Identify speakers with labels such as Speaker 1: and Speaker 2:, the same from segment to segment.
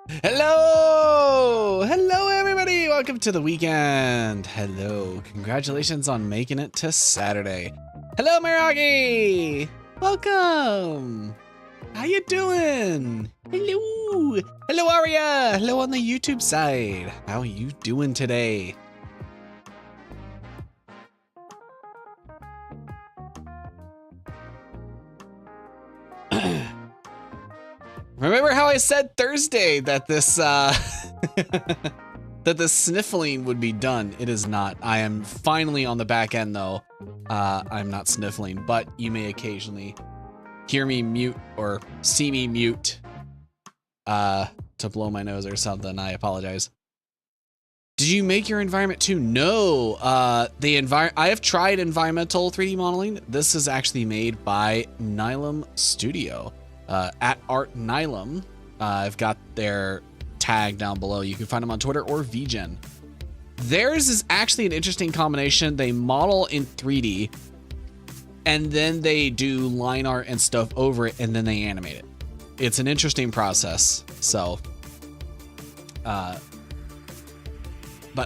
Speaker 1: Hello! Hello, everybody! Welcome to the weekend. Hello. Congratulations on making it to Saturday. Hello, Miragi! Welcome! How you doing? Hello! Hello, Aria! Hello on the YouTube side. How are you doing today? Remember how I said Thursday that this that the sniffling would be done? It is not. I am finally on the back end though. I'm not sniffling, but you may occasionally hear me mute or see me mute to blow my nose or something. I apologize. Did you make your environment too? No. I have tried environmental 3D modeling. This is actually made by Nylum Studio. At Art Nylum. I've got their tag down below. You can find them on Twitter or VGen. Theirs is actually an interesting combination. They model in 3D and then they do line art and stuff over it and then they animate it. It's an interesting process. So, but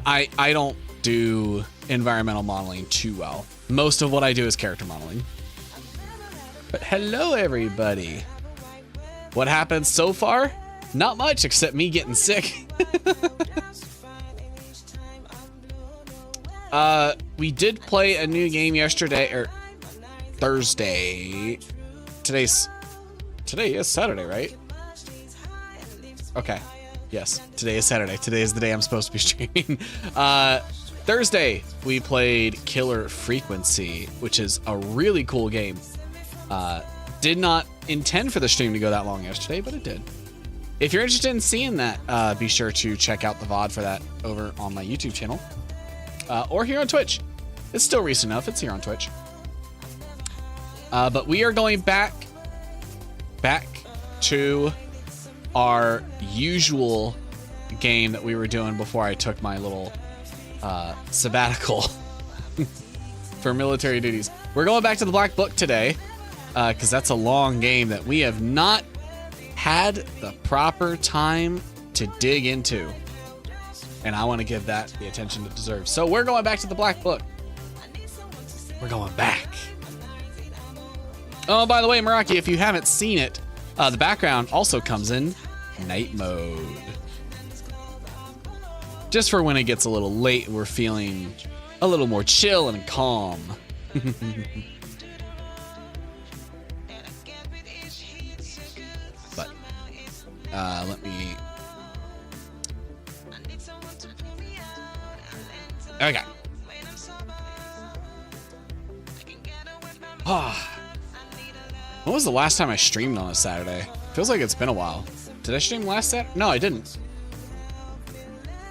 Speaker 1: I don't do environmental modeling too well. Most of what I do is character modeling. But hello, everybody. What happened so far? Not much, except me getting sick. We did play a new game yesterday, or Thursday. Today is Saturday, right? Okay. Yes, today is Saturday. Today is the day I'm supposed to be streaming. Thursday, we played Killer Frequency, which is a really cool game. Did not intend for the stream to go that long yesterday, but it did. If you're interested in seeing that, be sure to check out the VOD for that over on my YouTube channel or here on Twitch. It's still recent enough. It's here on Twitch. But we are going back to our usual game that we were doing before I took my little sabbatical for military duties. We're going back to the Black Book today. Because that's a long game that we have not had the proper time to dig into. And I want to give that the attention it deserves. So we're going back to the Black Book. We're going back. Oh, by the way, Meraki, if you haven't seen it, the background also comes in night mode. Just for when it gets a little late, we're feeling a little more chill and calm. Let me. Okay. When was the last time I streamed on a Saturday? Feels like it's been a while. Did I stream last Saturday? No, I didn't.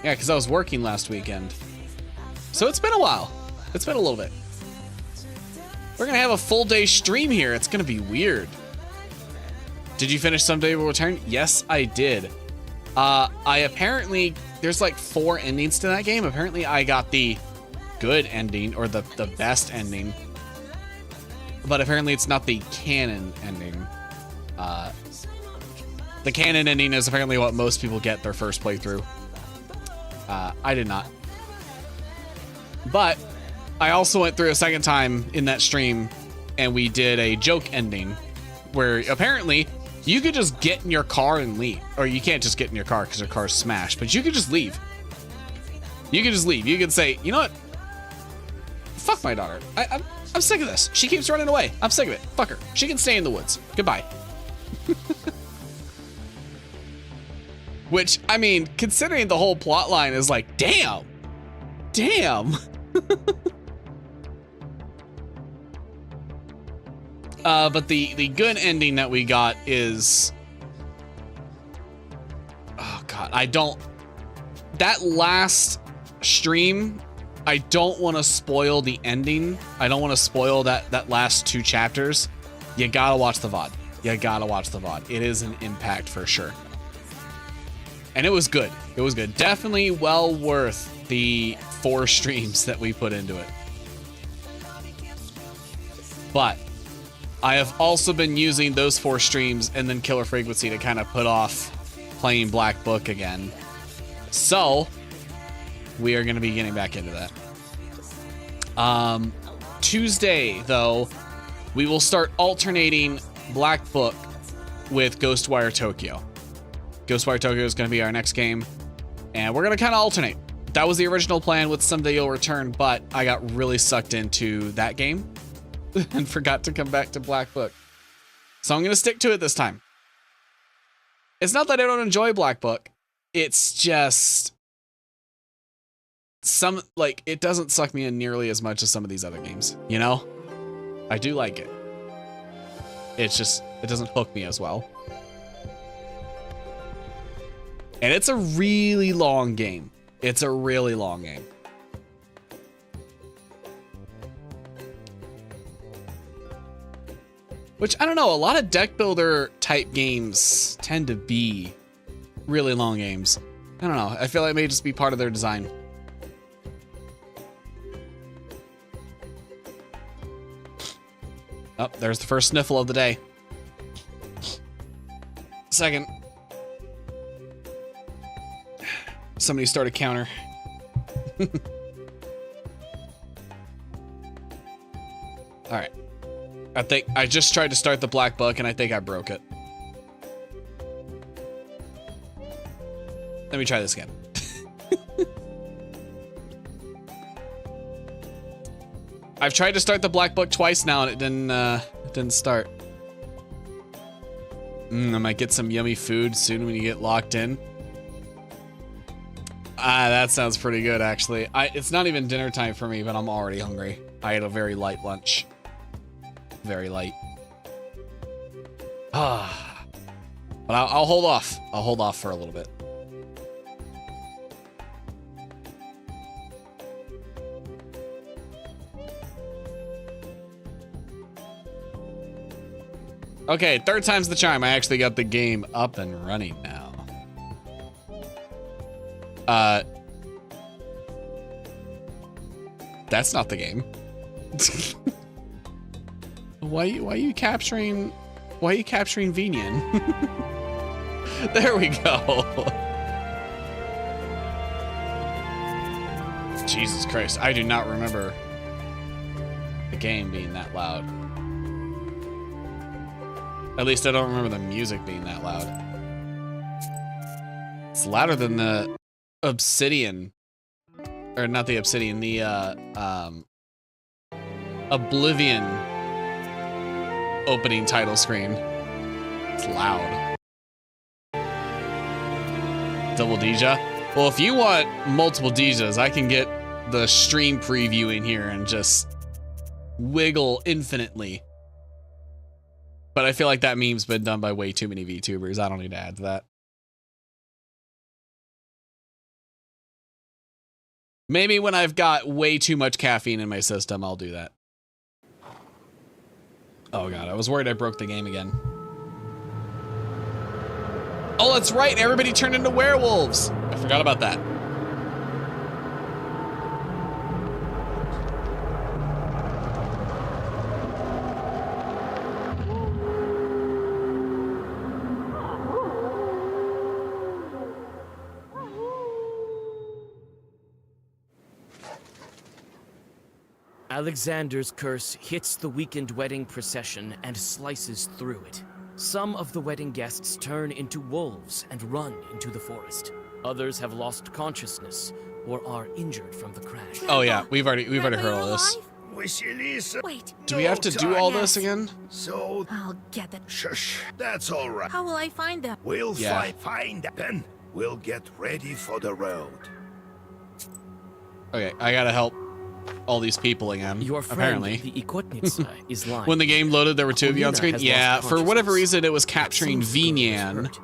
Speaker 1: Yeah, because I was working last weekend. So it's been a while. It's been a little bit. We're going to have a full day stream here. It's going to be weird. Did you finish Someday Will Return? Yes, I did. There's like 4 endings to that game. Apparently I got the good ending or the best ending. But apparently it's not the canon ending. The canon ending is apparently what most people get their first playthrough. I did not. But I also went through a second time in that stream and we did a joke ending where apparently you could just get in your car and leave. Or you can't just get in your car because your car's smashed, but you could just leave. You could just leave. You could say, you know what? Fuck my daughter. I'm sick of this. She keeps running away. I'm sick of it. Fuck her. She can stay in the woods. Goodbye. Which, I mean, considering the whole plot line is like, damn. Damn. But the good ending that we got is, oh God, that last stream, I don't want to spoil the ending. I don't want to spoil that last 2 chapters. You gotta watch the VOD. You gotta watch the VOD. It is an impact for sure. And it was good. It was good. Definitely well worth the 4 streams that we put into it. But I have also been using those 4 streams and then Killer Frequency to kind of put off playing Black Book again. So we are going to be getting back into that. Tuesday, though, we will start alternating Black Book with Ghostwire Tokyo. Ghostwire Tokyo is going to be our next game, and we're going to kind of alternate. That was the original plan with Someday You'll Return, but I got really sucked into that game and forgot to come back to Black Book. So I'm going to stick to it this time. It's not that I don't enjoy Black Book. It's just it doesn't suck me in nearly as much as some of these other games, you know? I do like it. It's just, it doesn't hook me as well. And it's a really long game. It's a really long game. Which, I don't know, a lot of deck builder type games tend to be really long games. I don't know, I feel like it may just be part of their design. Oh, there's the first sniffle of the day. Second. Somebody start a counter. All right. I think I just tried to start the Black Book and I think I broke it. Let me try this again. I've tried to start the Black Book twice now and it didn't start. I might get some yummy food soon when you get locked in. Ah, that sounds pretty good, actually. It's not even dinner time for me, but I'm already hungry. I ate a very light lunch. Very light. Ah. But I'll hold off. I'll hold off for a little bit. Okay, third time's the charm. I actually got the game up and running now. That's not the game. Why are you capturing Venian? There we go. Jesus Christ, I do not remember the game being that loud. At least I don't remember the music being that loud. It's louder than the Obsidian, or not the Obsidian, the Oblivion opening title screen. It's loud. Double Deja? Well, if you want multiple Dejas, I can get the stream preview in here and just wiggle infinitely. But I feel like that meme's been done by way too many VTubers. I don't need to add to that. Maybe when I've got way too much caffeine in my system, I'll do that. Oh god, I was worried I broke the game again. Oh, that's right, everybody turned into werewolves. I forgot about that.
Speaker 2: Alexander's curse hits the weekend wedding procession and slices through it. Some of the wedding guests turn into wolves and run into the forest. Others have lost consciousness or are injured from the crash.
Speaker 1: Oh yeah, we've already heard all this.
Speaker 3: Wait.
Speaker 1: Do we have to do all this again?
Speaker 3: So
Speaker 4: I'll get it.
Speaker 3: shush. That's all right.
Speaker 4: How will I find them?
Speaker 3: We'll
Speaker 1: Yeah.
Speaker 3: find them. Then we'll get ready for the road.
Speaker 1: Okay, I gotta help all these people again.
Speaker 2: Your friend,
Speaker 1: apparently.
Speaker 2: the Ikotnitsa, is lying.
Speaker 1: When the game loaded, there were two of you on
Speaker 2: Akulina
Speaker 1: screen.
Speaker 2: has
Speaker 1: Yeah,
Speaker 2: lost
Speaker 1: for whatever
Speaker 2: consciousness.
Speaker 1: reason, it was
Speaker 2: That
Speaker 1: capturing
Speaker 2: seems the girl is
Speaker 1: Venian
Speaker 2: hurt.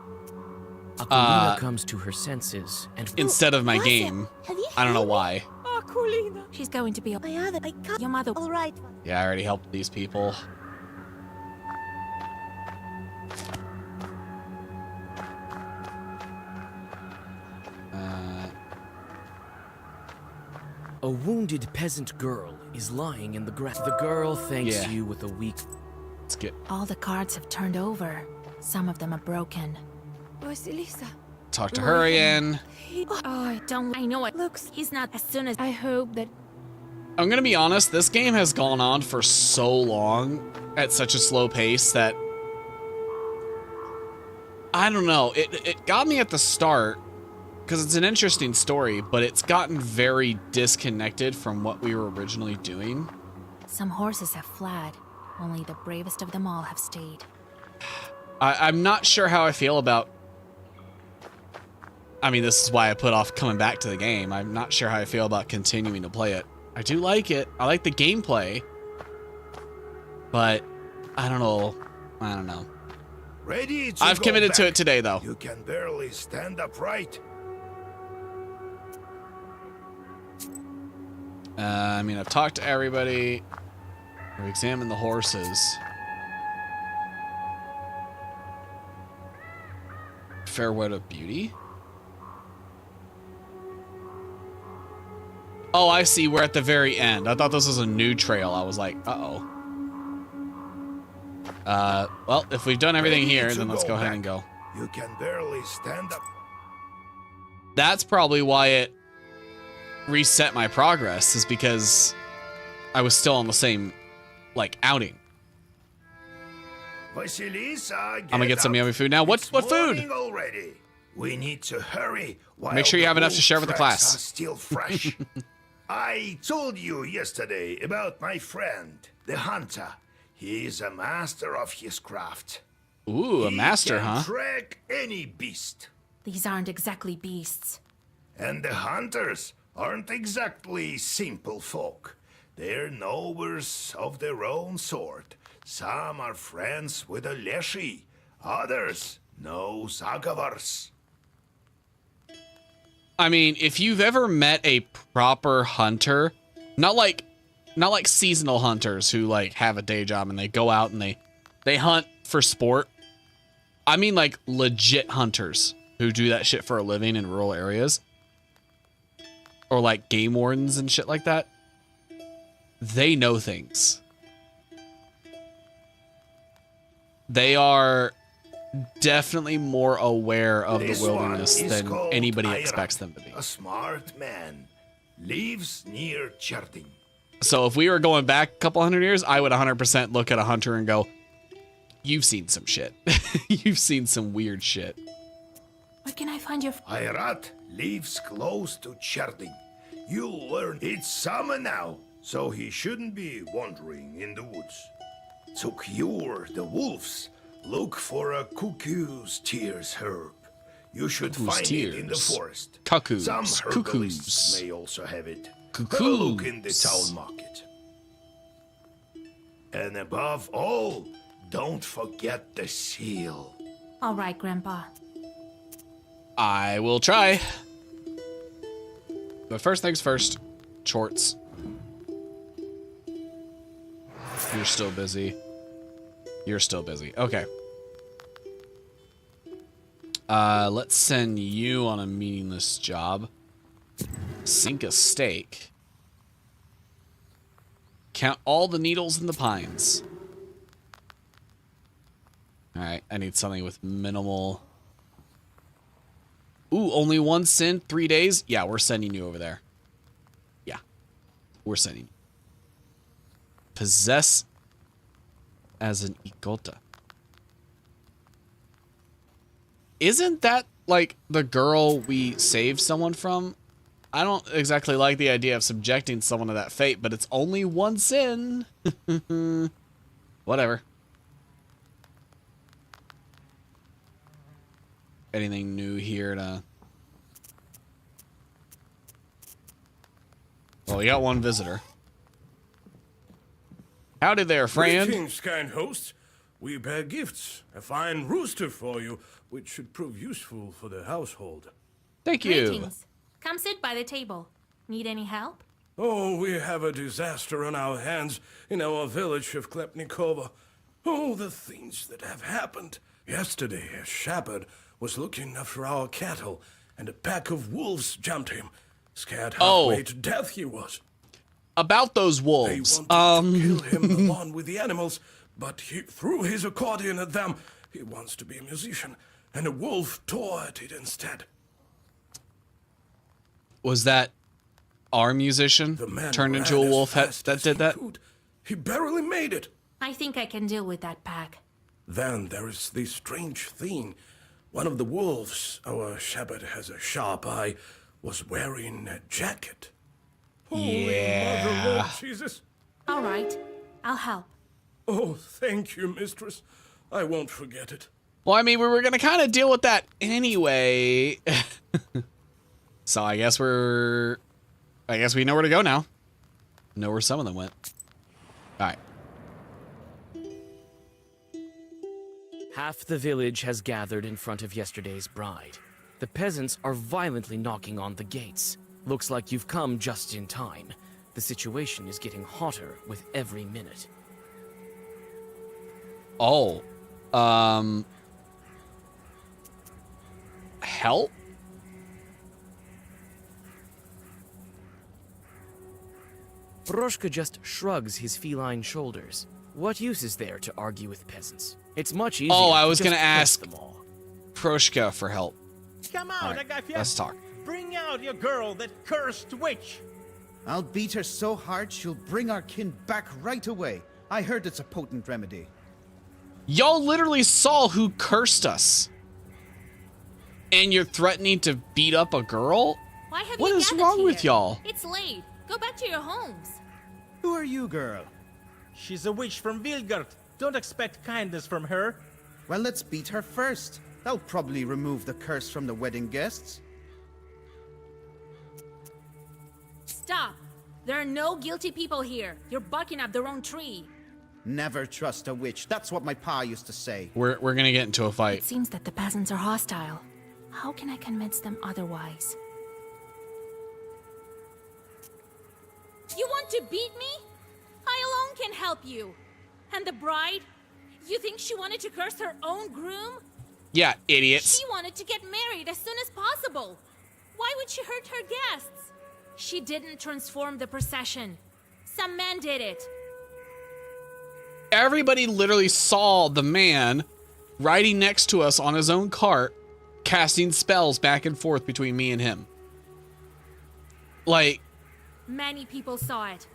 Speaker 2: Akulina comes to her senses and
Speaker 1: instead of my
Speaker 4: Was it?
Speaker 1: game.
Speaker 4: Have you
Speaker 1: I don't know
Speaker 4: heard
Speaker 1: why.
Speaker 4: Akulina. She's going to be my other. I cut your mother. All right.
Speaker 1: Yeah, I already helped these people.
Speaker 2: a wounded peasant girl is lying in the grass. The girl thanks
Speaker 1: Yeah.
Speaker 2: you with a weak.
Speaker 1: Let's get.
Speaker 4: All the cards have turned over. Some of them are broken.
Speaker 5: Vasilisa,
Speaker 1: talk to her again.
Speaker 4: Oh, don't. I know it looks. He's not as soon as. I hope that.
Speaker 1: I'm gonna be honest, this game has gone on for so long at such a slow pace that I don't know. It got me at the start because it's an interesting story, but it's gotten very disconnected from what we were originally doing.
Speaker 4: Some horses have fled. Only the bravest of them all have stayed.
Speaker 1: I'm not sure how I feel about... I mean, this is why I put off coming back to the game. I'm not sure how I feel about continuing to play it. I do like it. I like the gameplay. But I don't know. I don't know.
Speaker 3: Ready to
Speaker 1: I've
Speaker 3: go
Speaker 1: committed
Speaker 3: back.
Speaker 1: to it today, though.
Speaker 3: You can barely stand upright.
Speaker 1: I mean, I've talked to everybody. We've examined the horses. Farewell to Beauty? Oh, I see. We're at the very end. I thought this was a new trail. I was like, uh-oh. Well, if we've done everything
Speaker 3: Ready
Speaker 1: here,
Speaker 3: to
Speaker 1: then let's go ahead
Speaker 3: back.
Speaker 1: and go.
Speaker 3: You can barely stand up.
Speaker 1: That's probably why it reset my progress, is because I was still on the same, like, outing.
Speaker 3: Vasilisa,
Speaker 1: I'm gonna get some
Speaker 3: out.
Speaker 1: yummy food now. What
Speaker 3: It's
Speaker 1: food?
Speaker 3: morning already. We need to hurry. While
Speaker 1: Make sure you
Speaker 3: the
Speaker 1: have enough to
Speaker 3: wolf
Speaker 1: share with the
Speaker 3: tracks
Speaker 1: class.
Speaker 3: Are still fresh. I told you yesterday about my friend, the hunter. He is a master of his craft.
Speaker 1: Ooh, a master,
Speaker 3: He can
Speaker 1: huh?
Speaker 3: track any beast.
Speaker 4: These aren't exactly beasts.
Speaker 3: And the hunters aren't exactly simple folk. They're knowers of their own sort. Some are friends with a leshy. Others know Zagavars.
Speaker 1: I mean, if you've ever met a proper hunter, not like seasonal hunters who like have a day job and they go out and they hunt for sport. I mean like legit hunters who do that shit for a living in rural areas. Or like game wardens and shit like that. They know things. They are definitely more aware of
Speaker 3: This
Speaker 1: the wilderness
Speaker 3: one is
Speaker 1: than
Speaker 3: called
Speaker 1: anybody
Speaker 3: Ira,
Speaker 1: expects them to be.
Speaker 3: A smart man. Lives near Cherding.
Speaker 1: So if we were going back a couple hundred years, I would 100% look at a hunter and go, you've seen some shit. You've seen some weird shit.
Speaker 4: Where can I find your...
Speaker 3: Ayrat lives close to Cherding. You'll learn it's summer now, so he shouldn't be wandering in the woods. To cure the wolves, look for a cuckoo's tears herb. You should
Speaker 1: Cuckoo's
Speaker 3: find it in the
Speaker 1: tears.
Speaker 3: forest.
Speaker 1: Cuckoos.
Speaker 3: Some herbalists
Speaker 1: Cuckoos.
Speaker 3: may also have it. Have a look in the
Speaker 1: Cuckoos.
Speaker 3: town market. And above all, don't forget the seal.
Speaker 4: All right, Grandpa.
Speaker 1: I will try. But first things first, shorts. You're still busy. You're still busy. Okay. Let's send you on a meaningless job. Sink a steak. Count all the needles in the pines. Alright, I need something with minimal... Ooh, only one sin, 3 days? Yeah, we're sending you over there. Yeah, we're sending you. Possess as an Igota. Isn't that, like, the girl we saved someone from? I don't exactly like the idea of subjecting someone to that fate, but it's only one sin. Whatever. Anything new here to... Well, we got one visitor. Howdy there, friend.
Speaker 5: Greetings, kind host. We bear gifts. A fine rooster for you, which should prove useful for the household.
Speaker 1: Thank you.
Speaker 4: Greetings. Come sit by the table. Need any help?
Speaker 5: Oh, we have a disaster on our hands in our village of Klepnikova. Oh, the things that have happened. Yesterday, a shepherd was looking after our cattle, and a pack of wolves jumped him. Scared halfway to death he was.
Speaker 1: About those
Speaker 5: They
Speaker 1: wolves.
Speaker 5: wanted to kill him along with the animals, but he threw his accordion at them. He wants to be a musician, and a wolf tore at it instead.
Speaker 1: Was that our musician
Speaker 5: The man
Speaker 1: turned
Speaker 5: ran
Speaker 1: into a
Speaker 5: as
Speaker 1: wolf
Speaker 5: fast
Speaker 1: that
Speaker 5: as
Speaker 1: did
Speaker 5: he
Speaker 1: that?
Speaker 5: could. He barely made it.
Speaker 4: I think I can deal with that pack.
Speaker 5: Then there is this strange thing. One of the wolves, our shepherd has a sharp eye, was wearing a jacket. Holy Mother, Lord Jesus.
Speaker 4: All right, I'll help.
Speaker 5: Oh, thank you, mistress. I won't forget it.
Speaker 1: Well, I mean, we were gonna kind of deal with that anyway. So I guess we know where to go now. Know where some of them went. All right.
Speaker 2: Half the village has gathered in front of yesterday's bride. The peasants are violently knocking on the gates. Looks like you've come just in time. The situation is getting hotter with every minute.
Speaker 1: Oh. Help?
Speaker 2: Proshka just shrugs his feline shoulders. What use is there to argue with peasants? It's much easier.
Speaker 1: Oh, I
Speaker 2: to
Speaker 1: was
Speaker 2: just
Speaker 1: gonna
Speaker 2: curse
Speaker 1: ask
Speaker 2: them all.
Speaker 1: Proshka for help.
Speaker 6: Come
Speaker 1: All
Speaker 6: out,
Speaker 1: right,
Speaker 6: Agafia.
Speaker 1: let's talk.
Speaker 6: Bring out your girl, that cursed witch.
Speaker 7: I'll beat her so hard she'll bring our kin back right away. I heard it's a potent remedy.
Speaker 1: Y'all literally saw who cursed us. And you're threatening to beat up a girl?
Speaker 4: Why have
Speaker 1: What
Speaker 4: you
Speaker 1: is
Speaker 4: gathered
Speaker 1: wrong
Speaker 4: here?
Speaker 1: with y'all?
Speaker 4: It's late. Go back to your homes.
Speaker 7: Who are you, girl?
Speaker 6: She's a witch from Vilgard. Don't expect kindness from her.
Speaker 7: Well, let's beat her first. That'll probably remove the curse from the wedding guests.
Speaker 4: Stop. There are no guilty people here. You're barking up the wrong tree.
Speaker 7: Never trust a witch. That's what my pa used to say.
Speaker 1: We're gonna get into a
Speaker 4: It
Speaker 1: fight.
Speaker 4: seems that the peasants are hostile. How can I convince them otherwise? You want to beat me? I alone can help you. And the bride? You think she wanted to curse her own groom?
Speaker 1: Yeah, idiots.
Speaker 4: She wanted to get married as soon as possible. Why would she hurt her guests? She didn't transform the procession. Some man did it.
Speaker 1: Everybody literally saw the man riding next to us on his own cart, casting spells back and forth between me and him. Like,
Speaker 4: Many people saw it.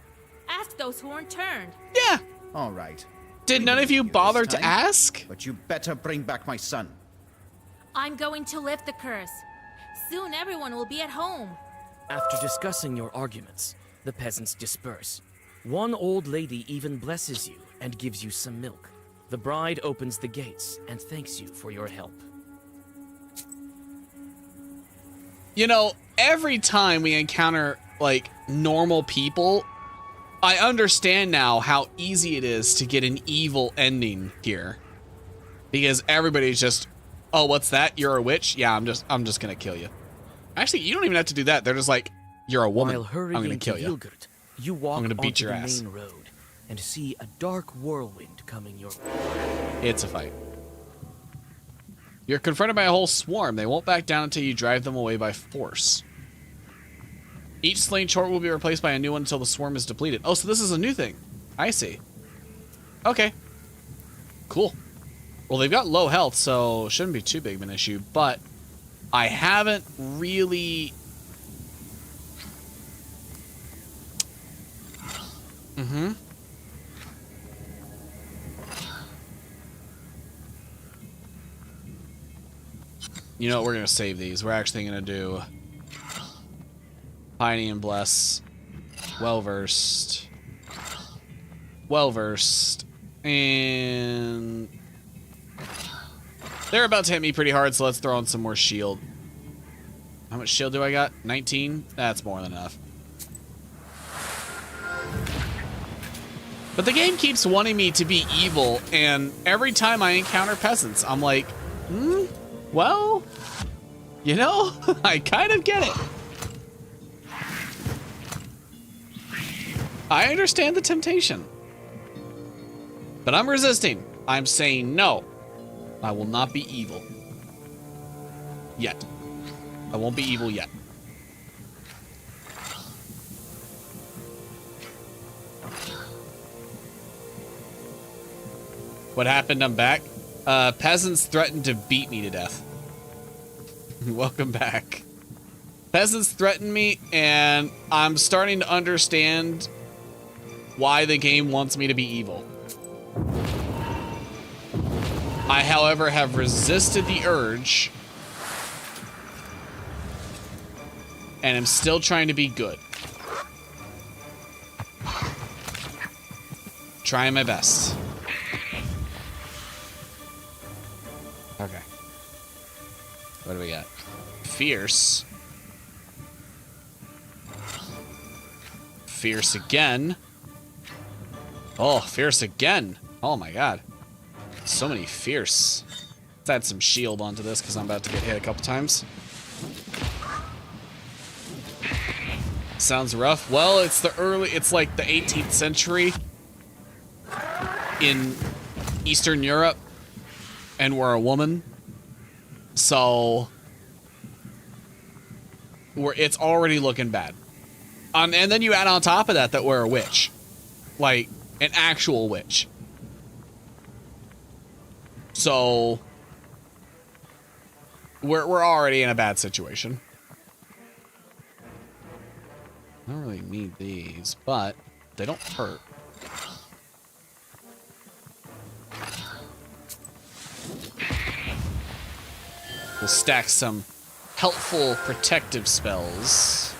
Speaker 4: Ask those who weren't turned.
Speaker 1: yeah.
Speaker 7: All right.
Speaker 1: Did none of you
Speaker 7: This
Speaker 1: bother to
Speaker 7: time,
Speaker 1: ask?
Speaker 7: But you better bring back my son.
Speaker 4: I'm going to lift the curse. Soon everyone will be at home.
Speaker 2: After discussing your arguments, the peasants disperse. One old lady even blesses you and gives you some milk. The bride opens the gates and thanks you for your help.
Speaker 1: You know, every time we encounter, like, normal people, I understand now how easy it is to get an evil ending here. Because everybody's just, oh, what's that? You're a witch? Yeah, I'm just gonna kill you. Actually, you don't even have to do that. They're just like, you're a woman.
Speaker 2: While
Speaker 1: I'm
Speaker 2: hurrying
Speaker 1: gonna
Speaker 2: to
Speaker 1: kill you.
Speaker 2: Vilgard, you walk
Speaker 1: I'm gonna beat
Speaker 2: onto
Speaker 1: your
Speaker 2: the
Speaker 1: ass.
Speaker 2: main road and see a dark whirlwind coming your way.
Speaker 1: It's a fight. You're confronted by a whole swarm. They won't back down until you drive them away by force. Each slain chort will be replaced by a new one until the swarm is depleted. Oh, so this is a new thing. I see. Okay. Cool. Well, they've got low health, so shouldn't be too big of an issue, but I haven't really... You know what? We're going to save these. We're actually going to do Piney and Bless. Well-versed. Well-versed. And they're about to hit me pretty hard, so let's throw on some more shield. How much shield do I got? 19? That's more than enough. But the game keeps wanting me to be evil, and every time I encounter peasants, I'm like, well, you know, I kind of get it. I understand the temptation. But I'm resisting. I'm saying no. I will not be evil. Yet. I won't be evil yet. What happened? I'm back? Peasants threatened to beat me to death. Welcome back. Peasants threatened me, and I'm starting to understand why the game wants me to be evil. I, however, have resisted the urge and am still trying to be good. Trying my best. Okay. What do we got? Fierce. Fierce again. Oh, fierce again. Oh my god. So many fierce. Let's add some shield onto this because I'm about to get hit a couple times. Sounds rough. Well, it's like the 18th century in Eastern Europe, and we're a woman. So it's already looking bad. And then you add on top of that we're a witch. Like an actual witch. So we're already in a bad situation. I don't really need these, but they don't hurt. We'll stack some helpful protective spells.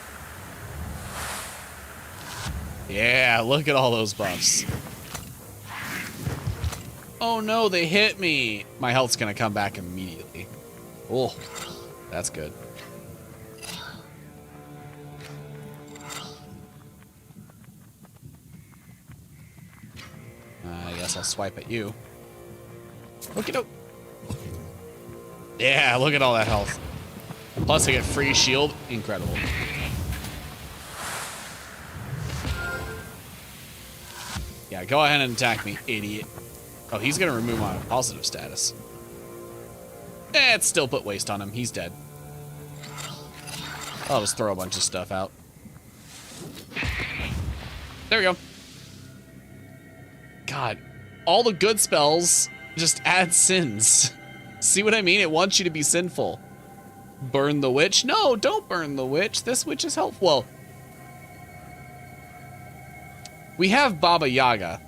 Speaker 1: Yeah, look at all those buffs. Oh no, they hit me. My health's gonna come back immediately. Oh, that's good. I guess I'll swipe at you. Look at it. Yeah, look at all that health. Plus I get free shield. Incredible. Yeah, go ahead and attack me, idiot. Oh, he's gonna remove my positive status. It still put waste on him. He's dead. I'll just throw a bunch of stuff out. There we go. God, all the good spells just add sins. See what I mean? It wants you to be sinful. Burn the witch? No, don't burn the witch. This witch is helpful. Well, we have Baba Yaga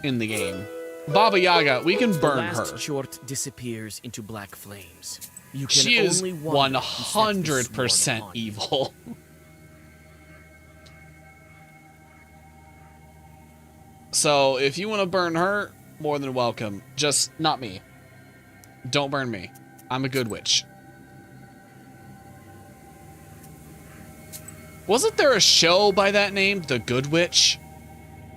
Speaker 1: in the game. Baba Yaga, we can burn her.
Speaker 2: The last short disappears into black flames. You can
Speaker 1: She is
Speaker 2: only wonder who set this
Speaker 1: 100%
Speaker 2: swarm on you.
Speaker 1: evil. So if you want to burn her, more than welcome. Just not me. Don't burn me. I'm a good witch. Wasn't there a show by that name? The Good Witch?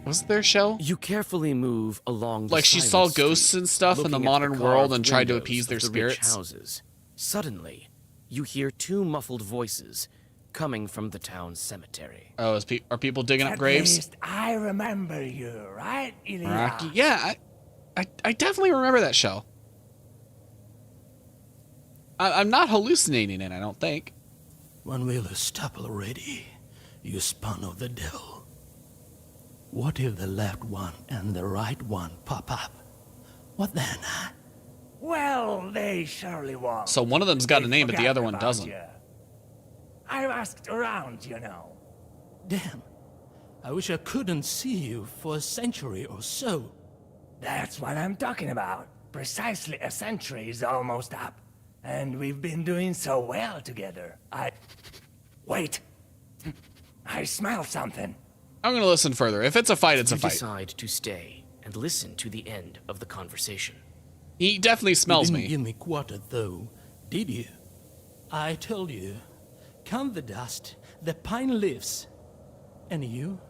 Speaker 1: Wasn't there a show?
Speaker 2: You carefully move along the
Speaker 1: Like she saw
Speaker 2: silent
Speaker 1: ghosts
Speaker 2: street,
Speaker 1: and stuff in the
Speaker 2: looking at
Speaker 1: modern world
Speaker 2: carved
Speaker 1: and tried to
Speaker 2: windows
Speaker 1: appease their
Speaker 2: of the rich
Speaker 1: spirits?
Speaker 2: houses. Suddenly, you hear two muffled voices coming from the town cemetery.
Speaker 1: Oh, are people digging up graves?
Speaker 8: At least I remember you, right, Ilya?
Speaker 1: Rocky? Yeah, I definitely remember that show. I'm not hallucinating it, I don't think.
Speaker 8: When will you stop already, you spawn of the devil? What if the left one and the right one pop up? What then, huh? Well, they surely won't.
Speaker 1: So one of them's got a
Speaker 8: They
Speaker 1: name, but the
Speaker 8: forgot
Speaker 1: other one
Speaker 8: about
Speaker 1: doesn't.
Speaker 8: you. I asked around, you know. Damn. I wish I couldn't see you for a century or so. That's what I'm talking about. Precisely a century is almost up. And we've been doing so well together. Wait. I smell something.
Speaker 1: I'm gonna listen further. If it's a fight, it's a
Speaker 2: You
Speaker 1: fight.
Speaker 2: decide to stay and listen to the end of the conversation.
Speaker 1: He definitely smells
Speaker 8: You didn't
Speaker 1: me.
Speaker 8: give me quarter though, did you? I told you. Count the dust, the pine leaves. And you?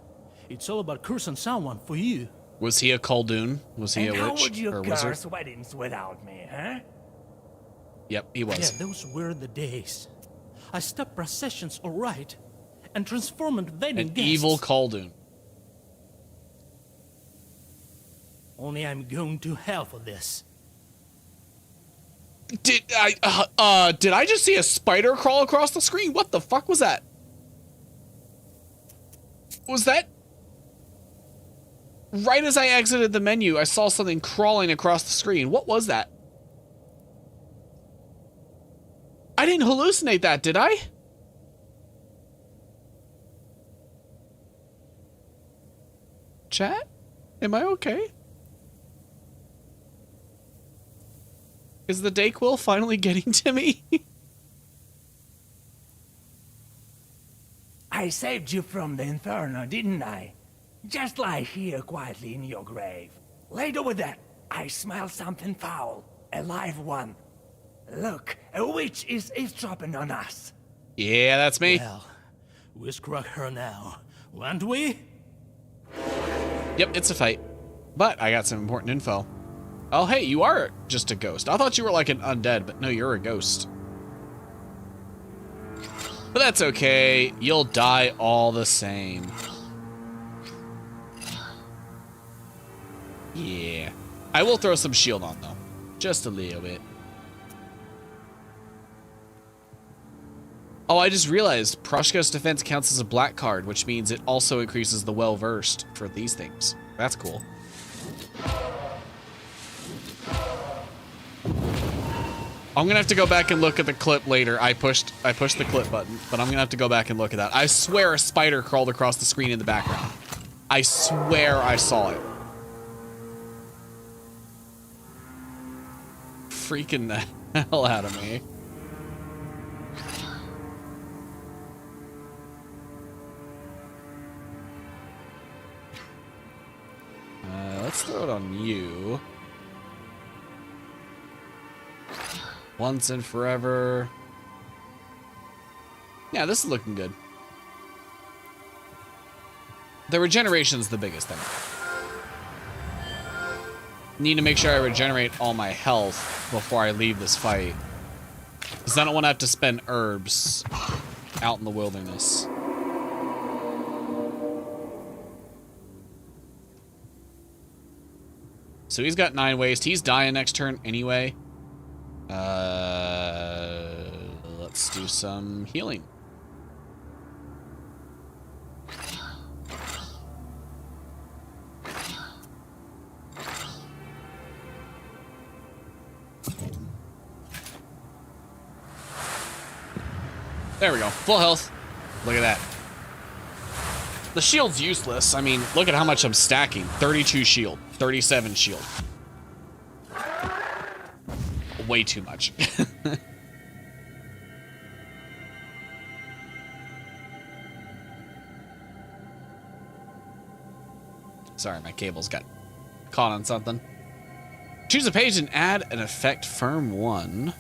Speaker 8: It's all about cursing someone for you.
Speaker 1: Was he a Khaldun? Was he
Speaker 8: And
Speaker 1: a
Speaker 8: how
Speaker 1: witch
Speaker 8: would you
Speaker 1: or a wizard?
Speaker 8: curse weddings without me, huh?
Speaker 1: Yep, he was.
Speaker 8: Yeah, those were the days. I stopped processions, all right, and transformed wedding
Speaker 1: An
Speaker 8: guests.
Speaker 1: evil Khaldun.
Speaker 8: Only I'm going to hell for this.
Speaker 1: Did I just see a spider crawl across the screen? What the fuck was that? Was that? Right as I exited the menu, I saw something crawling across the screen. What was that? I didn't hallucinate that, did I? Chat? Am I okay? Is the Dayquil finally getting to me?
Speaker 8: I saved you from the inferno, didn't I? Just lie here quietly in your grave. Later with that, I smell something foul. A live one. Look, a witch is eavesdropping on us.
Speaker 1: Yeah, that's me.
Speaker 8: Well, we struck her now, won't we?
Speaker 1: Yep, it's a fight. But I got some important info. Oh, hey, you are just a ghost. I thought you were like an undead, but no, you're a ghost. But that's okay. You'll die all the same. Yeah. I will throw some shield on, though. Just a little bit. Oh, I just realized Proshka's defense counts as a black card, which means it also increases the well-versed for these things. That's cool. I'm gonna have to go back and look at the clip later. I pushed the clip button, but I'm gonna have to go back and look at that. I swear a spider crawled across the screen in the background. I swear I saw it. Freaking the hell out of me. Let's throw it on you. Once and forever. Yeah, this is looking good. The regeneration's the biggest thing. Need to make sure I regenerate all my health before I leave this fight. Because I don't want to have to spend herbs out in the wilderness. So he's got 9 waste. He's dying next turn anyway. Let's do some healing. There we go. Full health. Look at that. The shield's useless. I mean, look at how much I'm stacking. 32 shield. 37 shield. Way too much. Sorry, my cables got caught on something. Choose a page and add an effect firm 1.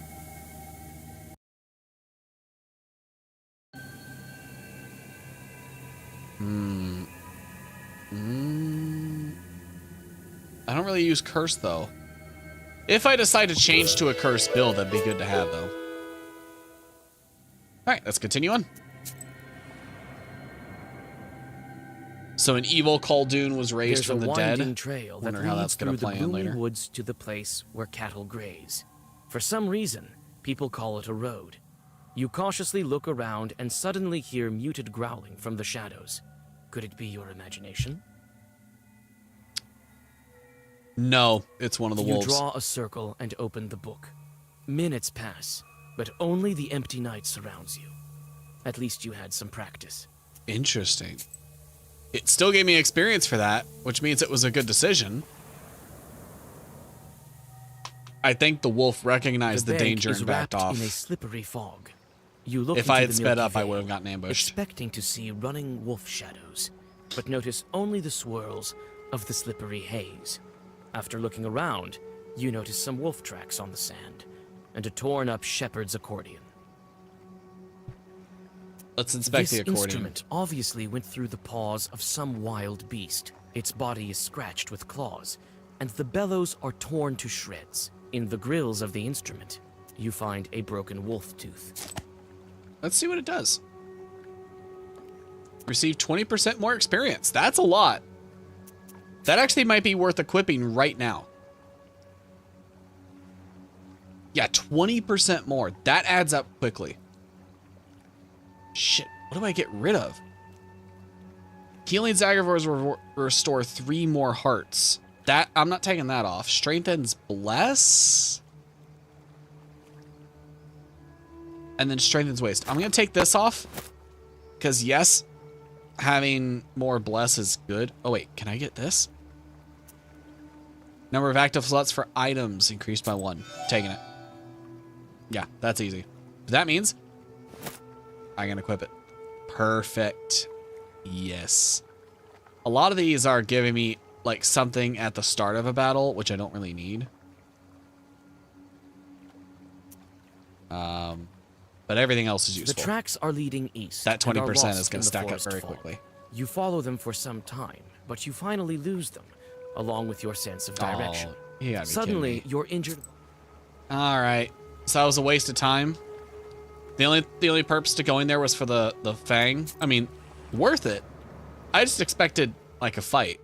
Speaker 1: I don't really use curse though. If I decide to change to a curse build, that'd be good to have though. Alright, let's continue on. So an evil Khaldun was raised from the dead.
Speaker 2: There's a winding trail that
Speaker 1: Wonder how that's
Speaker 2: leads
Speaker 1: gonna
Speaker 2: through the
Speaker 1: play in
Speaker 2: gloomy
Speaker 1: later.
Speaker 2: woods to the place where cattle graze. For some reason, people call it a road. You cautiously look around and suddenly hear muted growling from the shadows. Could it be your imagination?
Speaker 1: No, it's one of the wolves.
Speaker 2: You draw a circle and open the book. Minutes pass, but only the empty night surrounds you. At least you had some practice.
Speaker 1: Interesting. It still gave me experience for that, which means it was a good decision. I think the wolf recognized the danger and backed off.
Speaker 2: In a slippery fog. You look
Speaker 1: If I
Speaker 2: into
Speaker 1: had
Speaker 2: the
Speaker 1: sped
Speaker 2: Milky
Speaker 1: up, I
Speaker 2: Way,
Speaker 1: would have gotten ambushed.
Speaker 2: expecting to see running wolf shadows, but notice only the swirls of the slippery haze. After looking around, you notice some wolf tracks on the sand, and a torn-up shepherd's accordion.
Speaker 1: Let's inspect the
Speaker 2: This
Speaker 1: accordion.
Speaker 2: instrument obviously went through the paws of some wild beast. Its body is scratched with claws, and the bellows are torn to shreds. In the grills of the instrument, you find a broken wolf tooth.
Speaker 1: Let's see what it does. Receive 20% more experience. That's a lot. That actually might be worth equipping right now. Yeah, 20% more. That adds up quickly. Shit, what do I get rid of? Healing Zagravors will restore 3 more hearts. That, I'm not taking that off. Strengthens Bless. And then strengthens waste. I'm going to take this off. Because yes, having more Bless is good. Oh wait, can I get this? Number of active slots for items increased by 1. Taking it. Yeah, that's easy. That means I can equip it. Perfect. Yes. A lot of these are giving me like something at the start of a battle, which I don't really need. But everything else is useful.
Speaker 2: The tracks are leading east.
Speaker 1: That 20% is
Speaker 2: going
Speaker 1: going to stack up very quickly.
Speaker 2: You follow them for some time, but you finally lose them, along with your sense of direction.
Speaker 1: Oh, you gotta be
Speaker 2: Suddenly,
Speaker 1: kidding me.
Speaker 2: you're injured.
Speaker 1: All right. So that was a waste of time. The only purpose to going there was for the Fang. I mean, worth it. I just expected like a fight.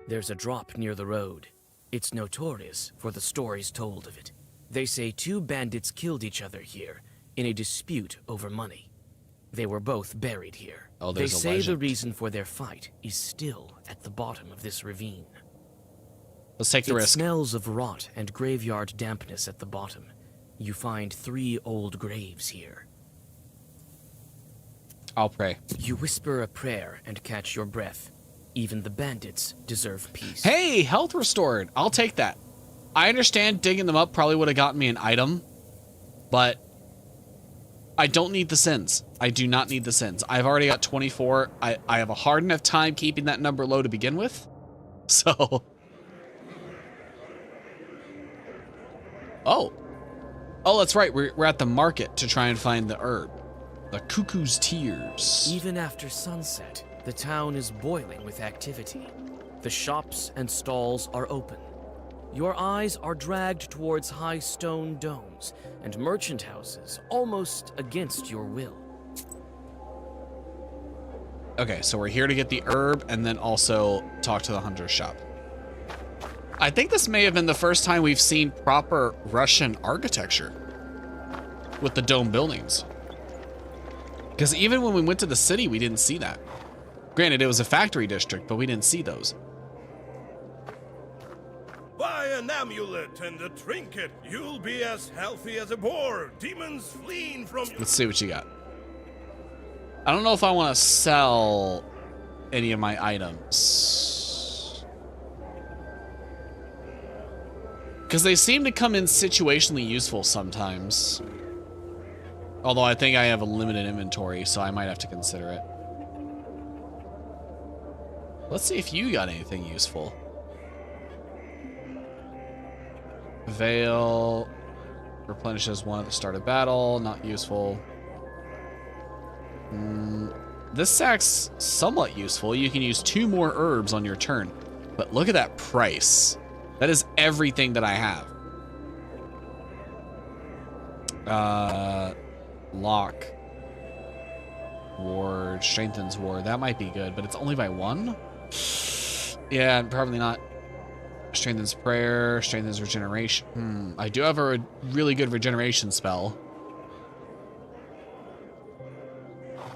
Speaker 2: There's a drop near the road. It's notorious for the stories told of it. They say 2 bandits killed each other here in a dispute over money. They were both buried here.
Speaker 1: Oh,
Speaker 2: they
Speaker 1: there's a
Speaker 2: say
Speaker 1: legend.
Speaker 2: the reason for their fight is still at the bottom of this ravine.
Speaker 1: Let's take the
Speaker 2: It
Speaker 1: risk.
Speaker 2: smells of rot and graveyard dampness at the bottom. You find 3 old graves here.
Speaker 1: I'll pray.
Speaker 2: You whisper a prayer and catch your breath. Even the bandits deserve peace.
Speaker 1: Hey, health restored. I'll take that. I understand digging them up probably would have gotten me an item, but I don't need the sins. I do not need the sins. I've already got 24. I have a hard enough time keeping that number low to begin with. So. Oh, that's right. We're at the market to try and find the herb. The Cuckoo's Tears.
Speaker 2: Even after sunset, the town is boiling with activity. The shops and stalls are open. Your eyes are dragged towards high stone domes and merchant houses almost against your will.
Speaker 1: Okay, so we're here to get the herb and then also talk to the hunter's shop. I think this may have been the first time we've seen proper Russian architecture with the dome buildings. Because even when we went to the city, we didn't see that. Granted, it was a factory district, but we didn't see those.
Speaker 5: Buy an amulet and a trinket. You'll be as healthy as a boar. Demons fleeing from you.
Speaker 1: Let's see what you got. I don't know if I want to sell any of my items. Because they seem to come in situationally useful sometimes. Although I think I have a limited inventory, so I might have to consider it. Let's see if you got anything useful. Veil replenishes 1 at the start of battle. Not useful. This sack's somewhat useful. You can use 2 more herbs on your turn. But look at that price. That is everything that I have. Lock. Ward. Strengthens ward. That might be good, but it's only by 1? Yeah, probably not. Strengthens prayer. Strengthens regeneration. I do have a really good regeneration spell.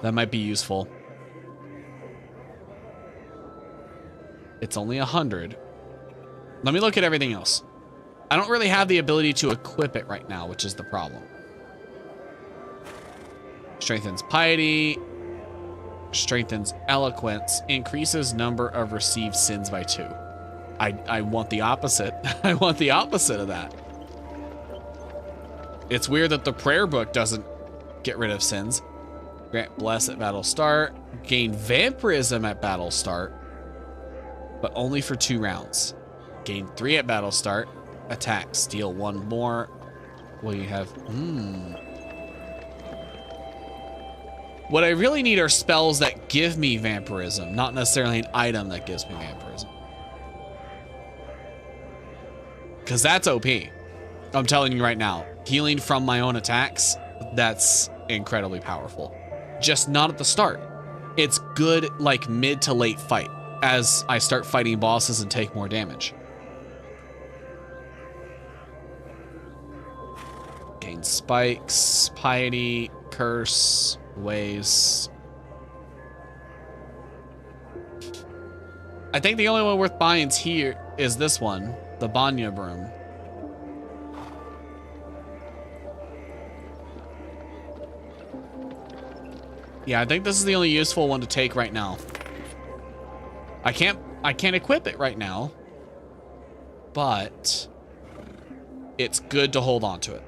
Speaker 1: That might be useful. It's only 100. Let me look at everything else. I don't really have the ability to equip it right now, which is the problem. Strengthens piety. Strengthens eloquence. Increases number of received sins by 2. I want the opposite. I want the opposite of that. It's weird that the prayer book doesn't get rid of sins. Grant bless at battle start. Gain vampirism at battle start. But only for 2 rounds. Gain 3 at battle start. Attack. Steal 1 more. Well, you have... What I really need are spells that give me vampirism, not necessarily an item that gives me vampirism. Because that's OP. I'm telling you right now. Healing from my own attacks, that's incredibly powerful. Just not at the start. It's good like mid to late fight as I start fighting bosses and take more damage. Gain spikes, piety, curse, ways. I think the only one worth buying here is this one, the Banya broom. Yeah, I think this is the only useful one to take right now. I can't equip it right now, but it's good to hold on to it.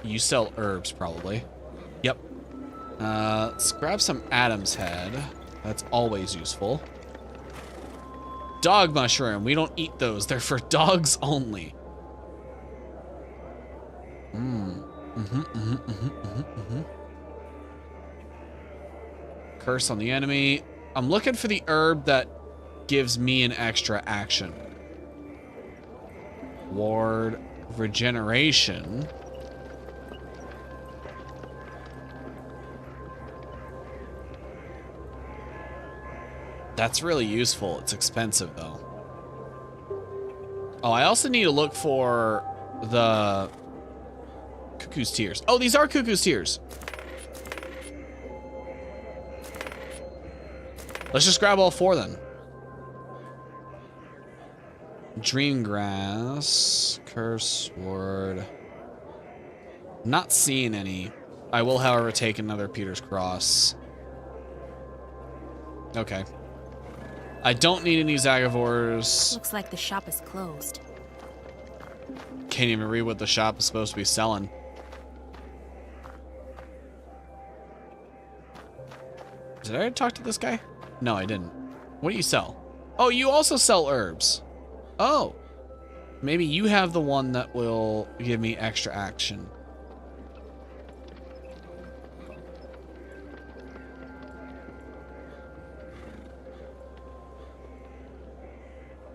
Speaker 1: You sell herbs, probably. Yep. Let's grab some Adam's head. That's always useful. Dog mushroom. We don't eat those. They're for dogs only. Curse on the enemy. I'm looking for the herb that gives me an extra action. Ward regeneration. That's really useful. It's expensive, though. Oh, I also need to look for the Cuckoo's Tears. Oh, these are Cuckoo's Tears. Let's just grab all four, then. Dreamgrass. Curse Ward. Not seeing any. I will, however, take another Peter's Cross. Okay. I don't need any Zagavors.
Speaker 4: Looks like the shop is closed.
Speaker 1: Can't even read what the shop is supposed to be selling. Did I already talk to this guy? No, I didn't. What do you sell? Oh, you also sell herbs. Oh. Maybe you have the one that will give me extra action.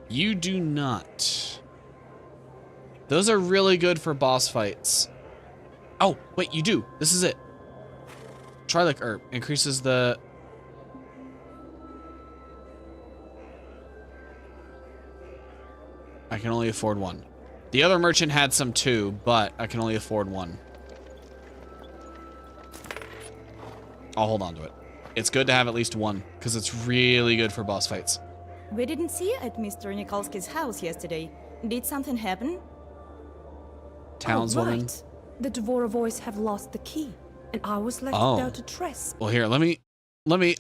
Speaker 1: You do not. Those are really good for boss fights. Oh, wait, you do. This is it. Trilec herb increases the... I can only afford one. The other merchant had some too, but I can only afford one. I'll hold on to it. It's good to have at least one, because it's really good for boss fights.
Speaker 9: We didn't see you at Mr. Nikolsky's house yesterday. Did something happen?
Speaker 1: Townswoman.
Speaker 10: Oh, right. The Dvorovoys have lost the key, and I was left without a dress.
Speaker 1: Well, here, let me.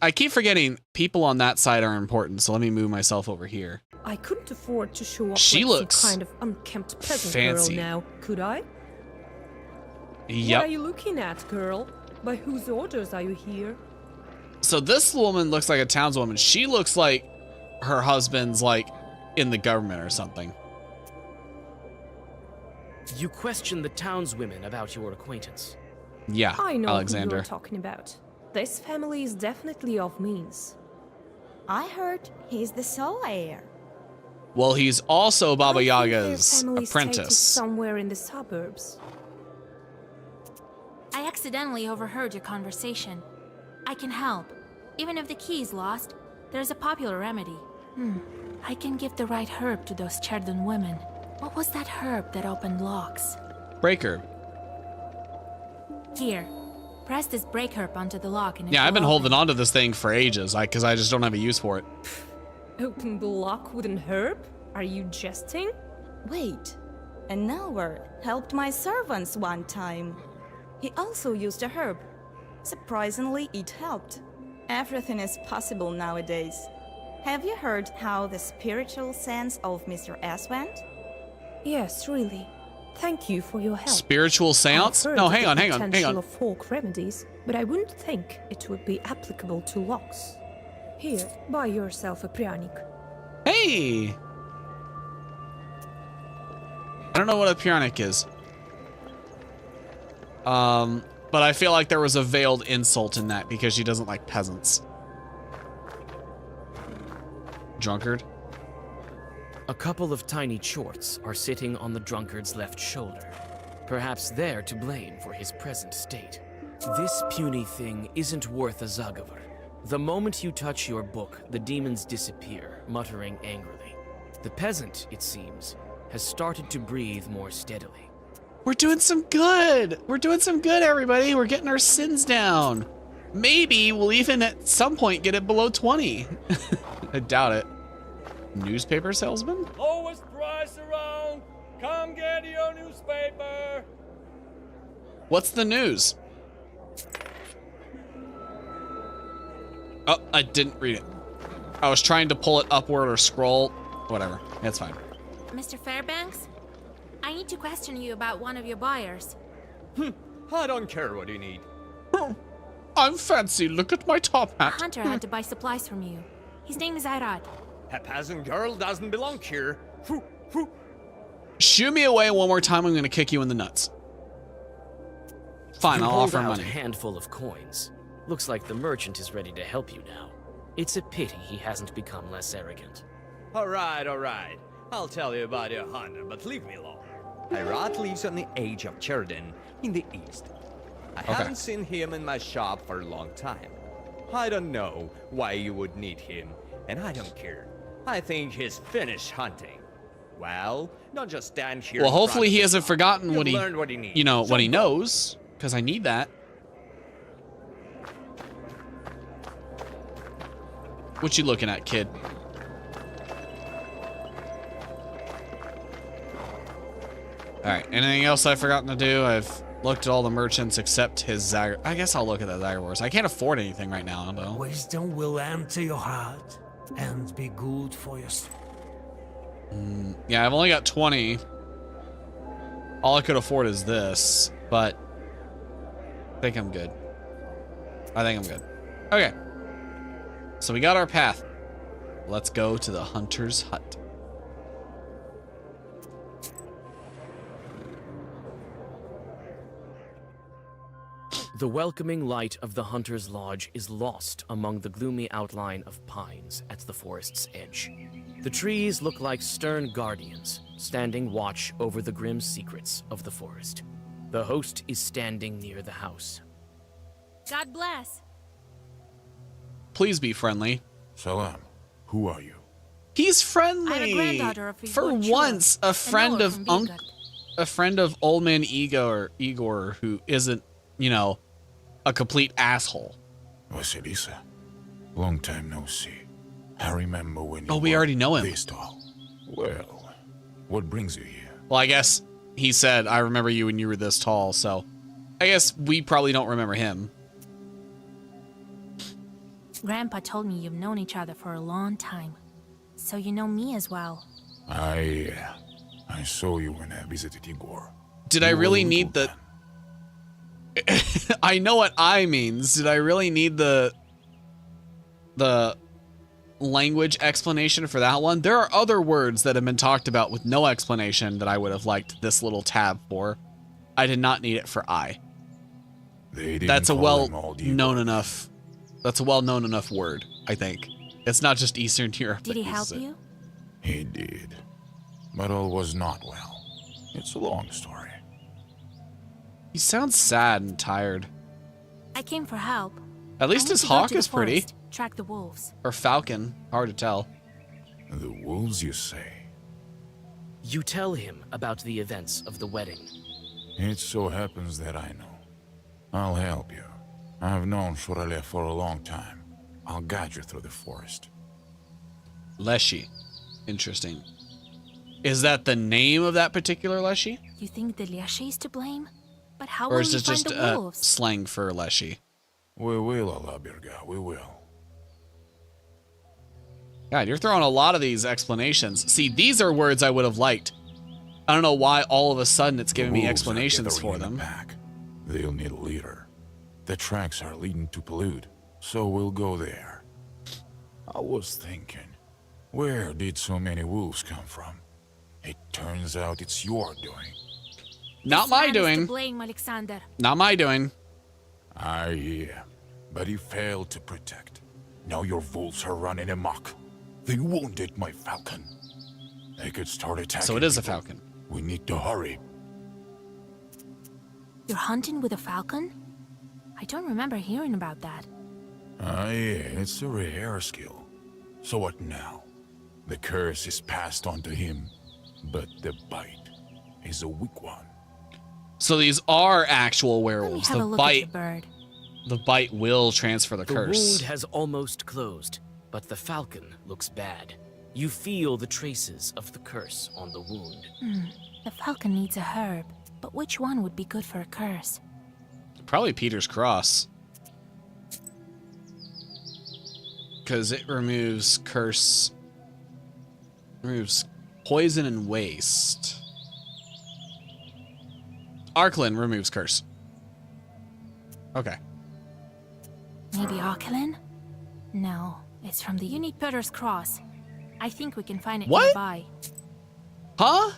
Speaker 1: I keep forgetting people on that side are important, so let me move myself over here.
Speaker 10: I couldn't afford to show up
Speaker 1: She
Speaker 10: like
Speaker 1: looks
Speaker 10: some kind of unkempt peasant
Speaker 1: fancy.
Speaker 10: girl now, could I?
Speaker 1: Yep.
Speaker 10: What are you looking at, girl? By whose orders are you here?
Speaker 1: So this woman looks like a townswoman. She looks like her husband's like in the government or something.
Speaker 2: You question the townswomen about your acquaintance.
Speaker 1: Yeah,
Speaker 10: I know
Speaker 1: Alexander.
Speaker 10: who you're talking about. This family is definitely of means.
Speaker 9: I heard he's the sole heir.
Speaker 1: Well, he's also Baba
Speaker 10: I think
Speaker 1: Yaga's
Speaker 10: their family stated
Speaker 1: apprentice.
Speaker 10: somewhere in the suburbs.
Speaker 4: I accidentally overheard your conversation. I can help. Even if the key is lost, there's a popular remedy. I can give the right herb to those Cherdon women. What was that herb that opened locks?
Speaker 1: Breaker.
Speaker 4: Here. Press this break herb onto the lock and it
Speaker 1: Yeah,
Speaker 4: will
Speaker 1: I've been
Speaker 4: open.
Speaker 1: holding on to this thing for ages, because I just don't have a use for it.
Speaker 10: Open the lock with an herb? Are you jesting?
Speaker 9: Wait, an Elwer helped my servants one time. He also used a herb. Surprisingly, it helped. Everything is possible nowadays. Have you heard how the spiritual sense of Mr. S went?
Speaker 10: Yes, really. Thank you for your help.
Speaker 1: Spiritual seance?
Speaker 10: I've heard
Speaker 1: No,
Speaker 10: of
Speaker 1: hang
Speaker 10: the
Speaker 1: on, hang on, hang
Speaker 10: potential
Speaker 1: on.
Speaker 10: of folk remedies, but I wouldn't think it would be applicable to locks. Here, buy yourself a pryanik.
Speaker 1: Hey! I don't know what a Pyrrhonic is. But I feel like there was a veiled insult in that because she doesn't like peasants. Drunkard?
Speaker 2: A couple of tiny chorts are sitting on the drunkard's left shoulder. Perhaps they're to blame for his present state. This puny thing isn't worth a Zagavar. The moment you touch your book, the demons disappear, muttering angrily. The peasant, it seems, has started to breathe more steadily.
Speaker 1: We're doing some good. We're doing some good, everybody. We're getting our sins down. Maybe we'll even at some point get it below 20. I doubt it. Newspaper salesman?
Speaker 11: Lowest price around. Come get your newspaper.
Speaker 1: What's the news? Oh, I didn't read it. I was trying to pull it upward or scroll. Whatever, it's fine.
Speaker 4: Mr. Fairbanks? I need to question you about one of your buyers.
Speaker 11: I don't care what you need.
Speaker 1: I'm fancy, look at my top
Speaker 4: A
Speaker 1: hat.
Speaker 4: hunter had to buy supplies from you. His name is Irad.
Speaker 11: A peasant girl doesn't belong here.
Speaker 1: Shoo me away one more time, I'm gonna kick you in the nuts. Fine,
Speaker 2: You
Speaker 1: I'll
Speaker 2: pulled
Speaker 1: offer
Speaker 2: out
Speaker 1: money.
Speaker 2: a handful of coins. Looks like the merchant is ready to help you now. It's a pity he hasn't become less arrogant.
Speaker 11: All right. I'll tell you about your hunter, but leave me alone. Irad lives on the edge of Cherden in the east. I haven't seen him in my shop for a long time. I don't know why you would need him, and I don't care. I think he's finished hunting. Well, don't just stand here.
Speaker 1: Well,
Speaker 11: in front
Speaker 1: hopefully
Speaker 11: of
Speaker 1: he
Speaker 11: the
Speaker 1: hasn't
Speaker 11: shop.
Speaker 1: forgotten
Speaker 11: You've
Speaker 1: what he,
Speaker 11: learned what he needs.
Speaker 1: you know, what he
Speaker 11: Jump up.
Speaker 1: knows, because I need that. What you looking at, kid? All right, anything else I've forgotten to do? I've looked at all the merchants except his Zagor. I guess I'll look at the Zagor's. I can't afford anything right now, though.
Speaker 8: Wisdom will enter your heart and be good for your soul.
Speaker 1: Yeah, I've only got 20. All I could afford is this, but I think I'm good. Okay. So we got our path. Let's go to the hunter's hut.
Speaker 2: The welcoming light of the hunter's lodge is lost among the gloomy outline of pines at the forest's edge. The trees look like stern guardians, standing watch over the grim secrets of the forest. The host is standing near the house.
Speaker 4: God bless.
Speaker 1: Please be friendly.
Speaker 5: Salam. Who are you?
Speaker 1: He's friendly.
Speaker 4: I'm a granddaughter of
Speaker 1: For
Speaker 4: Igor
Speaker 1: once, a
Speaker 4: Chur,
Speaker 1: friend
Speaker 4: and Noah
Speaker 1: of
Speaker 4: from
Speaker 1: Unc,
Speaker 4: Vilgard.
Speaker 1: a friend of old man Igor, who isn't, you know, a complete asshole.
Speaker 5: Vasilisa. Long time no see. I remember when you
Speaker 1: Oh, we
Speaker 5: were
Speaker 1: already know him.
Speaker 5: this tall. Well, what brings you here?
Speaker 1: Well, I guess he said, I remember you when you were this tall, so I guess we probably don't remember him.
Speaker 4: Grandpa told me you've known each other for a long time. So you know me as well.
Speaker 5: I saw you when I visited Igor.
Speaker 1: Did I
Speaker 5: You were
Speaker 1: really
Speaker 5: little
Speaker 1: need the...
Speaker 5: then.
Speaker 1: I know what I means. Did I really need the language explanation for that one? There are other words that have been talked about with no explanation that I would have liked this little tab for. I did not need it for I.
Speaker 5: They didn't
Speaker 1: That's a
Speaker 5: call him Old Igor.
Speaker 1: well-known enough. That's a well-known enough word, I think. It's not just Eastern Europe.
Speaker 4: Did
Speaker 1: that
Speaker 4: he help
Speaker 1: uses it.
Speaker 4: you?
Speaker 5: He did. But all was not well. It's a long story.
Speaker 1: He sounds sad and tired.
Speaker 4: I came for help.
Speaker 1: At least
Speaker 4: I need
Speaker 1: his
Speaker 4: to go
Speaker 1: hawk
Speaker 4: to the
Speaker 1: is pretty.
Speaker 4: forest, track the wolves.
Speaker 1: Or falcon. Hard to tell.
Speaker 5: The wolves, you say?
Speaker 2: You tell him about the events of the wedding.
Speaker 5: It so happens that I know. I'll help you. I've known Shurale for a long time. I'll guide you through the forest.
Speaker 1: Leshy. Interesting. Is that the name of that particular Leshy?
Speaker 4: You think the Liashi is to blame? But how
Speaker 1: Or
Speaker 4: will
Speaker 1: is
Speaker 4: you
Speaker 1: it
Speaker 4: find
Speaker 1: just
Speaker 4: the wolves?
Speaker 1: slang for Leshy?
Speaker 5: We will, Alabirga, we will.
Speaker 1: God, you're throwing a lot of these explanations. See, these are words I would have liked. I don't know why all of a sudden it's giving me
Speaker 5: Wolves are
Speaker 1: explanations
Speaker 5: gathering
Speaker 1: for
Speaker 5: in a
Speaker 1: them.
Speaker 5: pack. They'll need a leader. The tracks are leading to Pollute, so we'll go there. I was thinking, where did so many wolves come from? It turns out it's your doing.
Speaker 1: Not
Speaker 4: This
Speaker 1: my
Speaker 4: man is to
Speaker 1: doing.
Speaker 4: blame, Alexander.
Speaker 1: Not my doing.
Speaker 5: I hear, but he failed to protect. Now your wolves are running amok. They wounded my falcon. They could start attacking.
Speaker 1: So it is a
Speaker 5: people.
Speaker 1: falcon.
Speaker 5: We need to hurry.
Speaker 4: You're hunting with a falcon? I don't remember hearing about that.
Speaker 5: Yeah, it's a rare skill. So what now? The curse is passed on to him.
Speaker 12: but the bite is a weak one.
Speaker 1: So these are actual
Speaker 4: Let me
Speaker 1: werewolves.
Speaker 4: have a
Speaker 1: The
Speaker 4: look at
Speaker 1: bite,
Speaker 4: your bird.
Speaker 1: the bite will transfer the
Speaker 2: The
Speaker 1: curse.
Speaker 2: wound has almost closed, but the falcon looks bad. You feel the traces of the curse on the wound.
Speaker 4: The falcon needs a herb, but which one would be good for a curse?
Speaker 1: Probably Peter's Cross. Because it removes curse. Removes poison and waste. Arklin removes curse. Okay.
Speaker 4: Maybe Arkelin? No, it's from the Unit Peter's Cross. I think we can find it
Speaker 1: What?
Speaker 4: nearby.
Speaker 1: Huh?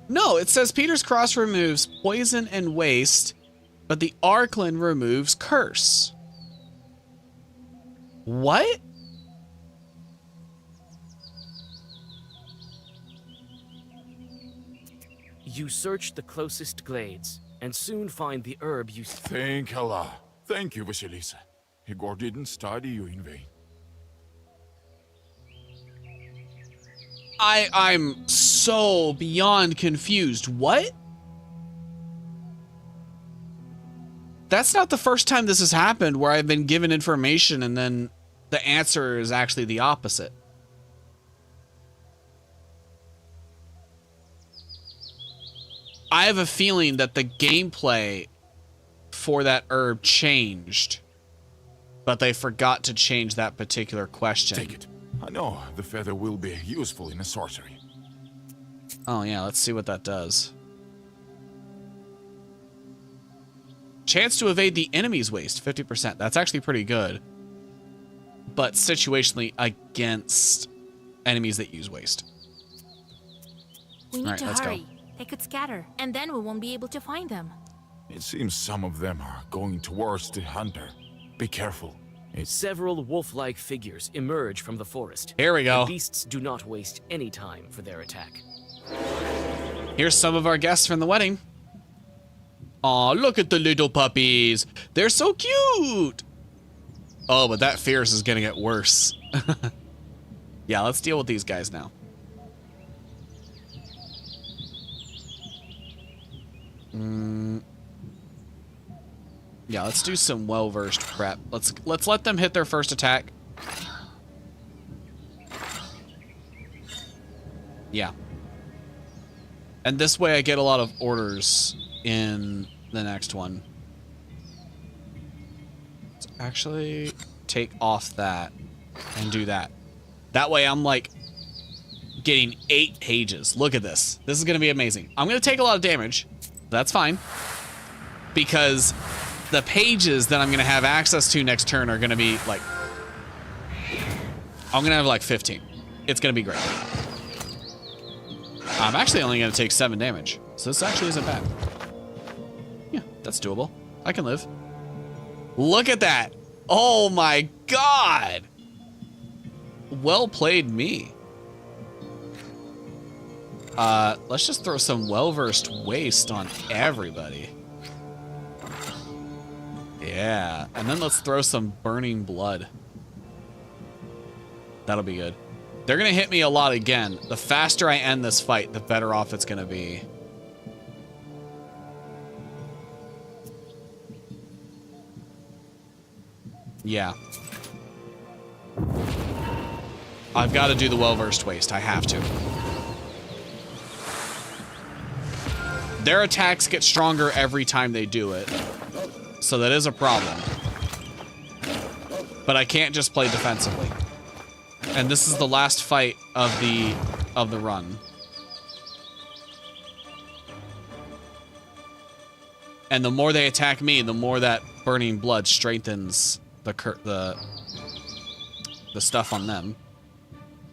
Speaker 1: No, it says Peter's Cross removes poison and waste, but the Arklin removes curse. What?
Speaker 2: You search the closest glades and soon find the herb you
Speaker 12: Thank Allah. Thank you, Vasilisa. Igor didn't study you in vain.
Speaker 1: I'm so beyond confused. What? That's not the first time this has happened where I've been given information and then the answer is actually the opposite. I have a feeling that the gameplay for that herb changed, but they forgot to change that particular question.
Speaker 12: Take it. I know the feather will be useful in a sorcery.
Speaker 1: Oh yeah, let's see what that does. Chance to evade the enemy's waste, 50%. That's actually pretty good. But situationally against enemies that use waste.
Speaker 4: We need
Speaker 1: Alright,
Speaker 4: to
Speaker 1: let's go.
Speaker 4: hurry. They could scatter, and then we won't be able to find them.
Speaker 12: It seems some of them are going towards the hunter. Be careful.
Speaker 2: Several wolf-like figures emerge from the forest.
Speaker 1: Here we go.
Speaker 2: The beasts do not waste any time for their attack.
Speaker 1: Here's some of our guests from the wedding. Aw, look at the little puppies. They're so cute. Oh, but that fierce is gonna get worse. Yeah, let's deal with these guys now. Yeah, let's do some well-versed prep. Let's let them hit their first attack. Yeah. And this way I get a lot of orders in the next one. Let's actually take off that and do that. That way I'm like getting 8 pages. Look at this. This is going to be amazing. I'm going to take a lot of damage. That's fine. Because the pages that I'm going to have access to next turn are going to be like... I'm going to have like 15. It's going to be great. I'm actually only going to take 7 damage. So this actually isn't bad. Yeah, that's doable. I can live. Look at that. Oh my god. Well played me. Let's just throw some well-versed waste on everybody. Yeah, and then let's throw some burning blood. That'll be good. They're gonna hit me a lot again. The faster I end this fight, the better off it's gonna be. Yeah. I've got to do the well-versed waste. I have to. Their attacks get stronger every time they do it. So that is a problem. But I can't just play defensively. And this is the last fight of the run. And the more they attack me, the more that burning blood strengthens the stuff on them.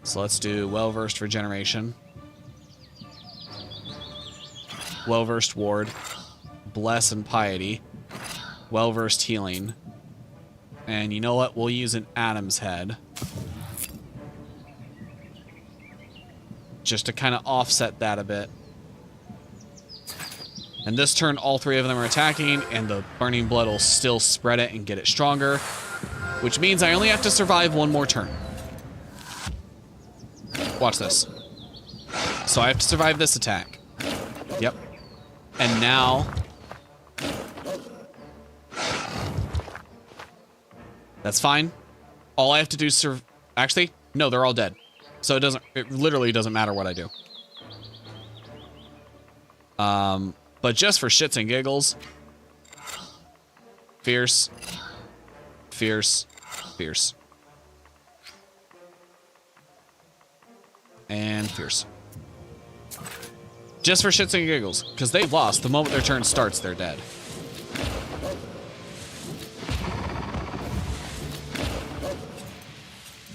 Speaker 1: So let's do well-versed regeneration. Well-versed ward. Bless and piety. Well-versed healing. And you know what? We'll use an Adam's head. Just to kind of offset that a bit. And this turn, all 3 of them are attacking, and the burning blood will still spread it and get it stronger. Which means I only have to survive 1 more turn. Watch this. So I have to survive this attack. Yep. And now... That's fine. All I have to do is actually, no, they're all dead. So it literally doesn't matter what I do. But just for shits and giggles. Fierce. Fierce. Fierce. And fierce. Just for shits and giggles. Because they've lost. The moment their turn starts, they're dead.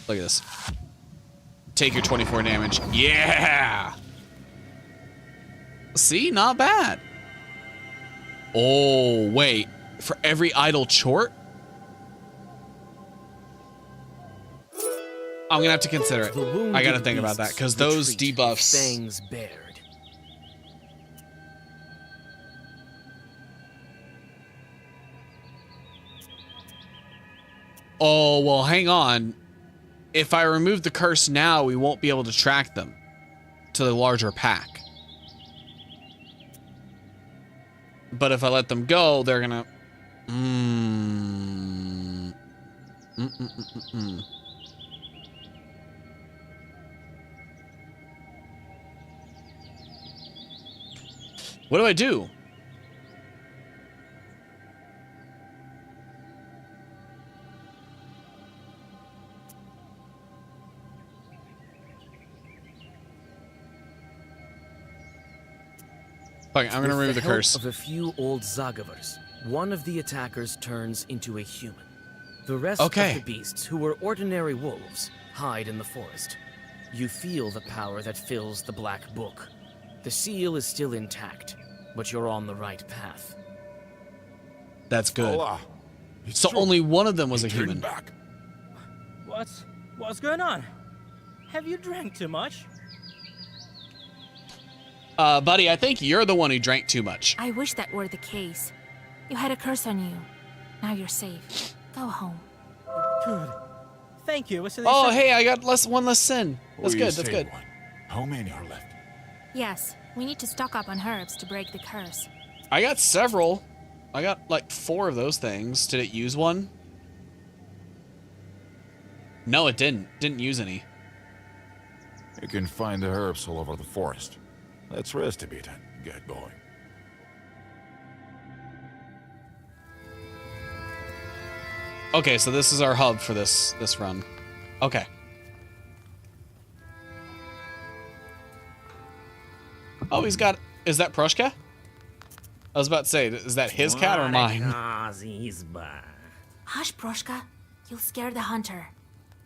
Speaker 1: Look at this. Take your 24 damage. Yeah! See? Not bad. Oh, wait. For every idle chort? I'm gonna have to consider it. I gotta think about that, because those debuffs...
Speaker 2: Fangs bared.
Speaker 1: Oh, well, hang on. If I remove the curse now, we won't be able to track them to the larger pack. But if I let them go, they're gonna... What do I do? Okay, I'm gonna remove the curse.
Speaker 2: With the help of a few old Zagavers, one of the attackers turns into a human. The rest of the beasts, who were ordinary wolves, hide in the forest. You feel the power that fills the Black Book. The seal is still intact, but you're on the right path.
Speaker 1: That's good.
Speaker 12: Voila.
Speaker 1: So only one of them was a human.
Speaker 12: Back.
Speaker 6: What's going on? Have you drank too much?
Speaker 1: Buddy, I think you're the one who drank too much.
Speaker 4: I wish that were the case. You had a curse on you. Now you're safe. Go home.
Speaker 6: Good. Thank you, Vasilisa.
Speaker 1: Oh, hey, I got one less sin. That's good, that's good.
Speaker 12: How many are left?
Speaker 4: Yes, we need to stock up on herbs to break the curse.
Speaker 1: I got several. I got like 4 of those things. Did it use one? No, it didn't. Didn't use any.
Speaker 12: You can find the herbs all over the forest. Let's rest a bit and get going.
Speaker 1: Okay, so this is our hub for this run. Okay. Oh, he's got... Is that Prushka? I was about to say, is that his cat or mine?
Speaker 13: Hush,
Speaker 4: Proshka. You'll scare the hunter.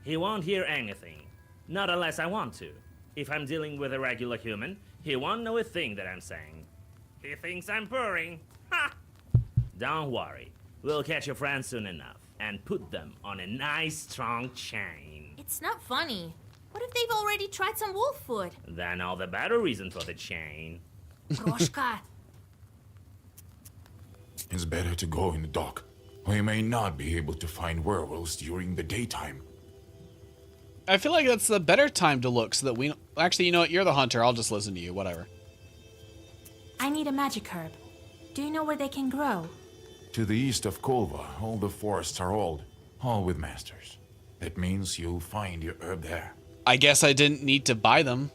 Speaker 13: He won't hear anything. Not unless I want to. If I'm dealing with a regular human, he won't know a thing that I'm saying. He thinks I'm purring. Ha! Don't worry. We'll catch your friends soon enough and put them on a nice strong chain.
Speaker 4: It's not funny. What if they've already tried some wolf food?
Speaker 13: Then all the better reason for the chain.
Speaker 4: Proshka.
Speaker 12: It's better to go in the dark. We may not be able to find werewolves during the daytime.
Speaker 1: I feel like that's the better time to look so that we... Actually, you know what? You're the hunter. I'll just listen to you. Whatever.
Speaker 4: I need a magic herb. Do you know where they can grow?
Speaker 12: To the east of Kolva, all the forests are old, all with masters. That means you'll find your herb there.
Speaker 1: I guess I didn't need to buy them.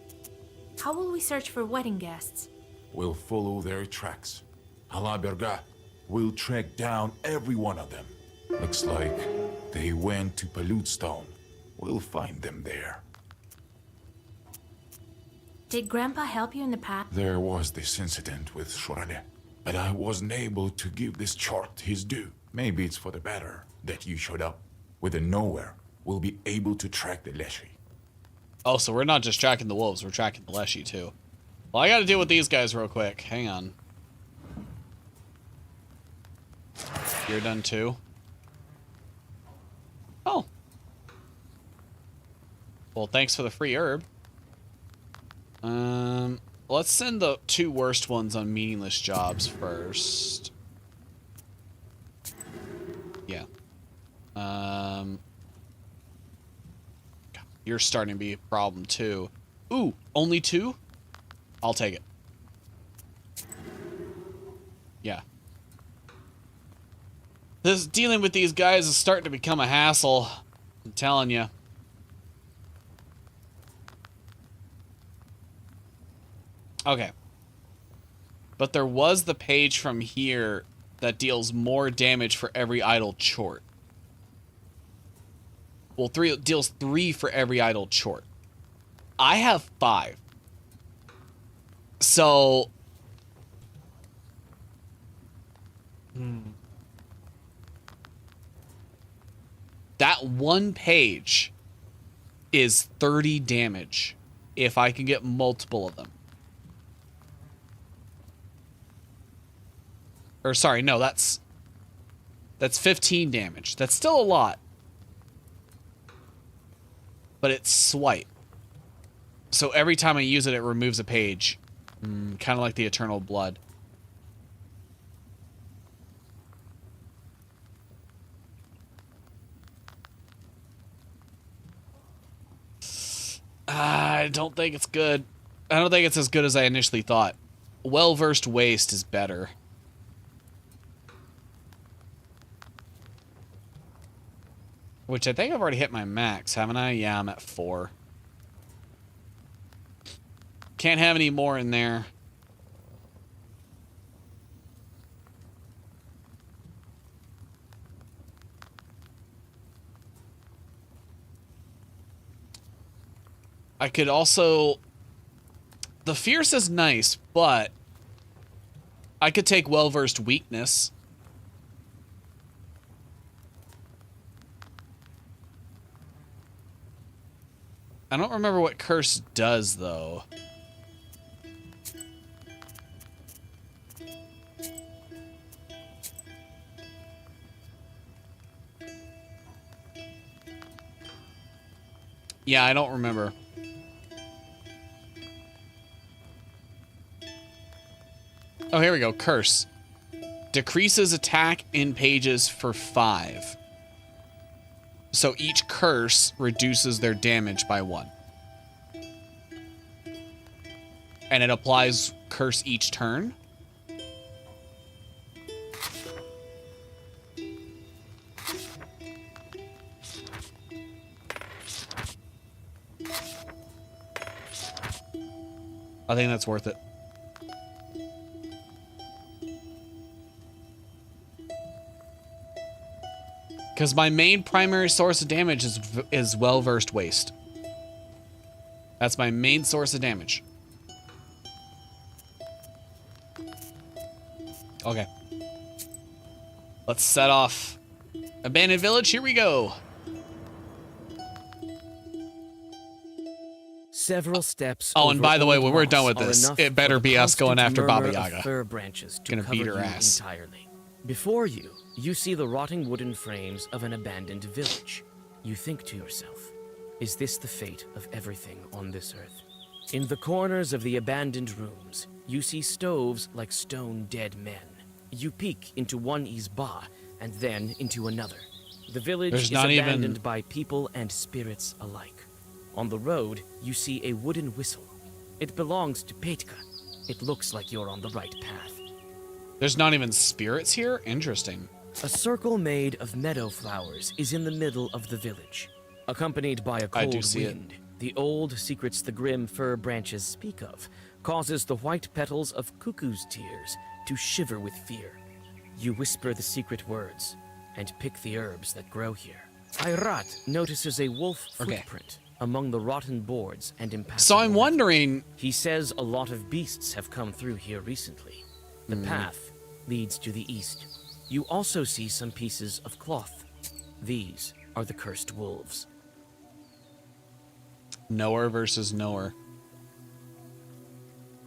Speaker 4: How will we search for wedding guests?
Speaker 12: We'll follow their tracks. Alaberga will track down every one of them. Looks like they went to Palutstone. We'll find them there.
Speaker 4: Did Grandpa help you in the past?
Speaker 12: There was this incident with Shorade, but I wasn't able to give this chart his due. Maybe it's for the better that you showed up. With a nowhere, we'll be able to track the Leshy.
Speaker 1: Oh, so we're not just tracking the wolves, we're tracking the Leshy too. Well, I gotta deal with these guys real quick. Hang on. You're done too? Oh. Well, thanks for the free herb. Let's send the 2 worst ones on meaningless jobs first. Yeah. God, you're starting to be a problem too. Ooh, only 2? I'll take it. Yeah. This dealing with these guys is starting to become a hassle. I'm telling you. Okay. But there was the page from here that deals more damage for every idle chort. Well, deals 3 for every idle chort. I have 5. So... That one page is 30 damage if I can get multiple of them. Or sorry, no, that's 15 damage. That's still a lot. But it's swipe. So every time I use it, it removes a page. Kind of like the Eternal Blood. I don't think it's good. I don't think it's as good as I initially thought. Well-versed waste is better. Which I think I've already hit my max, haven't I? Yeah, I'm at 4. Can't have any more in there. I could also... The Fierce is nice, but... I could take Well-Versed Weakness. I don't remember what Curse does, though. Yeah, I don't remember. Oh, here we go. Curse. Decreases attack in pages for 5. So each curse reduces their damage by 1. And it applies curse each turn. I think that's worth it. Because my main primary source of damage is Well-Versed Waste. That's my main source of damage. Okay. Let's set off. Abandoned Village, here we go.
Speaker 2: Several steps.
Speaker 1: Oh, and by the way, when we're done with
Speaker 2: are
Speaker 1: this,
Speaker 2: enough
Speaker 1: it better
Speaker 2: for the
Speaker 1: be us going
Speaker 2: constant
Speaker 1: after Baba
Speaker 2: murmur of
Speaker 1: Yaga.
Speaker 2: Fir branches to
Speaker 1: Gonna
Speaker 2: cover
Speaker 1: beat her
Speaker 2: you
Speaker 1: ass.
Speaker 2: entirely. Before you, you see the rotting wooden frames of an abandoned village. You think to yourself, is this the fate of everything on this earth? In the corners of the abandoned rooms, you see stoves like stone dead men. You peek into one izba and then into another. The village is abandoned by people and spirits alike. On the road, you see a wooden whistle. It belongs to Petka. It looks like you're on the right path.
Speaker 1: There's not even spirits here? Interesting.
Speaker 2: A circle made of meadow flowers is in the middle of the village. Accompanied by a cold wind, the old secrets the grim fir branches speak of causes the white petals of cuckoo's tears to shiver with fear. You whisper the secret words and pick the herbs that grow here. Ayrat notices a wolf footprint among the rotten boards and impassable.
Speaker 1: So I'm wondering...
Speaker 2: He says a lot of beasts have come through here recently. The path leads to the east. You also see some pieces of cloth. These are the cursed wolves.
Speaker 1: Knower versus knower.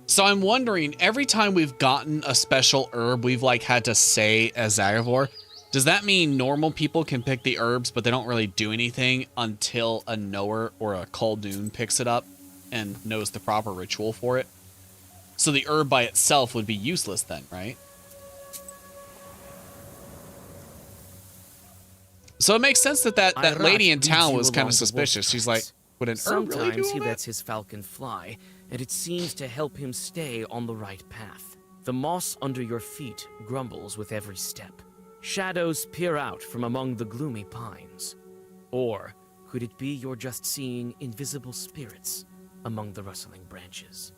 Speaker 1: So I'm wondering, every time we've gotten a special herb, we've like had to say as Zagavor, does that mean normal people can pick the herbs, but they don't really do anything until a knower or a Khaldun picks it up and knows the proper ritual for it? So the herb by itself would be useless then, right? So it makes sense that that lady in town was kind of suspicious. She's like, would an herb really do
Speaker 2: Sometimes he
Speaker 1: all that?
Speaker 2: lets his falcon fly and it seems to help him stay on the right path. The moss under your feet grumbles with every step. Shadows peer out from among the gloomy pines. Or could it be you're just seeing invisible spirits among the rustling branches?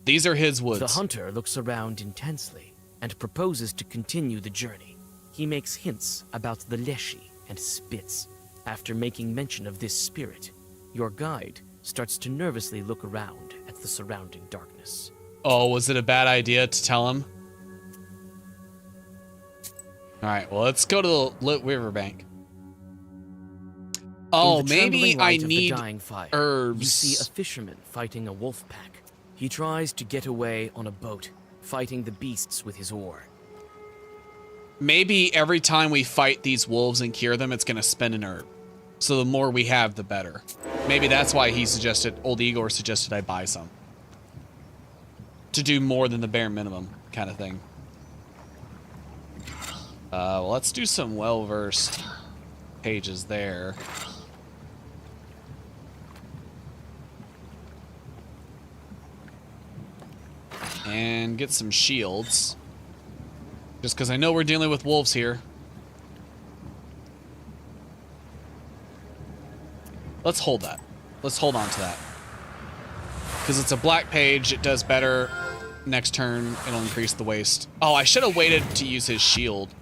Speaker 1: These are his woods.
Speaker 2: The hunter looks around intensely and proposes to continue the journey. He makes hints about the Leshy and Spitz. After making mention of this spirit, your guide starts to nervously look around at the surrounding darkness.
Speaker 1: Oh, was it a bad idea to tell him? All right, well, let's go to the lit riverbank. Oh, maybe I need herbs.
Speaker 2: You see a fisherman fighting a wolf pack. He tries to get away on a boat, fighting the beasts with his oar.
Speaker 1: Maybe every time we fight these wolves and cure them, it's going to spend an herb. So the more we have, the better. Maybe that's why he suggested, old Igor suggested I buy some. To do more than the bare minimum kind of thing. Well, let's do some well-versed pages there. And get some shields. Just because I know we're dealing with wolves here. Let's hold that. Let's hold on to that. Because it's a black page, it does better. Next turn, it'll increase the waste. Oh, I should have waited to use his shield.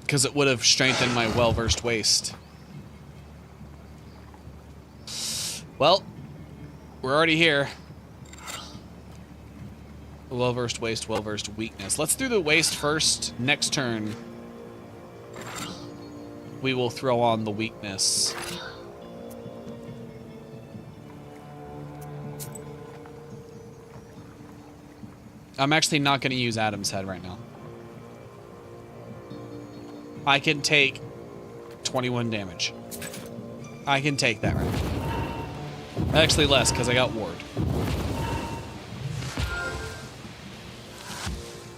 Speaker 1: Because it would have strengthened my well-versed waist. Well, we're already here. Well-versed waist, well-versed weakness. Let's do the waist first. Next turn, we will throw on the weakness. I'm actually not going to use Adam's head right now. I can take 21 damage. I can take that right now. Actually less, because I got ward.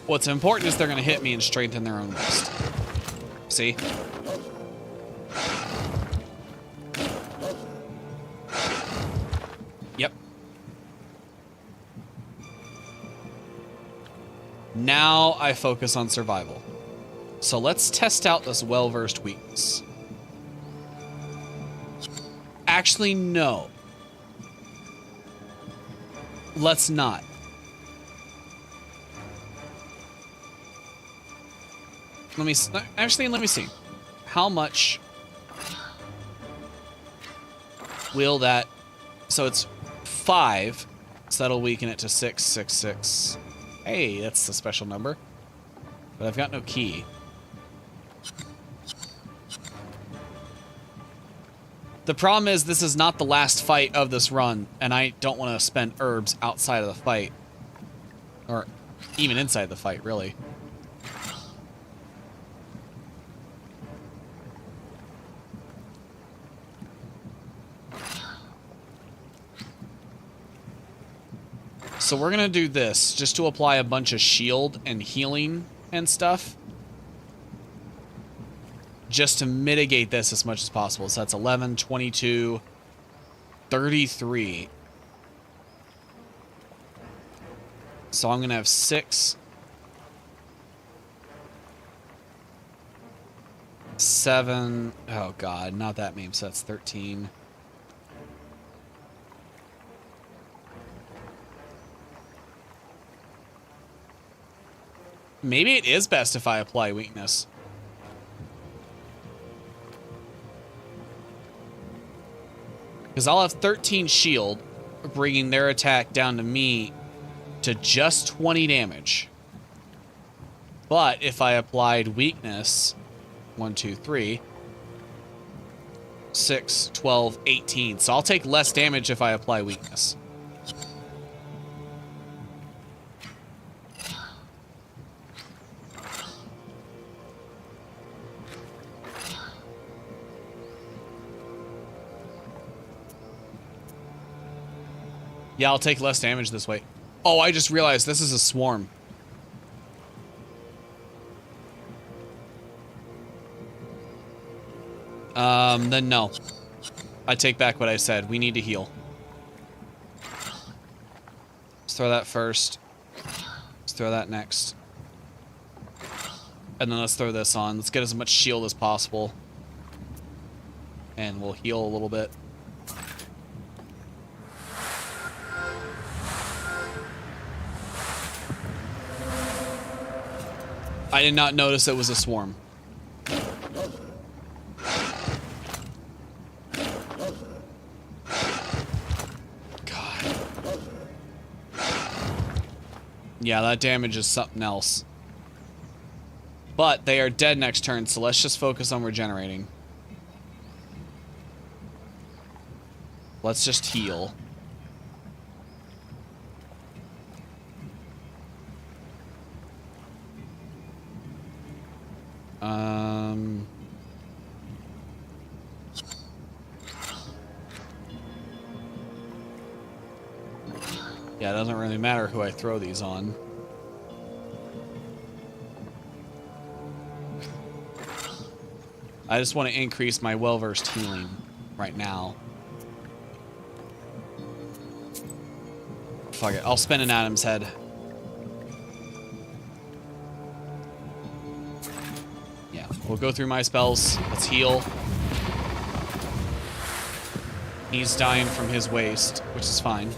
Speaker 1: What's important is they're going to hit me and strengthen their own waist. See? Yep. Now I focus on survival. So let's test out this well-versed weakness. Actually, no. Let's not. Let me see. How much will that... So it's 5, so that'll weaken it to 6, 6, 6. Hey, that's a special number. But I've got no key. The problem is this is not the last fight of this run, and I don't want to spend herbs outside of the fight. Or even inside the fight, really. So we're gonna do this just to apply a bunch of shield and healing and stuff. Just to mitigate this as much as possible. So that's 11, 22, 33. So I'm gonna have 6, 7. Oh god, not that many. So that's 13. Maybe it is best if I apply weakness. Because I'll have 13 shield, bringing their attack down to me to just 20 damage. But if I applied weakness, 1, 2, 3, 6, 12, 18. So I'll take less damage if I apply weakness. Yeah, I'll take less damage this way. Oh, I just realized this is a swarm. Then no. I take back what I said. We need to heal. Let's throw that first. Let's throw that next. And then let's throw this on. Let's get as much shield as possible. And we'll heal a little bit. I did not notice it was a swarm. God. Yeah, that damage is something else. But they are dead next turn, so let's just focus on regenerating. Let's just heal. Yeah, it doesn't really matter who I throw these on. I just want to increase my well-versed healing right now. Fuck it, I'll spin an Adam's head. Yeah, we'll go through my spells. Let's heal. He's dying from his waste, which is fine.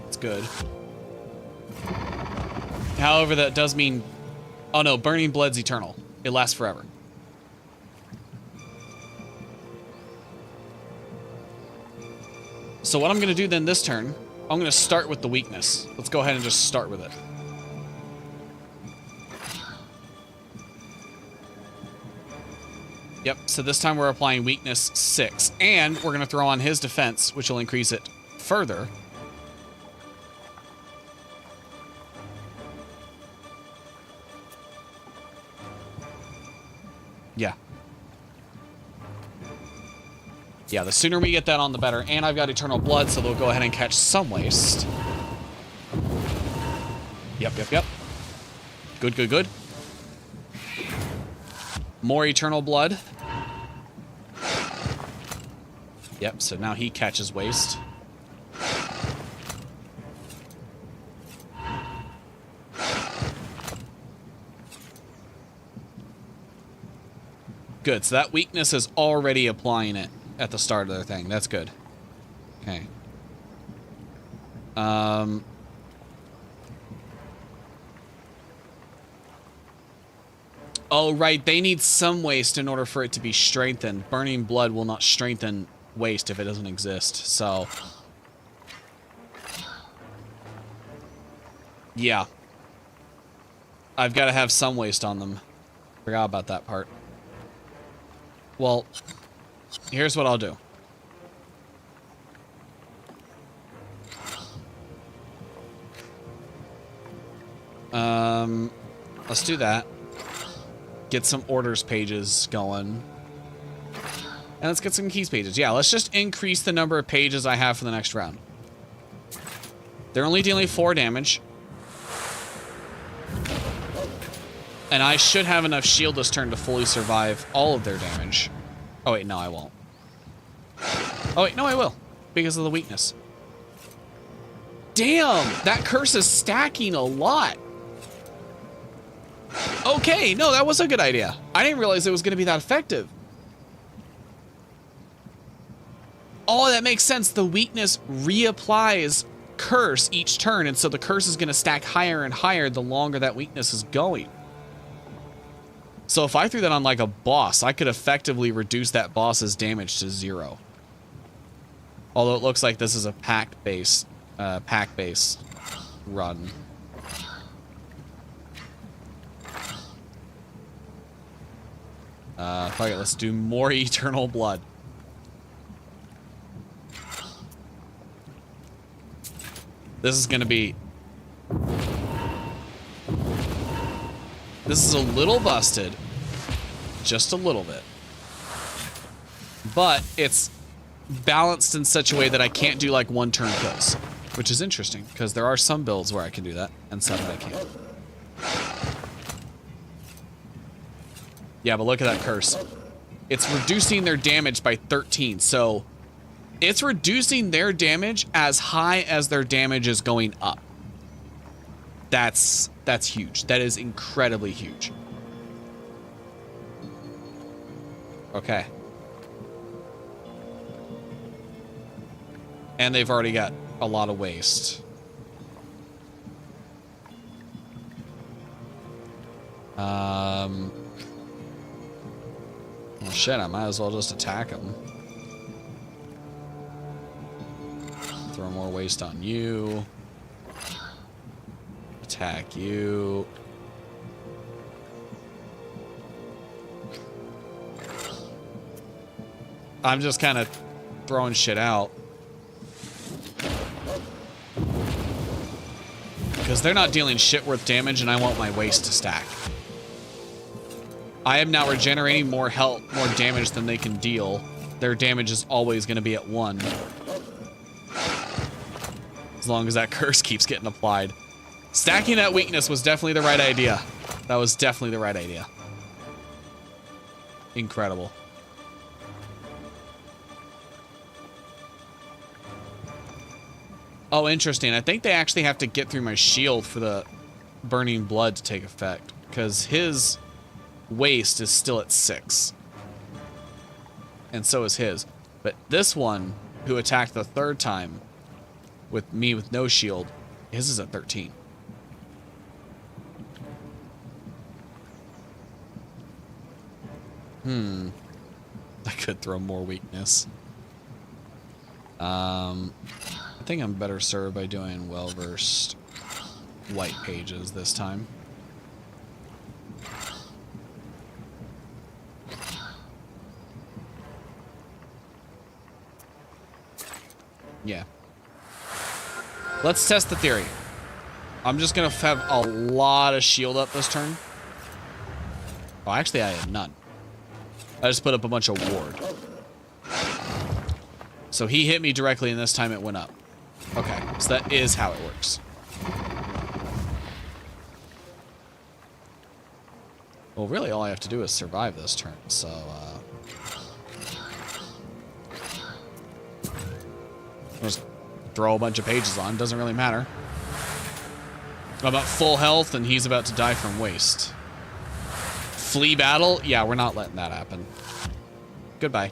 Speaker 1: It's good. However, that does mean... Oh no, Burning Blood's eternal. It lasts forever. So what I'm going to do then this turn, I'm going to start with the weakness. Let's go ahead and just start with it. Yep, so this time we're applying weakness 6. And we're going to throw on his defense, which will increase it further. Yeah. Yeah, the sooner we get that on, the better. And I've got Eternal Blood, so they'll go ahead and catch some waste. Yep. Good, good, good. More Eternal Blood. Yep, so now he catches waste. Good, so that weakness is already applying it at the start of their thing. That's good. Okay. Oh, right. They need some waste in order for it to be strengthened. Burning Blood will not strengthen waste if it doesn't exist. So, yeah. I've got to have some waste on them. Forgot about that part. Well, here's what I'll do. Let's do that. Get some orders pages going. And let's get some keys pages. Yeah, let's just increase the number of pages I have for the next round. They're only dealing 4 damage. And I should have enough shield this turn to fully survive all of their damage. Oh, wait, no, I won't. Oh, wait, no, I will. Because of the weakness. Damn, that curse is stacking a lot. Okay, no, that was a good idea. I didn't realize it was going to be that effective. Oh, that makes sense. The weakness reapplies curse each turn, and so the curse is going to stack higher and higher the longer that weakness is going. So if I threw that on like a boss, I could effectively reduce that boss's damage to 0. Although it looks like this is a pack-based run. Fuck it, let's do more Eternal Blood. This is gonna be... This is a little busted. Just a little bit. But it's balanced in such a way that I can't do like 1-turn kills. Which is interesting, because there are some builds where I can do that, and some that I can't. Yeah, but look at that curse. It's reducing their damage by 13, so It's reducing their damage as high as their damage is going up. That's huge. That is incredibly huge. Okay. And they've already got a lot of waste. Well, shit, I might as well just attack them. Throw more waste on you. Attack you. I'm just kind of throwing shit out. Because they're not dealing shit worth damage and I want my waste to stack. I am now regenerating more health, more damage than they can deal. Their damage is always going to be at 1. As long as that curse keeps getting applied. Stacking that weakness was definitely the right idea. That was definitely the right idea. Incredible. Oh, interesting. I think they actually have to get through my shield for the burning blood to take effect. Because his waste is still at 6. And so is his. But this one, who attacked the 3rd time with me with no shield, his is at 13. I could throw more weakness. I think I'm better served by doing well-versed white pages this time. Yeah. Let's test the theory. I'm just gonna have a lot of shield up this turn. Oh, actually I had none. I just put up a bunch of ward. So he hit me directly and this time it went up. Okay, so that is how it works. Well, really all I have to do is survive this turn, so just throw a bunch of pages on, doesn't really matter. I'm at full health and he's about to die from waste. Flea battle? Yeah, we're not letting that happen. Goodbye.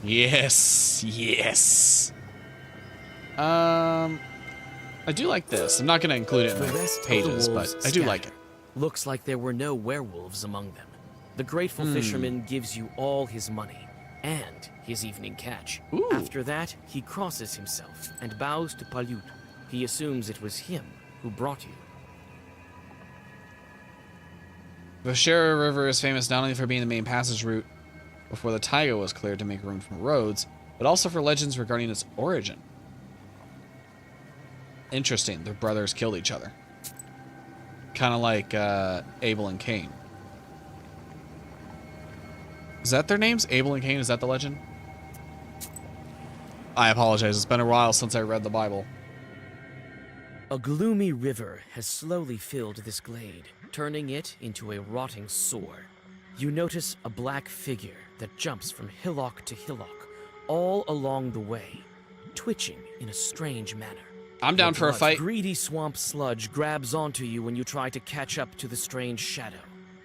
Speaker 1: Yes, yes. I do like this. I'm not going to include it in the pages, but I do like it.
Speaker 2: Looks like there were no werewolves among them. The grateful fisherman gives you all his money and his evening catch.
Speaker 1: Ooh.
Speaker 2: After that, he crosses himself and bows to Palyut. He assumes it was him who brought you.
Speaker 1: The Shara River is famous not only for being the main passage route before the taiga was cleared to make room for roads, but also for legends regarding its origin. Interesting, their brothers killed each other. Kind of like Abel and Cain. Is that their names? Abel and Cain, is that the legend? I apologize, it's been a while since I read the Bible.
Speaker 2: A gloomy river has slowly filled this glade, turning it into a rotting sore. You notice a black figure that jumps from hillock to hillock, all along the way, twitching in a strange manner.
Speaker 1: I'm down for a fight.
Speaker 2: Greedy swamp sludge grabs onto you when you try to catch up to the strange shadow.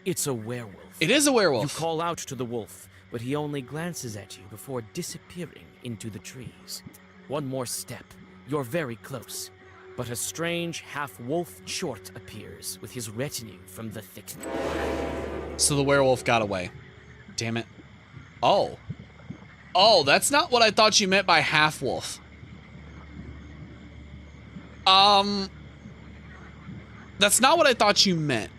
Speaker 2: It's a werewolf.
Speaker 1: It is a werewolf.
Speaker 2: You call out to the wolf, but he only glances at you before disappearing into the trees. One more step, you're very close. But a strange half-wolf short appears with his retinue from the thicket.
Speaker 1: So the werewolf got away. Damn it. Oh. Oh, that's not what I thought you meant by half-wolf. That's not what I thought you meant.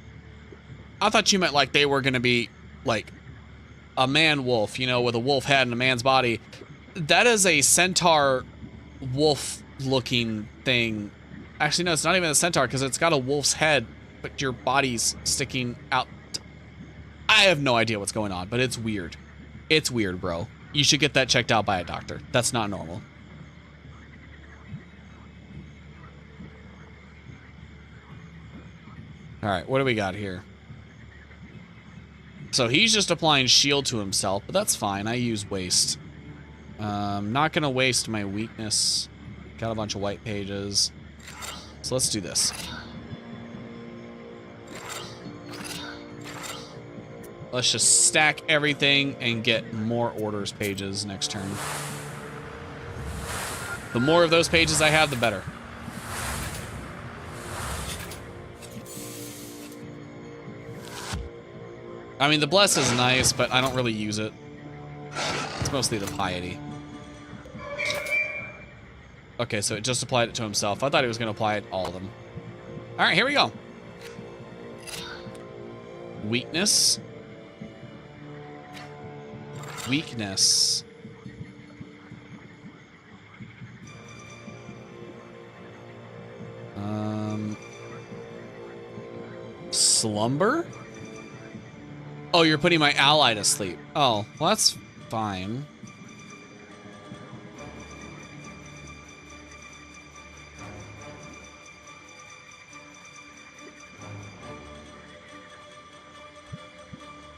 Speaker 1: I thought you meant like they were gonna be like a man-wolf, you know, with a wolf head and a man's body. That is a centaur wolf-looking thing. Actually, no, it's not even a centaur because it's got a wolf's head, but your body's sticking out. I have no idea what's going on, but it's weird. It's weird, bro. You should get that checked out by a doctor. That's not normal. All right, what do we got here? So he's just applying shield to himself, but that's fine. I use waste. Not gonna waste my weakness. Got a bunch of white pages. So let's do this. Let's just stack everything and get more orders pages next turn. The more of those pages I have, the better. I mean, the bless is nice, but I don't really use it. It's mostly the piety. Okay, so it just applied it to himself. I thought he was going to apply it to all of them. All right, here we go. Weakness. Weakness. Slumber? Oh, you're putting my ally to sleep. Oh, well, that's fine.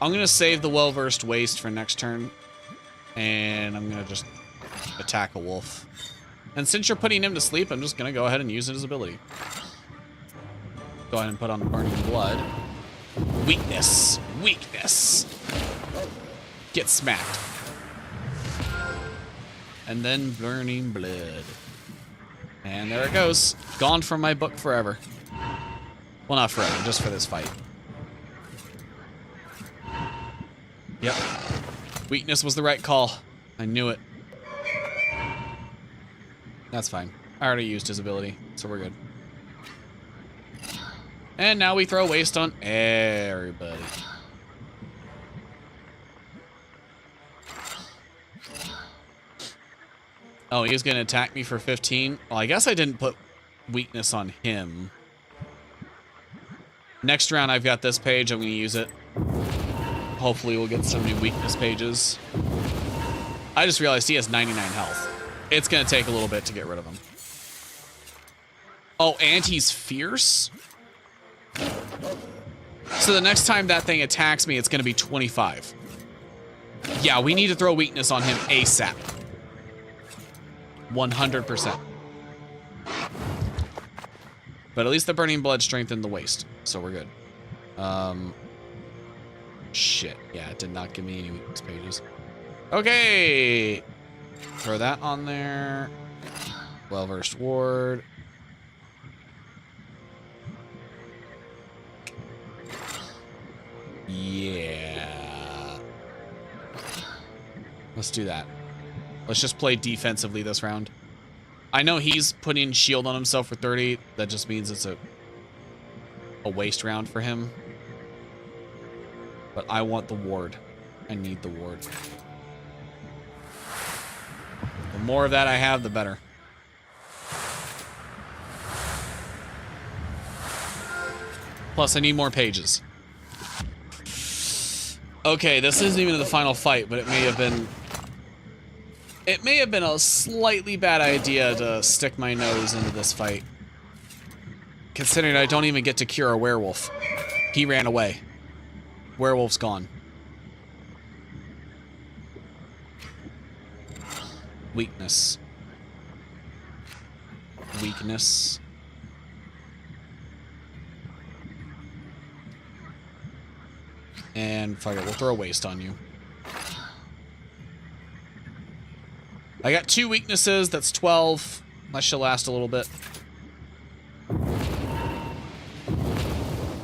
Speaker 1: I'm gonna save the well-versed waste for next turn, and I'm gonna just attack a wolf. And since you're putting him to sleep, I'm just gonna go ahead and use his ability. Go ahead and put on the burning blood. Weakness. Weakness. Get smacked. And then burning blood. And there it goes. Gone from my book forever. Well, not forever, just for this fight. Yep. Weakness was the right call. I knew it. That's fine. I already used his ability, so we're good. And now we throw waste on everybody. Oh, he was going to attack me for 15? Well, I guess I didn't put weakness on him. Next round, I've got this page. I'm going to use it. Hopefully, we'll get some new weakness pages. I just realized he has 99 health. It's going to take a little bit to get rid of him. Oh, and he's fierce? So the next time that thing attacks me, it's going to be 25. Yeah, we need to throw weakness on him ASAP. 100%. But at least the burning blood strengthened the waste, so we're good. Shit. Yeah, it did not give me any weakness pages. Okay. Throw that on there. Well-versed ward. Yeah. Let's do that. Let's just play defensively this round. I know he's putting shield on himself for 30. That just means it's a waste round for him. But I want the ward. I need the ward. The more of that I have, the better. Plus, I need more pages. Okay, this isn't even the final fight, but it may have been... It may have been a slightly bad idea to stick my nose into this fight. Considering I don't even get to cure a werewolf. He ran away. Werewolf's gone. Weakness. Weakness. And fuck it, we'll throw a waste on you. I got 2 weaknesses, that's 12. That should last a little bit.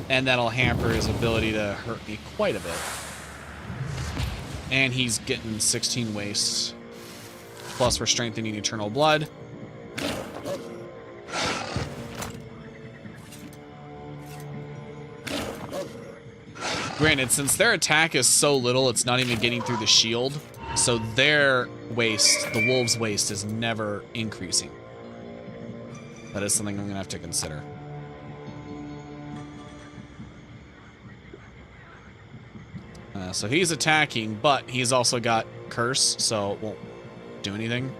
Speaker 1: And that'll hamper his ability to hurt me quite a bit. And he's getting 16 waste. Plus we're strengthening Eternal Blood. Granted, since their attack is so little, it's not even getting through the shield. So their waste, the wolves' waste, is never increasing. That is something I'm going to have to consider. So he's attacking, but he's also got Curse, so it won't do anything.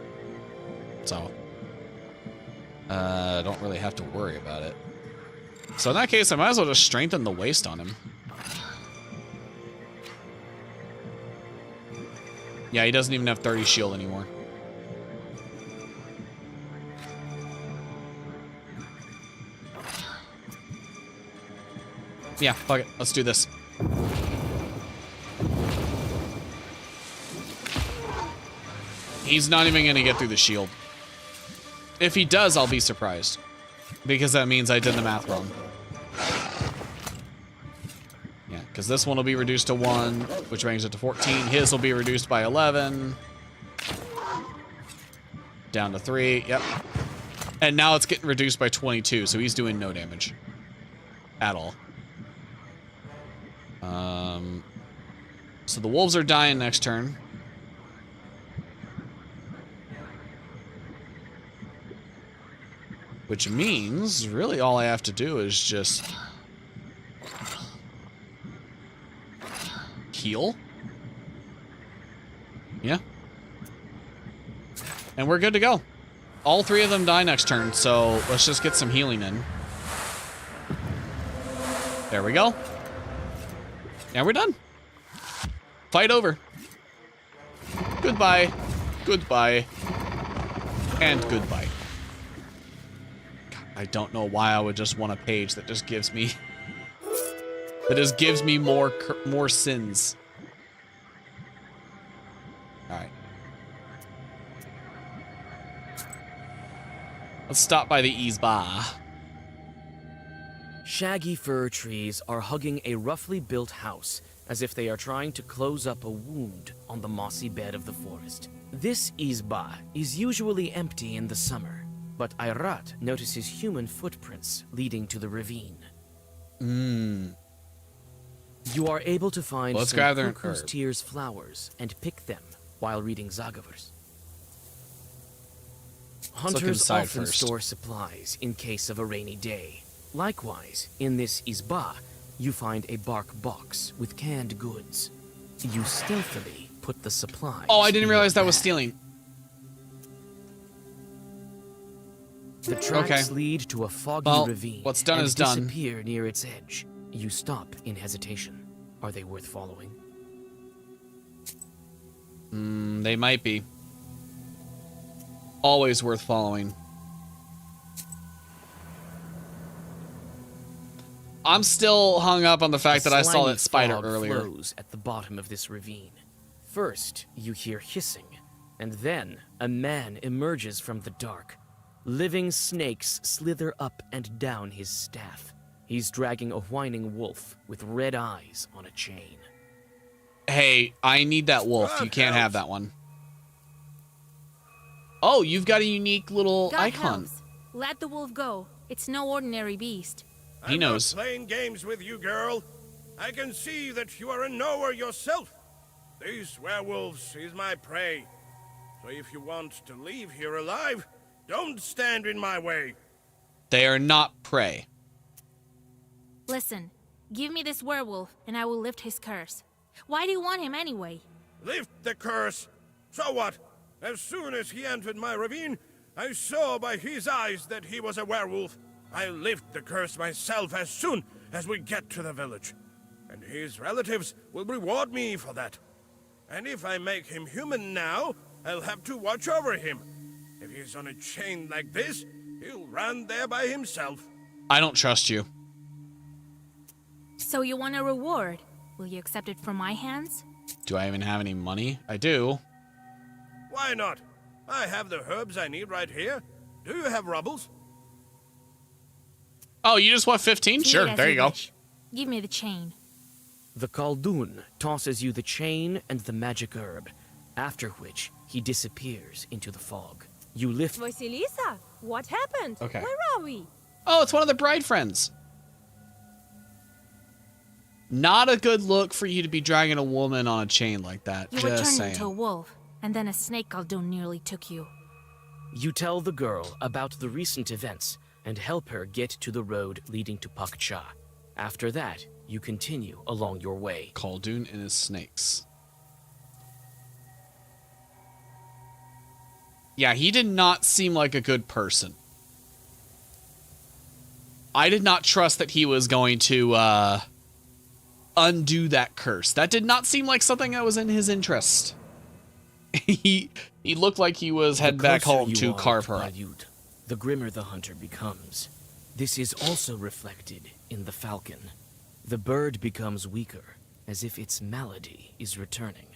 Speaker 1: So, don't really have to worry about it. So in that case, I might as well just strengthen the waste on him. Yeah, he doesn't even have 30 shield anymore. Yeah, fuck it. Let's do this. He's not even gonna get through the shield. If he does, I'll be surprised. Because that means I did the math wrong. Yeah, because this one will be reduced to 1, which brings it to 14. His will be reduced by 11. Down to 3, yep. And now it's getting reduced by 22, so he's doing no damage. At all. So the wolves are dying next turn. Which means, really all I have to do is just heal. Yeah. And we're good to go. All 3 of them die next turn, so let's just get some healing in. There we go. And we're done. Fight over. Goodbye. Goodbye. And goodbye. I don't know why I would just want a page that just gives me more sins. All right. Let's stop by the Isba.
Speaker 2: Shaggy fir trees are hugging a roughly built house, as if they are trying to close up a wound on the mossy bed of the forest. This Isba is usually empty in the summer, but Ayrat notices human footprints leading to the ravine. You are able to find some Cuckoo's Tears flowers and pick them while reading Zagavers. Hunters often store supplies in case of a rainy day. Likewise, in this Isba, you find a bark box with canned goods. You stealthily put the supplies.
Speaker 1: Oh, I didn't realize that was stealing.
Speaker 2: The tracks lead to a foggy ravine.
Speaker 1: What's done is done.
Speaker 2: Disappear near its edge. You stop in hesitation. Are they worth following?
Speaker 1: They might be. Always worth following. I'm still hung up on the fact that I saw that spider earlier.
Speaker 2: Flows at the bottom of this ravine. First, you hear hissing, and then a man emerges from the dark. Living snakes slither up and down his staff. He's dragging a whining wolf with red eyes on a chain.
Speaker 1: Hey, I need that wolf. You can't have that one. Oh, you've got a unique little icon.
Speaker 4: Helps. Let the wolf go. It's no ordinary beast.
Speaker 1: He knows.
Speaker 5: I'm not playing games with you, girl. I can see that you are a knower yourself. These werewolves is my prey. So if you want to leave here alive, don't stand in my way.
Speaker 1: They are not prey.
Speaker 4: Listen, give me this werewolf and I will lift his curse. Why do you want him anyway?
Speaker 5: Lift the curse? So what? As soon as he entered my ravine, I saw by his eyes that he was a werewolf. I'll lift the curse myself as soon as we get to the village. And his relatives will reward me for that. And if I make him human now, I'll have to watch over him. If he's on a chain like this, he'll run there by himself.
Speaker 1: I don't trust you.
Speaker 4: So you want a reward? Will you accept it from my hands?
Speaker 1: Do I even have any money? I do.
Speaker 5: Why not? I have the herbs I need right here. Do you have rubbles?
Speaker 1: Oh, you just want 15? Sure, there you go.
Speaker 4: Give me the chain.
Speaker 2: The Khaldun tosses you the chain and the magic herb, after which he disappears into the fog. You lift...
Speaker 10: Vasilisa, what happened?
Speaker 1: Okay.
Speaker 10: Where are we?
Speaker 1: Oh, it's one of the bride friends. Not a good look for you to be dragging a woman on a chain like that.
Speaker 4: You were
Speaker 1: Just
Speaker 4: turned
Speaker 1: saying.
Speaker 4: into a wolf, and then a snake Khaldun nearly took you.
Speaker 2: You tell the girl about the recent events and help her get to the road leading to Pakcha. After that, you continue along your way.
Speaker 1: Khaldun and his snakes. Yeah, he did not seem like a good person. I did not trust that he was going to undo that curse. That did not seem like something that was in his interest. he looked like he was heading back home to carve her up.
Speaker 2: The grimmer the hunter becomes. This is also reflected in the falcon. The bird becomes weaker, as if its malady is returning.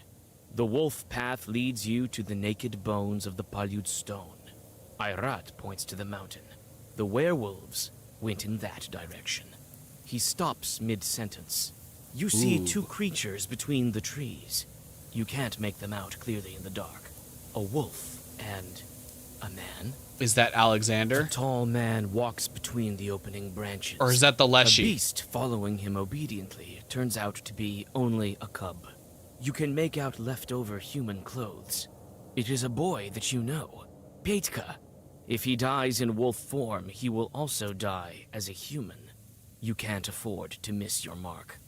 Speaker 2: The wolf path leads you to the naked bones of the Palyut stone. Ayrat points to the mountain. The werewolves went in that direction. He stops mid-sentence. You see two creatures between the trees. You can't make them out clearly in the dark. A wolf and a man.
Speaker 1: Is that Alexander?
Speaker 2: The tall man walks between the opening branches.
Speaker 1: Or is that the Leshy?
Speaker 2: A beast following him obediently turns out to be only a cub. You can make out leftover human clothes. It is a boy that you know, Petka. If he dies in wolf form, he will also die as a human. You can't afford to miss your mark.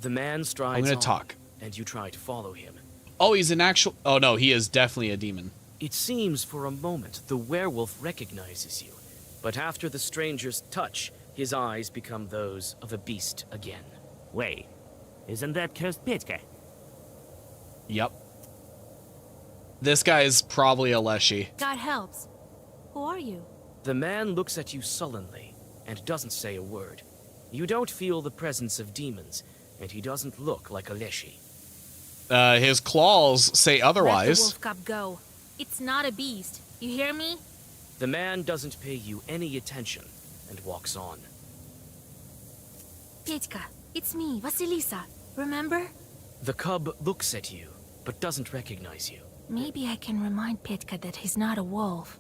Speaker 2: The man strides
Speaker 1: I'm gonna
Speaker 2: on,
Speaker 1: talk.
Speaker 2: and you try to follow him.
Speaker 1: Oh, he's an actual... Oh, no, he is definitely a demon.
Speaker 2: It seems for a moment the werewolf recognizes you, but after the stranger's touch, his eyes become those of a beast again.
Speaker 13: Wait, isn't that cursed Petka?
Speaker 1: Yep. This guy is probably a Leshy.
Speaker 4: God helps. Who are you?
Speaker 2: The man looks at you sullenly and doesn't say a word. You don't feel the presence of demons, and he doesn't look like a Leshy.
Speaker 1: His claws say otherwise.
Speaker 4: Let the wolf cub go. It's not a beast. You hear me?
Speaker 2: The man doesn't pay you any attention and walks on.
Speaker 4: Petka, it's me, Vasilisa. Remember?
Speaker 2: The cub looks at you, but doesn't recognize you.
Speaker 4: Maybe I can remind Petka that he's not a wolf.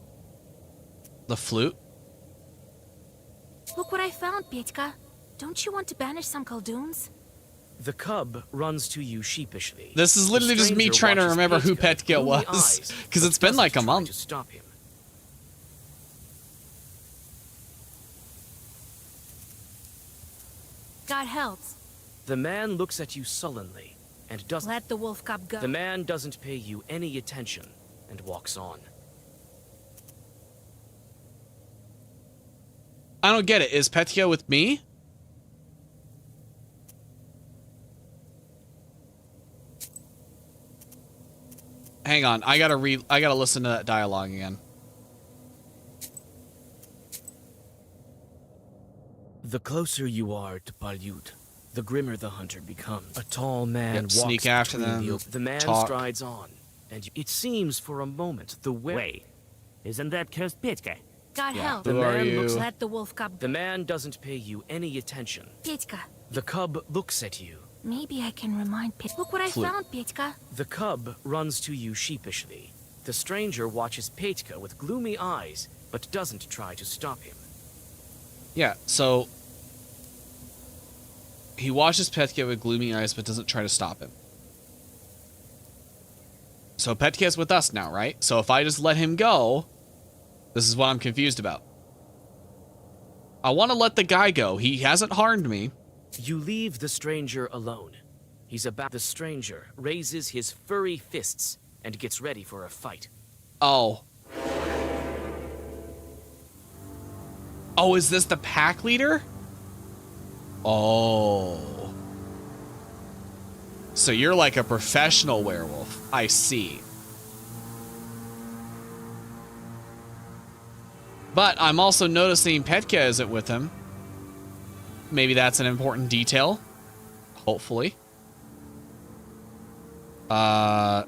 Speaker 1: The flute?
Speaker 4: Look what I found, Petka. Don't you want to banish some Khaldoons?
Speaker 2: The cub runs to you sheepishly.
Speaker 1: This is literally just me trying to remember who Petka was, because it's been like a month.
Speaker 2: To stop him.
Speaker 4: God helps.
Speaker 2: The man looks at you sullenly and doesn't...
Speaker 4: Let the wolf cub go.
Speaker 2: The man doesn't pay you any attention and walks on.
Speaker 1: I don't get it. Is Petka with me? Hang on, I gotta listen to that dialogue again.
Speaker 2: The closer you are to Palyut, the grimmer the hunter becomes. A tall man walks
Speaker 1: sneak after
Speaker 2: between
Speaker 1: them.
Speaker 2: The man
Speaker 1: talk.
Speaker 2: strides on, and it seems for a moment the
Speaker 13: Wait, isn't that cursed Petka?
Speaker 4: God help.
Speaker 2: The
Speaker 1: Who are
Speaker 2: man
Speaker 1: you?
Speaker 2: looks.
Speaker 4: Let the wolf cub
Speaker 2: The man doesn't pay you any attention.
Speaker 4: Petka,
Speaker 2: The cub looks at you.
Speaker 4: maybe I can remind Petka. Look what I
Speaker 1: Flute.
Speaker 4: found, Petka.
Speaker 2: The cub runs to you sheepishly. The stranger watches Petka with gloomy eyes, but doesn't try to stop him.
Speaker 1: Yeah, so... He watches Petka with gloomy eyes, but doesn't try to stop him. So Petka's with us now, right? So if I just let him go... This is what I'm confused about. I want to let the guy go. He hasn't harmed me.
Speaker 2: You leave the stranger alone. He's about... The stranger raises his furry fists and gets ready for a fight.
Speaker 1: Oh. Oh, is this the pack leader? Oh. So you're like a professional werewolf. I see. But I'm also noticing Petka isn't with him. Maybe that's an important detail. Hopefully. So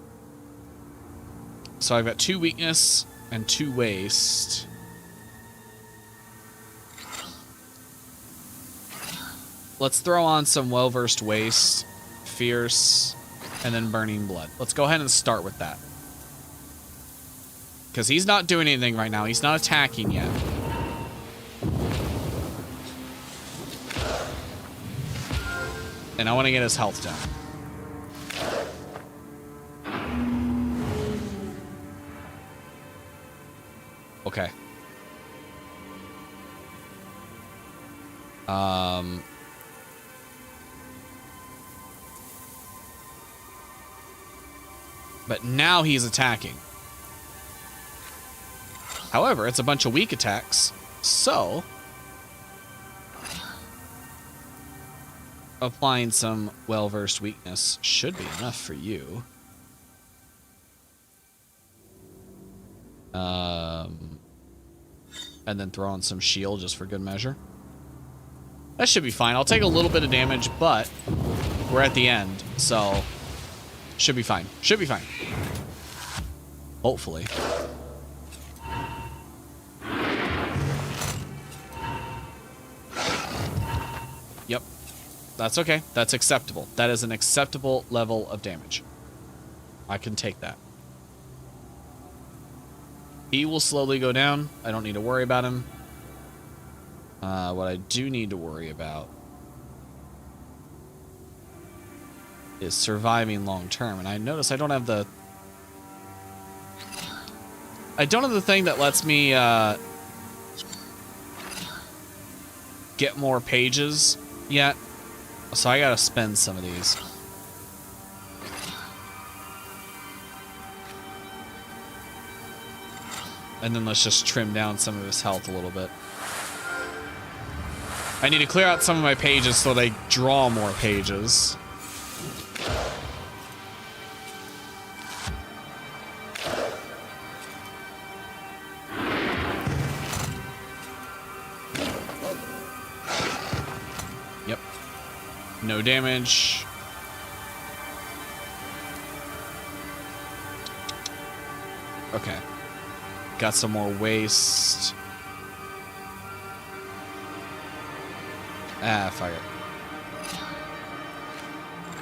Speaker 1: I've got 2 weakness and 2 waste. Let's throw on some well-versed waste, fierce, and then burning blood. Let's go ahead and start with that. Because he's not doing anything right now. He's not attacking yet. And I want to get his health down. Okay. But now he's attacking. However, it's a bunch of weak attacks, so... applying some well-versed weakness should be enough for you. And then throw on some shield just for good measure. That should be fine. I'll take a little bit of damage, but we're at the end, so should be fine. Should be fine. Hopefully. Yep. That's okay. That's acceptable. That is an acceptable level of damage. I can take that. He will slowly go down. I don't need to worry about him. What I do need to worry about is surviving long term. And I notice I don't have the... I don't have the thing that lets me get more pages yet. So I gotta spend some of these. And then let's just trim down some of his health a little bit. I need to clear out some of my pages so they draw more pages. Yep. No damage. Okay. Got some more waste. Ah, fuck it.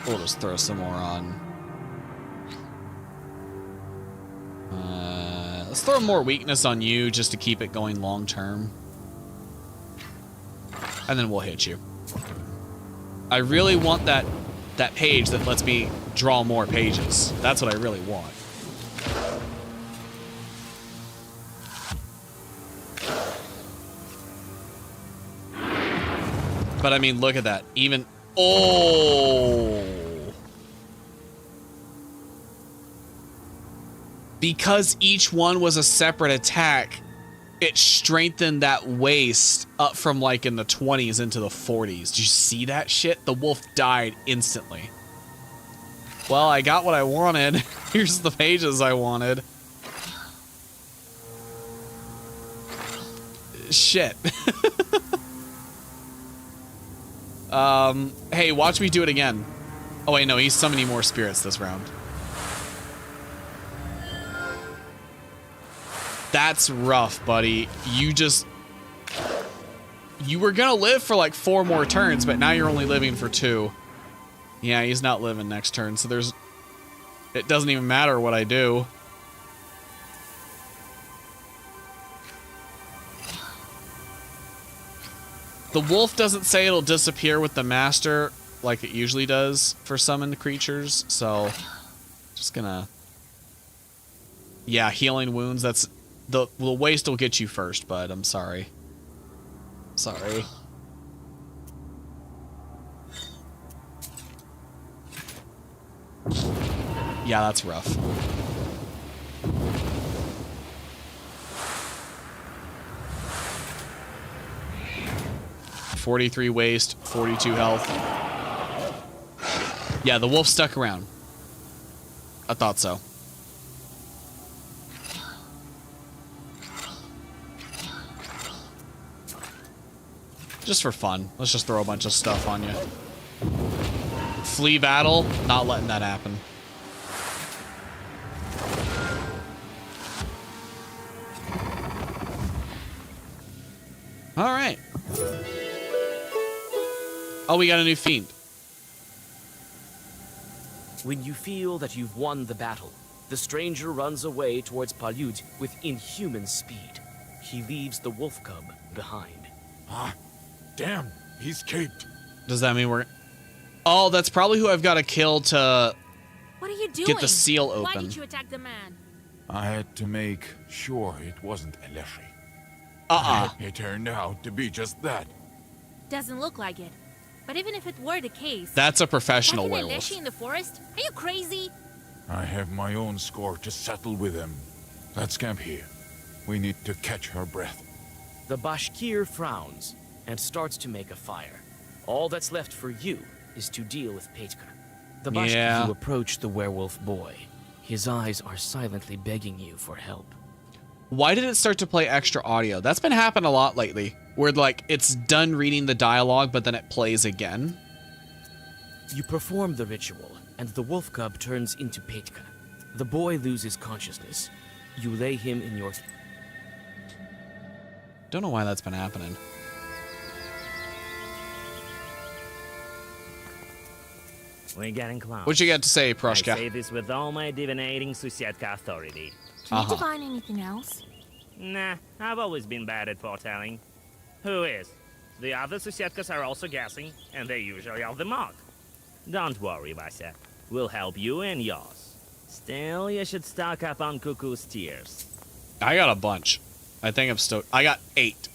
Speaker 1: We'll just throw some more on. Let's throw more weakness on you just to keep it going long term. And then we'll hit you. I really want that page that lets me draw more pages. That's what I really want. But I mean, look at that. Even... Oh! Because each one was a separate attack, it strengthened that waist up from like in the 20s into the 40s. Did you see that shit? The wolf died instantly. Well, I got what I wanted. Here's the pages I wanted. Shit. Hey, watch me do it again. Oh wait, no, he's summoning more spirits this round. That's rough, buddy. You were gonna live for like 4 more turns, but now you're only living for 2. Yeah, he's not living next turn, so it doesn't even matter what I do. The wolf doesn't say it'll disappear with the master like it usually does for summoned creatures, so just gonna... Yeah, healing wounds, that's... The waste will get you first, bud. I'm sorry. Sorry. Yeah, that's rough. $43 waste, 42 health. Yeah, the wolf stuck around. I thought so. Just for fun. Let's just throw a bunch of stuff on you. Flea battle, not letting that happen. All right. Oh, we got a new fiend.
Speaker 2: When you feel that you've won the battle, the stranger runs away towards Palyut with inhuman speed. He leaves the wolf cub behind.
Speaker 12: Ah, damn, he escaped.
Speaker 1: Does that mean we're... Oh, that's probably who I've got to kill to...
Speaker 4: What are you doing?
Speaker 1: Get the seal open.
Speaker 4: Why did you attack the man?
Speaker 12: I had to make sure it wasn't Aleshi. It turned out to be just that.
Speaker 4: Doesn't look like it. But even if it were the case...
Speaker 1: That's a professional
Speaker 4: werewolf.
Speaker 1: werewolf.
Speaker 4: In the forest? Are you crazy?
Speaker 12: I have my own score to settle with him. Let's camp here. We need to catch her breath.
Speaker 2: The Bashkir frowns and starts to make a fire. All that's left for you is to deal with Petka. The Bashki.
Speaker 1: Yeah.
Speaker 2: You approach the werewolf boy. His eyes are silently begging you for help.
Speaker 1: Why did it start to play extra audio? That's been happening a lot lately, where like it's done reading the dialogue, but then it plays again.
Speaker 2: You perform the ritual, and the wolf cub turns into Petka. The boy loses consciousness. You lay him in your...
Speaker 1: Don't know why that's been happening.
Speaker 13: We're getting close.
Speaker 1: What you got to say,
Speaker 13: I
Speaker 1: Proshka?
Speaker 13: say this with all my divinating Susietka authority.
Speaker 4: Can you divine anything else?
Speaker 13: Nah, I've always been bad at foretelling. Who is? The other Susietkas are also guessing, and they usually have the mark. Don't worry, Vasya. We'll help you and yours. Still, you should stock up on Cuckoo's tears.
Speaker 1: I got a bunch. I think I'm stoked. I got 8.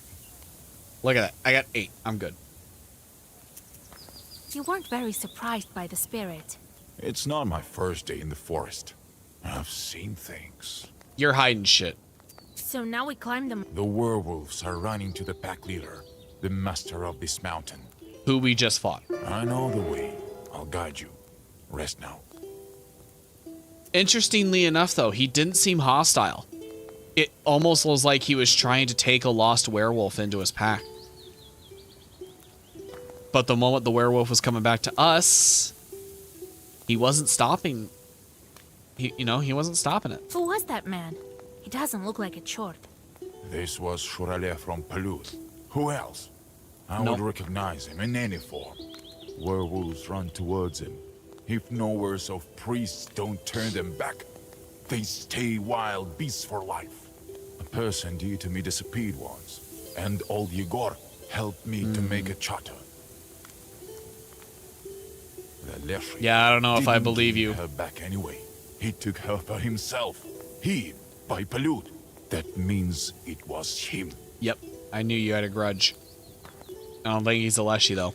Speaker 1: Look at that. I got 8. I'm good.
Speaker 4: You weren't very surprised by the spirit.
Speaker 12: It's not my first day in the forest. I've seen things.
Speaker 1: You're hiding shit.
Speaker 4: So now we climb them.
Speaker 12: The werewolves are running to the pack leader, the master of this mountain.
Speaker 1: Who we just fought.
Speaker 12: I know the way. I'll guide you. Rest now.
Speaker 1: Interestingly enough, though, he didn't seem hostile. It almost was like he was trying to take a lost werewolf into his pack. But the moment the werewolf was coming back to us, he wasn't stopping. He wasn't stopping it.
Speaker 4: Who was that man? He doesn't look like a chort.
Speaker 12: This was Shurale from Palut. Who else? I would recognize him in any form. Werewolves run towards him. If knowers of priests don't turn them back, they stay wild beasts for life. A person due to me disappeared once, and old Yegor helped me to make a charter.
Speaker 1: Yeah, I don't know if I believe you.
Speaker 12: Her back anyway. He took her for himself. He, by Palut. That means it was him.
Speaker 1: Yep, I knew you had a grudge. I don't think he's a Leshy, though.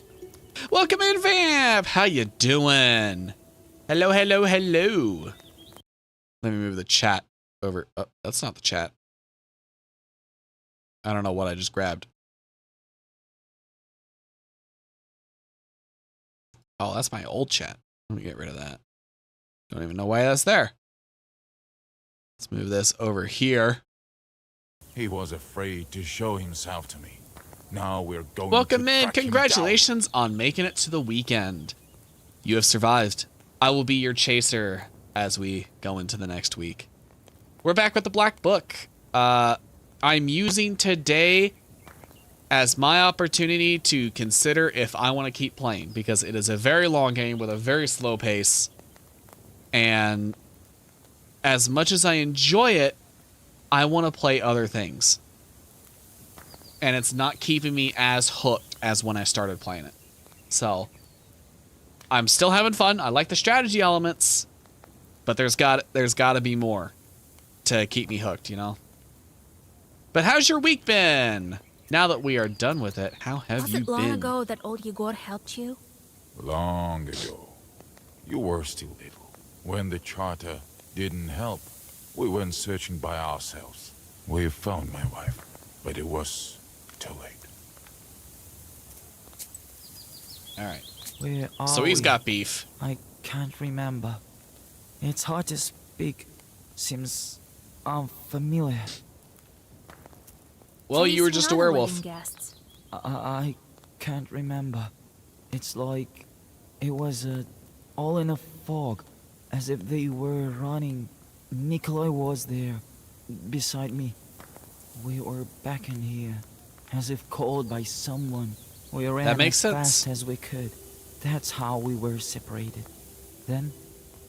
Speaker 1: Welcome in, Vamp! How you doing? Hello, hello, hello. Let me move the chat over. Oh, that's not the chat. I don't know what I just grabbed. Oh, that's my old chat. Let me get rid of that. Don't even know why that's there. Let's move this over here.
Speaker 12: He was afraid to show himself to me. Now we're going
Speaker 1: Welcome
Speaker 12: to
Speaker 1: in.
Speaker 12: track him
Speaker 1: Congratulations on making it to the weekend. You have survived. I will be your chaser as we go into the next week. We're back with the Black Book. I'm using today as my opportunity to consider if I want to keep playing, because it is a very long game with a very slow pace. And as much as I enjoy it, I want to play other things. And it's not keeping me as hooked as when I started playing it. So I'm still having fun. I like the strategy elements, but there's got to be more to keep me hooked, you know? But how's your week been? Now that we are done with it, how have you been?
Speaker 4: Was it long ago that old Yegor helped you?
Speaker 12: Long ago. You were still little. When the charter didn't help, we went searching by ourselves. We found my wife, but it was too late.
Speaker 1: Alright.
Speaker 14: Where are
Speaker 1: So he's
Speaker 14: we?
Speaker 1: got beef.
Speaker 14: I can't remember. It's hard to speak. Seems unfamiliar.
Speaker 1: Well, you were just a werewolf.
Speaker 14: I can't remember. It's like it was all in a fog, as if they were running. Nikolai was there, beside me. We were back in here, as if called by someone. We ran
Speaker 1: That makes
Speaker 14: as
Speaker 1: sense.
Speaker 14: fast as we could. That's how we were separated. Then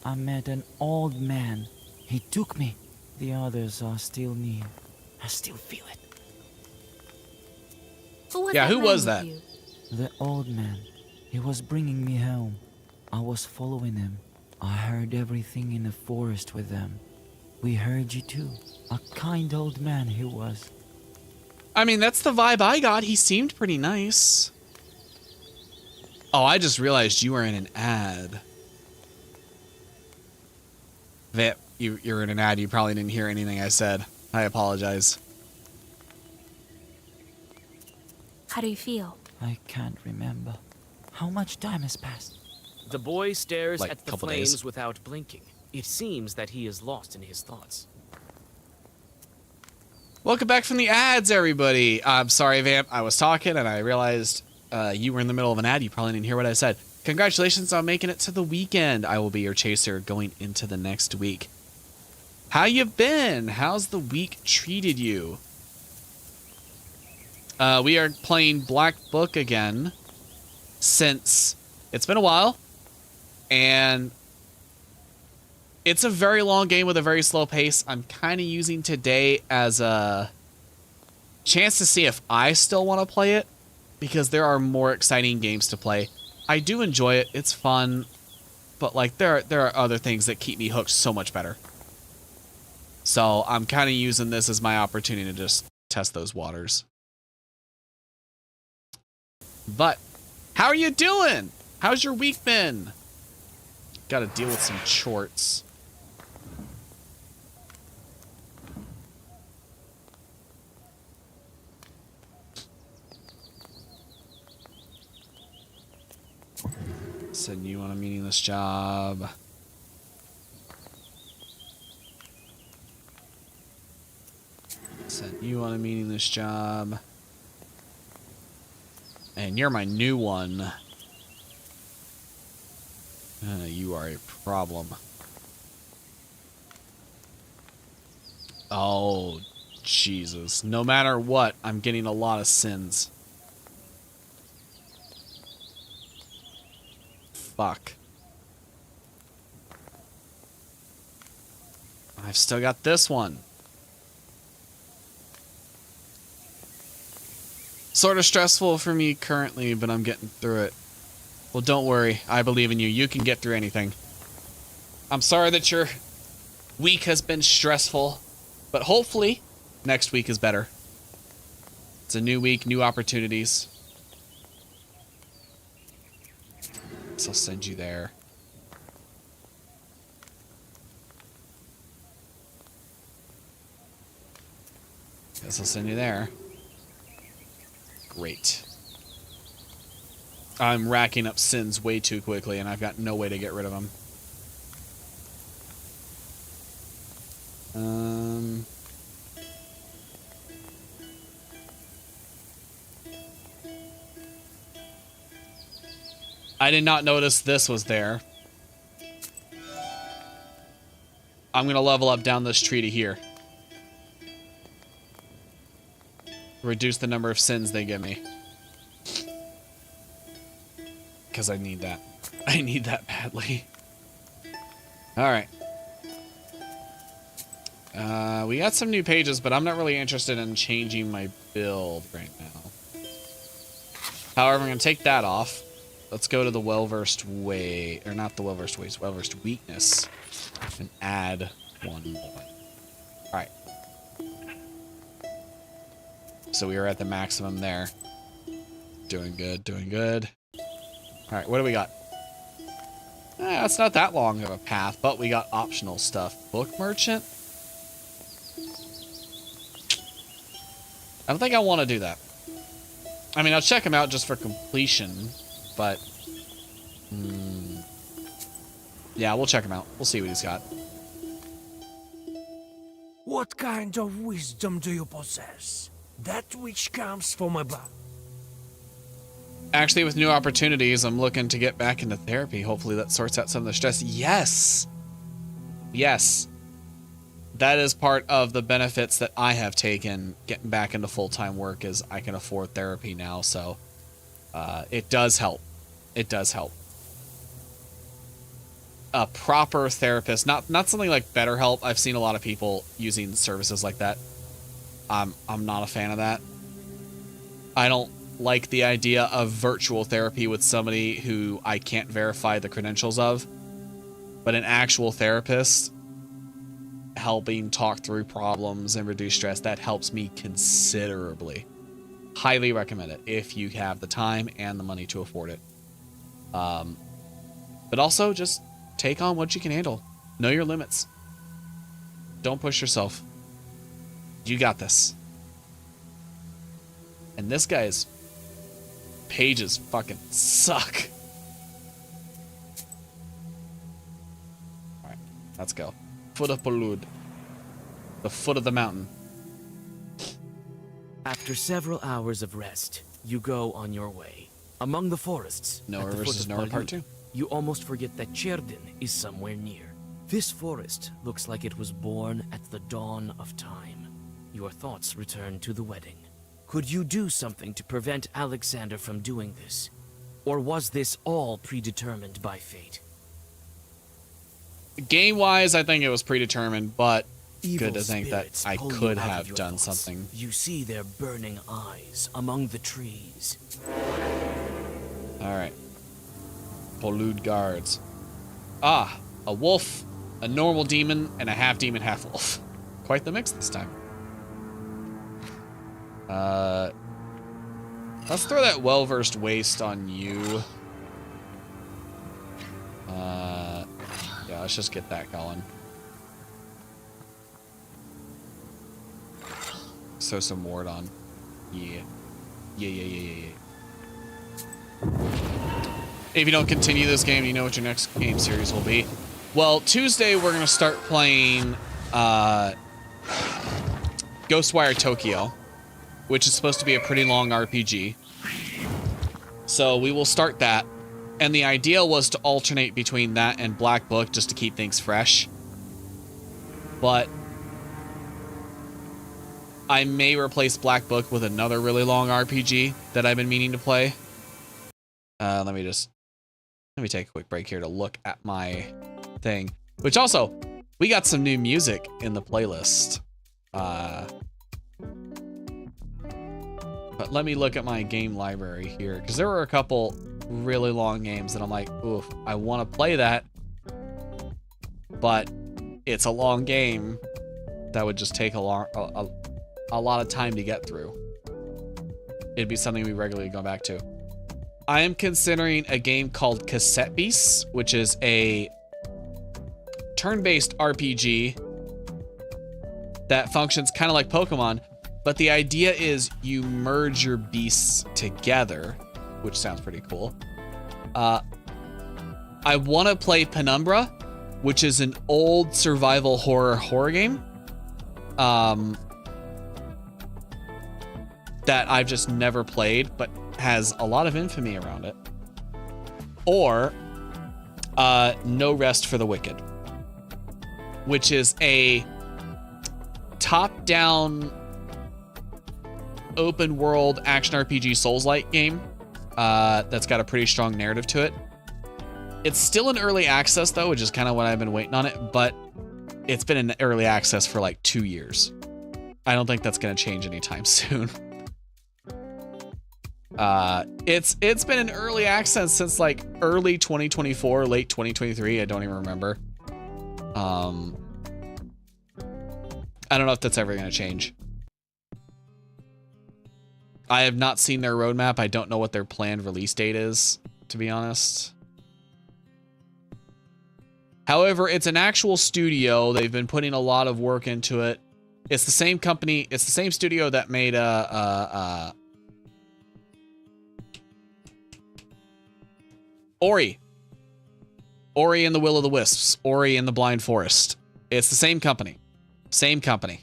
Speaker 14: I met an old man. He took me. The others are still near. I still feel it.
Speaker 1: Who was that?
Speaker 14: The old man. He was bringing me home. I was following him. I heard everything in the forest with them. We heard you too. A kind old man he was.
Speaker 1: I mean, that's the vibe I got. He seemed pretty nice. Oh, I just realized you were in an ad. That you're in an ad. You probably didn't hear anything I said. I apologize.
Speaker 4: How do you feel?
Speaker 14: I can't remember. How much time has passed?
Speaker 2: The boy stares
Speaker 1: Like,
Speaker 2: at the
Speaker 1: couple
Speaker 2: flames
Speaker 1: days.
Speaker 2: without blinking. It seems that he is lost in his thoughts.
Speaker 1: Welcome back from the ads, everybody. I'm sorry, Vamp. I was talking and I realized you were in the middle of an ad. You probably didn't hear what I said. Congratulations on making it to the weekend. I will be your chaser going into the next week. How you been? How's the week treated you? We are playing Black Book again since it's been a while. And it's a very long game with a very slow pace. I'm kind of using today as a chance to see if I still want to play it, because there are more exciting games to play. I do enjoy it. It's fun, but like there are other things that keep me hooked so much better. So I'm kind of using this as my opportunity to just test those waters. But how are you doing? How's your week been? Got to deal with some chorts. Send you on a meaningless job. Send you on a meaningless job. And you're my new one. You are a problem. Oh, Jesus. No matter what, I'm getting a lot of sins. Fuck. I've still got this one. Sort of stressful for me currently, but I'm getting through it. Well, don't worry. I believe in you. You can get through anything. I'm sorry that your week has been stressful, but hopefully next week is better. It's a new week, new opportunities. So I'll send you there. Guess I'll send you there. Great. I'm racking up sins way too quickly, and I've got no way to get rid of them. I did not notice this was there. I'm gonna level up down this tree to here. Reduce the number of sins they give me. Because I need that. I need that badly. Alright. We got some new pages, but I'm not really interested in changing my build right now. However, I'm going to take that off. Let's go to the well-versed way, or not the well-versed ways, well-versed weakness, and add one more. Alright. So we are at the maximum there. Doing good, doing good. Alright, what do we got? It's not that long of a path, but we got optional stuff. Book merchant? I don't think I want to do that. I mean, I'll check him out just for completion, but... yeah, we'll check him out. We'll see what he's got.
Speaker 15: What kind of wisdom do you possess? That which comes from above.
Speaker 1: Actually, with new opportunities, I'm looking to get back into therapy. Hopefully that sorts out some of the stress. Yes! Yes. That is part of the benefits that I have taken getting back into full-time work is I can afford therapy now, so it does help. It does help. A proper therapist, not something like BetterHelp. I've seen a lot of people using services like that. I'm not a fan of that. I don't like the idea of virtual therapy with somebody who I can't verify the credentials of, but an actual therapist helping talk through problems and reduce stress, that helps me considerably. Highly recommend it if you have the time and the money to afford it. But also just take on what you can handle. Know your limits. Don't push yourself. You got this. And this guy's pages fucking suck. Let's go. Foot of Polud. The foot of the mountain.
Speaker 2: After several hours of rest, you go on your way. Among the forests,
Speaker 1: Nowhere
Speaker 2: at the foot
Speaker 1: versus
Speaker 2: of
Speaker 1: nowhere part
Speaker 2: Palut,
Speaker 1: 2.
Speaker 2: you almost forget that Cerdyn is somewhere near. This forest looks like it was born at the dawn of time. Your thoughts return to the wedding. Could you do something to prevent Alexander from doing this? Or was this all predetermined by fate?
Speaker 1: Game-wise, I think it was predetermined, but
Speaker 2: Evil
Speaker 1: good to think that
Speaker 2: spirits
Speaker 1: I
Speaker 2: pull you
Speaker 1: could
Speaker 2: out of
Speaker 1: have
Speaker 2: your
Speaker 1: done
Speaker 2: thoughts.
Speaker 1: something.
Speaker 2: You see their burning eyes among the trees.
Speaker 1: Alright. Polud guards. Ah, a wolf, a normal demon, and a half-demon, half-wolf. Quite the mix this time. Let's throw that well-versed waste on you. Yeah, let's just get that going. Throw some ward on. Yeah. Yeah. If you don't continue this game, you know what your next game series will be. Well, Tuesday we're gonna start playing Ghostwire Tokyo, which is supposed to be a pretty long RPG. So we will start that. And the idea was to alternate between that and Black Book just to keep things fresh. But I may replace Black Book with another really long RPG that I've been meaning to play. Let me take a quick break here to look at my thing. Which also, we got some new music in the playlist. But let me look at my game library here, because there were a couple really long games that I'm like, oof, I want to play that, but it's a long game that would just take a lot of time to get through. It'd be something we regularly go back to. I am considering a game called Cassette Beasts, which is a turn-based RPG that functions kind of like Pokemon, but the idea is you merge your beasts together, which sounds pretty cool. I want to play Penumbra, which is an old survival horror game that I've just never played, but has a lot of infamy around it. Or No Rest for the Wicked, which is a top-down open world action RPG Souls-like game that's got a pretty strong narrative to it. It's still in early access though, which is kind of what I've been waiting on it, but it's been in early access for like 2 years. I don't think that's going to change anytime soon. It's been in early access since like early 2024, late 2023. I don't even remember. I don't know if that's ever going to change. I have not seen their roadmap. I don't know what their planned release date is, to be honest. However, it's an actual studio. They've been putting a lot of work into it. It's the same company. It's the same studio that made Ori and the Will of the Wisps, Ori and the Blind Forest. It's the same company. Same company.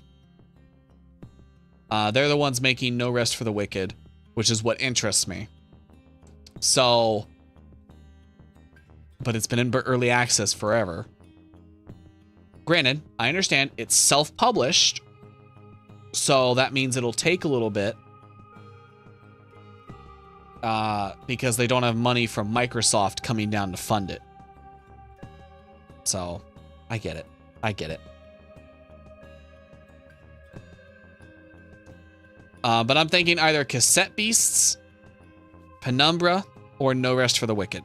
Speaker 1: They're the ones making No Rest for the Wicked, which is what interests me. So, but it's been in early access forever. Granted, I understand it's self-published, so that means it'll take a little bit because they don't have money from Microsoft coming down to fund it. So, I get it. I get it. But I'm thinking either Cassette Beasts, Penumbra, or No Rest for the Wicked.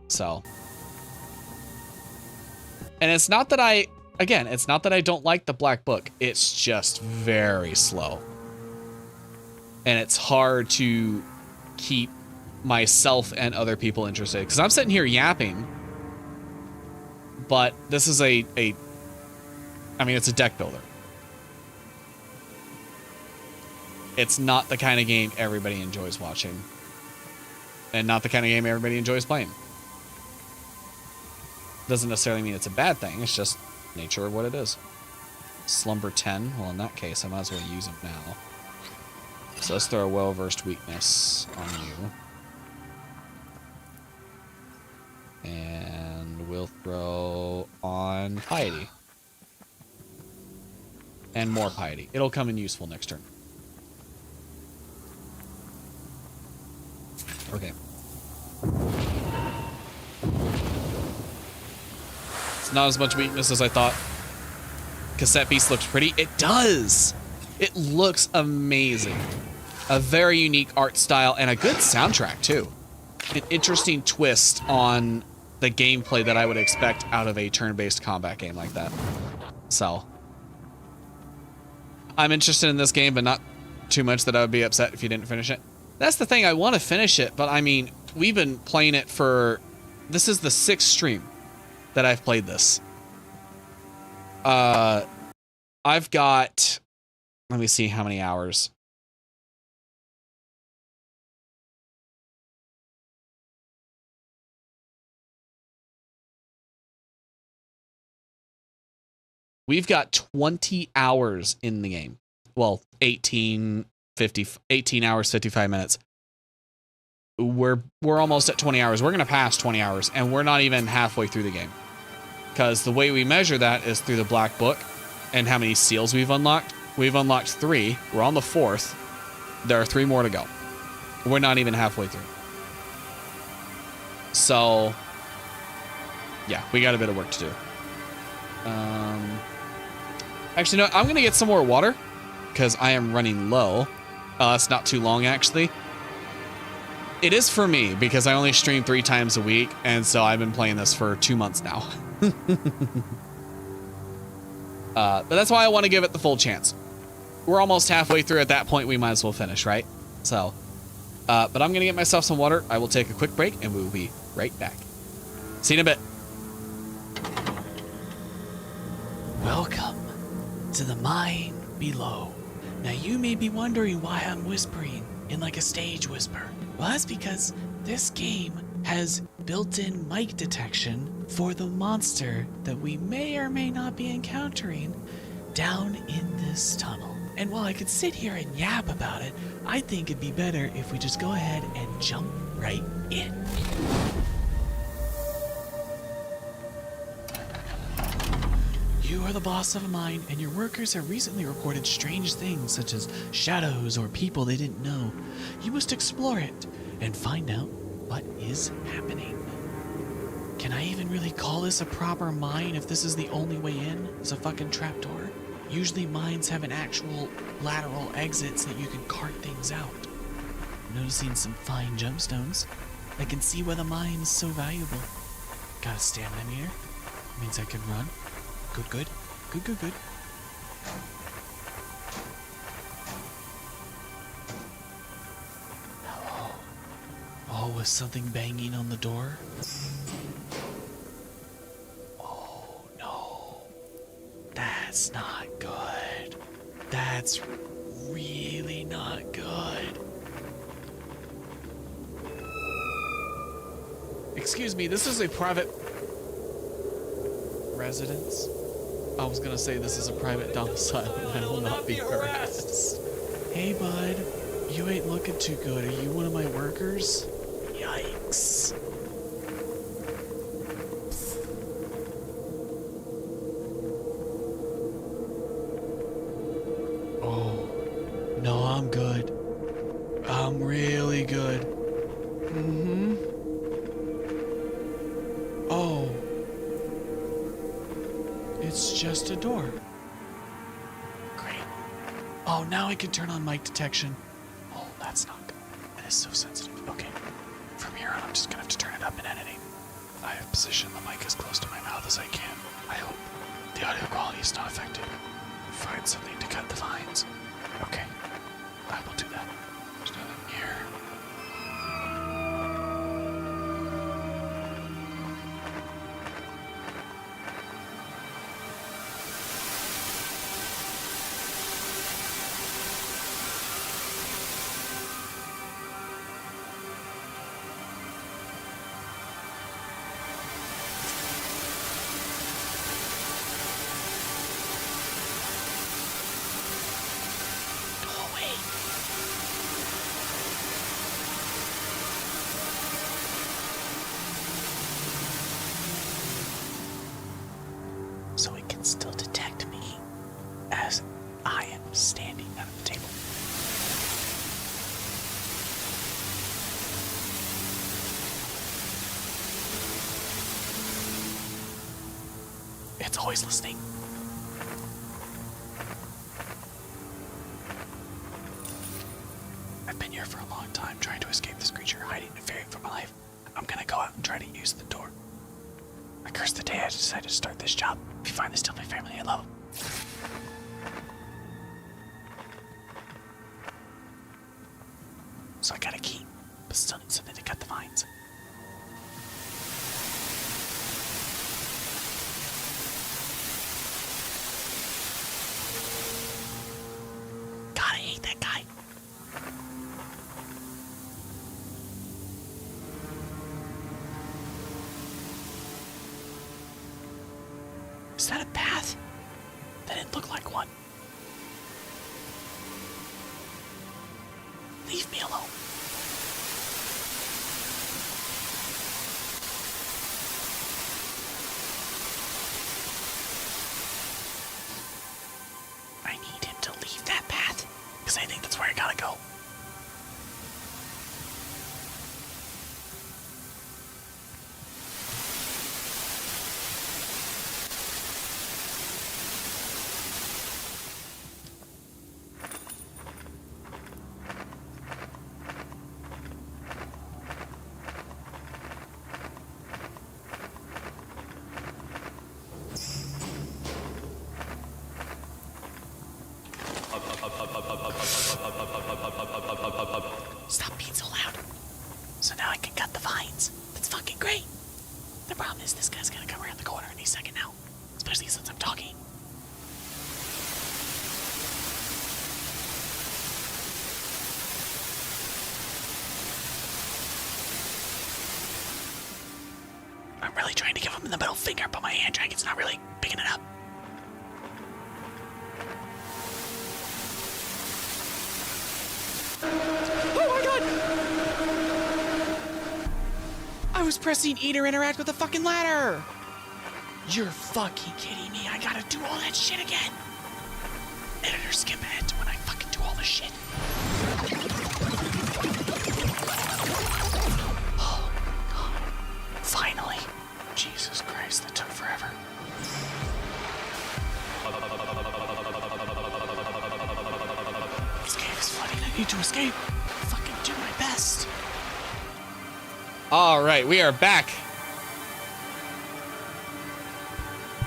Speaker 1: So. And it's not that it's not that I don't like the Black Book. It's just very slow. And it's hard to keep myself and other people interested. Because I'm sitting here yapping. But this is I mean, it's a deck builder. It's not the kind of game everybody enjoys watching. and not the kind of game everybody enjoys playing. Doesn't necessarily mean it's a bad thing. It's just nature of what it is. Slumber 10. Well, in that case, I might as well use him now. So let's throw a well-versed weakness on you. And we'll throw on piety. And more piety. It'll come in useful next turn. Okay. It's not as much weakness as I thought. Cassette piece looks pretty. It does! It looks amazing. A very unique art style and a good soundtrack, too. An interesting twist on the gameplay that I would expect out of a turn-based combat game like that. So, I'm interested in this game, but not too much that I would be upset if you didn't finish it. That's the thing, I want to finish it, but I mean, we've been playing it for... This is the 6th stream that I've played this. I've got... Let me see how many hours. We've got 20 hours in the game. Well, 18 hours, 55 minutes. We're almost at 20 hours. We're going to pass 20 hours, and we're not even halfway through the game. Because the way we measure that is through the black book and how many seals we've unlocked. We've unlocked 3. We're on the 4th. There are 3 more to go. We're not even halfway through. So, yeah, we got a bit of work to do. Actually, no, I'm going to get some more water because I am running low. It's not too long, actually. It is for me because I only stream 3 times a week, and so I've been playing this for 2 months now. But that's why I want to give it the full chance. We're almost halfway through. At that point, we might as well finish, right? So, but I'm going to get myself some water. I will take a quick break, and we will be right back. See you in a bit.
Speaker 16: Welcome to the mine below. Now you may be wondering why I'm whispering in like a stage whisper. Well, that's because this game has built-in mic detection for the monster that we may or may not be encountering down in this tunnel. And while I could sit here and yap about it, I think it'd be better if we just go ahead and jump right in. You are the boss of a mine, and your workers have recently reported strange things such as shadows or people they didn't know. You must explore it and find out what is happening. Can I even really call this a proper mine if this is the only way in? It's a fucking trapdoor. Usually mines have an actual lateral exit so that you can cart things out. I'm noticing some fine gemstones. I can see why the mine is so valuable. Got a stamina meter. Means I can run. Good, good. Good, good, good. Hello. Oh, was something banging on the door? Oh, no. That's not good. That's really not good. Excuse me, this is a private residence? I was gonna say this is a private domicile and I will not be harassed. Hey bud, you ain't looking too good. Are you one of my workers? Yikes. Oh, no, I'm good. I'm really good. Mm-hmm. Oh. It's just a door. Great. Oh, now I can turn on mic detection. Oh, that's not good. That is so sensitive. Okay. From here on, I'm just gonna have to turn it up in editing. I have positioned the mic as close to my mouth as I can. I hope the audio quality is not affected. Find something to cut the lines. Okay. I will do that. There's nothing here. It's always listening. I've been here for a long time trying to escape this creature, hiding and fearing for my life. I'm gonna go out and try to use the door. I curse the day I decided to start this job. If you find this, tell my family I love them. So I got a key, but still need something to cut the vines. God, I hate that guy. Is that a path? That didn't look like one. Leave me alone. I need him to leave that path, because I think that's where I gotta go. Stop being so loud. So now I can cut the vines. That's fucking great. The problem is this guy's gonna come around the corner any second now. Especially since I'm talking. I'm really trying to give him the middle finger, but my hand dragon's not really picking it up. Oh my god! I was pressing E to interact with the fucking ladder! You're fucking kidding me. I gotta do all that shit again. Editor, skip ahead to when I fucking do all this shit. Oh god. Finally. Jesus Christ, that took forever. This cave is flooding. I need to escape. Fucking do my best.
Speaker 1: All right, we are back.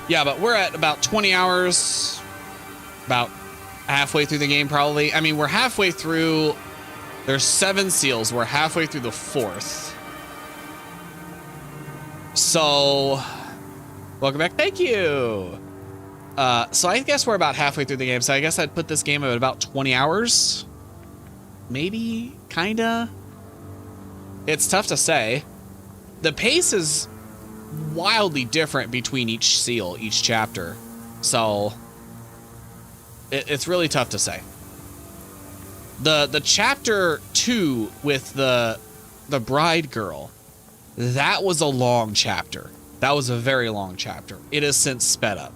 Speaker 1: Yeah, but we're at about 20 hours, about halfway through the game, probably. I mean, we're halfway through. There's 7 seals. We're halfway through the 4th. So, welcome back. Thank you. So I guess we're about halfway through the game. So I guess I'd put this game at about 20 hours. Maybe, kinda. It's tough to say. The pace is wildly different between each seal, each chapter. So it's really tough to say. The chapter 2 with the bride girl, that was a long chapter. That was a very long chapter. It has since sped up.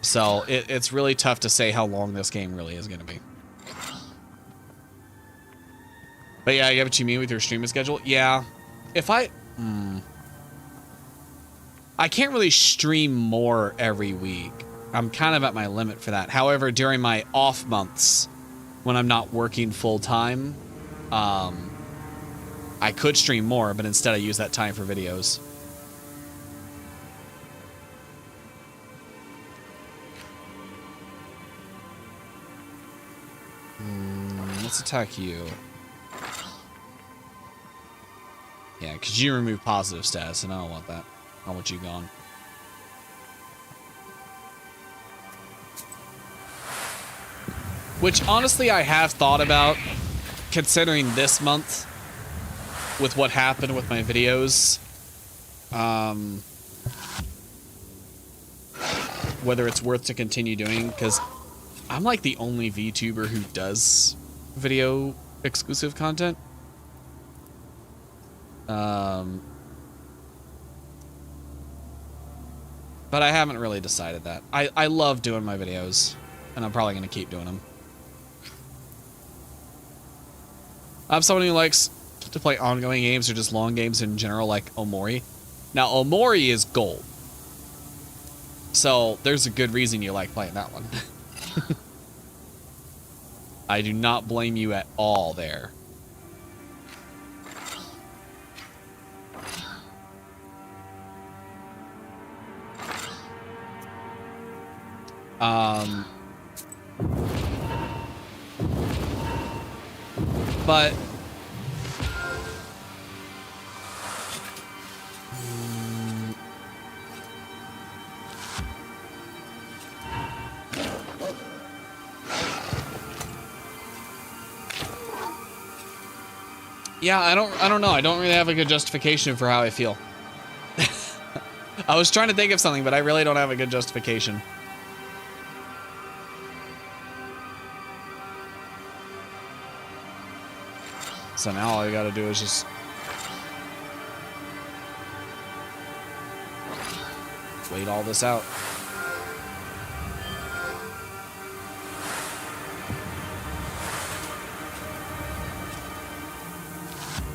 Speaker 1: So it's really tough to say how long this game really is going to be. But yeah, you have what you mean with your streaming schedule? Yeah. If I can't really stream more every week. I'm kind of at my limit for that. However, during my off months, when I'm not working full time, I could stream more, but instead I use that time for videos. Let's attack you. Yeah, because you remove positive stats, and I don't want that. I want you gone. Which, honestly, I have thought about, considering this month, with what happened with my videos, whether it's worth to continue doing, because I'm like the only VTuber who does video exclusive content. But I haven't really decided that. I love doing my videos, and I'm probably going to keep doing them. I'm someone who likes to play ongoing games or just long games in general, like Omori. Now, Omori is gold. So there's a good reason you like playing that one. I do not blame you at all there. But yeah, I don't know. I don't really have a good justification for how I feel. I was trying to think of something, but I really don't have a good justification. So now all I gotta do is just wait all this out.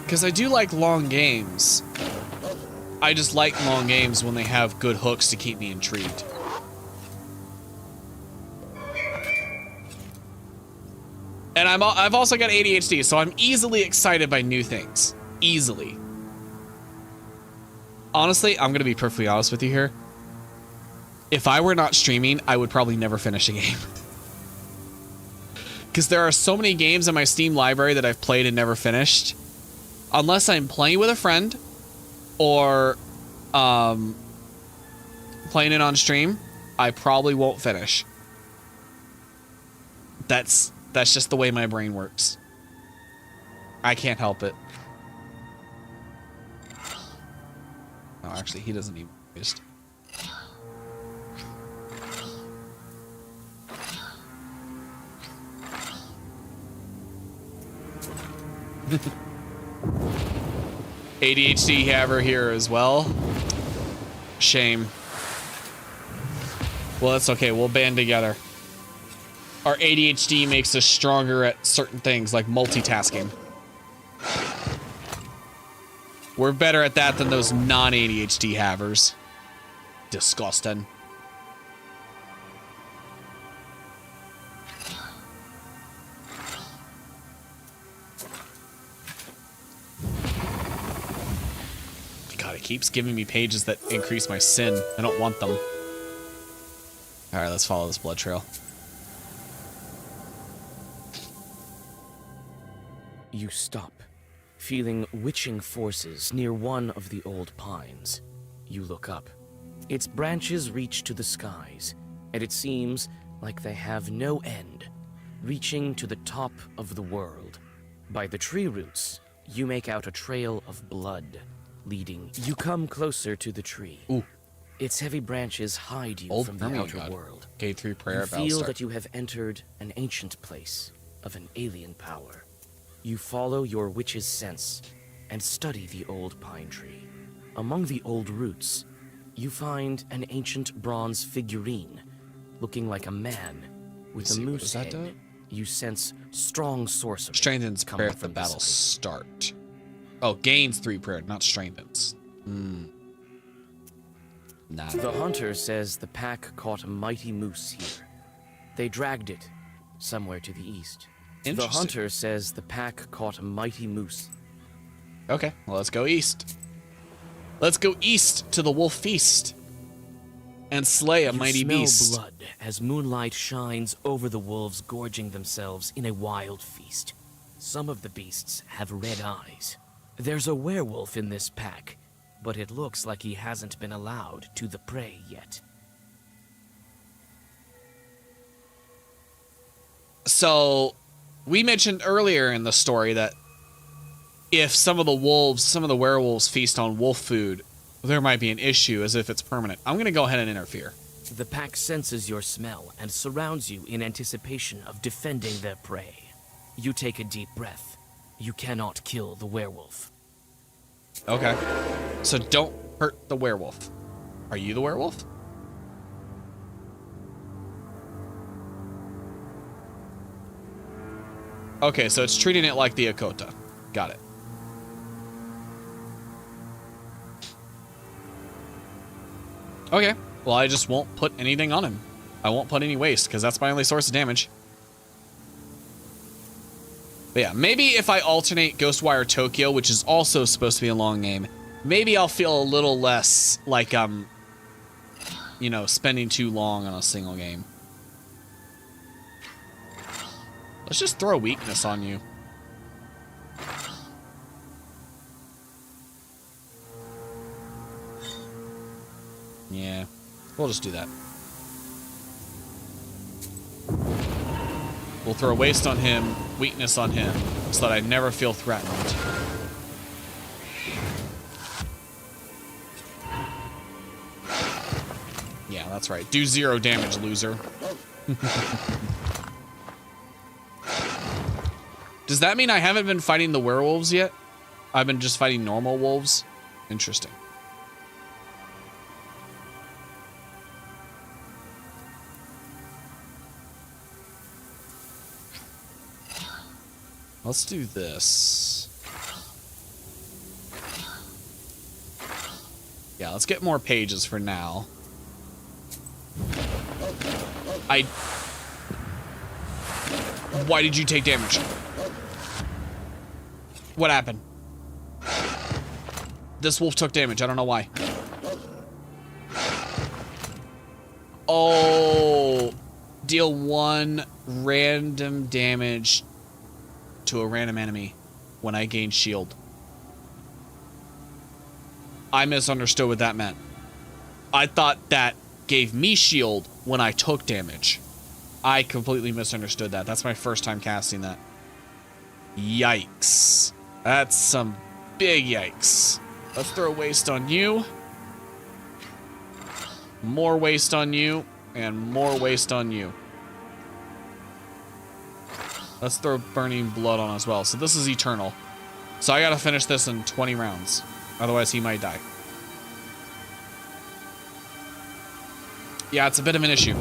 Speaker 1: Because I do like long games. I just like long games when they have good hooks to keep me intrigued. And I've also got ADHD, so I'm easily excited by new things. Easily. Honestly, I'm gonna be perfectly honest with you here. If I were not streaming, I would probably never finish a game. Because there are so many games in my Steam library that I've played and never finished. Unless I'm playing with a friend or playing it on stream, I probably won't finish. That's just the way my brain works. I can't help it. No, actually, he doesn't even waste. ADHD haver here as well. Shame. Well, that's okay. We'll band together. Our ADHD makes us stronger at certain things, like multitasking. We're better at that than those non-ADHD havers. Disgusting. God, it keeps giving me pages that increase my sin. I don't want them. Alright, let's follow this blood trail.
Speaker 2: You stop, feeling witching forces near one of the old pines. You look up. Its branches reach to the skies, and it seems like they have no end, reaching to the top of the world. By the tree roots, you make out a trail of blood leading. You come closer to the tree.
Speaker 1: Ooh.
Speaker 2: Its heavy branches hide you
Speaker 1: Old
Speaker 2: from the
Speaker 1: Vermilion
Speaker 2: outer
Speaker 1: God.
Speaker 2: world.
Speaker 1: Gate 3 prayer.
Speaker 2: You feel that you have entered an ancient place of an alien power. You follow your witch's sense and study the old pine tree. Among the old roots, you find an ancient bronze figurine looking like a man with a moose head. You sense strong sorcery.
Speaker 1: Strengthens prayer if the battle start. Oh, gains 3 prayer, not strengthens. Nah.
Speaker 2: The hunter says the pack caught a mighty moose here. They dragged it somewhere to the east. The hunter says the pack caught a mighty moose.
Speaker 1: Okay, well, let's go east. Let's go east to the wolf feast and slay a mighty beast.
Speaker 2: You smell blood as moonlight shines over the wolves gorging themselves in a wild feast. Some of the beasts have red eyes. There's a werewolf in this pack, but it looks like he hasn't been allowed to the prey yet.
Speaker 1: So, we mentioned earlier in the story that if some of the werewolves feast on wolf food, there might be an issue as if it's permanent. I'm going to go ahead and interfere.
Speaker 2: The pack senses your smell and surrounds you in anticipation of defending their prey. You take a deep breath. You cannot kill the werewolf.
Speaker 1: Okay. So don't hurt the werewolf. Are you the werewolf? Okay, so it's treating it like the Akota. Got it. Okay, well, I just won't put anything on him. I won't put any waste, because that's my only source of damage. But yeah, maybe if I alternate Ghostwire Tokyo, which is also supposed to be a long game, maybe I'll feel a little less like I'm, you know, spending too long on a single game. Let's just throw weakness on you. Yeah, we'll just do that. We'll throw waste on him, weakness on him, so that I never feel threatened. Yeah, that's right. Do 0 damage, loser. Does that mean I haven't been fighting the werewolves yet? I've been just fighting normal wolves? Interesting. Let's do this. Yeah, let's get more pages for now. Why did you take damage? What happened? This wolf took damage. I don't know why. Oh, deal 1 random damage to a random enemy when I gain shield. I misunderstood what that meant. I thought that gave me shield when I took damage. I completely misunderstood that. That's my first time casting that. Yikes. That's some big yikes. Let's throw waste on you. More waste on you. And more waste on you. Let's throw burning blood on as well. So this is eternal. So I gotta finish this in 20 rounds. Otherwise he might die. Yeah, it's a bit of an issue.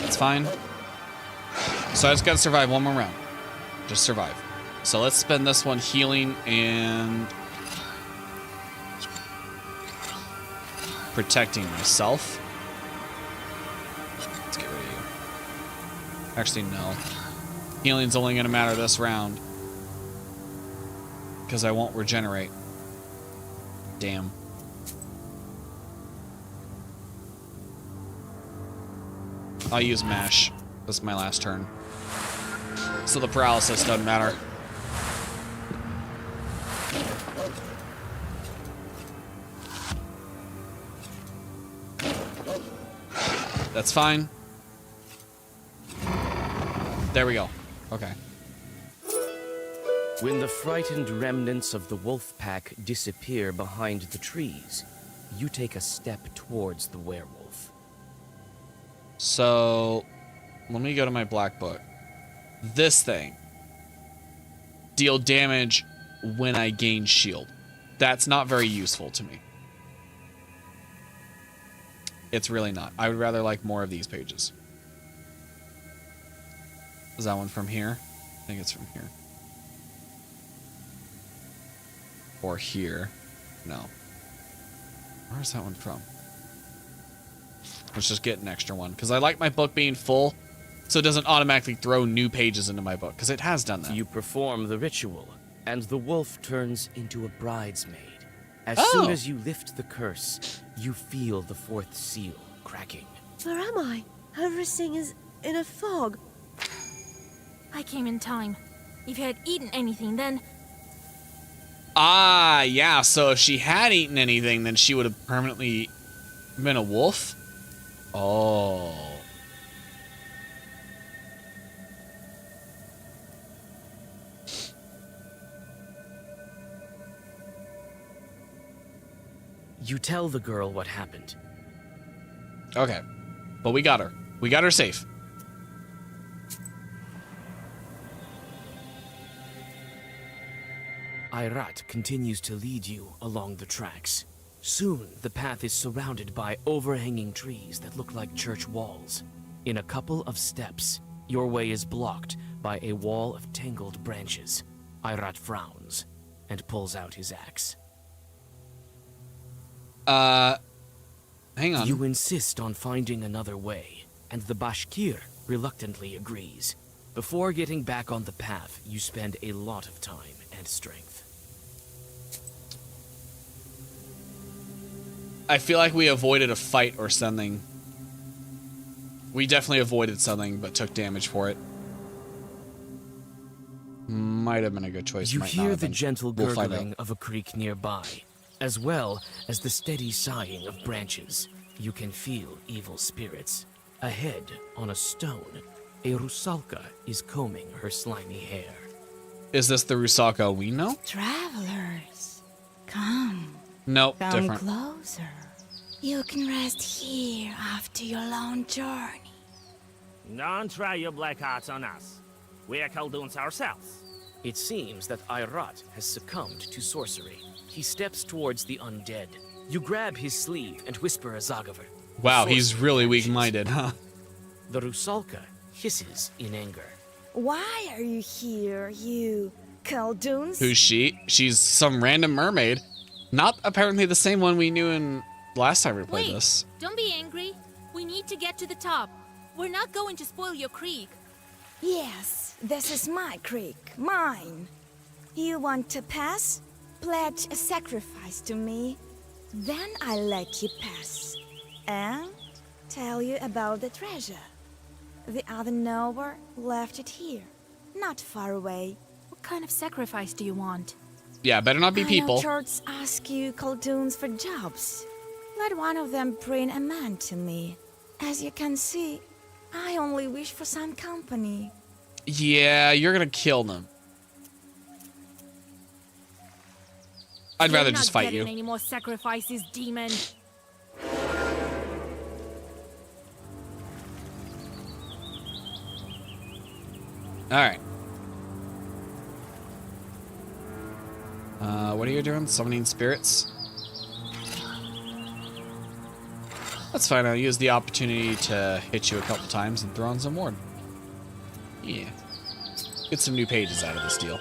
Speaker 1: It's fine. So I just gotta survive one more round. Just survive. So let's spend this one healing and protecting myself. Let's get rid of you. Actually, no. Healing's only gonna matter this round. Because I won't regenerate. Damn. I'll use MASH. This is my last turn. So the paralysis doesn't matter. That's fine. There we go. Okay.
Speaker 2: When the frightened remnants of the wolf pack disappear behind the trees, you take a step towards the werewolf.
Speaker 1: So, let me go to my black book. This thing. Deal damage when I gain shield. That's not very useful to me. It's really not. I would rather like more of these pages. Is that one from here? I think it's from here. Or here. No. Where's that one from? Let's just get an extra one. Because I like my book being full, so it doesn't automatically throw new pages into my book. Because it has done that.
Speaker 2: You perform the ritual, and the wolf turns into a bridesmaid. As soon as you lift the curse, you feel the fourth seal cracking.
Speaker 17: Where am I? Everything is in a fog.
Speaker 4: I came in time. If you had eaten anything, then...
Speaker 1: Ah, yeah. So if she had eaten anything, then she would have permanently been a wolf? Oh.
Speaker 2: You tell the girl what happened.
Speaker 1: Okay. But we got her. We got her safe.
Speaker 2: Irat continues to lead you along the tracks. Soon, the path is surrounded by overhanging trees that look like church walls. In a couple of steps, your way is blocked by a wall of tangled branches. Ayrat frowns and pulls out his axe.
Speaker 1: Hang on.
Speaker 2: You insist on finding another way, and the Bashkir reluctantly agrees. Before getting back on the path, you spend a lot of time and strength.
Speaker 1: I feel like we avoided a fight or something. We definitely avoided something, but took damage for it. Might have been a good choice.
Speaker 2: You
Speaker 1: might not
Speaker 2: hear
Speaker 1: have
Speaker 2: the
Speaker 1: been.
Speaker 2: gentle
Speaker 1: We'll find
Speaker 2: gurgling
Speaker 1: out.
Speaker 2: of a creek nearby, as well as the steady sighing of branches. You can feel evil spirits. Ahead, on a stone, a Rusalka is combing her slimy hair.
Speaker 1: Is this the Rusalka we know?
Speaker 18: Travelers, come.
Speaker 1: Nope,
Speaker 18: Come
Speaker 1: different.
Speaker 18: closer. You can rest here after your long journey.
Speaker 13: Don't try your black arts on us. We are Khaldoons ourselves.
Speaker 2: It seems that Ayrat has succumbed to sorcery. He steps towards the undead. You grab his sleeve and whisper a Zagaver.
Speaker 1: Wow, he's really weak-minded, huh?
Speaker 2: The Rusalka hisses in anger.
Speaker 9: Why are you here, you Khaldoons?
Speaker 1: Who's she? She's some random mermaid. Not apparently the same one we knew in last time we played
Speaker 4: Wait,
Speaker 1: this.
Speaker 4: don't be angry. We need to get to the top. We're not going to spoil your creek.
Speaker 9: Yes, this is my creek, mine. You want to pass? Pledge a sacrifice to me. Then I'll let you pass. And tell you about the treasure. The other knower left it here, not far away.
Speaker 4: What kind of sacrifice do you want?
Speaker 1: Yeah, better not be
Speaker 9: I
Speaker 1: people.
Speaker 9: know churches ask you Khaldoons for jobs. Let one of them bring a man to me. As you can see, I only wish for some company.
Speaker 1: Yeah, you're gonna kill them. I'd rather just fight you.
Speaker 4: You're not getting any more sacrifices, demon.
Speaker 1: All right. What are you doing? Summoning spirits? That's fine. I'll use the opportunity to hit you a couple times and throw on some more. Yeah. Get some new pages out of this deal.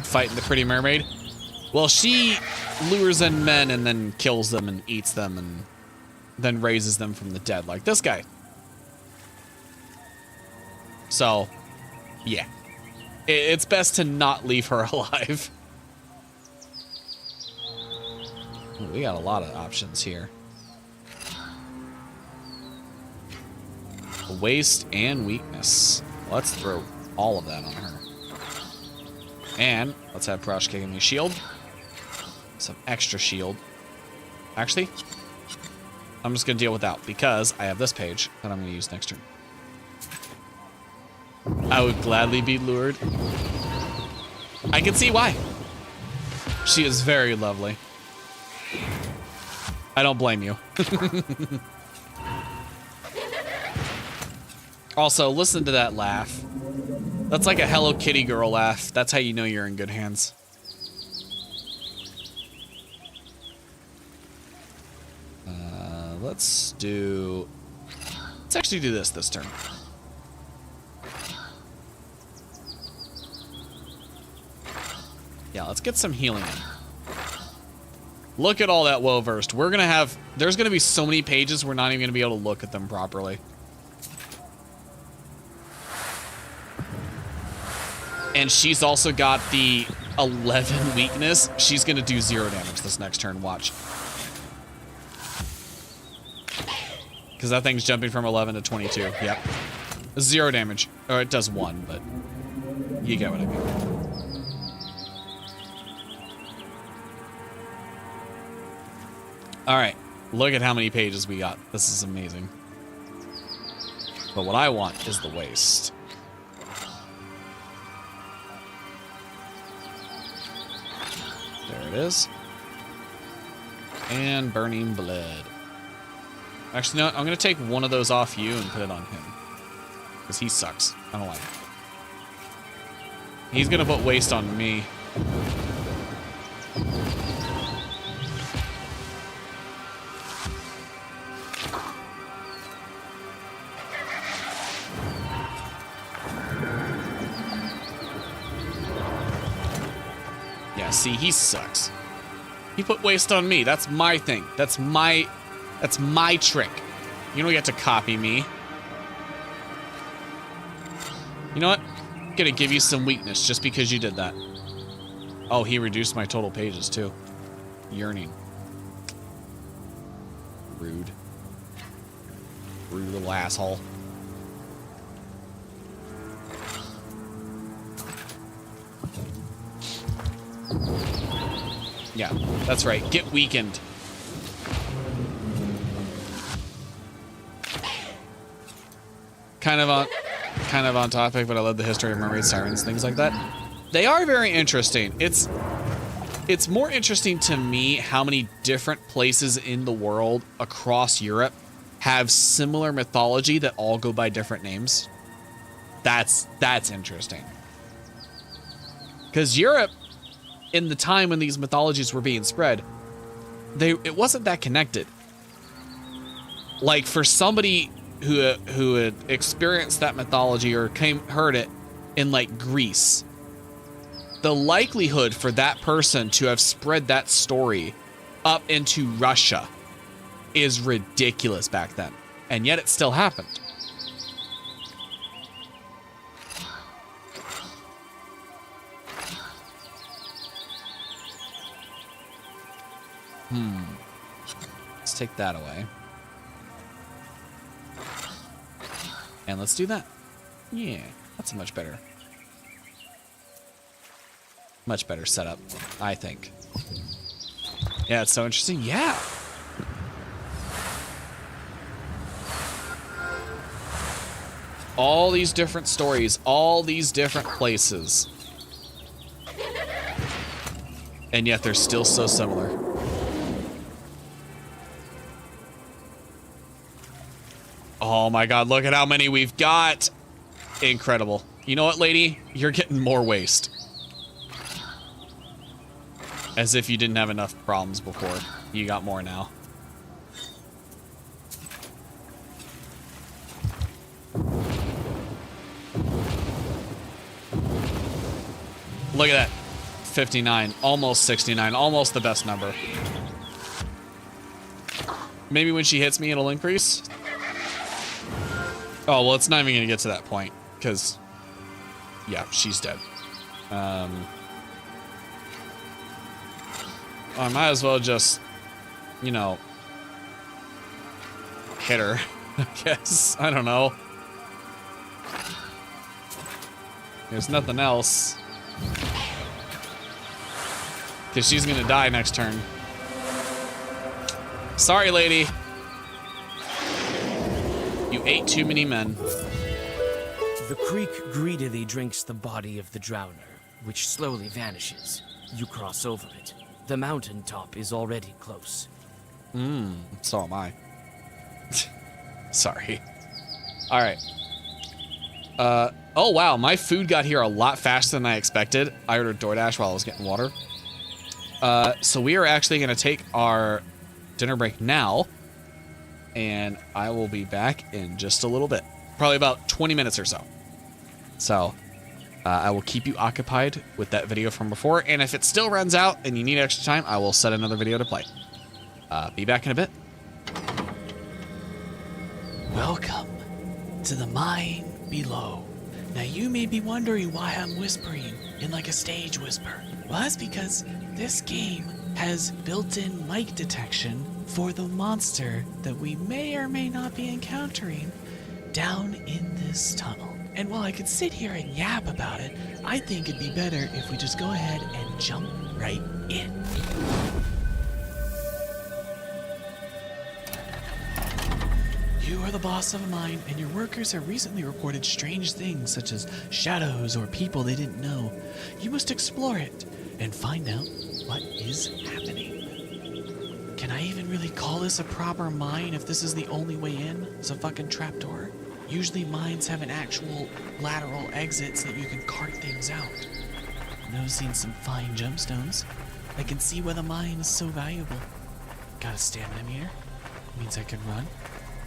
Speaker 1: Fighting the pretty mermaid. Well, she lures in men and then kills them and eats them and then raises them from the dead, like this guy. So, yeah. It's best to not leave her alive. We got a lot of options here. Waste and weakness. Let's throw all of that on her. And let's have Prosh kicking me shield. Some extra shield. Actually, I'm just going to deal with that because I have this page that I'm going to use next turn. I would gladly be lured. I can see why. She is very lovely. I don't blame you. Also, listen to that laugh. That's like a Hello Kitty girl laugh. That's how you know you're in good hands. Let's actually do this turn. Yeah, let's get some healing in. Look at all that woe versed. There's gonna be so many pages we're not even gonna be able to look at them properly. And she's also got the 11 weakness. She's gonna do 0 damage this next turn, watch. Because that thing's jumping from 11 to 22, yep. 0 damage, or it does 1, but you get what I mean. All right, look at how many pages we got. This is amazing. But what I want is the waste. There it is. And burning blood. Actually, no, I'm going to take one of those off you and put it on him. Because he sucks. I don't like it. He's going to put waste on me. Yeah, see, he sucks. He put waste on me. That's my thing. That's my trick. You don't get to copy me. You know what? I'm gonna give you some weakness just because you did that. Oh, he reduced my total pages too. Yearning. Rude. Rude little asshole. Yeah, that's right. Get weakened. Kind of on topic, but I love the history of mermaid sirens, things like that. They are very interesting. It's more interesting to me how many different places in the world across Europe have similar mythology that all go by different names. That's interesting. Because Europe, in the time when these mythologies were being spread, it wasn't that connected. Like for somebody who had experienced that mythology or heard it in like Greece, the likelihood for that person to have spread that story up into Russia is ridiculous back then. And yet it still happened. Let's take that away. And let's do that. Yeah, that's a much better setup, I think. Yeah, it's so interesting. Yeah. All these different stories, all these different places. And yet they're still so similar. Oh my god, look at how many we've got. Incredible. You know what, lady? You're getting more waste. As if you didn't have enough problems before. You got more now. Look at that. 59, almost 69, almost the best number. Maybe when she hits me, it'll increase. Oh, well, it's not even gonna get to that point, because, yeah, she's dead. I might as well just, you know, hit her, I guess. I don't know. There's nothing else. Because she's gonna die next turn. Sorry, lady. You ate too many men.
Speaker 2: The creek greedily drinks the body of the drowner, which slowly vanishes. You cross over it. The mountaintop is already close.
Speaker 1: So am I. Sorry. All right. Oh wow, my food got here a lot faster than I expected. I ordered DoorDash while I was getting water. So we are actually gonna take our dinner break now. And I will be back in just a little bit. Probably about 20 minutes or so. So, I will keep you occupied with that video from before. And if it still runs out and you need extra time, I will set another video to play. Be back in a bit.
Speaker 16: Welcome to the mine below. Now you may be wondering why I'm whispering in like a stage whisper. Well, that's because this game has built-in mic detection for the monster that we may or may not be encountering down in this tunnel. And while I could sit here and yap about it, I think it'd be better if we just go ahead and jump right in. You are the boss of a mine, and your workers have recently reported strange things such as shadows or people they didn't know. You must explore it and find out what is happening. Can I even really call this a proper mine if this is the only way in? It's a fucking trapdoor. Usually mines have an actual lateral exit so that you can cart things out. Noticing some fine gemstones. I can see why the mine is so valuable. Got a stamina meter. Means I can run.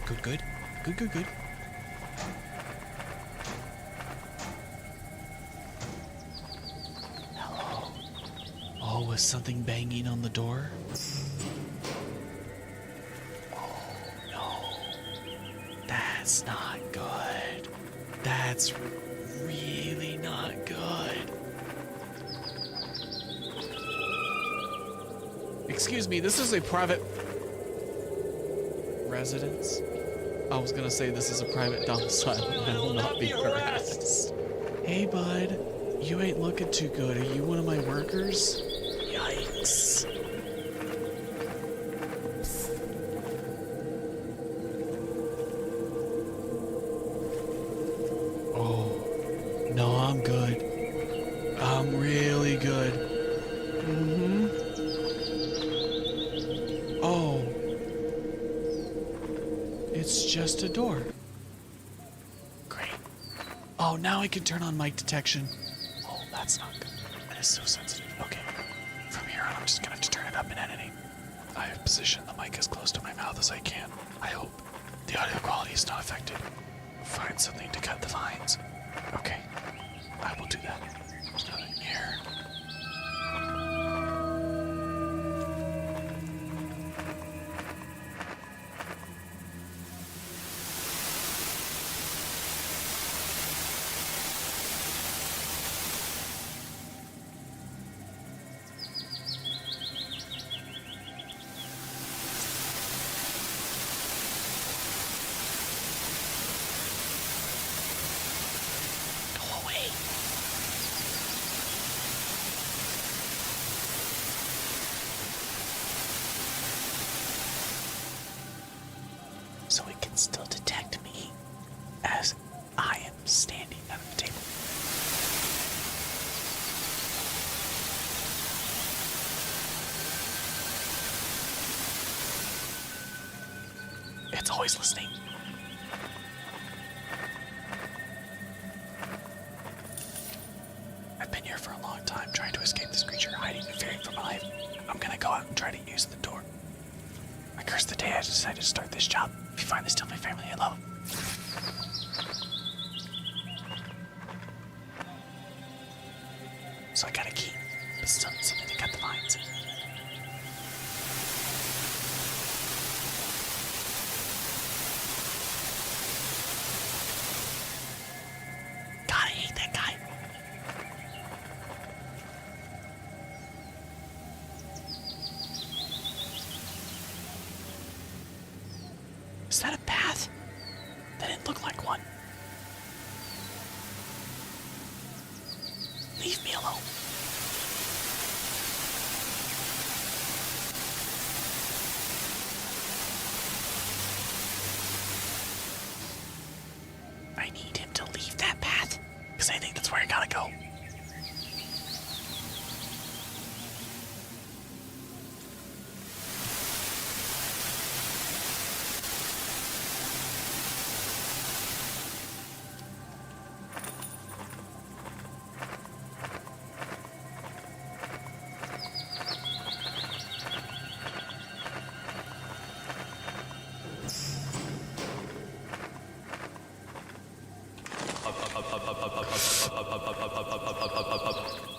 Speaker 16: Good, good. Good, good, good. Hello. Oh, was something banging on the door? Oh, no. That's not good. That's really not good. Excuse me, this is a private residence. I was gonna say this is a private domicile and I will not be harassed. Hey bud, you ain't looking too good. Are you one of my workers? Yikes. Oh, no, I'm good. I'm really good. Mm-hmm. Oh. It's just a door. Great. Oh, now I can turn on mic detection. Oh, that's not good. That is so sensitive. Okay. From here on, I'm just gonna have to turn it up in editing. I have positioned the mic as close to my mouth as I can. I hope the audio quality is not affected. Find something to cut the vines. Okay. I will do that. Nothing here. So it can still detect me as I am standing at the table. It's always listening. I've been here for a long time trying to escape this creature hiding and fearing for my life. I'm gonna go out and try to use the door. I curse the day I decided to start this job. If you find this, tell my family I love them. So I got a key, but still need something to cut the vines. God, I hate that guy. Is that a path? That didn't look like one. Leave me alone. I need him to leave that path, because I think that's where I gotta go.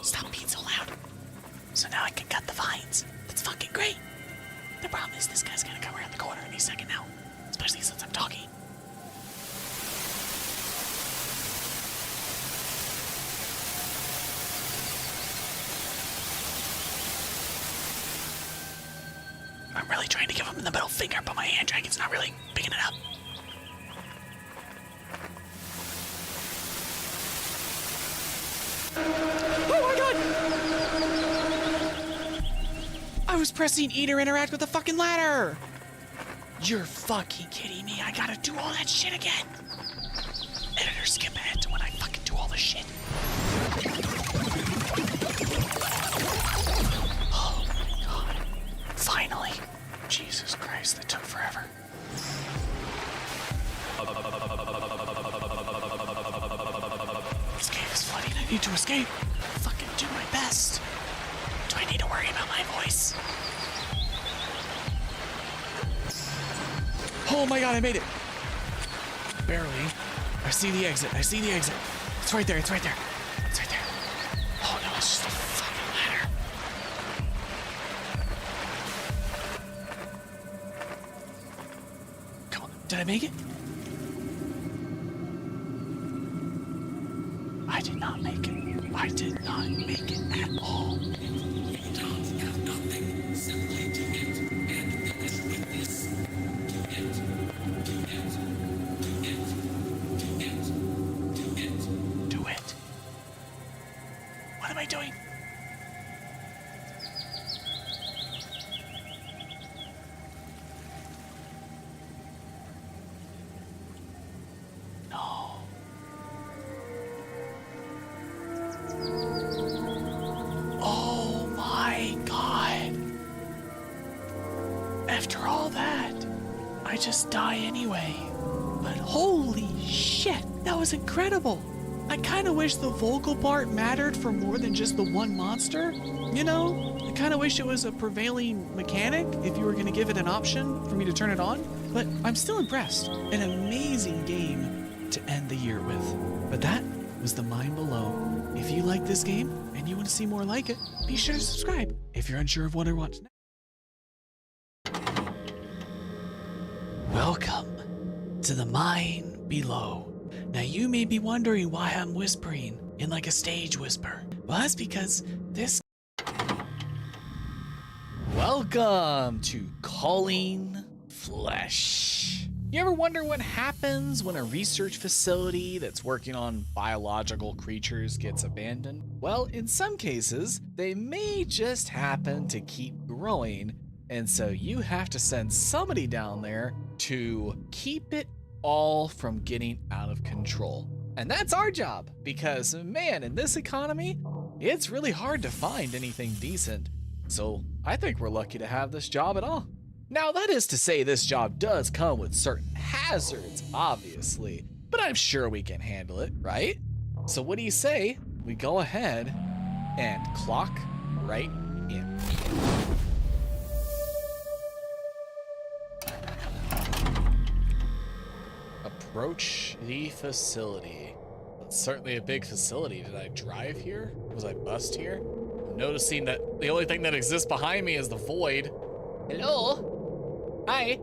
Speaker 16: Stop being so loud. So now I can cut the vines. That's fucking great. The problem is this guy's gonna come around the corner any second now. Especially since I'm talking. I'm really trying to give him the middle finger, but my hand dragon's not really picking it up. Oh my god! I was pressing E to interact with the fucking ladder! You're fucking kidding me. I gotta do all that shit again. Editor, skip ahead to when I fucking do all this shit. Oh my god. Finally. Jesus Christ, that took forever. This cave is flooding. I need to escape. Fucking do my best. fast. Do I need to worry about my voice? Oh my god, I made it. Barely. I see the exit. I see the exit. It's right there. It's right there. It's right there. Oh no, it's just a fucking ladder. Come on. Did I make it? I did not make it. I did not make it at all. Do it. What am I doing? No. Oh my god. After all that, I just die anyway. But holy shit, that was incredible. I kind of wish the vocal part mattered for more than just the one monster. You know, I kind of wish it was a prevailing mechanic if you were going to give it an option for me to turn it on. But I'm still impressed. An amazing game to end the year with. But that was The Mind Below. If you like this game and you want to see more like it, be sure to subscribe if you're unsure of what I want next. Welcome to The Mind Below. Now you may be wondering why I'm whispering in like a stage whisper. Well, that's because this... Welcome to Calling Flesh. You ever wonder what happens when a research facility that's working on biological creatures gets abandoned? Well, in some cases, they may just happen to keep growing, and so you have to send somebody down there to keep it all from getting out of control. And that's our job, because man, in this economy, it's really hard to find anything decent. So I think we're lucky to have this job at all. Now that is to say this job does come with certain hazards, obviously, but I'm sure we can handle it, right? So what do you say we go ahead and clock right in? Approach the facility. It's certainly a big facility. Did I drive here? Was I bussed here? I'm noticing that the only thing that exists behind me is the void. Hello? Hi.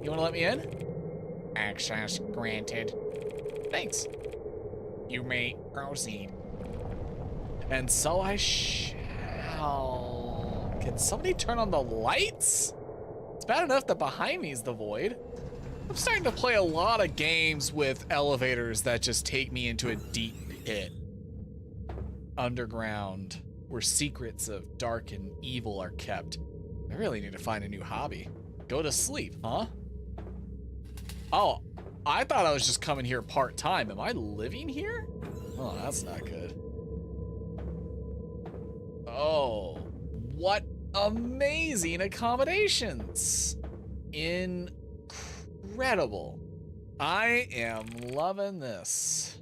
Speaker 16: You want to let me in? Access granted. Thanks. You may proceed. And so I shall... Can somebody turn on the lights? It's bad enough that behind me is the void. I'm starting to play a lot of games with elevators that just take me into a deep pit. Underground, where secrets of dark and evil are kept. I really need to find a new hobby. Go to sleep, huh? Oh, I thought I was just coming here part-time. Am I living here? Oh, that's not good. Oh, what amazing accommodations. Incredible. I am loving this.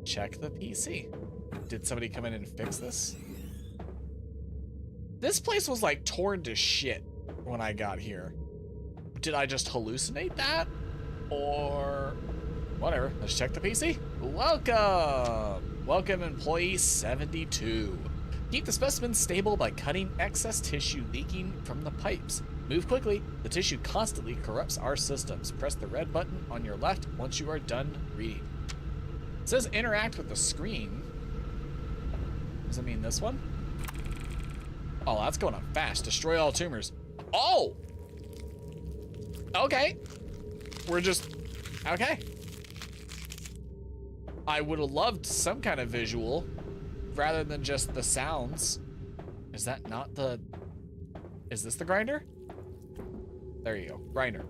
Speaker 16: Check the PC. Did somebody come in and fix this? This place was like torn to shit when I got here. Did I just hallucinate that? Or whatever, let's check the PC. Welcome. Welcome employee 72. Keep the specimen stable by cutting excess tissue leaking from the pipes. Move quickly, the tissue constantly corrupts our systems. Press the red button on your left once you are done reading. It says interact with the screen. Does it mean this one? Oh, that's going on fast. Destroy all tumors. Oh! Okay. We're just, okay. I would have loved some kind of visual rather than just the sounds. Is that not the, is this the grinder? There you go, grinder.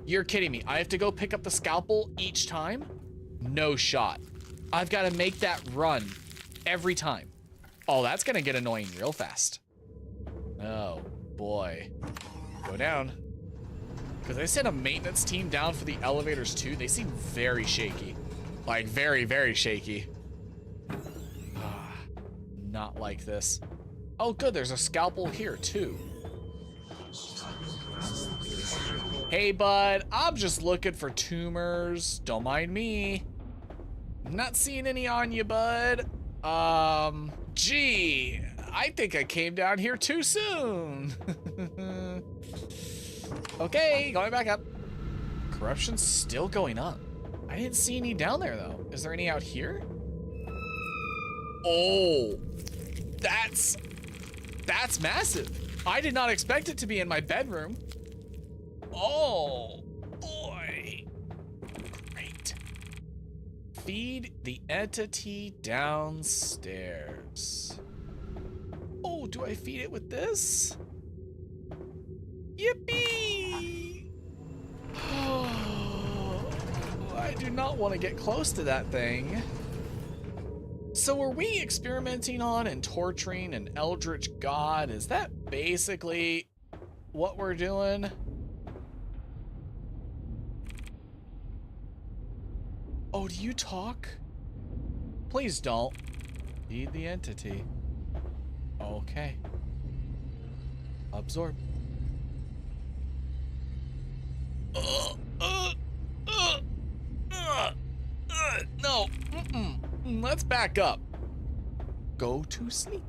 Speaker 16: You're kidding me. I have to go pick up the scalpel each time? No shot. I've got to make that run every time. Oh, that's gonna get annoying real fast. Oh boy. Go down. Because they sent a maintenance team down for the elevators too. They seem very shaky. Like very, very shaky.
Speaker 1: not like this. Oh, good, there's a scalpel here, too. Hey, bud, I'm just looking for tumors. Don't mind me. Not seeing any on you, bud. Gee, I think I came down here too soon. Okay, going back up. Corruption's still going up. I didn't see any down there, though. Is there any out here? Oh, that's massive. I did not expect it to be in my bedroom. Oh, boy. Great. Feed the entity downstairs. Oh, do I feed it with this? Yippee! Oh, I do not want to get close to that thing. So are we experimenting on and torturing an eldritch god? Is that basically what we're doing? Oh, do you talk? Please don't. Feed the entity. Okay. Absorb. No. Let's back up. Go to sleep.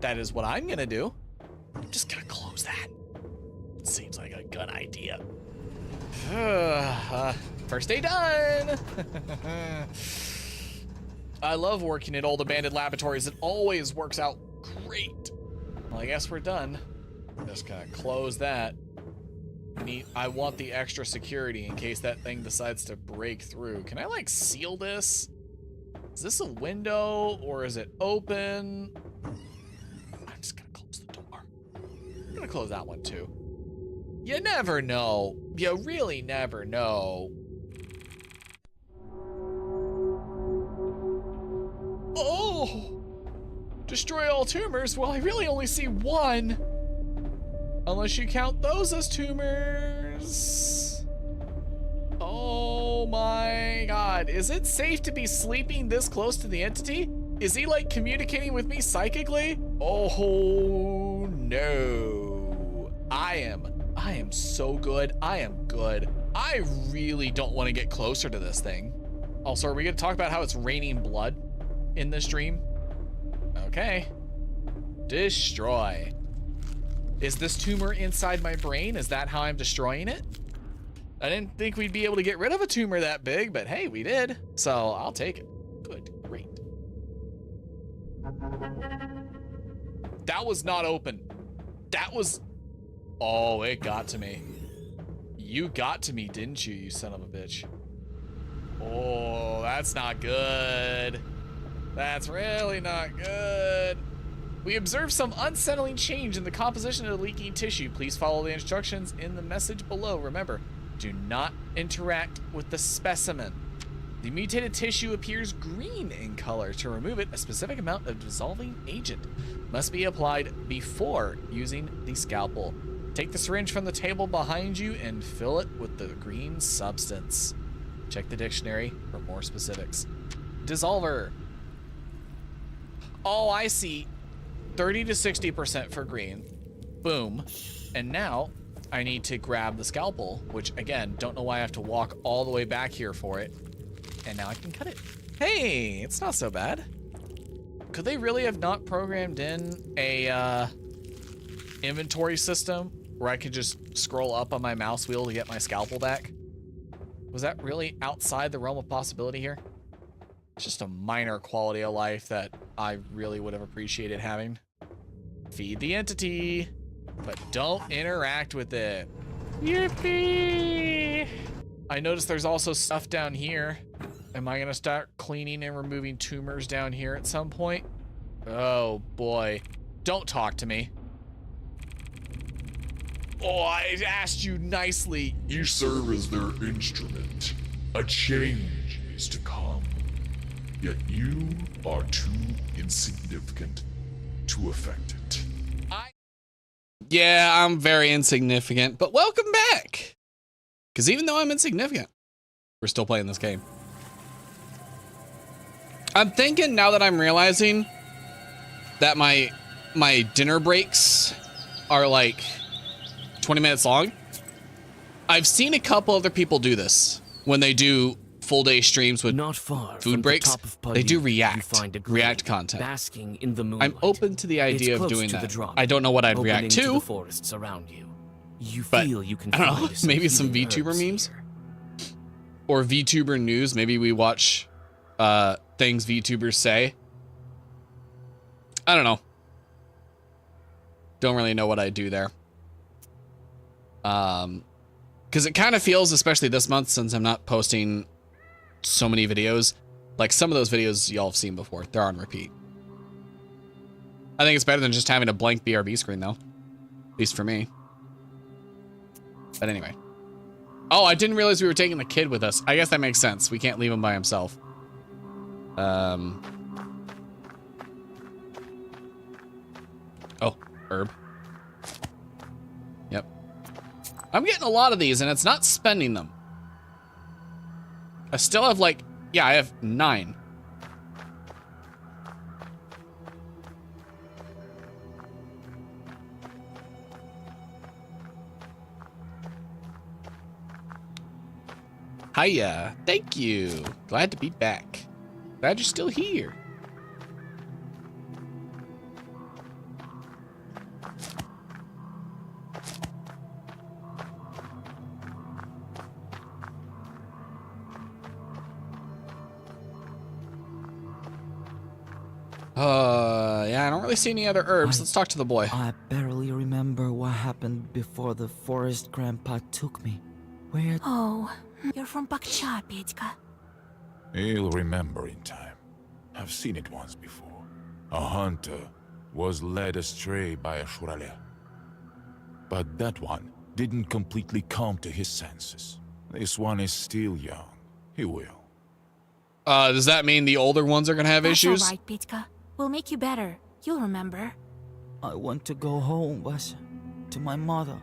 Speaker 1: That is what I'm gonna do. I'm just gonna close that. Seems like a good idea. First day done. I love working at old abandoned laboratories. It always works out great. Well, I guess we're done. Just gonna close that. I want the extra security in case that thing decides to break through. Can I like seal this? Is this a window or is it open? I'm just gonna close the door. I'm gonna close that one too. You never know. You really never know. Oh! Destroy all tumors? Well, I really only see one. Unless you count those as tumors. Oh my god. Is it safe to be sleeping this close to the entity? Is he like communicating with me psychically? Oh no. I am so good. I am good. I really don't want to get closer to this thing. Also, are we gonna talk about how it's raining blood in this dream? Okay. Destroy. Is this tumor inside my brain? Is that how I'm destroying it? I didn't think we'd be able to get rid of a tumor that big, but hey, we did. So I'll take it. Good, great. That was not open. That was, oh, it got to me. You got to me, didn't you, you son of a bitch? Oh, that's not good. That's really not good. We observe some unsettling change in the composition of the leaking tissue. Please follow the instructions in the message below. Remember, do not interact with the specimen. The mutated tissue appears green in color. To remove it, a specific amount of dissolving agent must be applied before using the scalpel. Take the syringe from the table behind you and fill it with the green substance. Check the dictionary for more specifics. Dissolver. Oh, I see. 30 to 60% for green. Boom. And now I need to grab the scalpel, which again, don't know why I have to walk all the way back here for it. And now I can cut it. Hey, it's not so bad. Could they really have not programmed in a inventory system where I could just scroll up on my mouse wheel to get my scalpel back? Was that really outside the realm of possibility here? It's just a minor quality of life that I really would have appreciated having. Feed the entity, but don't interact with it. Yippee! I noticed there's also stuff down here. Am I gonna start cleaning and removing tumors down here at some point? Oh boy. Don't talk to me. Oh, I asked you nicely.
Speaker 12: You serve as their instrument. A change is to come. Yet you are too insignificant to affect it.
Speaker 1: Yeah, I'm very insignificant, but welcome back. Because even though I'm insignificant, we're still playing this game. I'm thinking now that I'm realizing that my dinner breaks are like 20 minutes long. I've seen a couple other people do this when they do full day streams with
Speaker 2: Not far
Speaker 1: food
Speaker 2: from
Speaker 1: breaks.
Speaker 2: The top of
Speaker 1: They do
Speaker 2: Pali,
Speaker 1: react,
Speaker 2: you find a
Speaker 1: react
Speaker 2: glade
Speaker 1: content.
Speaker 2: basking in the moonlight.
Speaker 1: I'm open to the idea
Speaker 2: It's
Speaker 1: of
Speaker 2: close
Speaker 1: doing
Speaker 2: to
Speaker 1: that.
Speaker 2: the drop,
Speaker 1: I don't know what I'd react
Speaker 2: opening
Speaker 1: to.
Speaker 2: the forests around you. You
Speaker 1: But,
Speaker 2: feel you can
Speaker 1: I don't know,
Speaker 2: find some
Speaker 1: maybe some
Speaker 2: healing
Speaker 1: VTuber
Speaker 2: herbs
Speaker 1: memes
Speaker 2: here.
Speaker 1: or VTuber news. Maybe we watch things VTubers say. I don't know. Don't really know what I do there. Because it kind of feels, especially this month, since I'm not posting so many videos, like some of those videos y'all have seen before. They're on repeat. I think it's better than just having a blank BRB screen, though. At least for me. But anyway. Oh, I didn't realize we were taking the kid with us. I guess that makes sense. We can't leave him by himself. Oh, herb. Yep. I'm getting a lot of these, and it's not spending them. I still have like, yeah, I have 9. Hiya. Thank you. Glad to be back. Glad you're still here. Yeah, I don't really see any other herbs. Let's talk to the boy.
Speaker 14: I barely remember what happened before the forest grandpa took me. Where...
Speaker 4: Oh, you're from Bakcha, Petька.
Speaker 12: He'll remember in time. I've seen it once before. A hunter was led astray by a Shurale. But that one didn't completely come to his senses. This one is still young. He will.
Speaker 1: Does that mean the older ones are gonna have issues?
Speaker 4: That's all right, Petька. We'll make you better. You'll remember.
Speaker 14: I want to go home, Vasha. To my mother.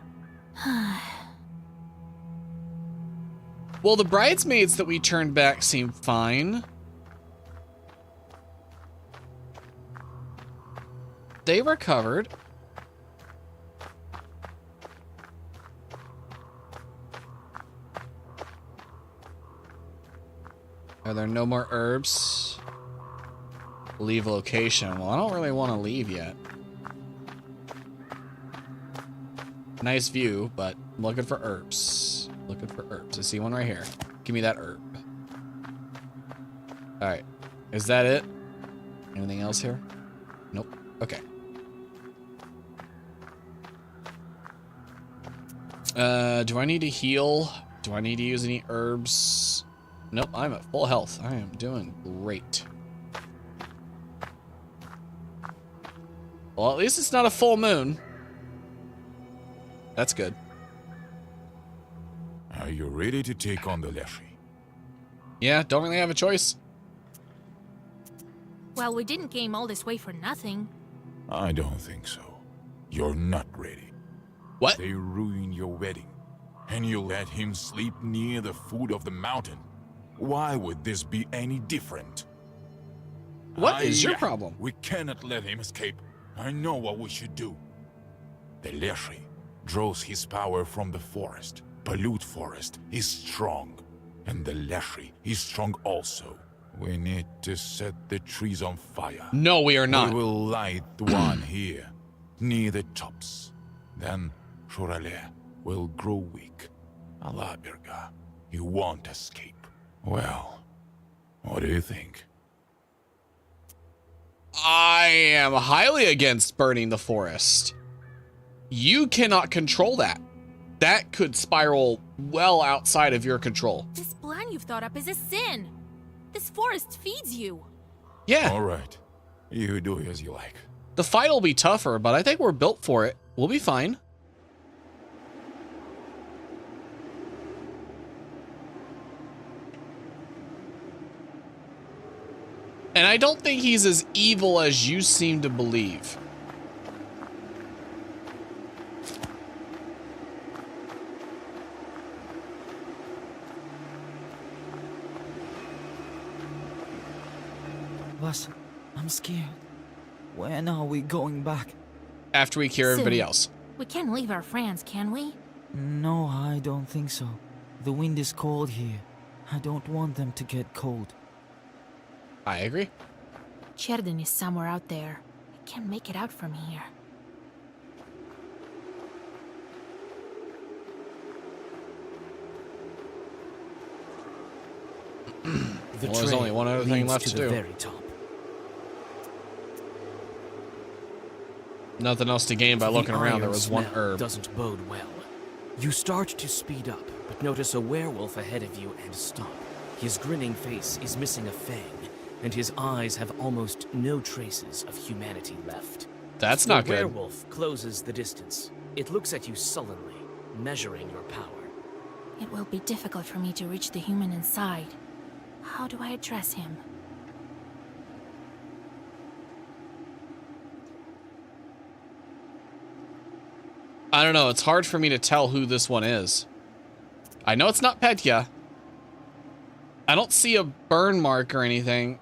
Speaker 1: Well, the bridesmaids that we turned back seem fine. They recovered. Are there no more herbs? Leave location. Well, I don't really want to leave yet. Nice view, but I'm looking for herbs. Looking for herbs. I see one right here. Give me that herb. Alright. Is that it? Anything else here? Nope. Okay. Do I need to heal? Do I need to use any herbs? Nope, I'm at full health. I am doing great. Well, at least it's not a full moon. That's good.
Speaker 12: Are you ready to take on the Leshy?
Speaker 1: Yeah, don't really have a choice.
Speaker 4: Well, we didn't came all this way for nothing.
Speaker 12: I don't think so. You're not ready.
Speaker 1: What?
Speaker 12: They ruined your wedding, and you let him sleep near the foot of the mountain. Why would this be any different?
Speaker 1: What is your problem?
Speaker 12: We cannot let him escape. I know what we should do. The Leshy draws his power from the forest. Pollute forest is strong, and the Leshy is strong also. We need to set the trees on fire.
Speaker 1: No, we are not.
Speaker 12: We will light one here, near the tops. Then Shurale will grow weak. Alabirga, you won't escape. Well, what do you think?
Speaker 1: I am highly against burning the forest. You cannot control that. That could spiral well outside of your control.
Speaker 4: This plan you've thought up is a sin. This forest feeds you.
Speaker 1: Yeah.
Speaker 12: All right. You do as you like.
Speaker 1: The fight will be tougher, but I think we're built for it. We'll be fine. And I don't think he's as evil as you seem to believe.
Speaker 14: us. I'm scared. When are we going back?
Speaker 1: After we cure everybody
Speaker 4: Soon.
Speaker 1: else.
Speaker 4: We can't leave our friends, can we?
Speaker 14: No, I don't think so. The wind is cold here. I don't want them to get cold.
Speaker 1: I agree.
Speaker 4: Cherden is somewhere out there. I can't make it out from here.
Speaker 2: The
Speaker 1: Well, there's only one other thing
Speaker 2: leads
Speaker 1: left to
Speaker 2: the
Speaker 1: do.
Speaker 2: Very top.
Speaker 1: Nothing else to gain by
Speaker 2: The
Speaker 1: looking around. There
Speaker 2: iron
Speaker 1: was one
Speaker 2: smell
Speaker 1: herb.
Speaker 2: Doesn't bode well. You start to speed up, but notice a werewolf ahead of you and stop. His grinning face is missing a fang, and his eyes have almost no traces of humanity left.
Speaker 1: That's not
Speaker 2: the
Speaker 1: good.
Speaker 2: werewolf closes the distance. It looks at you sullenly, measuring your power.
Speaker 4: It will be difficult for me to reach the human inside. How do I address him?
Speaker 1: I don't know. It's hard for me to tell who this one is. I know it's not Petya. I don't see a burn mark or anything.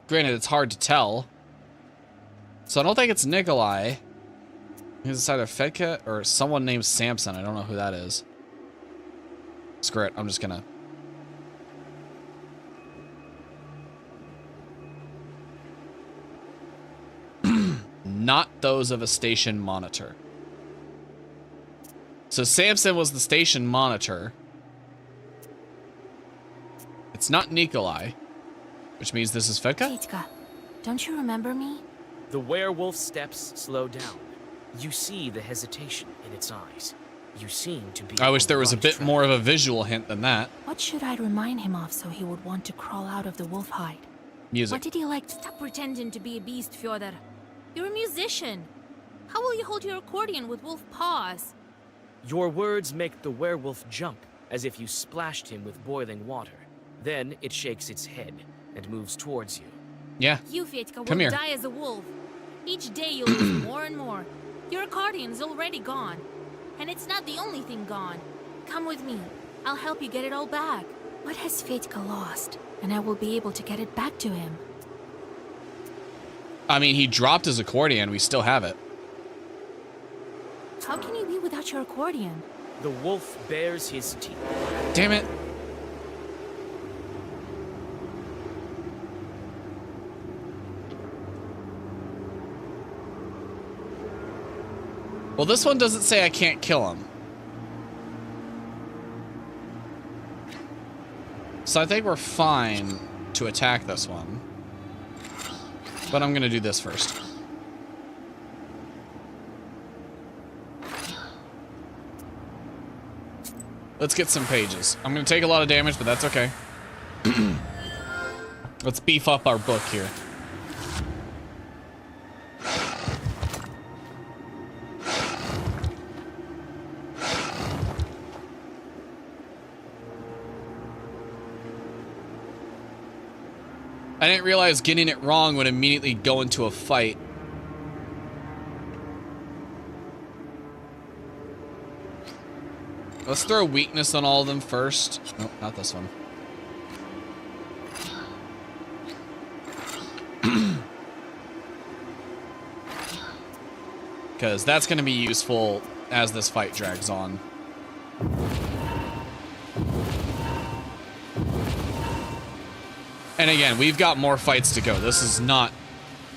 Speaker 1: Granted, it's hard to tell. So I don't think it's Nikolai. It's either Fedka or someone named Samson. I don't know who that is. Screw it. I'm just gonna... Not those of a station monitor. So Samson was the station monitor. It's not Nikolai, which means this is Fedka?
Speaker 4: Fedka, don't you remember me?
Speaker 2: The werewolf's steps slow down. You see the hesitation in its eyes. You seem to be...
Speaker 1: I wish there was a bit more of a visual hint than that.
Speaker 4: What should I remind him of so he would want to crawl out of the wolf hide?
Speaker 1: Music.
Speaker 4: What did he like? Stop pretending to be a beast, Fyodor. You're a musician. How will you hold your accordion with wolf paws?
Speaker 2: Your words make the werewolf jump, as if you splashed him with boiling water. Then it shakes its head and moves towards you.
Speaker 1: Yeah.
Speaker 4: You, Fedka,
Speaker 1: Come
Speaker 4: will
Speaker 1: here.
Speaker 4: die as a wolf. Each day you'll lose more and more. Your accordion's already gone. And it's not the only thing gone. Come with me. I'll help you get it all back. What has Fedka lost? And I will be able to get it back to him.
Speaker 1: I mean, he dropped his accordion. We still have it.
Speaker 4: How can you be without your accordion?
Speaker 2: The wolf bares his teeth.
Speaker 1: Damn it. Well, this one doesn't say I can't kill him. So I think we're fine to attack this one. But I'm gonna do this first. Let's get some pages. I'm gonna take a lot of damage, but that's okay. Let's beef up our book here. I didn't realize getting it wrong would immediately go into a fight. Let's throw weakness on all of them first. Nope, not this one. Because that's going to be useful as this fight drags on. And again, we've got more fights to go. This is not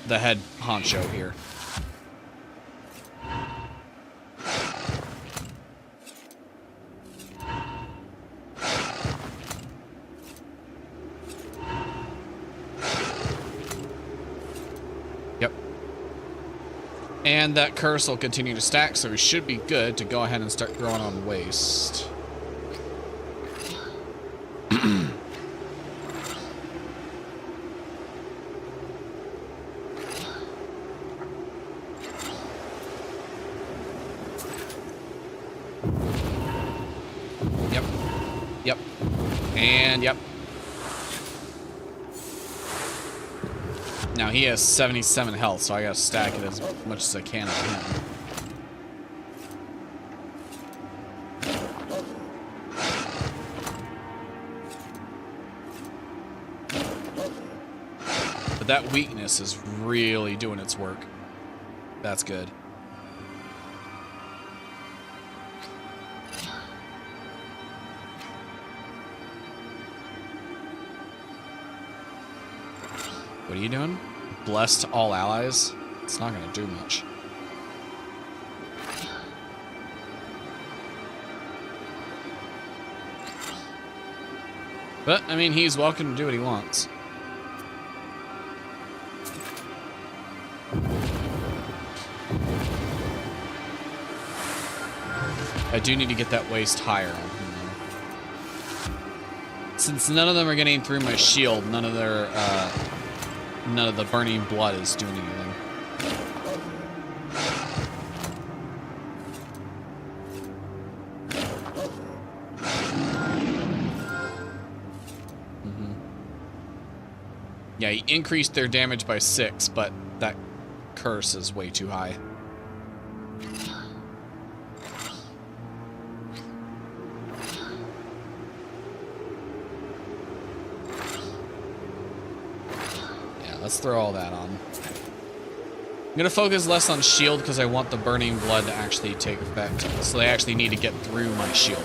Speaker 1: the head honcho here. Yep. And that curse will continue to stack, so we should be good to go ahead and start throwing on waste. Yep. And yep. Now he has 77 health, so I gotta stack it as much as I can on him. But That weakness is really doing its work. That's good. What are you doing? Blessed all allies? It's not gonna do much. But, I mean, he's welcome to do what he wants. I do need to get that waist higher on him, though. Since none of them are getting through my shield, none of the burning blood is doing anything. Yeah, he increased their damage by 6, but that curse is way too high. Yeah, let's throw all that on. I'm gonna focus less on shield because I want the burning blood to actually take effect. So they actually need to get through my shield.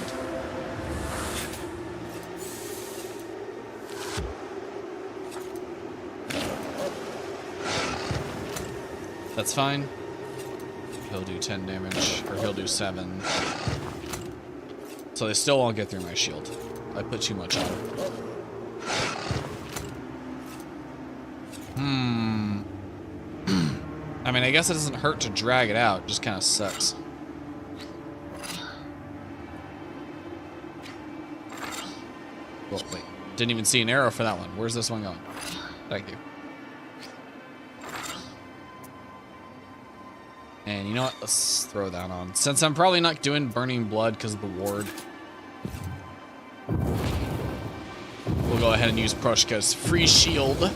Speaker 1: That's fine. He'll do 10 damage, or he'll do 7. So they still won't get through my shield. I put too much on. I mean, I guess it doesn't hurt to drag it out. It just kind of sucks. Well, wait. Didn't even see an arrow for that one. Where's this one going? Thank you. And you know what? Let's throw that on. Since I'm probably not doing burning blood because of the ward, we'll go ahead and use Proshka's free shield.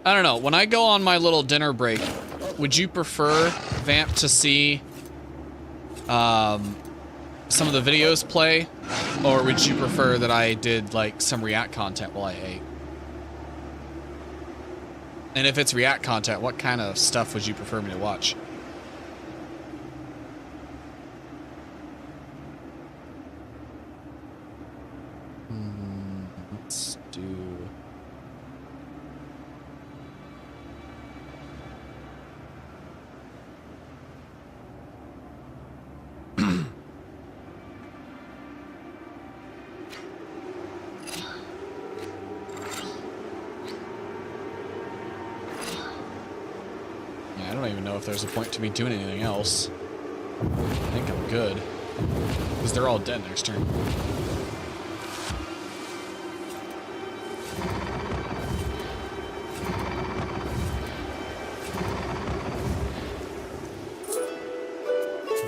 Speaker 1: I don't know. When I go on my little dinner break, would you prefer, Vamp, to see some of the videos play, or would you prefer that I did like some React content while I ate? And if it's React content, what kind of stuff would you prefer me to watch? Let's do... I don't even know if there's a point to me doing anything else. I think I'm good. Because they're all dead next turn.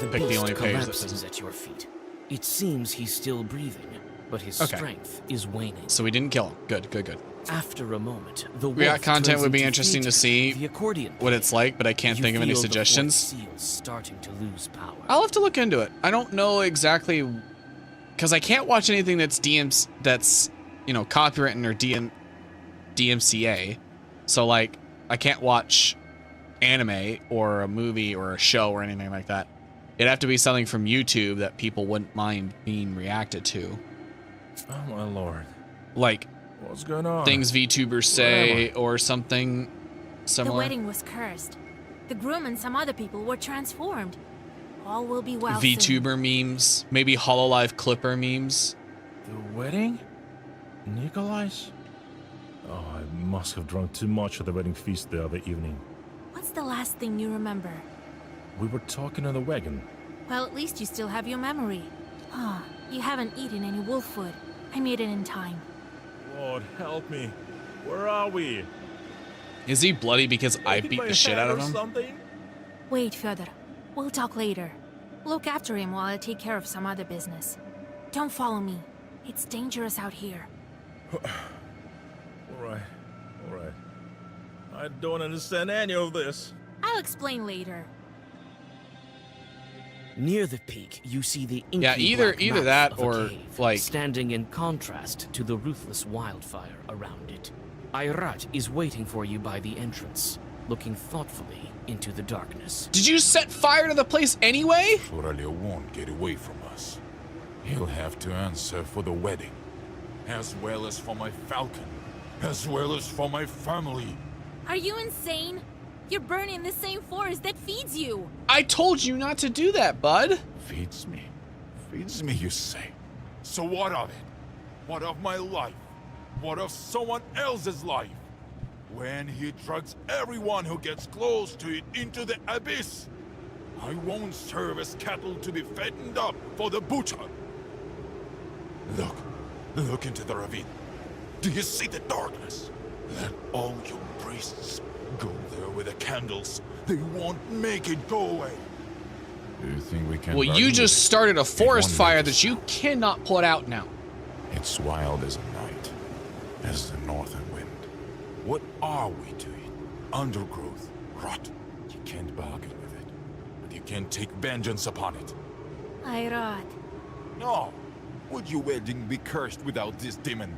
Speaker 2: The
Speaker 1: Pick the only
Speaker 2: beast
Speaker 1: page that
Speaker 2: collapses
Speaker 1: doesn't.
Speaker 2: at your feet. It seems he's still breathing, but his
Speaker 1: Okay.
Speaker 2: strength is waning.
Speaker 1: So we didn't kill him. Good, good, good.
Speaker 2: After a moment, the
Speaker 1: React
Speaker 2: wolf
Speaker 1: content
Speaker 2: turns
Speaker 1: would be
Speaker 2: into
Speaker 1: interesting to
Speaker 2: Theater,
Speaker 1: see
Speaker 2: the accordion
Speaker 1: what it's like, but I can't
Speaker 2: You
Speaker 1: think of any
Speaker 2: feel the
Speaker 1: suggestions.
Speaker 2: fourth seal starting to lose power.
Speaker 1: I'll have to look into it. I don't know exactly, because I can't watch anything that's you know, copywritten or DMCA. So like, I can't watch anime or a movie or a show or anything like that. It'd have to be something from YouTube that people wouldn't mind being reacted to.
Speaker 19: Oh my lord.
Speaker 1: Like,
Speaker 19: what's going on?
Speaker 1: Things VTubers say or something similar.
Speaker 4: The wedding was cursed. The groom and some other people were transformed. All will be well soon.
Speaker 1: VTuber memes, maybe HoloLive Clipper memes.
Speaker 19: The wedding? Nikolai's? Oh, I must have drunk too much at the wedding feast the other evening.
Speaker 4: What's the last thing you remember?
Speaker 19: We were talking in the wagon.
Speaker 4: Well, at least you still have your memory. Ah, you haven't eaten any wolf food. I made it in time.
Speaker 19: Lord, help me. Where are we?
Speaker 1: Is he bloody because I beat the shit out of him?
Speaker 19: Something?
Speaker 4: Wait, Fyodor. We'll talk later. Look after him while I take care of some other business. Don't follow me. It's dangerous out here.
Speaker 19: Alright, alright. I don't understand any of this.
Speaker 4: I'll explain later.
Speaker 2: Near the peak, you see the inky
Speaker 1: Yeah, either
Speaker 2: black mouth
Speaker 1: that
Speaker 2: of a
Speaker 1: or
Speaker 2: cave,
Speaker 1: like
Speaker 2: standing in contrast to the ruthless wildfire around it. Ayrat is waiting for you by the entrance, looking thoughtfully into the darkness.
Speaker 1: Did you set fire to the place anyway?
Speaker 12: Shuralia won't get away from us. He'll have to answer for the wedding, as well as for my falcon, as well as for my family.
Speaker 4: Are you insane? You're burning the same forest that feeds you.
Speaker 1: I told you not to do that, bud.
Speaker 12: Feeds me? Feeds me, you say? So what of it? What of my life? What of someone else's life? When he drags everyone who gets close to it into the abyss, I won't serve as cattle to be fattened up for the butcher. Look into the ravine. Do you see the darkness? Let all you priests go there with the candles. They won't make it go away. Do you think we can?
Speaker 1: Well, you just started a forest fire that you cannot put out now.
Speaker 12: It's wild as a night, as the northern wind. What are we to it? Undergrowth, rot. You can't bargain with it, but you can take vengeance upon it.
Speaker 4: Ayrat.
Speaker 12: No. Would your wedding be cursed without this demon?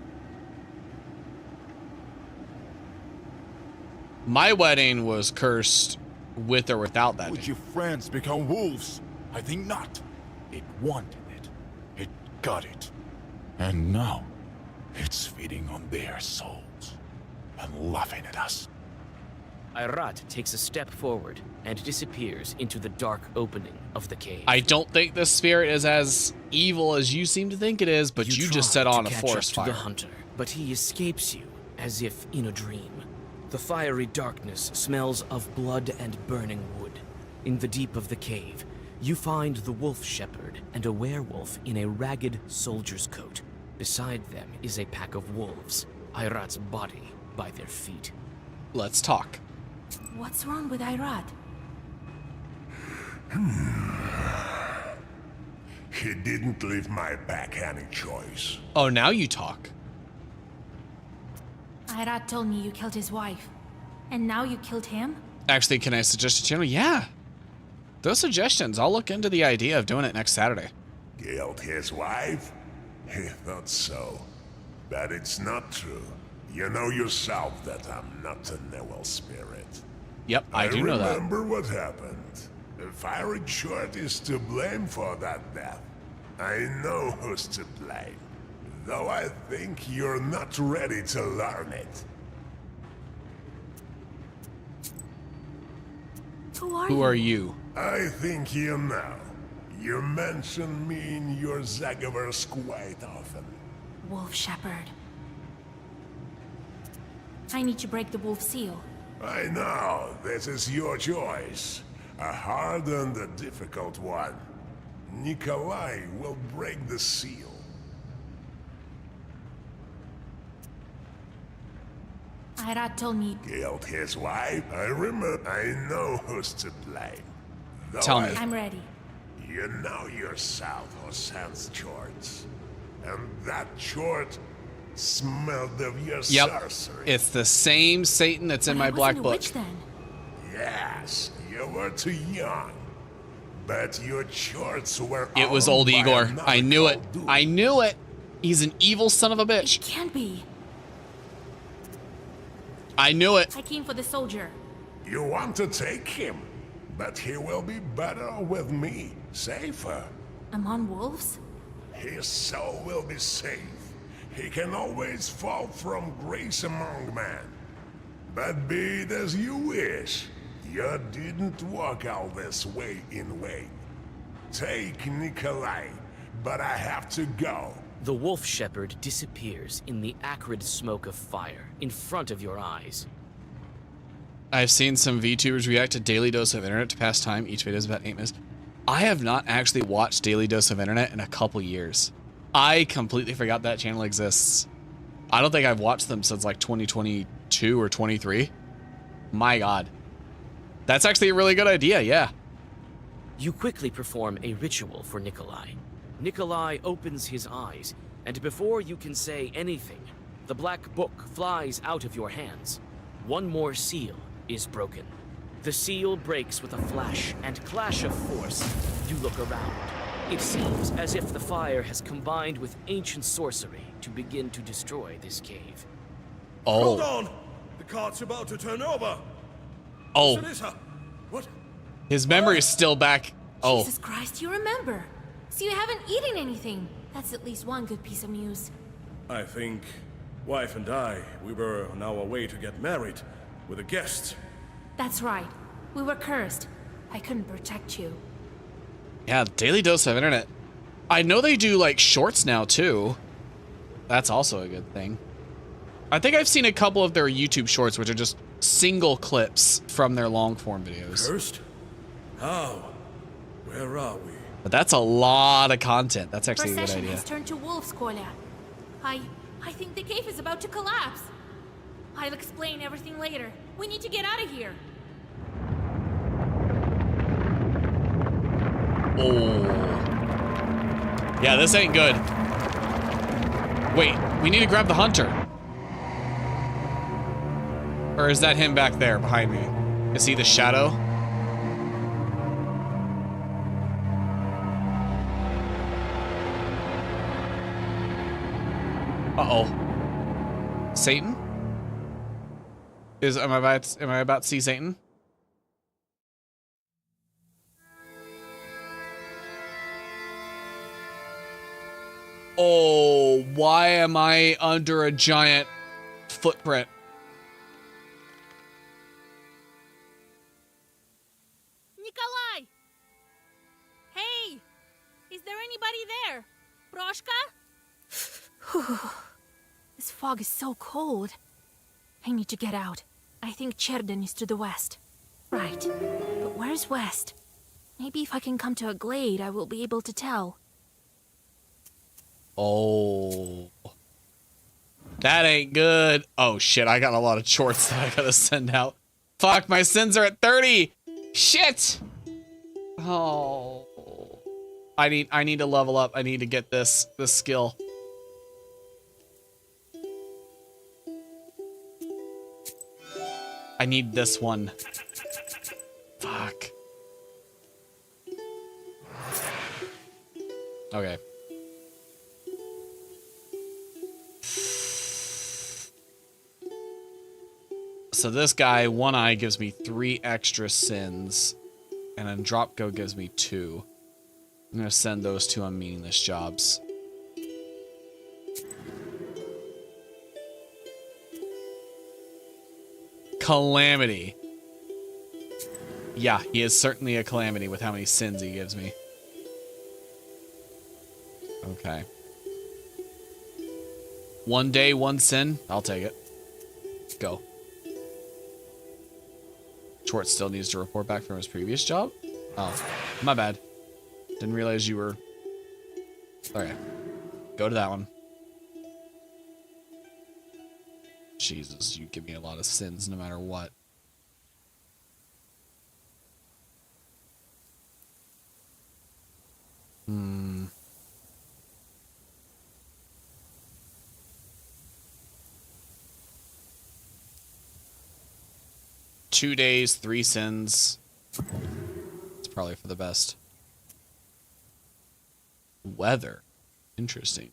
Speaker 1: My wedding was cursed with or without that.
Speaker 12: Would your friends become wolves? I think not. It wanted it. It got it. And now, it's feeding on their souls and laughing at us.
Speaker 2: Ayrat takes a step forward and disappears into the dark opening of the cave.
Speaker 1: I don't think this spirit is as evil as you seem to think it is, but you just set on a forest fire.
Speaker 2: The hunter, but he escapes you as if in a dream. The fiery darkness smells of blood and burning wood. In the deep of the cave, you find the wolf shepherd and a werewolf in a ragged soldier's coat. Beside them is a pack of wolves, Ayrat's body by their feet.
Speaker 1: Let's talk.
Speaker 4: What's wrong with Ayrat?
Speaker 3: He didn't leave my back any choice.
Speaker 1: Oh, now you talk.
Speaker 4: Ayrat told me you killed his wife. And now you killed him?
Speaker 1: Actually, can I suggest a channel? Yeah. Those suggestions. I'll look into the idea of doing it next Saturday.
Speaker 3: Killed his wife? He thought so. But it's not true. You know yourself that I'm not a Newell spirit.
Speaker 1: Yep, I do know that.
Speaker 3: I remember what happened. The fiery short is to blame for that death. I know who's to blame. Though I think you're not ready to learn it.
Speaker 1: Who are you?
Speaker 3: I think you know. You mention me in your Zagavers quite often.
Speaker 4: Wolf Shepherd. I need to break the wolf seal.
Speaker 3: I know, this is your choice. A hard and a difficult one. Nikolai will break the seal.
Speaker 4: Ayrat told me...
Speaker 3: Killed his wife? I remember. I know who's to blame. Though
Speaker 1: Tell me.
Speaker 4: I'm ready.
Speaker 3: You know yourself who sends shorts. And that short smelled of your sorcery.
Speaker 1: It's the same Satan that's in my black book.
Speaker 4: Witch, then.
Speaker 3: Yes, you were too young. But your shorts were
Speaker 1: It was
Speaker 3: owned
Speaker 1: old
Speaker 3: by
Speaker 1: Igor.
Speaker 3: another
Speaker 1: I knew it.
Speaker 3: Khaldun.
Speaker 1: I knew it. He's an evil son of a bitch.
Speaker 4: It can't be.
Speaker 1: I knew it.
Speaker 4: I came for the soldier.
Speaker 3: You want to take him, but he will be better with me, safer.
Speaker 4: Among wolves?
Speaker 3: His soul will be safe. He can always fall from grace among men. But be it as you wish. You didn't walk all this way in vain. Take Nikolai, but I have to go.
Speaker 2: The wolf shepherd disappears in the acrid smoke of fire in front of your eyes.
Speaker 1: I've seen some VTubers react to Daily Dose of Internet to pass time. Each video is about 8 minutes. I have not actually watched Daily Dose of Internet in a couple years. I completely forgot that channel exists. I don't think I've watched them since like 2022 or 23. My God. That's actually a really good idea, yeah.
Speaker 2: You quickly perform a ritual for Nikolai. Nikolai opens his eyes, and before you can say anything, the black book flies out of your hands. One more seal is broken. The seal breaks with a flash and clash of force. You look around. It seems as if the fire has combined with ancient sorcery to begin to destroy this cave.
Speaker 1: Oh.
Speaker 5: Hold on! The cart's about to turn over!
Speaker 1: Oh.
Speaker 5: Alyssa, what?
Speaker 1: His memory is still back. Oh.
Speaker 4: Jesus Christ, you remember. So you haven't eaten anything. That's at least one good piece of news.
Speaker 5: I think wife and I, we were on our way to get married with a guest.
Speaker 4: That's right. We were cursed. I couldn't protect you.
Speaker 1: Yeah, daily dose of internet. I know they do like shorts now too. That's also a good thing. I think I've seen a couple of their YouTube shorts, which are just single clips from their long form videos.
Speaker 5: Cursed? How? Where are we?
Speaker 1: But that's a lot of content. That's actually a good
Speaker 4: Procession
Speaker 1: idea.
Speaker 4: has turned to wolves, Kolya. I think the cave is about to collapse. I'll explain everything later. We need to get out of here.
Speaker 1: Oh. Yeah, this ain't good. Wait, we need to grab the hunter. Or is that him back there behind me? Is he the shadow? Uh-oh. Satan? Am I about to see Satan? Oh, why am I under a giant footprint?
Speaker 4: Nikolai! Hey! Is there anybody there? Broshka? This fog is so cold. I need to get out. I think Cherden is to the west. Right. But where's west? Maybe if I can come to a glade, I will be able to tell.
Speaker 1: Oh. That ain't good. Oh shit, I got a lot of shorts that I gotta send out. Fuck, my sins are at 30. Shit. Oh. I need to level up. I need to get this skill. I need this one. Fuck. Okay. So this guy, One Eye, gives me 3 extra sins, and then Drop Go gives me 2. I'm gonna send those 2 on meaningless jobs. Calamity. Yeah, he is certainly a calamity with how many sins he gives me. Okay. 1 day, 1 sin. I'll take it. Go. Schwartz still needs to report back from his previous job? Oh, my bad. Didn't realize you were... Okay. Go to that one. Jesus, you give me a lot of sins no matter what. Hmm. Two days, 3 sins. It's probably for the best. Weather. Interesting.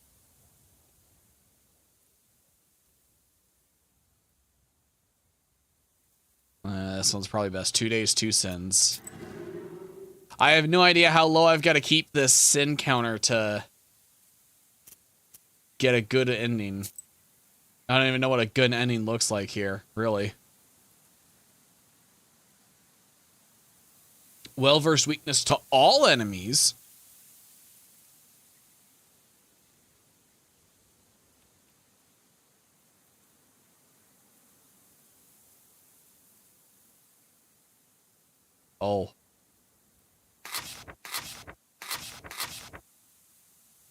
Speaker 1: This one's probably best. 2 days, 2 sins. I have no idea how low I've got to keep this sin counter to get a good ending. I don't even know what a good ending looks like here, really. Well-versed weakness to all enemies. Oh.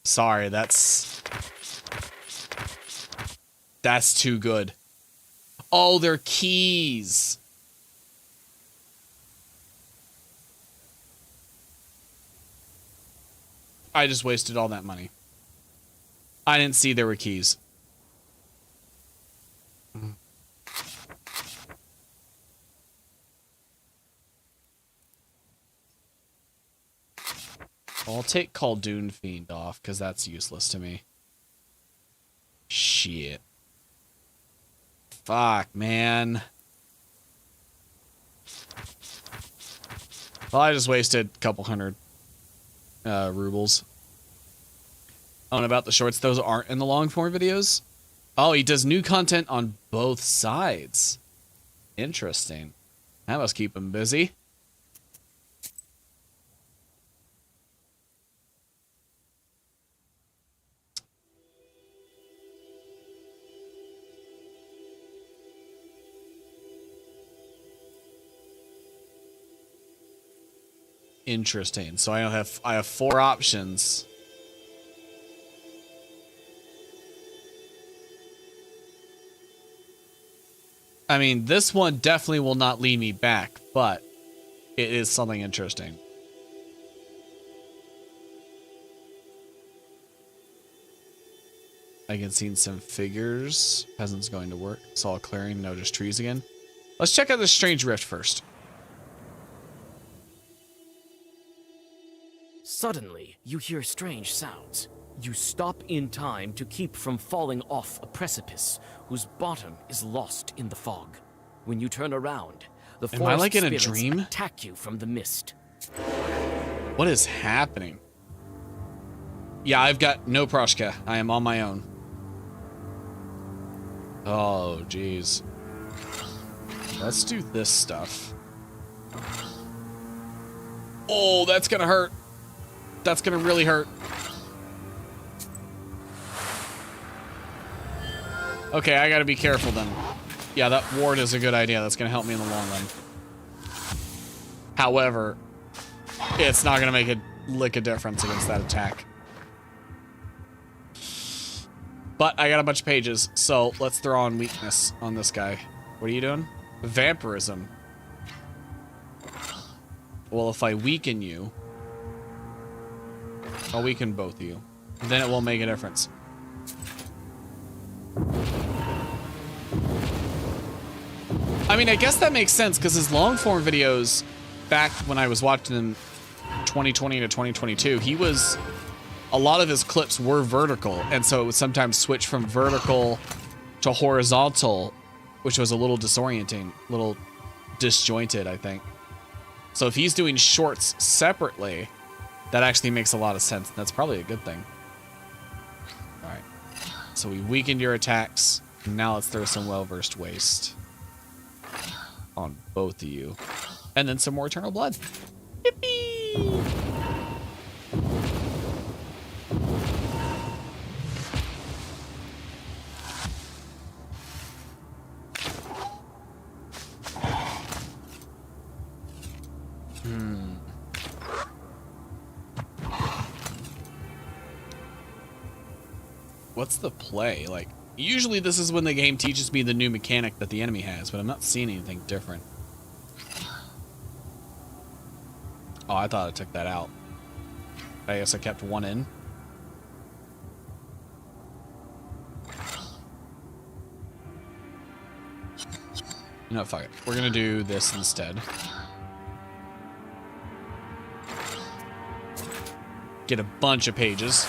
Speaker 1: Sorry, that's too good. Oh, they're keys. I just wasted all that money. I didn't see there were keys. I'll take Khaldun Fiend off, because that's useless to me. Shit. Fuck, man. Well, I just wasted a couple hundred rubles. Oh, and about the shorts, those aren't in the long form videos? Oh, he does new content on both sides. Interesting. That must keep him busy. Interesting. So I have 4 options. I mean, this one definitely will not lead me back, but it is something interesting. I can see some figures. Peasant's going to work. Saw a clearing. No, just trees again. Let's check out this strange rift first.
Speaker 2: Suddenly, you hear strange sounds. You stop in time to keep from falling off a precipice whose bottom is lost in the fog. When you turn around, the
Speaker 1: Am I like in a
Speaker 2: spirits
Speaker 1: dream?
Speaker 2: attack you from the mist.
Speaker 1: What is happening? Yeah, I've got no Proshka. I am on my own. Oh, jeez. Let's do this stuff. Oh, that's gonna hurt. That's gonna really hurt. Okay, I gotta be careful then. Yeah, that ward is a good idea. That's gonna help me in the long run. However, it's not gonna make a lick of difference against that attack. But I got a bunch of pages, so let's throw on weakness on this guy. What are you doing? Vampirism. Well, if I weaken you, I'll weaken both of you. Then it will make a difference. I mean, I guess that makes sense, because his long form videos, back when I was watching them 2020 to 2022, he was... a lot of his clips were vertical, and so it would sometimes switch from vertical to horizontal, which was a little disorienting, a little disjointed, I think. So if he's doing shorts separately, that actually makes a lot of sense. That's probably a good thing. All right. So we weakened your attacks. Now let's throw some well-versed waste on both of you. And then some more Eternal Blood. Yippee! What's the play? Like, usually this is when the game teaches me the new mechanic that the enemy has, but I'm not seeing anything different. Oh, I thought I took that out. I guess I kept one in. No, fuck it. We're gonna do this instead. Get a bunch of pages.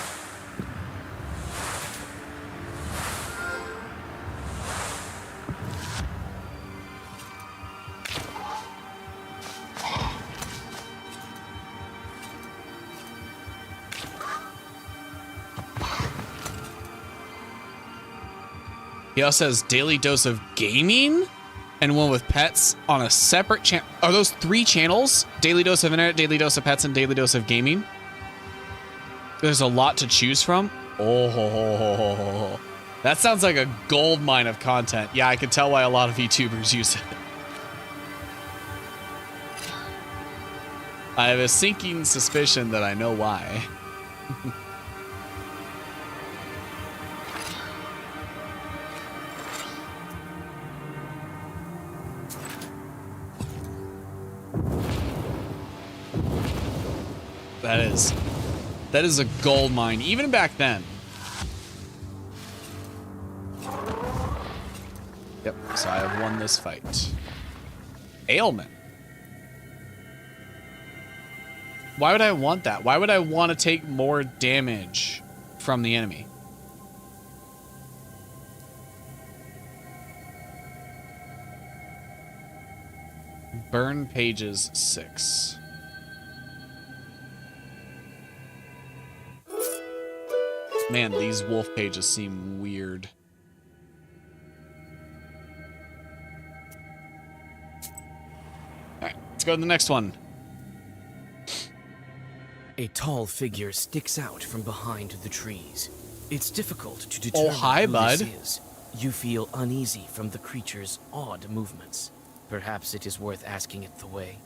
Speaker 1: He also has Daily Dose of Gaming and one with pets on a separate channel. Are those 3 channels? Daily Dose of Internet, Daily Dose of Pets, and Daily Dose of Gaming? There's a lot to choose from. Oh, that sounds like a gold mine of content. Yeah, I can tell why a lot of VTubers use it. I have a sinking suspicion that I know why. That is a gold mine, even back then. Yep, so I have won this fight. Ailment. Why would I want that? Why would I want to take more damage from the enemy? Burn pages 6. Man, these wolf pages seem weird. Alright, let's go to the next one.
Speaker 2: A tall figure sticks out from behind the trees. It's difficult to determine
Speaker 1: hi,
Speaker 2: who
Speaker 1: bud.
Speaker 2: this is. You feel uneasy from the creature's odd movements. Perhaps it is worth asking it the way.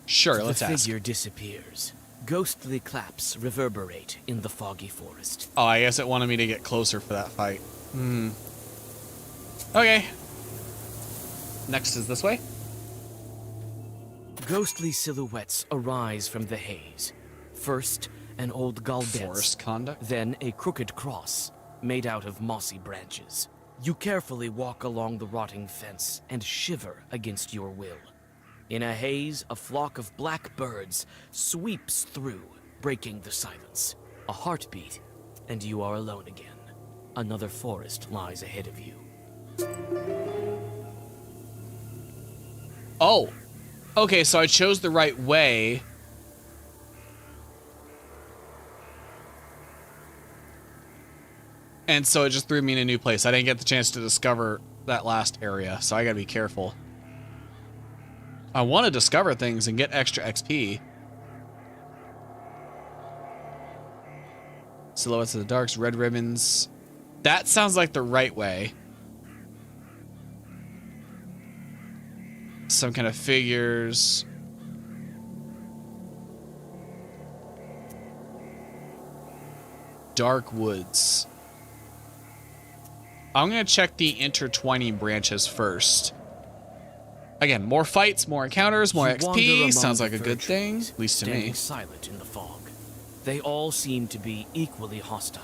Speaker 1: Sure, let's ask.
Speaker 2: The figure disappears. Ghostly claps reverberate in the foggy forest.
Speaker 1: Oh, I guess it wanted me to get closer for that fight. Okay. Next is this way.
Speaker 2: Ghostly silhouettes arise from the haze. First, an old galbez.
Speaker 1: Forest conduct.
Speaker 2: Then a crooked cross, made out of mossy branches. You carefully walk along the rotting fence and shiver against your will. In a haze, a flock of black birds sweeps through, breaking the silence. A heartbeat, and you are alone again. Another forest lies ahead of you.
Speaker 1: Oh. Okay, so I chose the right way. And so it just threw me in a new place. I didn't get the chance to discover that last area, so I gotta be careful. I want to discover things and get extra XP. Silhouettes of the Darks, red ribbons. That sounds like the right way. Some kind of figures. Dark woods. I'm going to check the intertwining branches first. Again, more fights, more encounters, more XP. Sounds like a good thing, at least to me.
Speaker 2: Silent in the fog. They all seem to be equally hostile.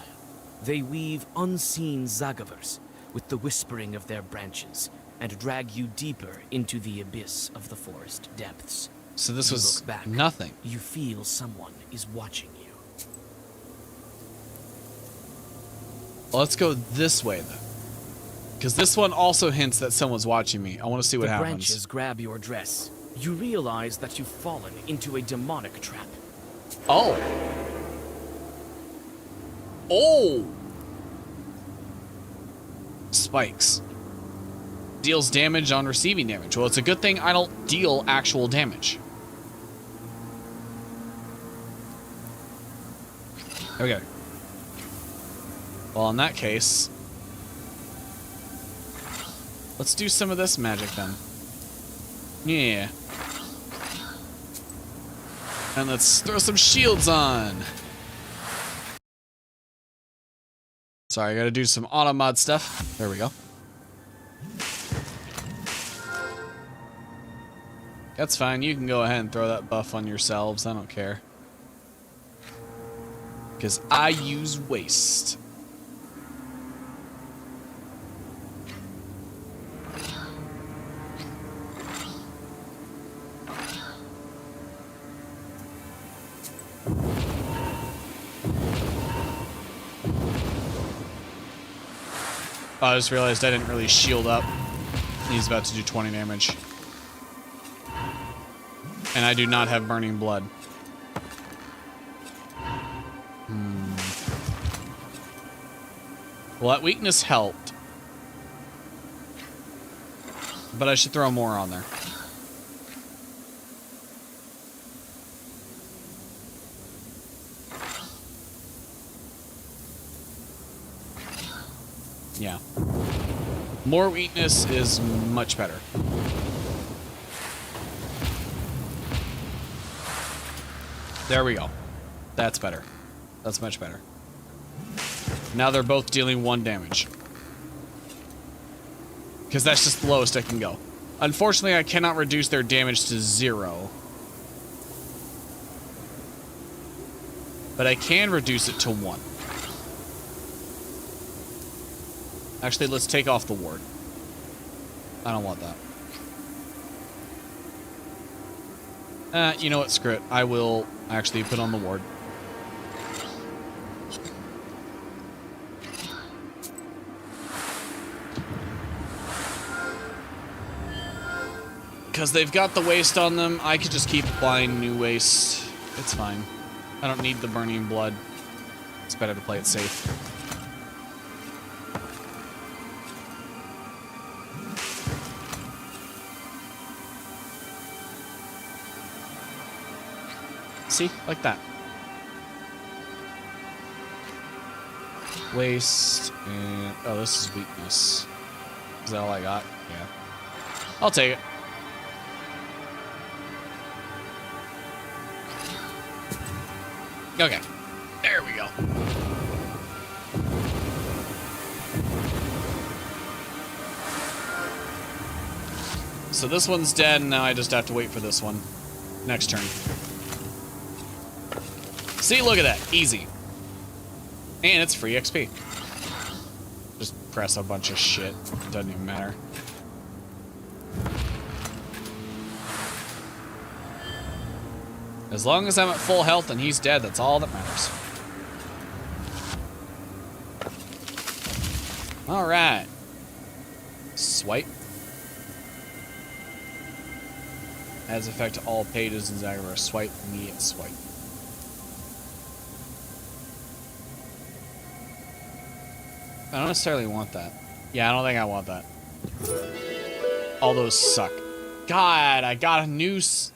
Speaker 2: They weave unseen zagavers with the whispering of their branches and drag you deeper into the abyss of the forest depths.
Speaker 1: So this was
Speaker 2: look back,
Speaker 1: nothing.
Speaker 2: You feel someone is watching you.
Speaker 1: Well, let's go this way, though. Because this one also hints that someone's watching me. I want to see what happens.
Speaker 2: The branches grab your dress. You realize that you've fallen into a demonic trap.
Speaker 1: Oh. Oh. Spikes. Deals damage on receiving damage. Well, it's a good thing I don't deal actual damage. Okay. Well, in that case, let's do some of this magic then. Yeah. And let's throw some shields on. Sorry, I gotta do some auto mod stuff. There we go. That's fine. You can go ahead and throw that buff on yourselves. I don't care. Because I use waste. I just realized I didn't really shield up. He's about to do 20 damage. And I do not have burning blood. Well, that weakness helped. But I should throw more on there. Yeah. More weakness is much better. There we go. That's better. That's much better. Now they're both dealing 1 damage. Because that's just the lowest I can go. Unfortunately, I cannot reduce their damage to 0. But I can reduce it to 1. Actually, let's take off the ward. I don't want that. You know what? Screw it. I will actually put on the ward. Because they've got the waste on them, I could just keep applying new waste. It's fine. I don't need the burning blood. It's better to play it safe. See? Like that. Waste and... oh, this is weakness. Is that all I got? Yeah. I'll take it. Okay. There we go. So this one's dead, and now I just have to wait for this one. Next turn. See, look at that. Easy. And it's free XP. Just press a bunch of shit. Doesn't even matter. As long as I'm at full health and he's dead, that's all that matters. Alright. Swipe. Adds effect to all pages in Zagara. Swipe, immediate swipe. I don't necessarily want that. Yeah, I don't think I want that. All those suck. God, I got a noose.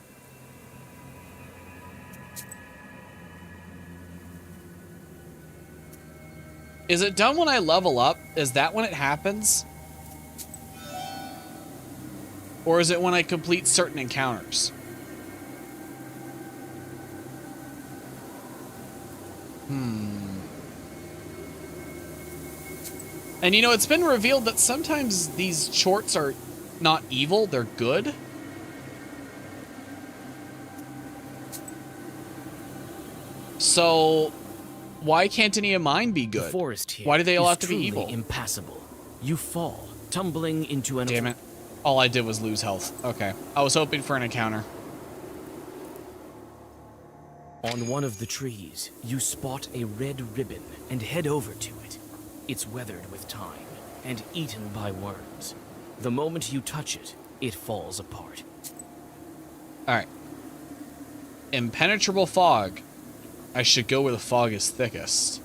Speaker 1: Is it done when I level up? Is that when it happens? Or is it when I complete certain encounters? And you know, it's been revealed that sometimes these shorts are not evil, they're good. So, why can't any of mine be good?
Speaker 2: The forest here
Speaker 1: Why do they all
Speaker 2: is
Speaker 1: have to be
Speaker 2: truly
Speaker 1: evil?
Speaker 2: Impassable. You fall, tumbling into an...
Speaker 1: Damn it. All I did was lose health. Okay. I was hoping for an encounter.
Speaker 2: On one of the trees, you spot a red ribbon and head over to it. It's weathered with time and eaten by worms. The moment you touch it, it falls apart.
Speaker 1: Alright. Impenetrable fog. I should go where the fog is thickest.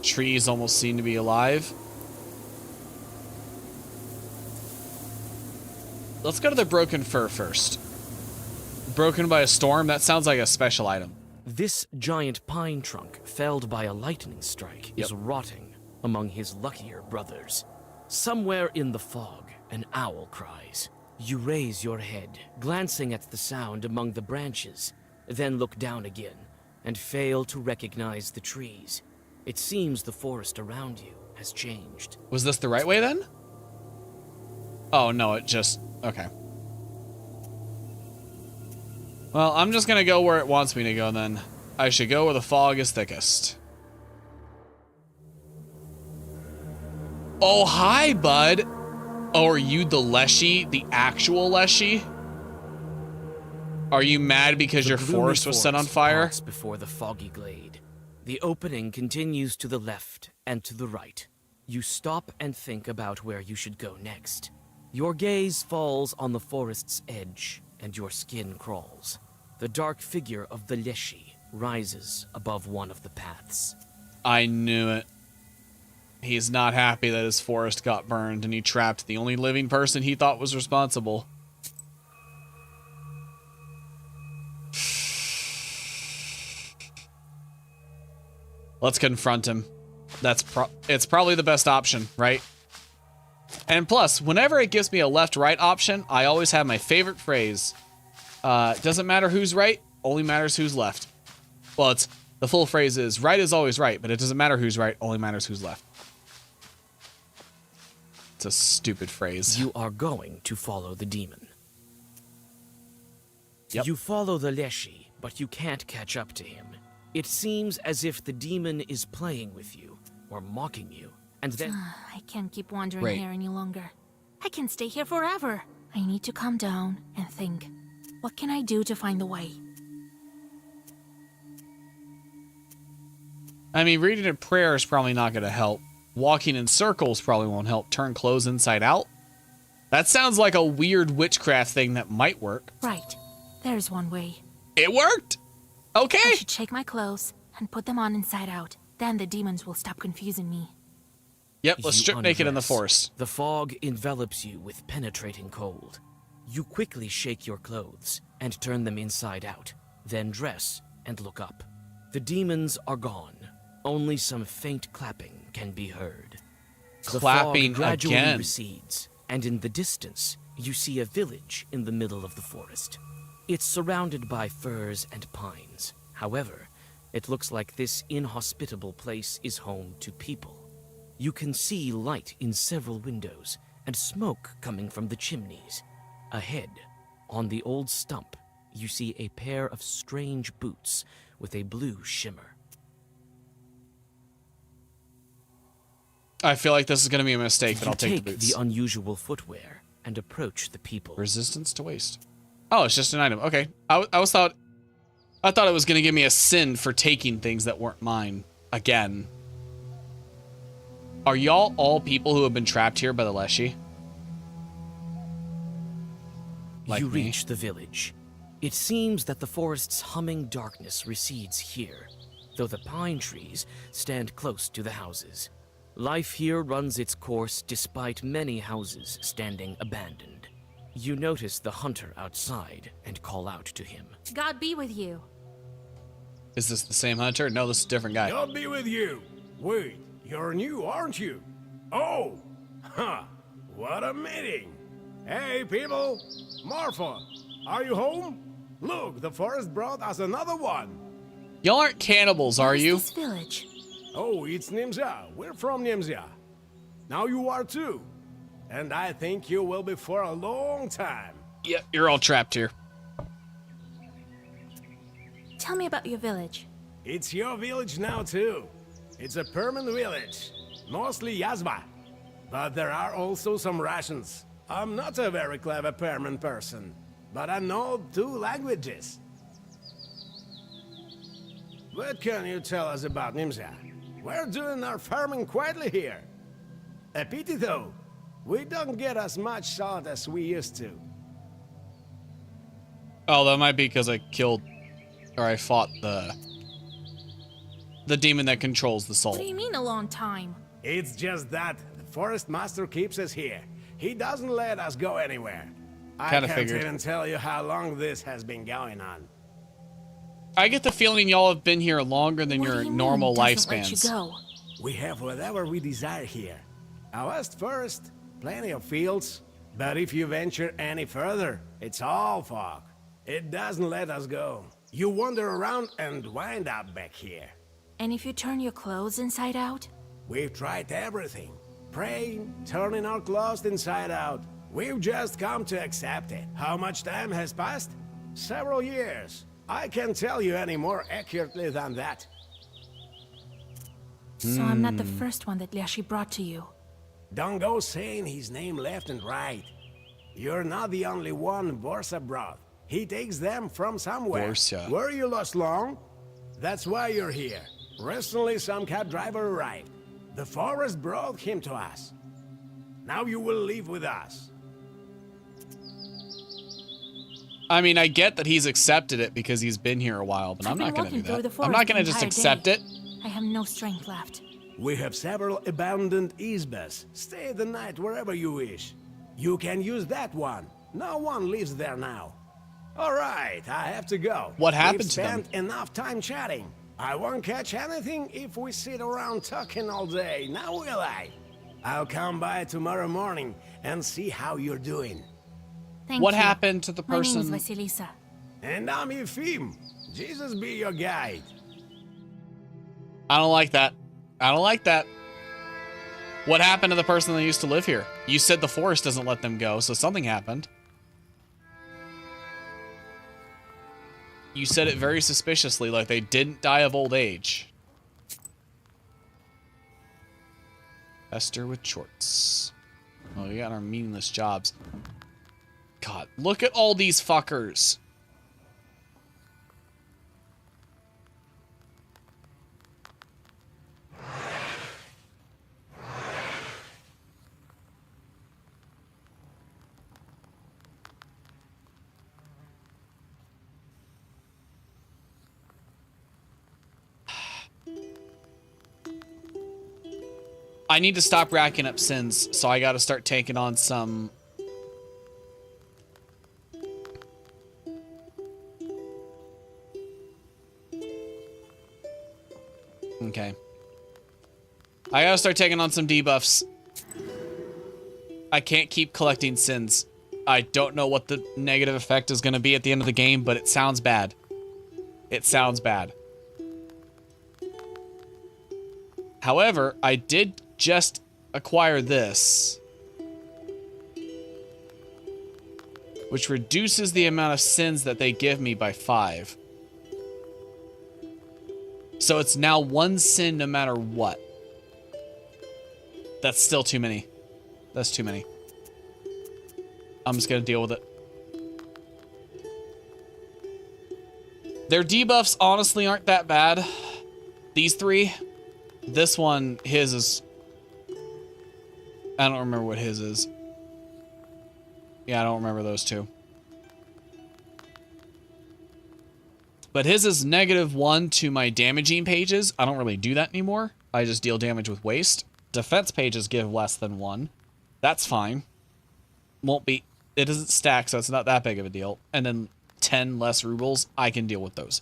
Speaker 1: Trees almost seem to be alive. Let's go to the broken fir first. Broken by a storm? That sounds like a special item.
Speaker 2: This giant pine trunk, felled by a lightning strike, is rotting among his luckier brothers. Somewhere in the fog, an owl cries. You raise your head, glancing at the sound among the branches, then look down again, and fail to recognize the trees. It seems the forest around you has changed.
Speaker 1: Was this the right way then? Oh, no, it just... okay. Well, I'm just gonna go where it wants me to go then. I should go where the fog is thickest. Oh, hi, bud. Oh, are you the Leshy? The actual Leshy? Are you mad because your forest was set on fire?
Speaker 2: Before the foggy glade. The opening continues to the left and to the right. You stop and think about where you should go next. Your gaze falls on the forest's edge, and your skin crawls. The dark figure of the Leshy rises above one of the paths.
Speaker 1: I knew it. He's not happy that his forest got burned, and he trapped the only living person he thought was responsible. Let's confront him. It's probably the best option, right? And plus, whenever it gives me a left-right option, I always have my favorite phrase. Doesn't matter who's right, only matters who's left. Well, it's the full phrase is, right is always right, but it doesn't matter who's right, only matters who's left. It's a stupid phrase.
Speaker 2: You are going to follow the demon.
Speaker 1: Yep.
Speaker 2: You follow the Leshy, but you can't catch up to him. It seems as if the demon is playing with you, or mocking you, and then...
Speaker 4: I can't keep wandering here any longer. I can stay here forever. I need to calm down and think. What can I do to find the way?
Speaker 1: I mean, reading a prayer is probably not going to help. Walking in circles probably won't help. Turn clothes inside out? That sounds like a weird witchcraft thing that might work.
Speaker 4: Right. There's one way.
Speaker 1: It worked! Okay!
Speaker 4: I should shake my clothes and put them on inside out. Then the demons will stop confusing me.
Speaker 1: Yep, let's
Speaker 2: You
Speaker 1: strip naked in the
Speaker 2: undress.
Speaker 1: forest.
Speaker 2: The fog envelops you with penetrating cold. You quickly shake your clothes and turn them inside out, then dress and look up. The demons are gone. Only some faint clapping can be heard. The
Speaker 1: Clapping
Speaker 2: fog gradually
Speaker 1: again.
Speaker 2: recedes, and in the distance, you see a village in the middle of the forest. It's surrounded by firs and pines. However, it looks like this inhospitable place is home to people. You can see light in several windows and smoke coming from the chimneys. Ahead, on the old stump, you see a pair of strange boots with a blue shimmer.
Speaker 1: I feel like this is going to be a mistake, but
Speaker 2: You
Speaker 1: I'll take the boots.
Speaker 2: the unusual footwear and approach the people.
Speaker 1: Resistance to waste. Oh, it's just an item. Okay. I thought it was going to give me a sin for taking things that weren't mine. Again. Are y'all all people who have been trapped here by the Leshy? Like
Speaker 2: You
Speaker 1: me?
Speaker 2: reach the village. It seems that the forest's humming darkness recedes here, though the pine trees stand close to the houses. Life here runs its course despite many houses standing abandoned. You notice the hunter outside and call out to him.
Speaker 4: God be with you.
Speaker 1: Is this the same hunter? No, this is a different guy.
Speaker 15: God be with you. Wait, you're new, aren't you? Oh, huh. What a meeting. Hey, people. Marfa, are you home? Look, the forest brought us another one.
Speaker 1: Y'all aren't cannibals, are you?
Speaker 4: This village.
Speaker 15: Oh, it's Nimza. We're from Nimza. Now you are too. And I think you will be for a long time.
Speaker 1: Yep, you're all trapped here.
Speaker 4: Tell me about your village.
Speaker 15: It's your village now too. It's a permanent village. Mostly Yazba. But there are also some Russians. I'm not a very clever permanent person, but I know 2 languages. What can you tell us about Nimza? We're doing our farming quietly here. A pity though, we don't get as much salt as we used to.
Speaker 1: Oh, that might be because I killed, or I fought the demon that controls the
Speaker 4: What
Speaker 1: salt.
Speaker 4: do you mean a long time?
Speaker 15: It's just that the forest master keeps us here. He doesn't let us go anywhere. I
Speaker 1: Kinda
Speaker 15: can't
Speaker 1: figured.
Speaker 15: even tell you how long this has been going on.
Speaker 1: I get the feeling y'all have been here longer than
Speaker 4: What
Speaker 1: your
Speaker 4: do you mean
Speaker 1: normal
Speaker 4: doesn't let you
Speaker 1: lifespans.
Speaker 4: go?
Speaker 15: We have whatever we desire here. A west forest, plenty of fields, but if you venture any further, it's all fog. It doesn't let us go. You wander around and wind up back here.
Speaker 4: And if you turn your clothes inside out?
Speaker 15: We've tried everything. Praying, turning our clothes inside out. We've just come to accept it. How much time has passed? Several years. I can't tell you any more accurately than that.
Speaker 4: So I'm not the first one that Lyashi brought to you.
Speaker 15: Don't go saying his name left and right. You're not the only one Borsa brought. He takes them from somewhere.
Speaker 1: Borsa.
Speaker 15: Were you lost long? That's why you're here. Recently, some cab driver arrived. The forest brought him to us. Now you will live with us.
Speaker 1: I mean, I get that he's accepted it because he's been here a while, but I'm not going to do that. I'm not going to just accept it.
Speaker 4: I have no strength left.
Speaker 15: We have several abandoned izbas. Stay the night wherever you wish. You can use that one. No one lives there now. All right, I have to go.
Speaker 1: What happened
Speaker 15: We've
Speaker 1: to them?
Speaker 15: spent enough time chatting. I won't catch anything if we sit around talking all day, now will I? I'll come by tomorrow morning and see how you're doing.
Speaker 4: Thank
Speaker 1: What
Speaker 4: you.
Speaker 1: happened to the
Speaker 4: My name
Speaker 1: person?
Speaker 4: is Vasilisa.
Speaker 15: And I'm Efim. Jesus be your guide.
Speaker 1: I don't like that. I don't like that. What happened to the person that used to live here? You said the forest doesn't let them go, so something happened. You said it very suspiciously, like they didn't die of old age. Esther with shorts. Oh, we got our meaningless jobs. God, look at all these fuckers. I need to stop racking up sins, so I gotta start taking on some... Okay. I gotta start taking on some debuffs. I can't keep collecting sins. I don't know what the negative effect is gonna be at the end of the game, but it sounds bad. It sounds bad. However, I did just acquire this, which reduces the amount of sins that they give me by 5. So it's now 1 sin no matter what. That's still too many. That's too many. I'm just gonna deal with it. Their debuffs honestly aren't that bad. These 3. This one, his is... I don't remember what his is. Yeah, I don't remember those 2. But his is -1 to my damaging pages. I don't really do that anymore. I just deal damage with waste. Defense pages give less than 1. That's fine. Won't be... It doesn't stack, so it's not that big of a deal. And then 10 less rubles, I can deal with those.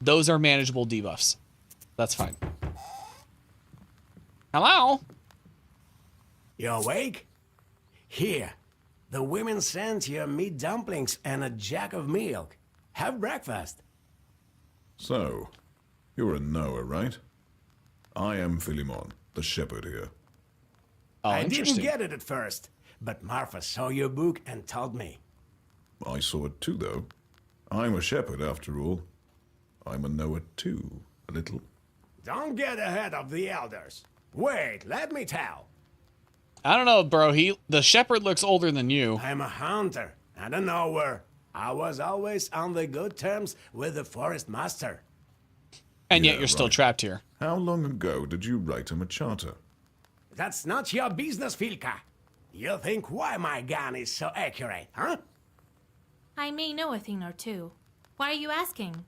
Speaker 1: Those are manageable debuffs. That's fine. Hello?
Speaker 15: You awake? Here, the women sent you meat dumplings and a jug of milk. Have breakfast.
Speaker 20: So, you're a Noah, right? I am Philemon, the shepherd here.
Speaker 1: Oh,
Speaker 15: I didn't get it at first, but Marfa saw your book and told me.
Speaker 20: I saw it too, though. I'm a shepherd, after all. I'm a Noah too, a little.
Speaker 15: Don't get ahead of the elders. Wait, let me tell.
Speaker 1: I don't know, bro. The shepherd looks older than you.
Speaker 15: I'm a hunter and a knower. I was always on the good terms with the forest master.
Speaker 1: And yet you're still trapped here.
Speaker 20: How long ago did you write him a charter?
Speaker 15: That's not your business, Filka. You think why my gun is so accurate, huh?
Speaker 4: I may know a thing or two. Why are you asking?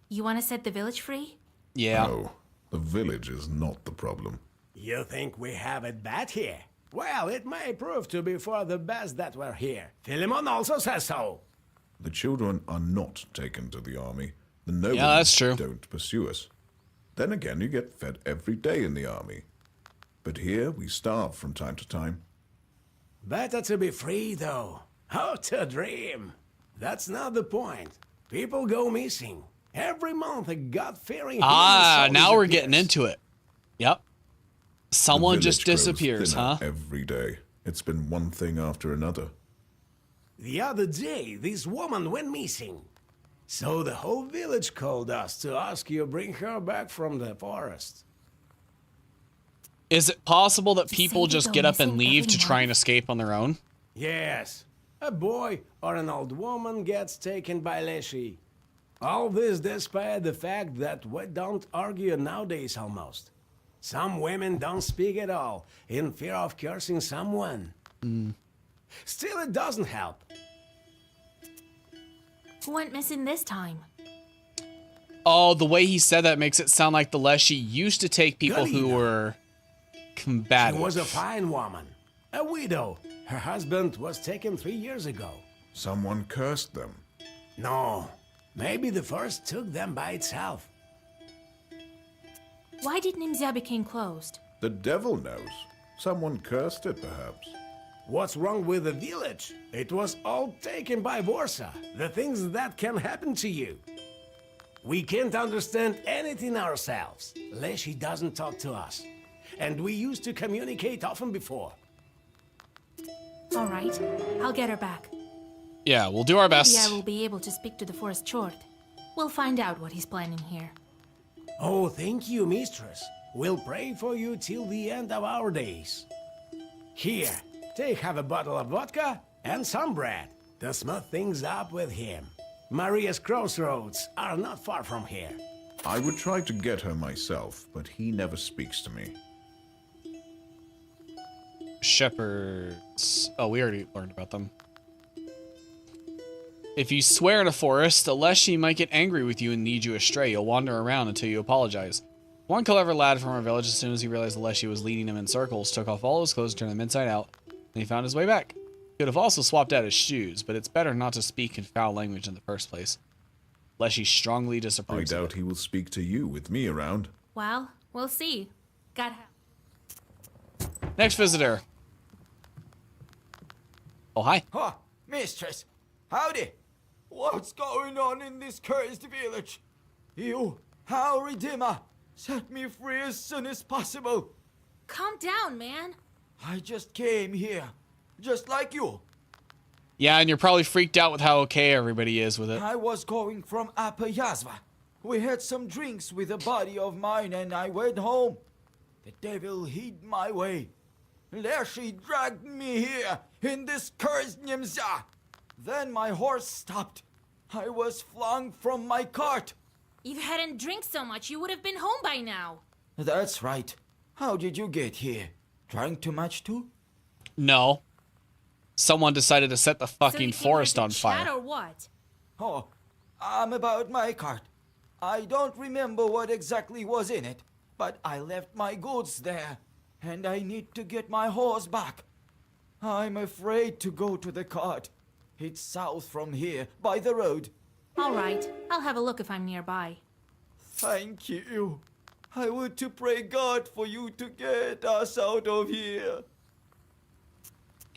Speaker 4: You want to set the village free?
Speaker 1: Yeah.
Speaker 20: No, the village is not the problem.
Speaker 15: You think we have it bad here? Well, it may prove to be for the best that we're here. Philemon also says so.
Speaker 20: The children are not taken to the army. The nobles
Speaker 1: that's true.
Speaker 20: Don't pursue us. Then again, you get fed every day in the army. But here, we starve from time to time.
Speaker 15: Better to be free, though. How to dream. That's not the point. People go missing. Every month, a God-fearing...
Speaker 1: now we're getting into it. Yep. Someone
Speaker 20: The
Speaker 1: just
Speaker 20: village grows
Speaker 1: disappears,
Speaker 20: thinner
Speaker 1: huh?
Speaker 20: Every day. It's been one thing after another.
Speaker 15: The other day, this woman went missing. So the whole village called us to ask you bring her back from the forest.
Speaker 1: Is it possible that people
Speaker 4: they
Speaker 1: just
Speaker 4: go
Speaker 1: get up and
Speaker 4: missing
Speaker 1: leave to
Speaker 4: every
Speaker 1: try and escape on their own?
Speaker 15: Yes. A boy or an old woman gets taken by Leshy. All this despite the fact that we don't argue nowadays almost. Some women don't speak at all, in fear of cursing someone. Still, it doesn't help.
Speaker 4: Who went missing this time?
Speaker 1: Oh, the way he said that makes it sound like the Leshy used to take people who
Speaker 15: Galina.
Speaker 1: were combative.
Speaker 15: She was a fine woman. A widow. Her husband was taken 3 years ago.
Speaker 20: Someone cursed them.
Speaker 15: No. Maybe the forest took them by itself.
Speaker 4: Why did Nimzia become closed?
Speaker 20: The devil knows. Someone cursed it, perhaps.
Speaker 15: What's wrong with the village? It was all taken by Vorsa. The things that can happen to you. We can't understand anything ourselves. Leshy doesn't talk to us. And we used to communicate often before.
Speaker 4: All right, I'll get her back.
Speaker 1: Yeah, we'll do our best.
Speaker 4: Maybe I will be able to speak to the forest chort. We'll find out what he's planning here.
Speaker 15: Oh, thank you, mistress. We'll pray for you till the end of our days. Here, have a bottle of vodka and some bread to smooth things up with him. Maria's crossroads are not far from here.
Speaker 20: I would try to get her myself, but he never speaks to me.
Speaker 1: Shepherds. Oh, we already learned about them. If you swear in a forest, a Leshy might get angry with you and lead you astray. You'll wander around until you apologize. One clever lad from our village, as soon as he realized the Leshy was leading him in circles, took off all his clothes, turned them inside out, and he found his way back. He could have also swapped out his shoes, but it's better not to speak in foul language in the first place. Leshy strongly disapproves.
Speaker 20: I doubt he will speak to you with me around.
Speaker 4: Well, we'll see. God help.
Speaker 1: Next visitor. Oh, hi.
Speaker 14: Ha! Mistress! Howdy! What's going on in this cursed village? You, how Redeemer, set me free as soon as possible.
Speaker 4: Calm down, man.
Speaker 14: I just came here, just like you.
Speaker 1: Yeah, and you're probably freaked out with how okay everybody is with it.
Speaker 14: I was going from Upper Yazva. We had some drinks with a buddy of mine and I went home. The devil hid my way. Leshy dragged me here in this cursed Nimza. Then my horse stopped. I was flung from my cart.
Speaker 4: If you hadn't drank so much, you would have been home by now.
Speaker 14: That's right. How did you get here? Drank too much too?
Speaker 1: No. Someone decided to set the fucking forest on
Speaker 4: Chat
Speaker 1: fire.
Speaker 4: or what?
Speaker 14: Oh, about my cart. I don't remember what exactly was in it, but I left my goods there, and I need to get my horse back. I'm afraid to go to the cart. It's south from here, by the road.
Speaker 4: All right. I'll have a look if I'm nearby.
Speaker 14: Thank you. I want to pray God for you to get us out of here.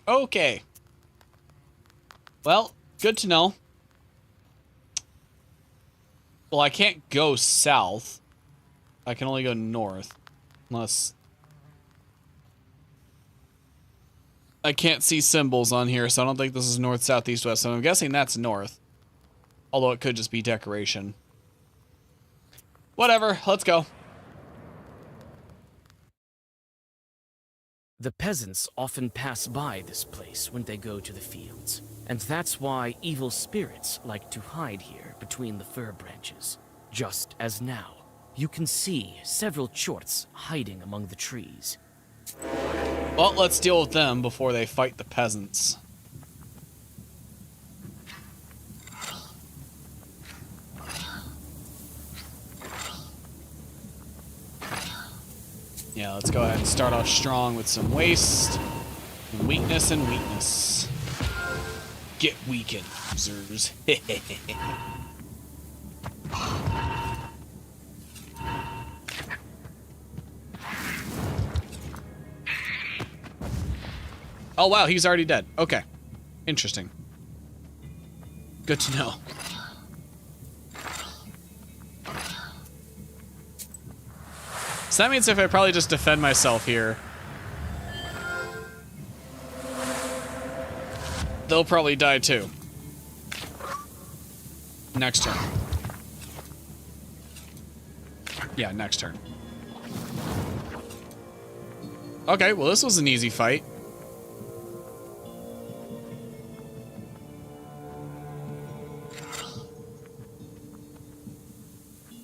Speaker 1: Okay. Well, good to know. Well, I can't go south. I can only go north. Unless... I can't see symbols on here, so I don't think this is north, south, east, west. So I'm guessing that's north. Although it could just be decoration. Whatever, let's go.
Speaker 2: The peasants often pass by this place when they go to the fields, and that's why evil spirits like to hide here between the fir branches. Just as now, you can see several chorts hiding among the trees.
Speaker 1: Well, let's deal with them before they fight the peasants. Yeah, let's go ahead and start off strong with some waste, and weakness and weakness. Get weakened, losers. Oh wow, he's already dead. Okay. Interesting. Good to know. So that means if I probably just defend myself here, they'll probably die too. Next turn. Yeah, next turn. Okay, well this was an easy fight.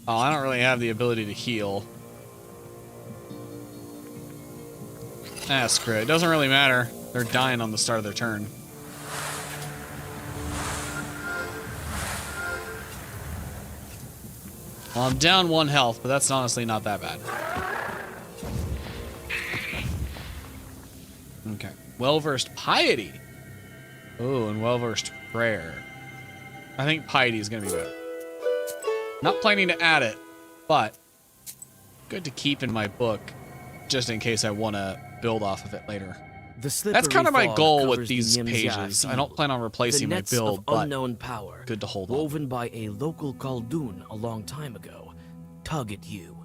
Speaker 1: Oh, I don't really have the ability to heal. Ah, screw it. It doesn't really matter. They're dying on the start of their turn. Well, I'm down 1 health, but that's honestly not that bad. Okay. Well-versed piety. Oh, and well-versed prayer. I think piety is going to be better. Not planning to add it, but good to keep in my book just in case I want to build off of it later. That's kind of my goal with these pages. I don't plan on replacing my build, but
Speaker 2: unknown power,
Speaker 1: good to hold on.
Speaker 2: woven by a local Khaldun a long time ago, tug at you.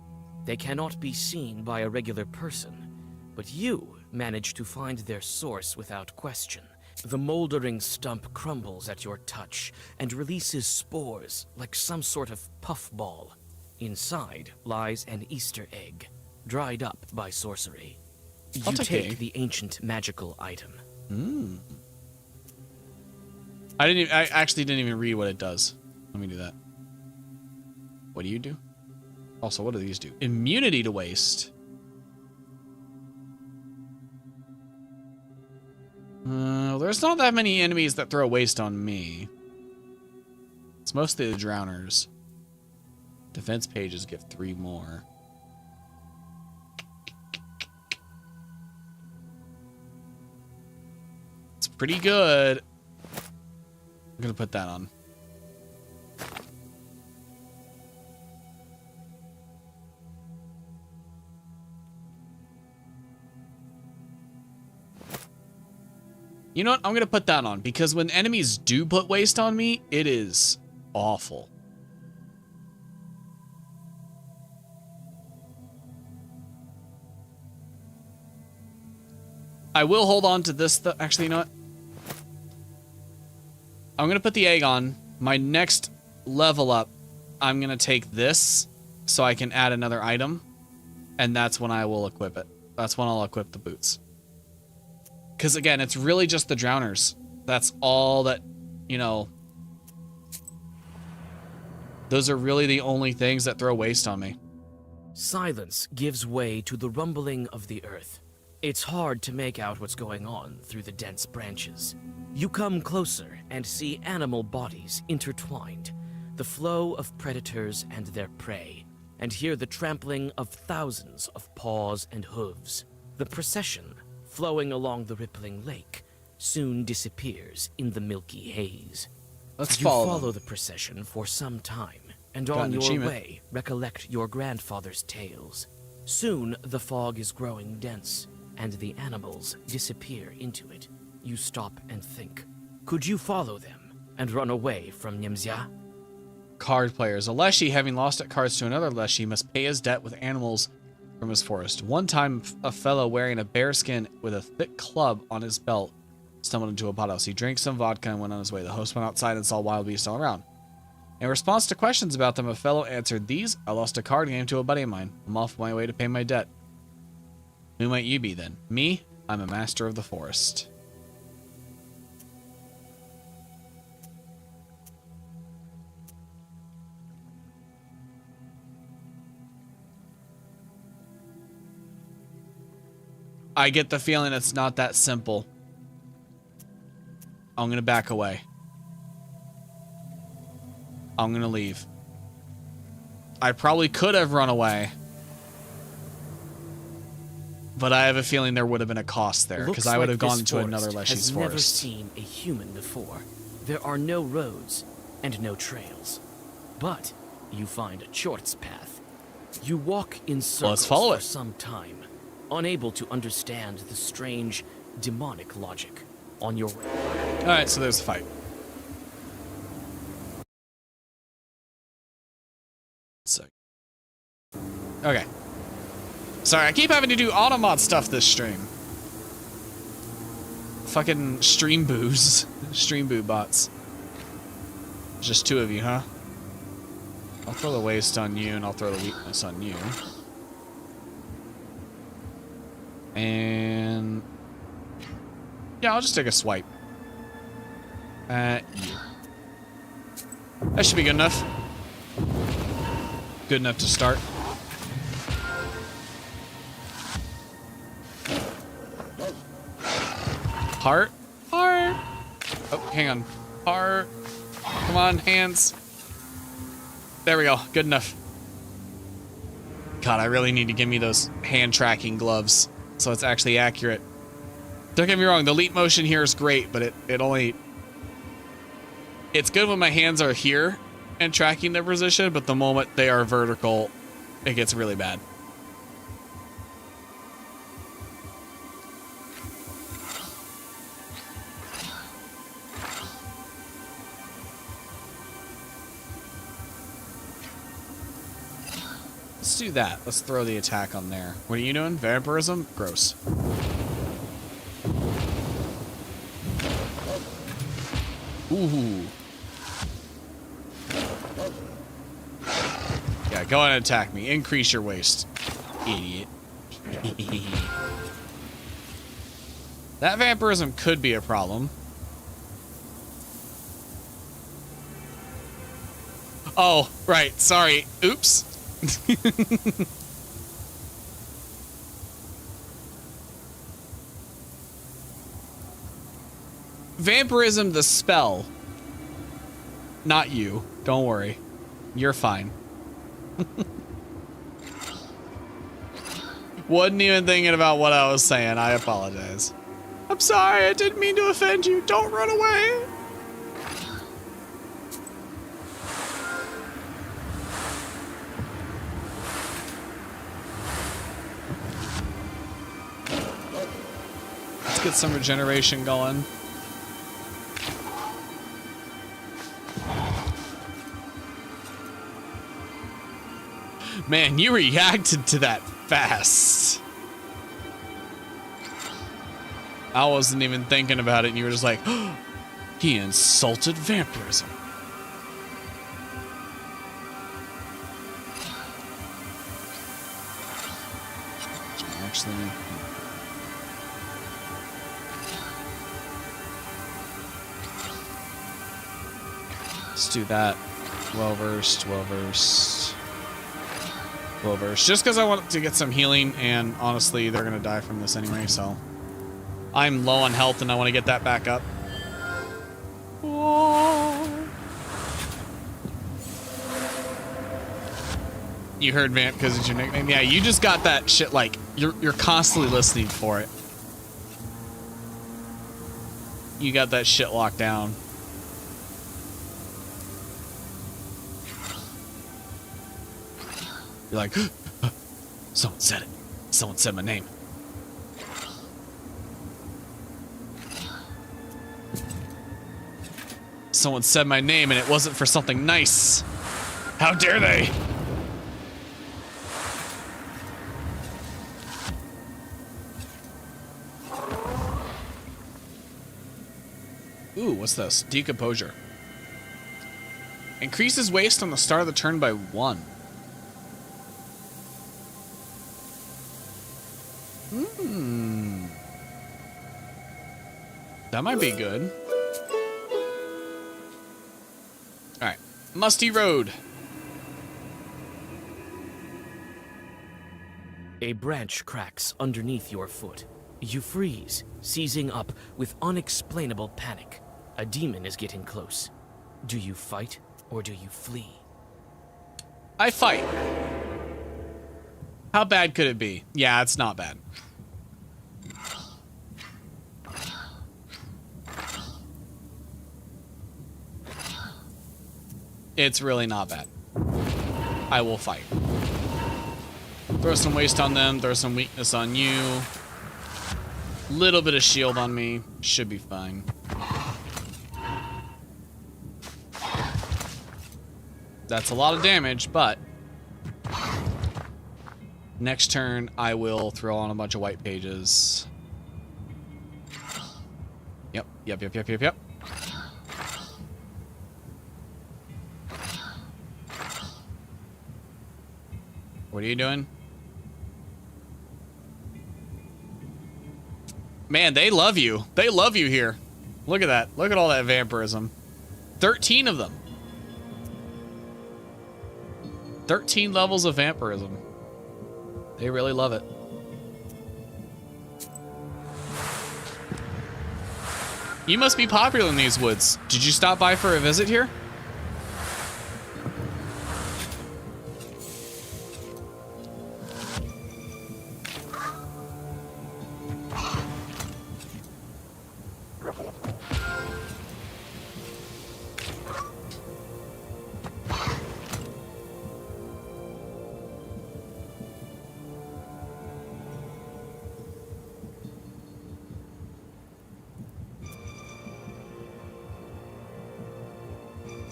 Speaker 2: They cannot be seen by a regular person, but you manage to find their source without question. The moldering stump crumbles at your touch and releases spores like some sort of puffball. Inside lies an Easter egg, dried up by sorcery. You take the ancient magical item.
Speaker 1: I actually didn't even read what it does. Let me do that. What do you do? Also, what do these do? Immunity to waste. There's not that many enemies that throw waste on me. It's mostly the drowners. Defense pages give 3 more. pretty good. I'm gonna put that on. You know what? I'm gonna put that on because when enemies do put waste on me, it is awful. I will hold on to this. Actually, you know what? I'm going to put the egg on. My next level up, I'm going to take this so I can add another item. And that's when I will equip it. That's when I'll equip the boots. Because again, it's really just the drowners. That's all that, you know. Those are really the only things that throw waste on me.
Speaker 2: Silence gives way to the rumbling of the earth. It's hard to make out what's going on through the dense branches. You come closer and see animal bodies intertwined, the flow of predators and their prey, and hear the trampling of thousands of paws and hooves. The procession, flowing along the rippling lake, soon disappears in the milky haze.
Speaker 1: Let's follow
Speaker 2: You follow
Speaker 1: them.
Speaker 2: the procession for some time, and
Speaker 1: Got
Speaker 2: on
Speaker 1: an
Speaker 2: your
Speaker 1: achievement.
Speaker 2: way, recollect your grandfather's tales. Soon, the fog is growing dense, and the animals disappear into it. You stop and think. Could you follow them and run away from Nyemzia?
Speaker 1: Card players. A Leshy, having lost at cards to another Leshy, must pay his debt with animals from his forest. One time, a fellow wearing a bearskin with a thick club on his belt stumbled into a pothouse. He drank some vodka and went on his way. The host went outside and saw wild beasts all around. In response to questions about them, a fellow answered, "These? I lost a card game to a buddy of mine. I'm off my way to pay my debt." Who might you be then? Me? I'm a master of the forest. I get the feeling it's not that simple. I'm gonna back away. I'm gonna leave. I probably could have run away. But I have a feeling there would have been a cost there, because I would have gone into another Leshy's
Speaker 2: forest has never
Speaker 1: forest.
Speaker 2: seen a human before. There are no roads and no trails. But you find a Chort's path. You walk in circles
Speaker 1: let's follow
Speaker 2: for
Speaker 1: it.
Speaker 2: some time, unable to understand the strange, demonic logic. On your way.
Speaker 1: Alright, so there's a fight. Okay. Sorry, I keep having to do automod stuff this stream. Fucking stream boos. Stream boo bots. Just two of you, huh? I'll throw the waste on you, and I'll throw the weakness on you. And... yeah, I'll just take a swipe. At you. That should be good enough. Good enough to start. Heart? Heart! Oh, hang on. Heart. Come on, hands. There we go. Good enough. God, I really need to give me those hand tracking gloves so it's actually accurate. Don't get me wrong, the leap motion here is great, but it only... it's good when my hands are here and tracking their position, but the moment they are vertical, it gets really bad. Let's do that. Let's throw the attack on there. What are you doing? Vampirism? Gross. Ooh. Yeah, go ahead and attack me. Increase your waste. Idiot. That vampirism could be a problem. Oh, right. Sorry. Oops. Vampirism, the spell. Not you. Don't worry. You're fine. Wasn't even thinking about what I was saying. I apologize. I'm sorry, I didn't mean to offend you. Don't run away. Let's get some regeneration going. Man, you reacted to that fast. I wasn't even thinking about it, and you were just like, oh, he insulted vampirism. Actually, let's do that. Well-versed, well-versed. Well-versed. Just because I want to get some healing, and honestly, they're going to die from this anyway, so. I'm low on health, and I want to get that back up. You heard Vamp because it's your nickname? Yeah, you just got that shit, like, you're constantly listening for it. You got that shit locked down. You're like, someone said it. Someone said my name. Someone said my name and it wasn't for something nice. How dare they? Ooh, what's this? Decomposure. Increases waste on the start of the turn by 1. That might be good. Alright. Musty Road.
Speaker 2: A branch cracks underneath your foot. You freeze, seizing up with unexplainable panic. A demon is getting close. Do you fight or do you flee?
Speaker 1: I fight. How bad could it be? Yeah, it's not bad. It's really not bad. I will fight. Throw some waste on them, throw some weakness on you. Little bit of shield on me. Should be fine. That's a lot of damage, but next turn I will throw on a bunch of white pages. Yep. What are you doing? Man, they love you. They love you here. Look at that. Look at all that vampirism. 13 of them. 13 levels of vampirism. They really love it. You must be popular in these woods. Did you stop by for a visit here?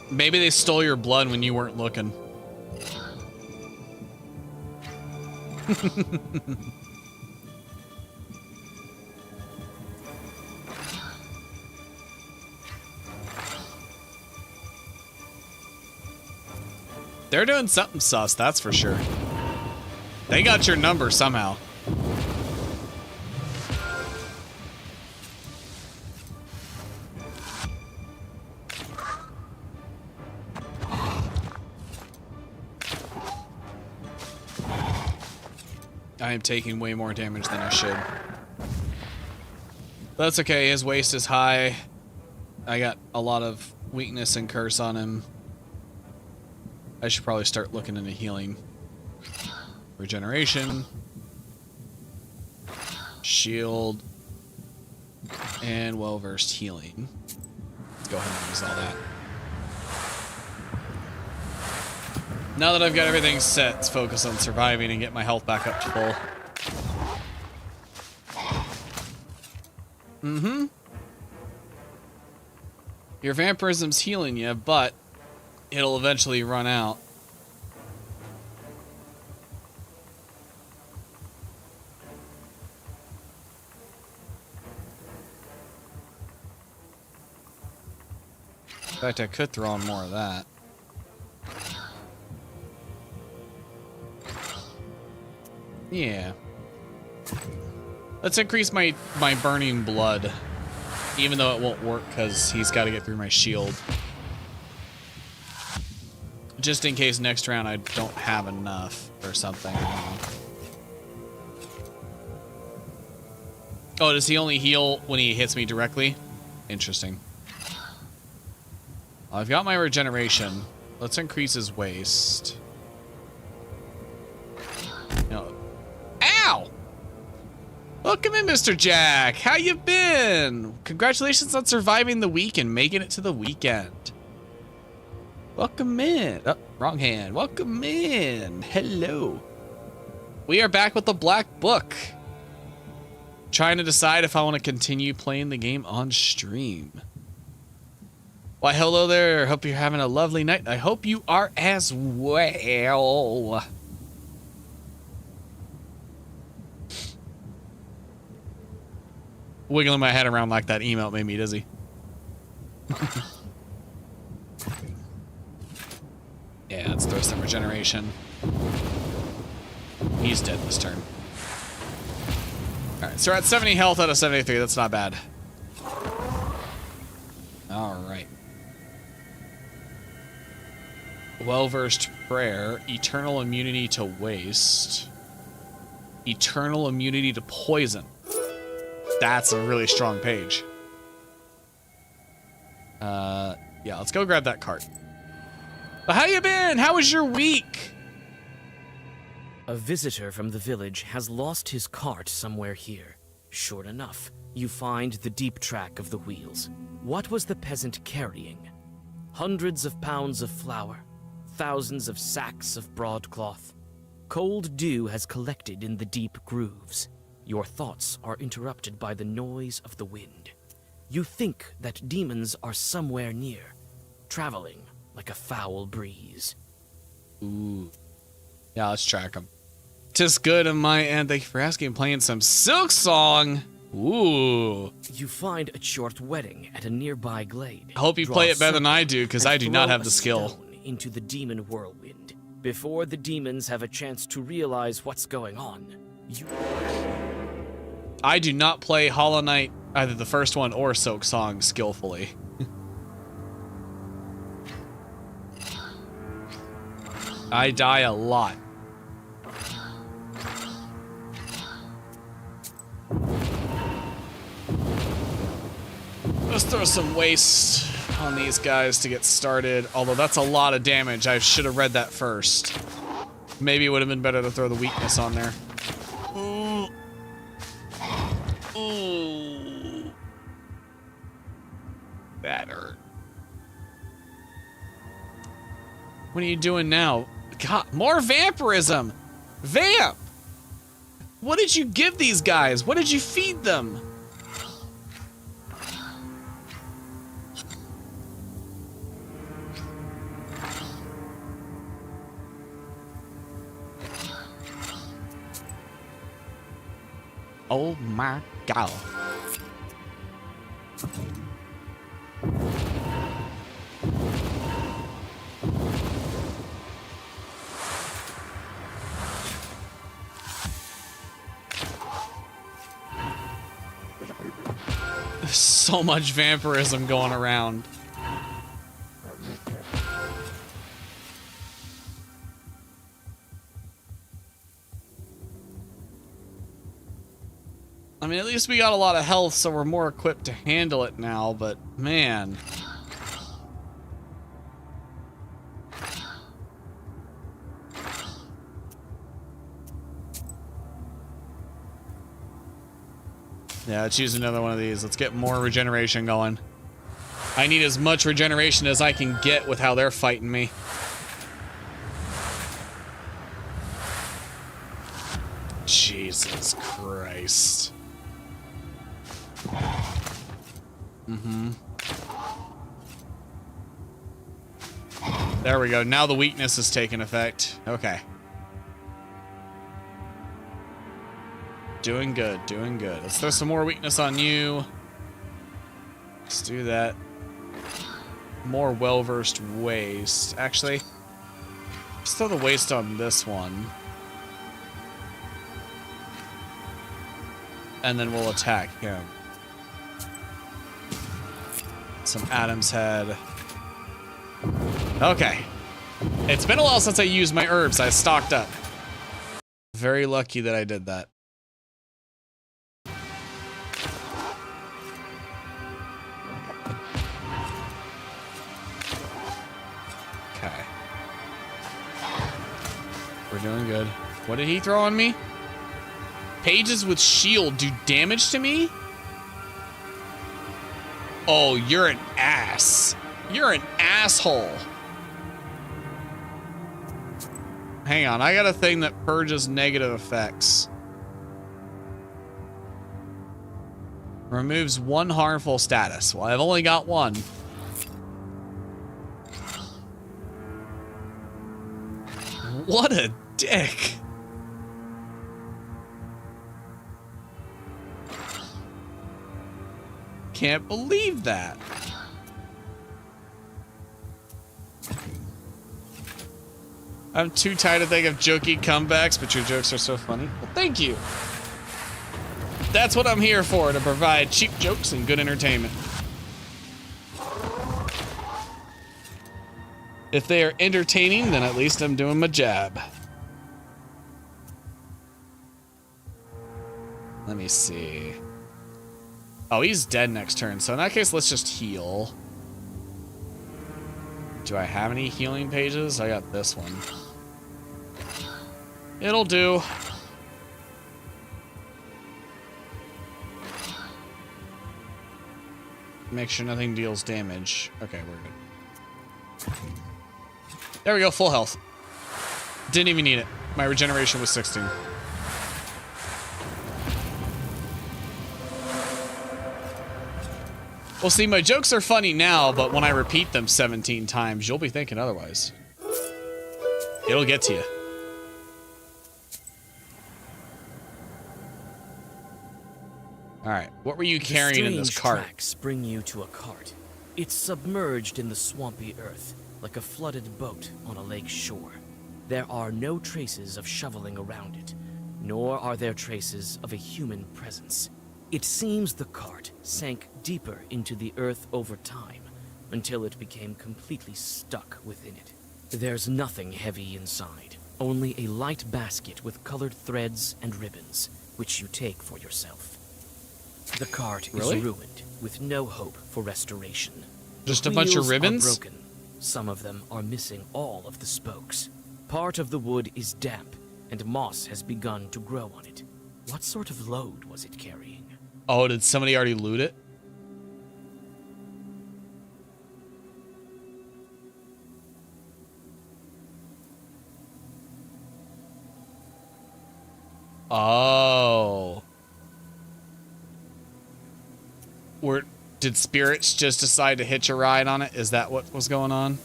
Speaker 1: Maybe they stole your blood when you weren't looking. They're doing something sus, that's for sure. They got your number somehow. I am taking way more damage than I should. That's okay, his waist is high. I got a lot of weakness and curse on him. I should probably start looking into healing. Regeneration. Shield. And well-versed healing. Let's go ahead and use all that. Now that I've got everything set, let's focus on surviving and get my health back up to full. Mm-hmm. Your vampirism's healing you, but it'll eventually run out. In fact, I could throw on more of that. Yeah. Let's increase my burning blood. Even though it won't work because he's got to get through my shield. Just in case next round I don't have enough or something. I don't know. Oh, does he only heal when he hits me directly? Interesting. I've got my regeneration. Let's increase his waste. No. Ow! Welcome in, Mr. Jack. How you been? Congratulations on surviving the week and making it to the weekend. Welcome in. Oh, wrong hand. Welcome in. Hello. We are back with the Black Book. Trying to decide if I want to continue playing the game on stream. Why, hello there. Hope you're having a lovely night. I hope you are as well. Wiggling my head around like that emote made me dizzy. Yeah, let's throw some regeneration. He's dead this turn. Alright, so we're at 70 health out of 73. That's not bad. Alright. Well-versed prayer. Eternal immunity to waste. Eternal immunity to poison. That's a really strong page. Yeah, let's go grab that cart. But how you been? How was your week?
Speaker 2: A visitor from the village has lost his cart somewhere here. Sure enough, you find the deep track of the wheels. What was the peasant carrying? Hundreds of pounds of flour, thousands of sacks of broadcloth. Cold dew has collected in the deep grooves. Your thoughts are interrupted by the noise of the wind. You think that demons are somewhere near, traveling like a foul breeze.
Speaker 1: Ooh. Yeah, let's track them. Tis good on my end. Thank you for asking. Playing some Silk Song. Ooh.
Speaker 2: You find a short wedding at a nearby glade.
Speaker 1: I hope you play it better than I do, because I do not have the skill.
Speaker 2: Into the demon whirlwind. Before the demons have a chance to realize what's going on,
Speaker 1: I do not play Hollow Knight, either the first one or Silk Song, skillfully. I die a lot. Let's throw some waste on these guys to get started. Although that's a lot of damage. I should have read that first. Maybe it would have been better to throw the weakness on there. Ooh. Ooh. That hurt. What are you doing now? God, more vampirism! Vamp! What did you give these guys? What did you feed them? Oh my God. There's so much vampirism going around. I mean, at least we got a lot of health, so we're more equipped to handle it now, but man. Yeah, let's use another one of these. Let's get more regeneration going. I need as much regeneration as I can get with how they're fighting me. Jesus Christ. Mm-hmm. There we go. Now the weakness is taking effect. Okay. Doing good, doing good. Let's throw some more weakness on you. Let's do that. More well-versed waste. Actually, let's throw the waste on this one. And then we'll attack him. Some Adam's head. Okay. It's been a while since I used my herbs. I stocked up. Very lucky that I did that. Okay. We're doing good. What did he throw on me? Pages with shield do damage to me? Oh, you're an ass. You're an asshole. Hang on, I got a thing that purges negative effects. Removes one harmful status. Well, I've only got one. What a dick. Can't believe that. I'm too tired to think of jokey comebacks, but your jokes are so funny. Well, thank you. That's what I'm here for, to provide cheap jokes and good entertainment. If they are entertaining, then at least I'm doing my job. Let me see. Oh, he's dead next turn, so in that case, let's just heal. Do I have any healing pages? I got this one. It'll do. Make sure nothing deals damage. Okay, we're good. There we go, full health. Didn't even need it. My regeneration was 16. Well, see, my jokes are funny now, but when I repeat them 17 times, you'll be thinking otherwise. It'll get to you. All right, what were you carrying in this cart?
Speaker 2: Tracks bring you to a cart. It's submerged in the swampy earth, like a flooded boat on a lake shore. There are no traces of shoveling around it, nor are there traces of a human presence. It seems the cart sank deeper into the earth over time, until it became completely stuck within it. There's nothing heavy inside, only a light basket with colored threads and ribbons, which you take for yourself. The cart is ruined, with no hope for restoration.
Speaker 1: Just a bunch of ribbons?
Speaker 2: Are broken. Some of them are missing all of the spokes. Part of the wood is damp, and moss has begun to grow on it. What sort of load was it carrying?
Speaker 1: Oh, did somebody already loot it? Oh. Did spirits just decide to hitch a ride on it? Is that what was going on?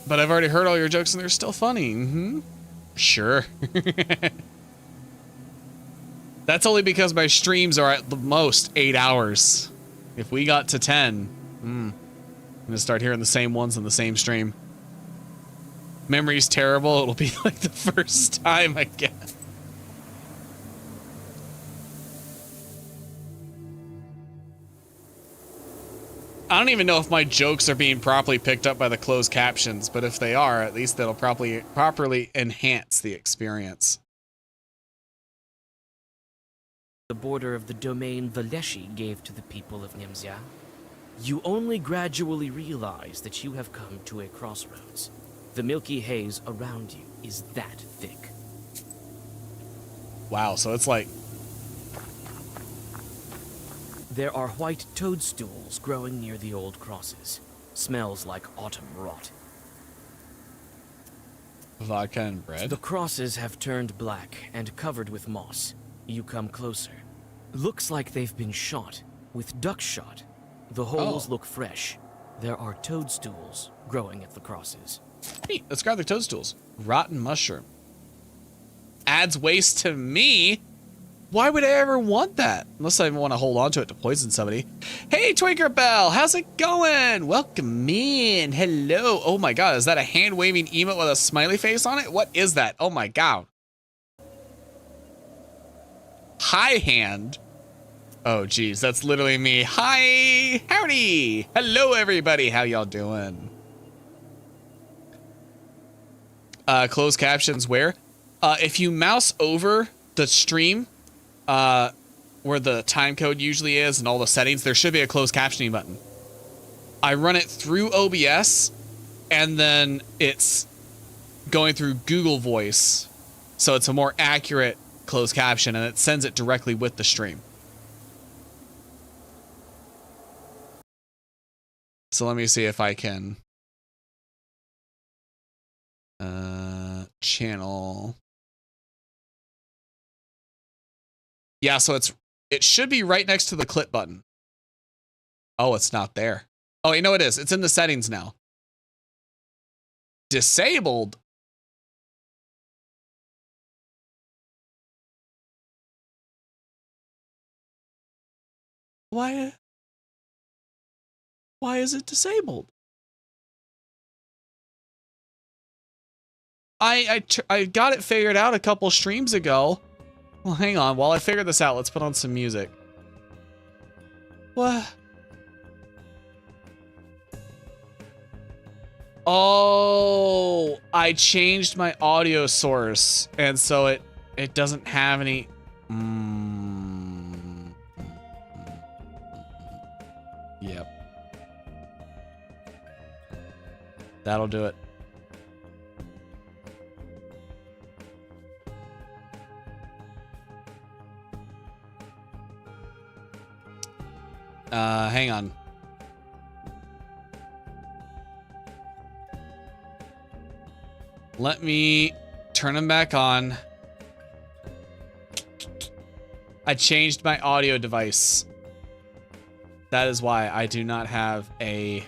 Speaker 1: But I've already heard all your jokes and they're still funny. Mm-hmm. Sure. That's only because my streams are at the most 8 hours. If we got to 10, I'm gonna start hearing the same ones in the same stream. Memory's terrible. It'll be like the first time, I guess. I don't even know if my jokes are being properly picked up by the closed captions, but if they are, at least they'll properly enhance the experience.
Speaker 2: The border of the domain Valeshi gave to the people of Nemzia. You only gradually realize that you have come to a crossroads. The milky haze around you is that thick.
Speaker 1: Wow, so it's like
Speaker 2: There are white toadstools growing near the old crosses. Smells like autumn rot.
Speaker 1: Vodka and bread?
Speaker 2: The crosses have turned black and covered with moss. You come closer. Looks like they've been shot, with duck shot. The holes look fresh. There are toadstools growing at the crosses.
Speaker 1: Hey, let's grab the toadstools. Rotten mushroom. Adds waste to me? Why would I ever want that? Unless I want to hold on to it to poison somebody. Hey, Twinkerbell, how's it going? Welcome in. Hello. Oh my god, is that a hand-waving emote with a smiley face on it? What is that? Oh my god. Hi, hand. Oh, geez, that's literally me. Hi, howdy. Hello, everybody. How y'all doing? Closed captions where? If you mouse over the stream, where the time code usually is and all the settings, there should be a closed captioning button. I run it through OBS, and then it's going through Google Voice, so it's a more accurate closed caption, and it sends it directly with the stream. So let me see if I can channel. Yeah, so it should be right next to the clip button. Oh, it's not there. Oh, you know it is. It's in the settings now. Disabled. Why is it disabled? I got it figured out a couple streams ago. Well, hang on. While I figure this out, let's put on some music. What? Oh, I changed my audio source, and so it doesn't have any. Yep. That'll do it. Hang on. Let me turn them back on. I changed my audio device. That is why I do not have a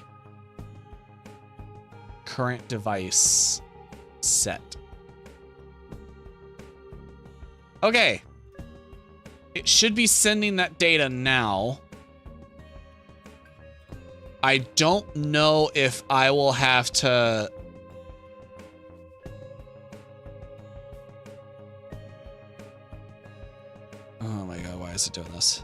Speaker 1: current device set. Okay. It should be sending that data now. I don't know if I will have to... Oh my god, why is it doing this?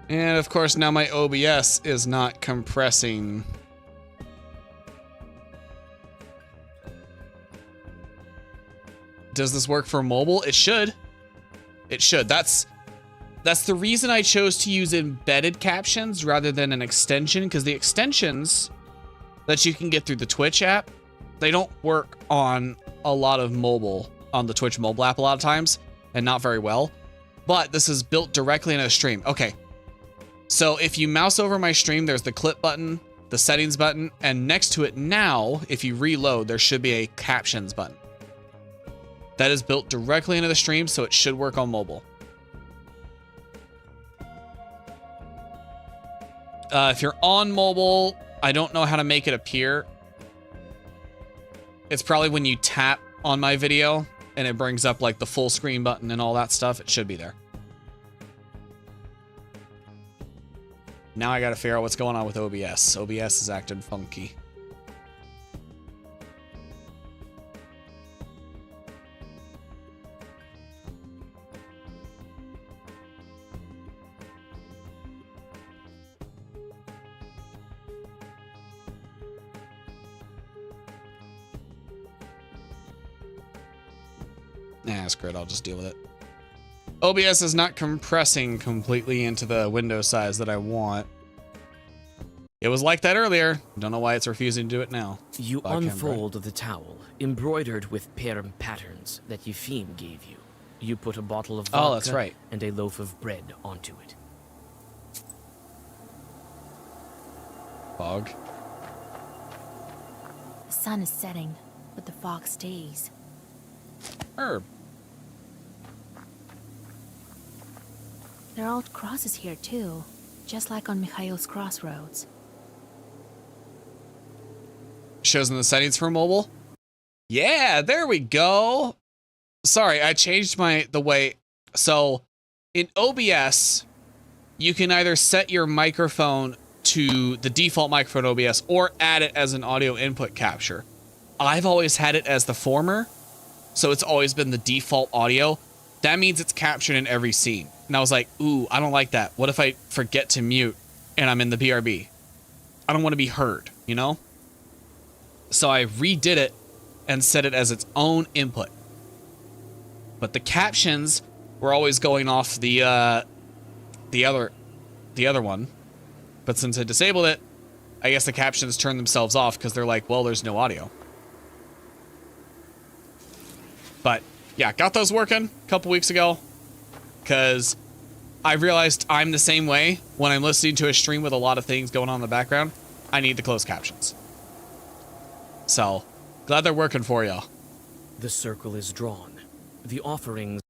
Speaker 1: And of course, now my OBS is not compressing. Does this work for mobile? It should. It should. That's the reason I chose to use embedded captions rather than an extension, because the extensions that you can get through the Twitch app, they don't work on a lot of mobile, on the Twitch mobile app a lot of times, and not very well. But this is built directly into a stream. Okay. So if you mouse over my stream, there's the clip button, the settings button, and next to it now, if you reload, there should be a captions button. That is built directly into the stream, so it should work on mobile. If you're on mobile, I don't know how to make it appear. It's probably when you tap on my video and it brings up like the full screen button and all that stuff. It should be there. Now I gotta figure out what's going on with OBS. OBS is acting funky. Nah, screw it. I'll just deal with it. OBS is not compressing completely into the window size that I want. It was like that earlier. Don't know why it's refusing to do it now.
Speaker 2: You unfold the towel, embroidered with perm patterns that Yefim gave you. You put a bottle of vodka
Speaker 1: that's right.
Speaker 2: and a loaf of bread onto it.
Speaker 1: Fog.
Speaker 4: The sun is setting, but the fog stays.
Speaker 1: Herb.
Speaker 4: There are old crosses here too, just like on Mikhail's crossroads.
Speaker 1: Shows in the settings for mobile. Yeah, there we go. Sorry, I changed the way. So in OBS, you can either set your microphone to the default microphone OBS or add it as an audio input capture. I've always had it as the former, so it's always been the default audio. That means it's captured in every scene. And I was like, ooh, I don't like that. What if I forget to mute and I'm in the BRB? I don't want to be heard, you know? So I redid it and set it as its own input. But the captions were always going off the other one. But since I disabled it, I guess the captions turn themselves off because they're like, well, there's no audio. But yeah, got those working a couple weeks ago because I realized I'm the same way when I'm listening to a stream with a lot of things going on in the background. I need the closed captions. So, glad they're working for you.
Speaker 2: The circle is drawn. The offerings...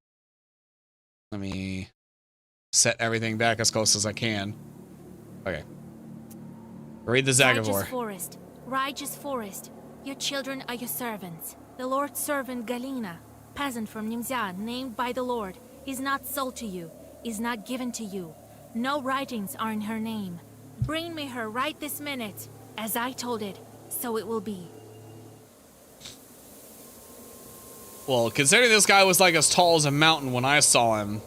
Speaker 1: Let me set everything back as close as I can. Okay. Read the Zagavor.
Speaker 4: Righteous forest. Your children are your servants. The Lord's servant Galina, peasant from Nimzia, named by the Lord, is not sold to you, is not given to you. No writings are in her name. Bring me her right this minute. As I told it, so it will be.
Speaker 1: Well, considering this guy was like as tall as a mountain when I saw him.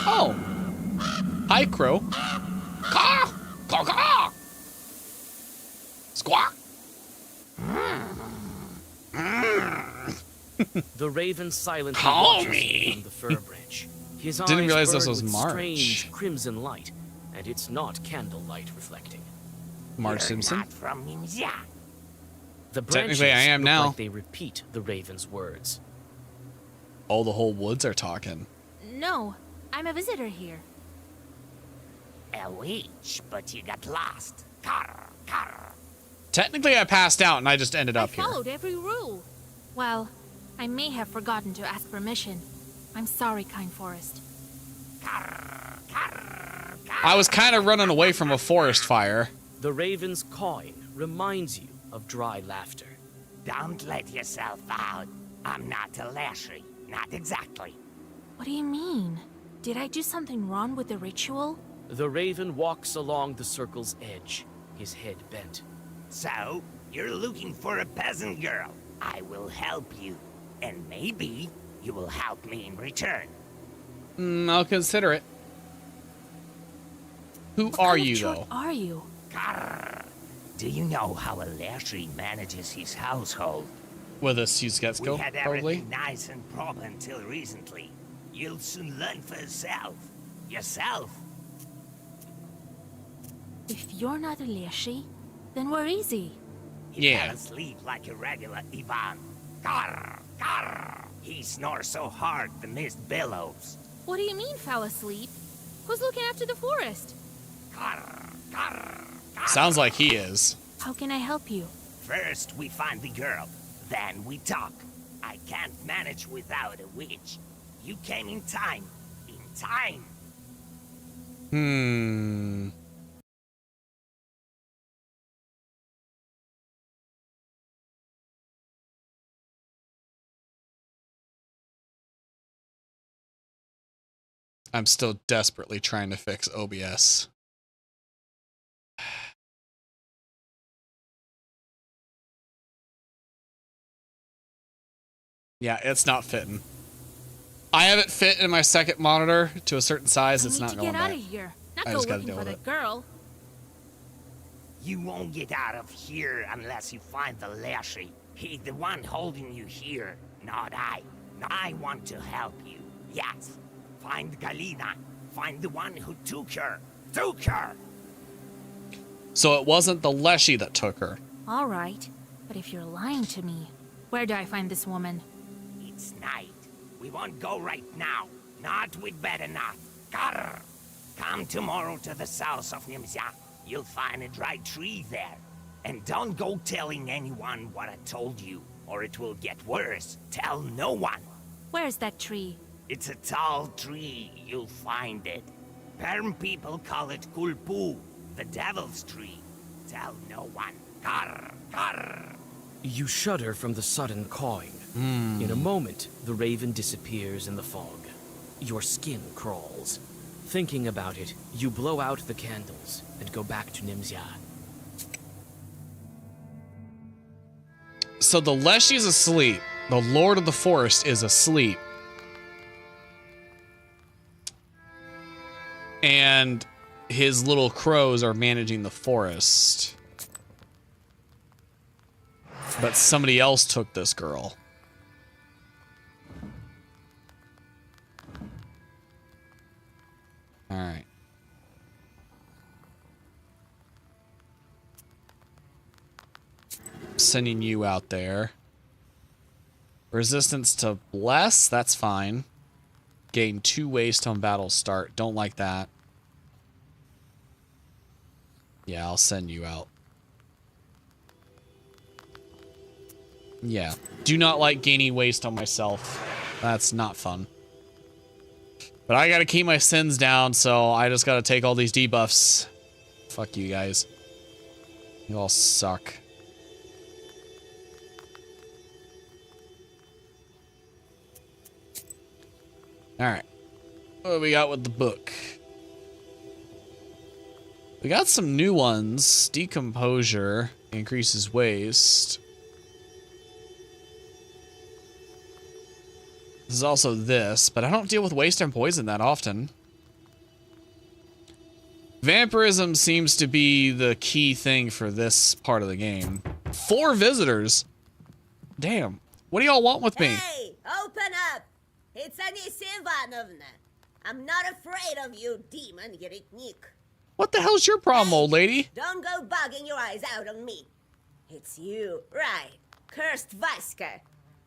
Speaker 1: Oh. Hi, Crow. Caw! Caw, caw! Squawk!
Speaker 2: The raven silently
Speaker 1: Call
Speaker 2: watches
Speaker 1: me.
Speaker 2: from the fir branch. His
Speaker 1: Didn't
Speaker 2: eyes
Speaker 1: realize this
Speaker 2: burn
Speaker 1: was
Speaker 2: with
Speaker 1: March.
Speaker 2: strange crimson light, and it's not candlelight reflecting.
Speaker 1: Marge Simpson.
Speaker 2: From Nimzia. The
Speaker 1: Technically, I
Speaker 2: branches
Speaker 1: am
Speaker 2: look
Speaker 1: now.
Speaker 2: like they repeat the raven's words.
Speaker 1: Oh, the whole woods are talking.
Speaker 4: No, I'm a visitor here.
Speaker 21: A witch, but you got lost. Carr, carr.
Speaker 1: Technically, I passed out and I just ended up
Speaker 4: I
Speaker 1: here.
Speaker 4: followed every rule. Well, I may have forgotten to ask permission. I'm sorry, Kind Forest.
Speaker 1: I was kind of running away from a forest fire.
Speaker 2: The raven's cawing reminds you of dry laughter.
Speaker 21: Don't let yourself out. I'm not a Lashley. Not exactly.
Speaker 4: What do you mean? Did I do something wrong with the ritual?
Speaker 2: The raven walks along the circle's edge, his head bent.
Speaker 21: So, you're looking for a peasant girl. I will help you. And maybe you will help me in return.
Speaker 1: I'll consider it. Who are you, though?
Speaker 4: Are you?
Speaker 21: Carr. Do you know how a Lashley manages his household?
Speaker 1: With a Suzgetsko,
Speaker 21: We had
Speaker 1: probably?
Speaker 21: everything nice and proper until recently. You'll soon learn for yourself. Yourself.
Speaker 4: If you're not a Leshy, then we're easy.
Speaker 21: He fell asleep like a regular Ivan. Carr, carr. He snores so hard the mist billows.
Speaker 4: What do you mean, fell asleep? Who's looking after the forest?
Speaker 21: Carr, carr.
Speaker 1: Sounds like he is.
Speaker 4: How can I help you?
Speaker 21: First, we find the girl. Then we talk. I can't manage without a witch. You came in time. In time.
Speaker 1: I'm still desperately trying to fix OBS. Yeah, it's not fitting. I have it fit in my second monitor to a certain size. It's not going
Speaker 4: Get out
Speaker 1: back.
Speaker 4: of here. Not
Speaker 1: I
Speaker 4: go
Speaker 1: just gotta
Speaker 4: looking
Speaker 1: deal
Speaker 4: for
Speaker 1: with
Speaker 4: that
Speaker 1: it.
Speaker 4: girl.
Speaker 21: You won't get out of here unless you find the Lassie. He's the one holding you here, not I. I want to help you. Yes. Find Galina. Find the one who took her. Took her!
Speaker 1: So it wasn't the Leshy that took her.
Speaker 4: All right, but if you're lying to me, where do I find this woman?
Speaker 21: It's night. We won't go right now. Not with bed enough. Grr. Come tomorrow to the south of Nimzia. You'll find a dry tree there. And don't go telling anyone what I told you, or it will get worse. Tell no one.
Speaker 4: Where's that tree?
Speaker 21: It's a tall tree. You'll find it. Perm people call it Kulpu, the devil's tree. Tell no one. Grr, grr.
Speaker 2: You shudder from the sudden cawing. In a moment, the raven disappears in the fog. Your skin crawls. Thinking about it, you blow out the candles and go back to Nimzia.
Speaker 1: So the Leshy's asleep. The Lord of the Forest is asleep. And his little crows are managing the forest. But somebody else took this girl. All right. Sending you out there. Resistance to bless, that's fine. Gain 2 waste on battle start. Don't like that. Yeah, I'll send you out. Yeah. Do not like gaining waste on myself. That's not fun. But I gotta keep my sins down, so I just gotta take all these debuffs. Fuck you guys. You all suck. Alright. What do we got with the book? We got some new ones. Decomposure increases waste. This is also this, but I don't deal with waste and poison that often. Vampirism seems to be the key thing for this part of the game. 4 visitors? Damn. What do y'all want with me?
Speaker 7: Hey, open up! It's Anisia Ivanovna. I'm not afraid of you, demon Yeretnik.
Speaker 1: What the hell's your problem, old lady?
Speaker 7: Don't go bugging your eyes out on me. It's you, right? Cursed Vaska.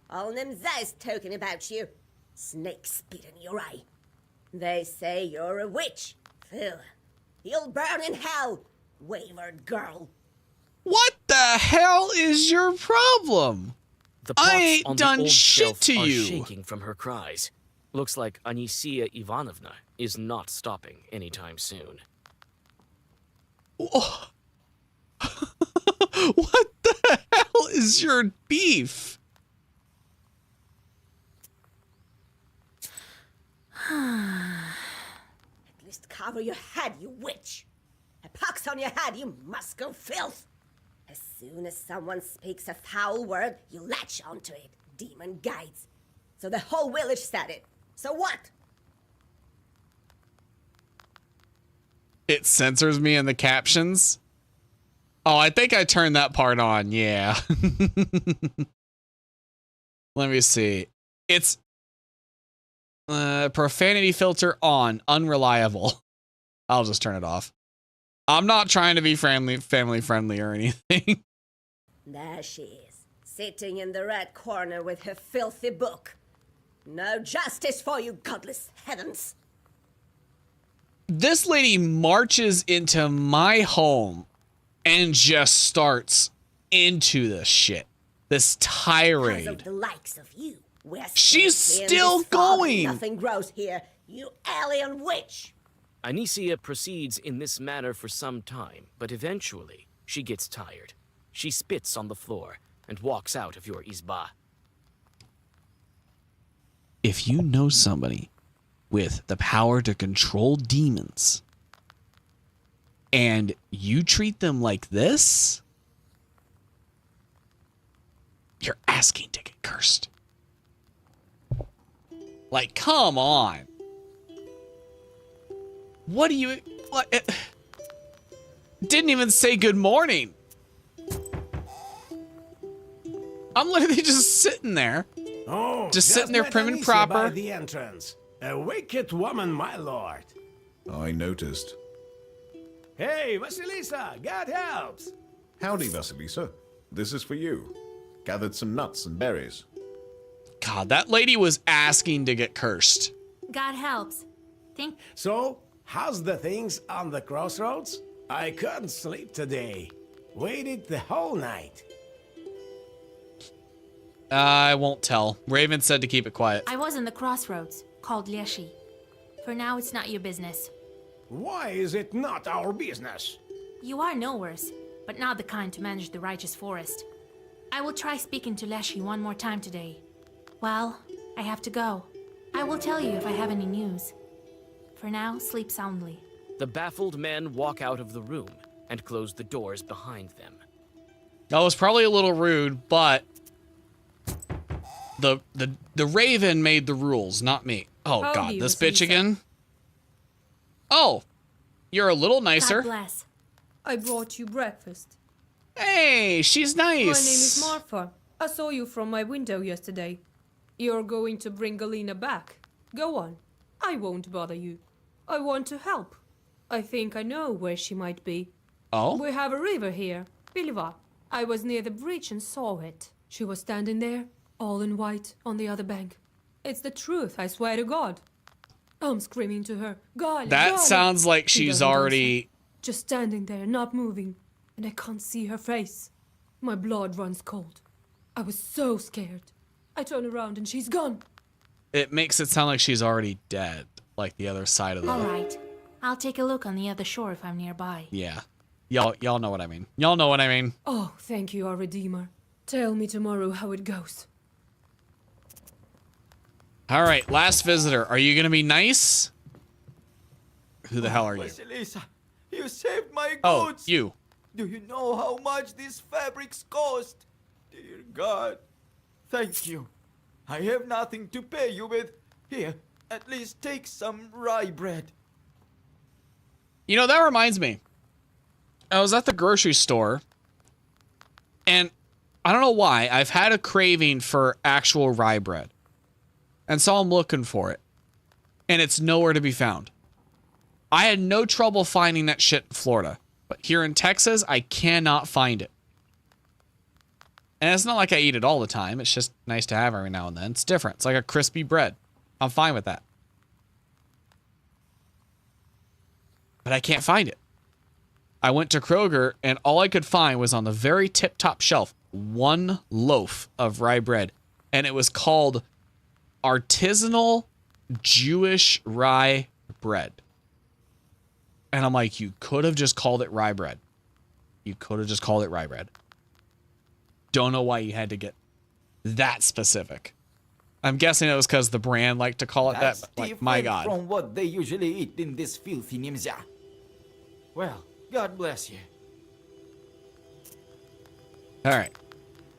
Speaker 7: All Nimzia is talking about you. Snake spit in your eye. They say you're a witch. Phil, you'll burn in hell, wayward girl.
Speaker 1: What the hell is your problem?
Speaker 2: The pots
Speaker 1: I ain't
Speaker 2: on
Speaker 1: done
Speaker 2: the old
Speaker 1: shit
Speaker 2: shelf
Speaker 1: to
Speaker 2: are
Speaker 1: you.
Speaker 2: shaking from her cries. Looks like Anisia Ivanovna is not stopping anytime soon.
Speaker 1: What the hell is your beef?
Speaker 7: At least cover your head, you witch. A pox on your head, you Moscow filth. As soon as someone speaks a foul word, you latch onto it, demon guides. So the whole village said it. So what?
Speaker 1: It censors me in the captions. Oh, I think I turned that part on. Yeah. Let me see. It's profanity filter on, unreliable. I'll just turn it off. I'm not trying to be family friendly or anything.
Speaker 7: There she is, sitting in the red corner with her filthy book. No justice for you, godless heavens.
Speaker 1: This lady marches into my home and just starts into this shit. This tirade.
Speaker 7: Because of the likes of you, we're
Speaker 1: She's
Speaker 7: safe in
Speaker 1: still
Speaker 7: this fog.
Speaker 1: going.
Speaker 7: Nothing grows here, you alien witch.
Speaker 2: Anisia proceeds in this manner for some time, but eventually she gets tired. She spits on the floor and walks out of your izba.
Speaker 1: If you know somebody with the power to control demons and you treat them like this, you're asking to get cursed. Like, come on. What do you... What, didn't even say good morning. I'm literally just sitting there.
Speaker 15: Oh,
Speaker 1: just sitting there prim and
Speaker 15: Alicia
Speaker 1: proper.
Speaker 15: By the entrance. A wicked woman, my lord.
Speaker 20: I noticed.
Speaker 15: Hey, Vasilisa, God helps.
Speaker 20: Howdy, Vasilisa. This is for you. Gathered some nuts and berries.
Speaker 1: God, that lady was asking to get cursed.
Speaker 4: God helps. Think.
Speaker 15: So, how's the things on the crossroads? I couldn't sleep today. Waited the whole night.
Speaker 1: I won't tell. Raven said to keep it quiet.
Speaker 4: I was in the crossroads, called Lieshi. For now, it's not your business.
Speaker 15: Why is it not our business?
Speaker 4: You are knowers, but not the kind to manage the righteous forest. I will try speaking to Lieshi one more time today. Well, I have to go. I will tell you if I have any news. For now, sleep soundly.
Speaker 2: The baffled men walk out of the room and close the doors behind them.
Speaker 1: That was probably a little rude, but the Raven made the rules, not me. Oh
Speaker 10: How
Speaker 1: God,
Speaker 10: do you
Speaker 1: this
Speaker 10: see
Speaker 1: bitch
Speaker 10: so?
Speaker 1: again. Oh, you're a little nicer.
Speaker 4: God bless.
Speaker 10: I brought you breakfast.
Speaker 1: Hey, she's nice.
Speaker 10: My name is Marfa. I saw you from my window yesterday. You're going to bring Galina back. Go on. I won't bother you. I want to help. I think I know where she might be.
Speaker 1: Oh?
Speaker 10: We have a river here, Piliva. I was near the bridge and saw it. She was standing there, all in white, on the other bank. It's the truth, I swear to God. I'm screaming to her, Gali,
Speaker 1: That
Speaker 10: Gali.
Speaker 1: sounds like
Speaker 10: She
Speaker 1: she's
Speaker 10: doesn't
Speaker 1: already...
Speaker 10: answer. Just standing there, not moving. And I can't see her face. My blood runs cold. I was so scared. I turn around and she's gone.
Speaker 1: It makes it sound like she's already dead, like the other side of the...
Speaker 4: All right. I'll take a look on the other shore if I'm nearby.
Speaker 1: Yeah. Y'all know what I mean. Y'all know what I mean.
Speaker 10: Oh, thank you, our Redeemer. Tell me tomorrow how it goes.
Speaker 1: All right, last visitor. Are you gonna be nice? Who the hell are you?
Speaker 14: Vasilisa, you saved my
Speaker 1: Oh,
Speaker 14: goods.
Speaker 1: you.
Speaker 14: Do you know how much these fabrics cost? Dear God, thank you. I have nothing to pay you with. Here, at least take some rye bread.
Speaker 1: You know, that reminds me. I was at the grocery store, and I don't know why, I've had a craving for actual rye bread. And so I'm looking for it. And it's nowhere to be found. I had no trouble finding that shit in Florida. But here in Texas, I cannot find it. And it's not like I eat it all the time. It's just nice to have every now and then. It's different. It's like a crispy bread. I'm fine with that. But I can't find it. I went to Kroger, and all I could find was on the very tip-top shelf, one loaf of rye bread. And it was called artisanal Jewish rye bread. And I'm like, you could have just called it rye bread. You could have just called it rye bread. Don't know why you had to get that specific. I'm guessing it was because the brand liked to call it
Speaker 14: That's
Speaker 1: that. But like, my
Speaker 14: different
Speaker 1: God.
Speaker 14: from what they usually eat in this filthy Nimzia. Well, God bless you.
Speaker 1: All right.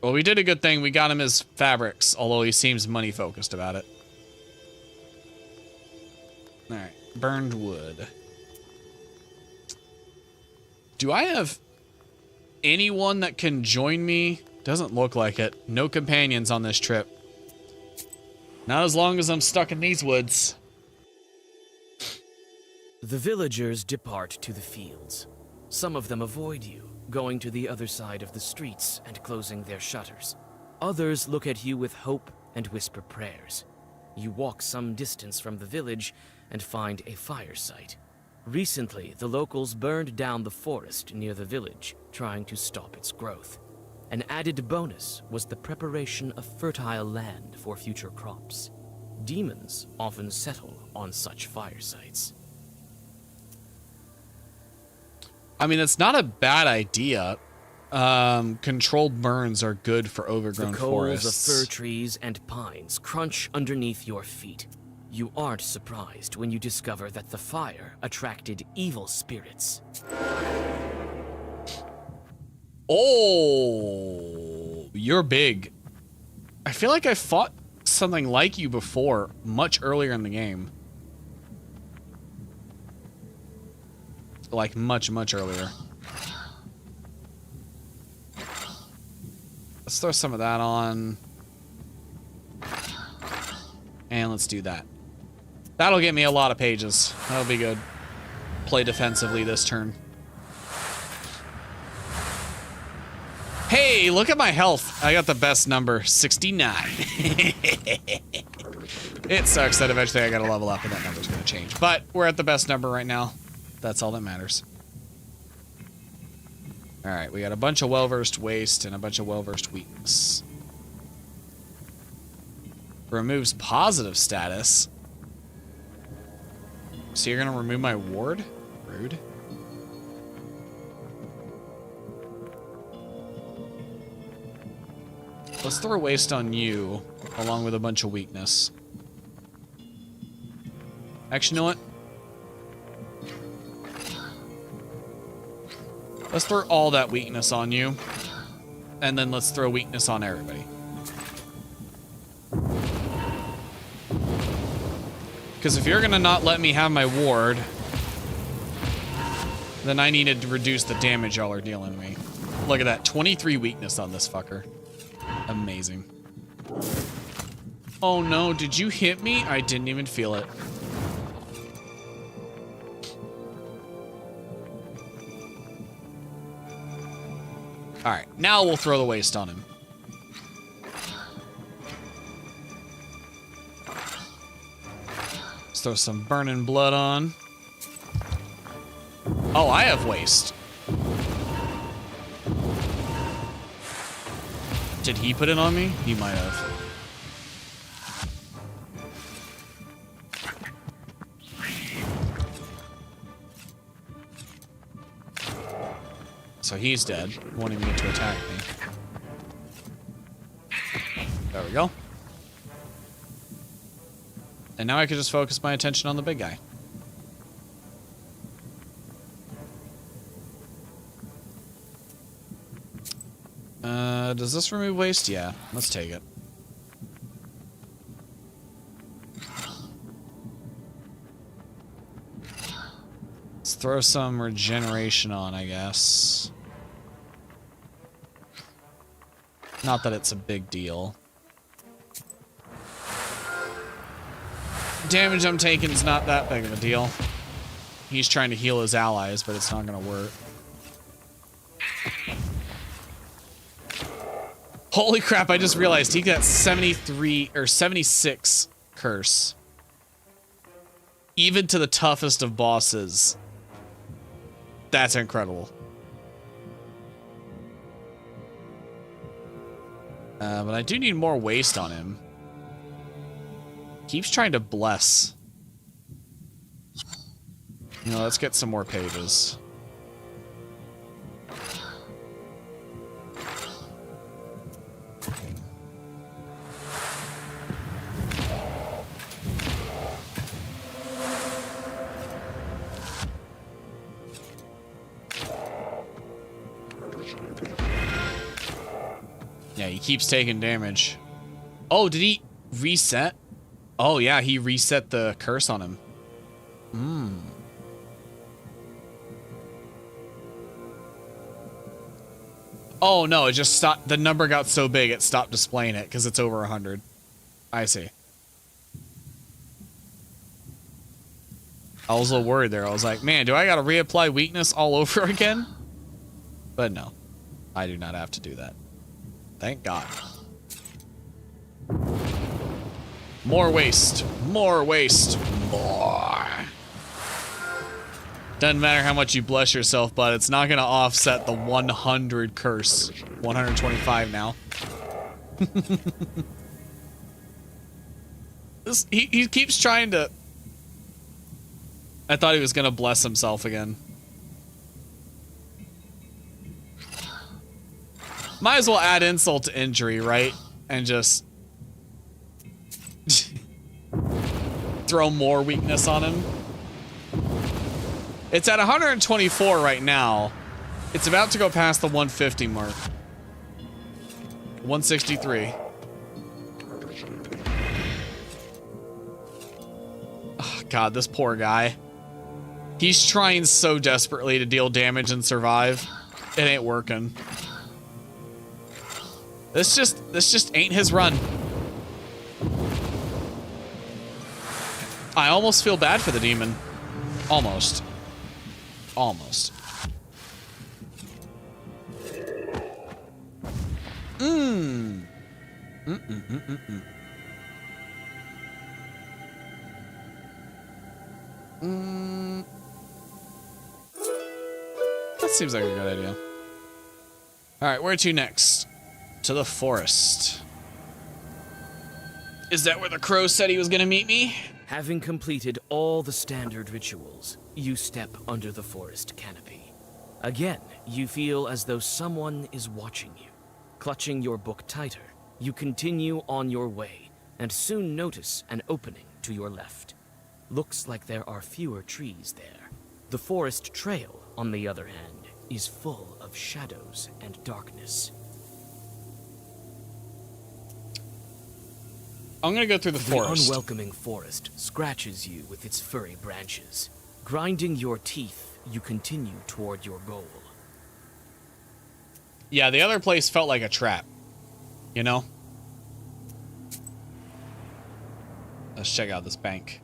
Speaker 1: Well, we did a good thing. We got him his fabrics, although he seems money focused about it. All right. Burned wood. Do I have anyone that can join me? Doesn't look like it. No companions on this trip. Not as long as I'm stuck in these woods.
Speaker 2: The villagers depart to the fields. Some of them avoid you, going to the other side of the streets and closing their shutters. Others look at you with hope and whisper prayers. You walk some distance from the village and find a fire site. Recently, the locals burned down the forest near the village, trying to stop its growth. An added bonus was the preparation of fertile land for future crops. Demons often settle on such fire sites.
Speaker 1: I mean, it's not a bad idea. Controlled burns are good for overgrown
Speaker 2: The coals
Speaker 1: forests.
Speaker 2: of fir trees and pines crunch underneath your feet. You aren't surprised when you discover that the fire attracted evil spirits.
Speaker 1: Oh, you're big. I feel like I fought something like you before, much earlier in the game. Like, much, much earlier. Let's throw some of that on. And let's do that. That'll get me a lot of pages. That'll be good. Play defensively this turn. Hey, look at my health. I got the best number, 69. It sucks that eventually I gotta level up and that number's gonna change. But we're at the best number right now. That's all that matters. Alright, we got a bunch of well-versed waste and a bunch of well-versed weakness. Removes positive status. So you're gonna remove my ward? Rude. Let's throw waste on you, along with a bunch of weakness. Actually, you know what? Let's throw all that weakness on you, and then let's throw weakness on everybody. Because if you're gonna not let me have my ward, then I needed to reduce the damage y'all are dealing to me. Look at that, 23 weakness on this fucker. Amazing. Oh no, did you hit me? I didn't even feel it. Alright, now we'll throw the waste on him. Let's throw some burning blood on. Oh, I have waste. Did he put it on me? He might have. So he's dead, wanting me to attack me. There we go. And now I can just focus my attention on the big guy. Does this remove waste? Yeah, let's take it. Let's throw some regeneration on, I guess. Not that it's a big deal. Damage I'm taking is not that big of a deal. He's trying to heal his allies, but it's not gonna work. Holy crap, I just realized he got 73 or 76 curse. Even to the toughest of bosses. That's incredible. But I do need more waste on him. Keeps trying to bless. You know, let's get some more pages. Yeah, he keeps taking damage. Oh, did he reset? Oh, yeah, he reset the curse on him. Hmm. Oh, no, it just stopped. The number got so big, it stopped displaying it because it's over 100. I see. I was a little worried there. I was like, man, do I got to reapply weakness all over again? But no, I do not have to do that. Thank God. More waste. More waste. More. Doesn't matter how much you bless yourself, but it's not going to offset the 100 curse. 125 now. He keeps trying to... I thought he was going to bless himself again. Might as well add insult to injury, right? And just... throw more weakness on him. It's at 124 right now. It's about to go past the 150 mark. 163. God, this poor guy. He's trying so desperately to deal damage and survive. It ain't working. This just ain't his run. I almost feel bad for the demon. Almost. Almost. That seems like a good idea. Alright, where to next? To the forest. Is that where the crow said he was gonna meet me?
Speaker 2: Having completed all the standard rituals, you step under the forest canopy. Again, you feel as though someone is watching you. Clutching your book tighter, you continue on your way, and soon notice an opening to your left. Looks like there are fewer trees there. The forest trail, on the other hand, is full of shadows and darkness.
Speaker 1: I'm gonna go through the forest.
Speaker 2: The unwelcoming forest scratches you with its furry branches. Grinding your teeth, you continue toward your goal.
Speaker 1: Yeah, the other place felt like a trap. You know? Let's check out this bank.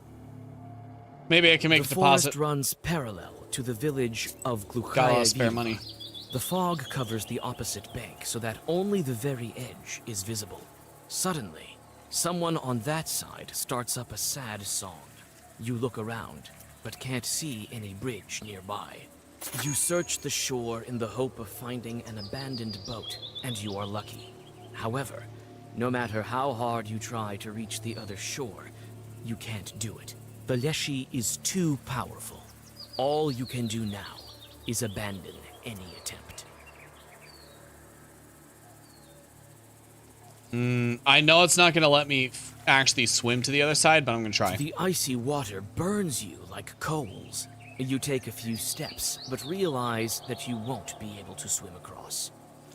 Speaker 1: Maybe I can make a deposit.
Speaker 2: The forest runs parallel to the village of
Speaker 1: Got a lot of
Speaker 2: VTUBER.
Speaker 1: spare money.
Speaker 2: The fog covers the opposite bank so that only the very edge is visible. Suddenly, someone on that side starts up a sad song. You look around, but can't see any bridge nearby. You search the shore in the hope of finding an abandoned boat, and you are lucky. However, no matter how hard you try to reach the other shore, you can't do it. The Leshy is too powerful. All you can do now is abandon any attempt.
Speaker 1: I know it's not gonna let me actually swim to the other side, but I'm gonna try.
Speaker 2: The icy water burns you like coals. You take a few steps, but realize that you won't be able to swim across.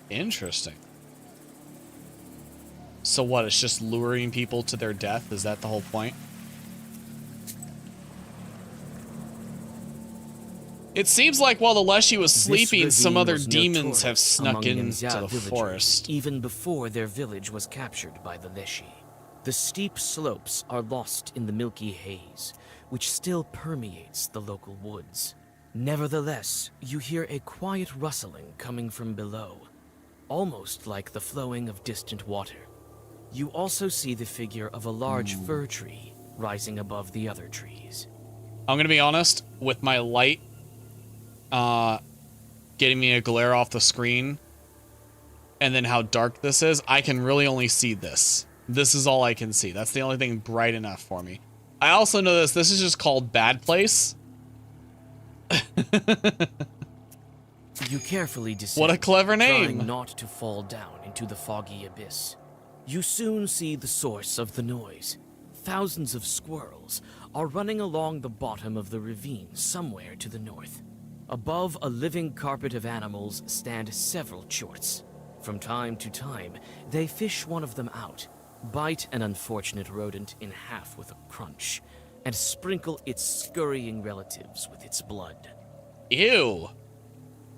Speaker 1: Interesting. So what, it's just luring people to their death? Is that the whole point? It seems like while the Leshy was sleeping, some other demons have snuck into the forest.
Speaker 2: Even before their village was captured by the Leshy. The steep slopes are lost in the milky haze, which still permeates the local woods. Nevertheless, you hear a quiet rustling coming from below, almost like the flowing of distant water. You also see the figure of a large fir tree rising above the other trees.
Speaker 1: I'm gonna be honest, with my light getting me a glare off the screen, and then how dark this is, I can really only see this. This is all I can see. That's the only thing bright enough for me. I also know this is just called Bad Place.
Speaker 2: You carefully descend,
Speaker 1: what a clever name!
Speaker 2: trying not to fall down into the foggy abyss. You soon see the source of the noise. Thousands of squirrels are running along the bottom of the ravine somewhere to the north. Above a living carpet of animals stand several chorts. From time to time, they fish one of them out, bite an unfortunate rodent in half with a crunch, and sprinkle its scurrying relatives with its blood.
Speaker 1: Ew.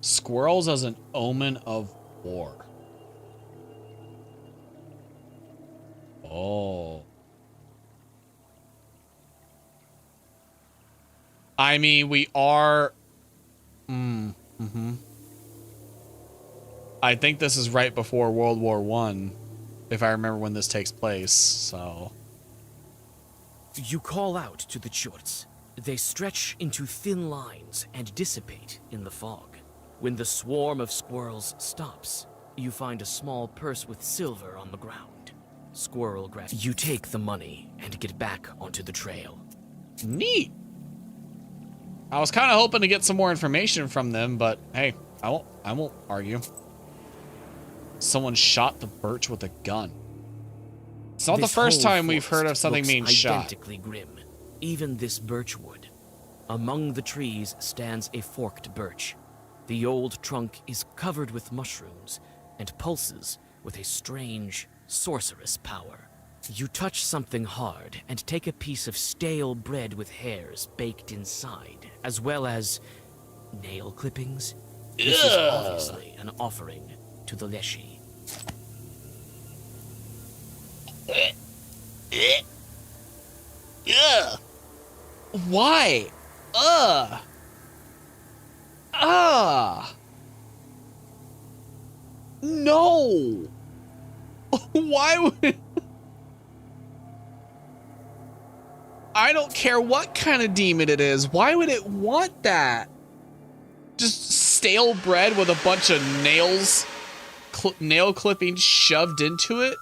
Speaker 1: Squirrels as an omen of war. Oh. I mean, we are... I think this is right before World War I, if I remember when this takes place, so...
Speaker 2: You call out to the chorts. They stretch into thin lines and dissipate in the fog. When the swarm of squirrels stops, you find a small purse with silver on the ground. Squirrel grabs. You take the money and get back onto the trail.
Speaker 1: Neat. I was kind of hoping to get some more information from them, but hey, I won't argue. Someone shot the birch with a gun. It's not the first time we've heard of something being shot.
Speaker 2: Identically grim, even this birch wood. Among the trees stands a forked birch. The old trunk is covered with mushrooms and pulses with a strange, sorcerous power. You touch something hard and take a piece of stale bread with hairs baked inside, as well as nail clippings. This is obviously an offering to the Leshy.
Speaker 1: Ugh. Why? Ugh. Ah. No. Why would... I don't care what kind of demon it is. Why would it want that? Just stale bread with a bunch of nails, nail clippings shoved into it?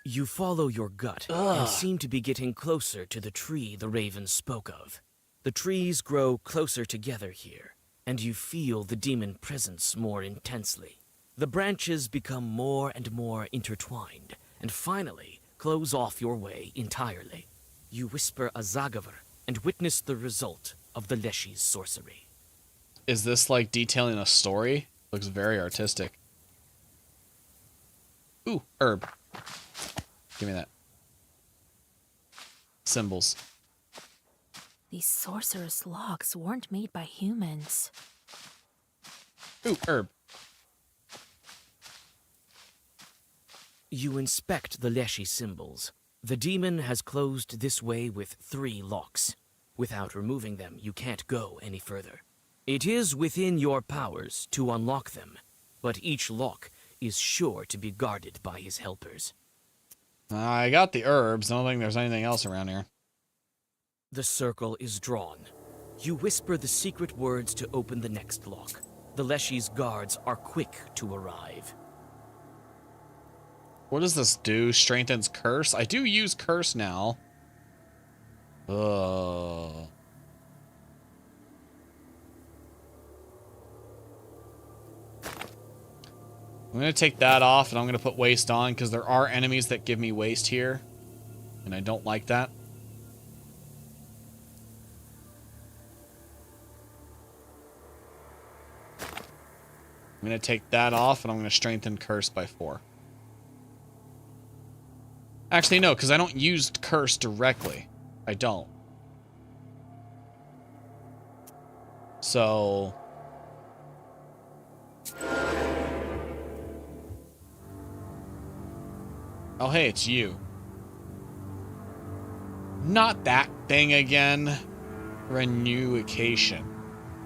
Speaker 2: You follow your gut and seem to be getting closer to the tree the raven spoke of. The trees grow closer together here, and you feel the demon presence more intensely. The branches become more and more intertwined, and finally close off your way entirely. You whisper a Zagaver and witness the result of the Leshy's sorcery.
Speaker 1: Is this like detailing a story? Looks very artistic. Ooh, herb. Give me that. Symbols.
Speaker 4: These sorcerer's logs weren't made by humans.
Speaker 1: Ooh, herb.
Speaker 2: You inspect the Leshy symbols. The demon has closed this way with 3 locks. Without removing them, you can't go any further. It is within your powers to unlock them, but each lock is sure to be guarded by his helpers.
Speaker 1: I got the herbs. I don't think there's anything else around here.
Speaker 2: The circle is drawn. You whisper the secret words to open the next lock. The Leshy's guards are quick to arrive.
Speaker 1: What does this do? Strengthens curse? I do use curse now. Ugh. I'm going to take that off, and I'm going to put waste on, because there are enemies that give me waste here, and I don't like that. I'm going to take that off, and I'm going to strengthen curse by 4. Actually, no, because I don't use curse directly. I don't. So... Oh, hey, it's you. Not that thing again. Renunciation.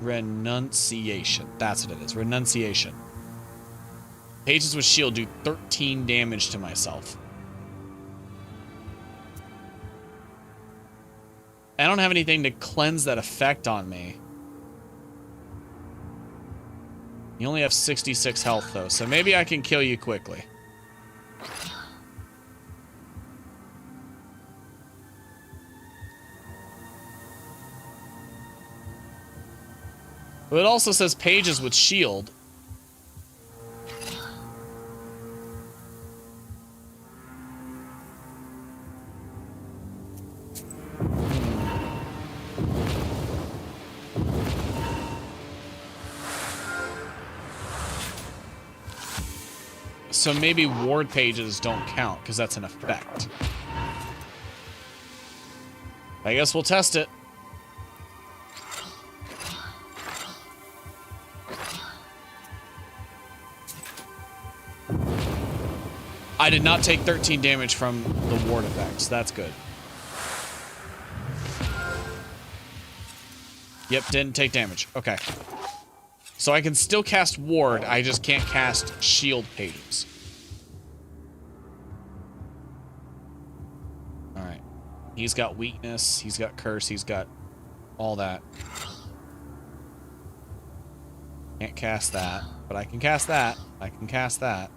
Speaker 1: Renunciation. That's what it is. Renunciation. Pages with shield do 13 damage to myself. I don't have anything to cleanse that effect on me. You only have 66 health, though, so maybe I can kill you quickly. But it also says pages with shield. So maybe ward pages don't count, because that's an effect. I guess we'll test it. I did not take 13 damage from the ward effects. That's good. Yep, didn't take damage. Okay. So I can still cast ward, I just can't cast shield pages. Alright. He's got weakness, he's got curse, he's got all that. Can't cast that, but I can cast that. I can cast that.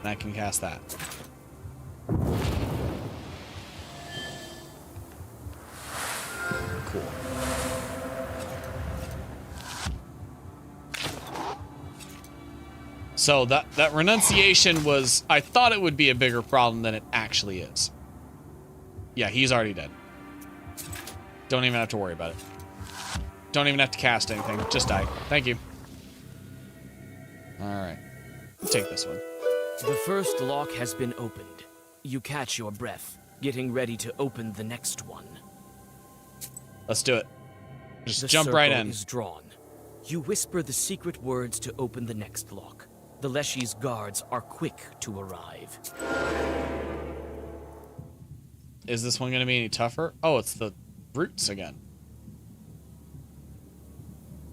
Speaker 1: And I can cast that. Cool. So that renunciation was... I thought it would be a bigger problem than it actually is. Yeah, he's already dead. Don't even have to worry about it. Don't even have to cast anything. Just die. Thank you. Alright. Take this one.
Speaker 2: The first lock has been opened. You catch your breath, getting ready to open the next one.
Speaker 1: Let's do it. Just
Speaker 2: the
Speaker 1: jump right
Speaker 2: circle
Speaker 1: in.
Speaker 2: Is drawn. You whisper the secret words to open the next lock. The Leshy's guards are quick to arrive.
Speaker 1: Is this one going to be any tougher? Oh, it's the brutes again.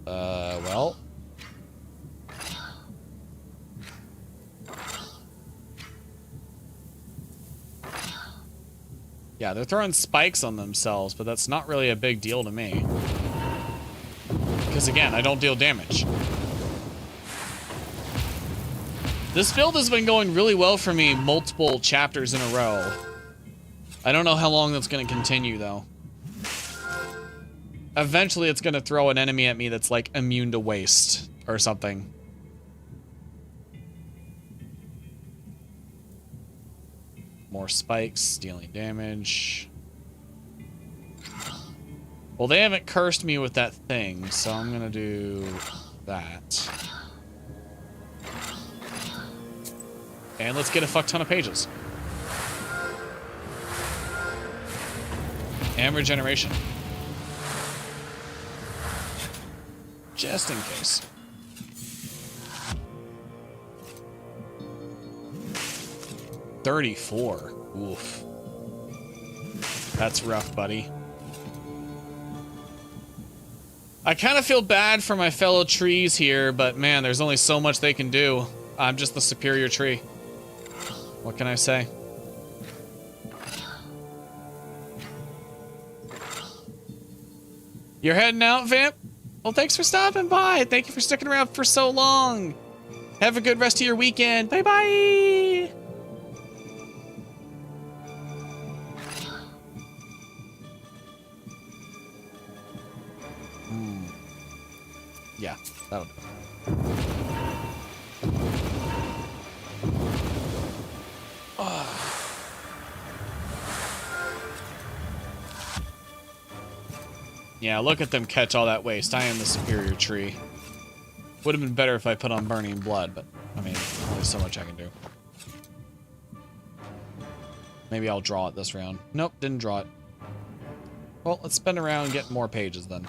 Speaker 1: Well. Yeah, they're throwing spikes on themselves, but that's not really a big deal to me. Because again, I don't deal damage. This build has been going really well for me multiple chapters in a row. I don't know how long that's going to continue, though. Eventually, it's going to throw an enemy at me that's, like, immune to waste or something. More spikes, dealing damage. Well, they haven't cursed me with that thing, so I'm going to do that. And let's get a fuck ton of pages. And regeneration. Just in case. $34. Oof. That's rough, buddy. I kind of feel bad for my fellow trees here, but man, there's only so much they can do. I'm just the superior tree. What can I say? You're heading out, Vamp? Well, thanks for stopping by. Thank you for sticking around for so long. Have a good rest of your weekend. Bye-bye. Yeah, that'll do. Yeah, look at them catch all that waste. I am the superior tree. Would have been better if I put on Burning Blood, but I mean, there's so much I can do. Maybe I'll draw it this round. Nope, didn't draw it. Well, let's spin around and get more pages then.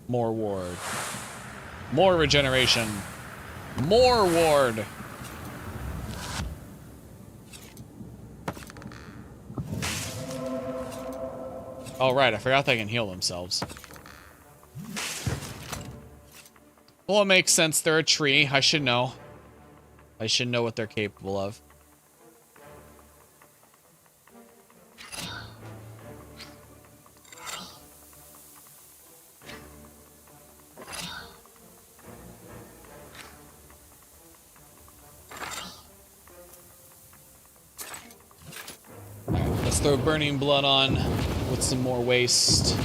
Speaker 1: More ward. More regeneration. More ward. Oh, right. I forgot they can heal themselves. Well, it makes sense. They're a tree. I should know. I should know what they're capable of. Let's throw Burning Blood on with some more waste.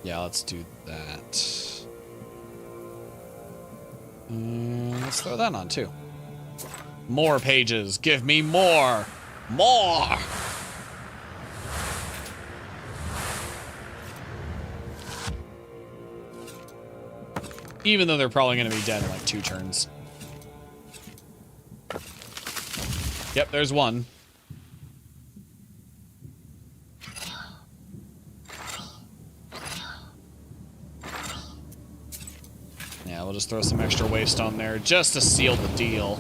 Speaker 1: Yeah, let's do that. Let's throw that on too. More pages. Give me more. More. Even though they're probably going to be dead in like 2 turns. Yep, there's one. Yeah, we'll just throw some extra waste on there just to seal the deal.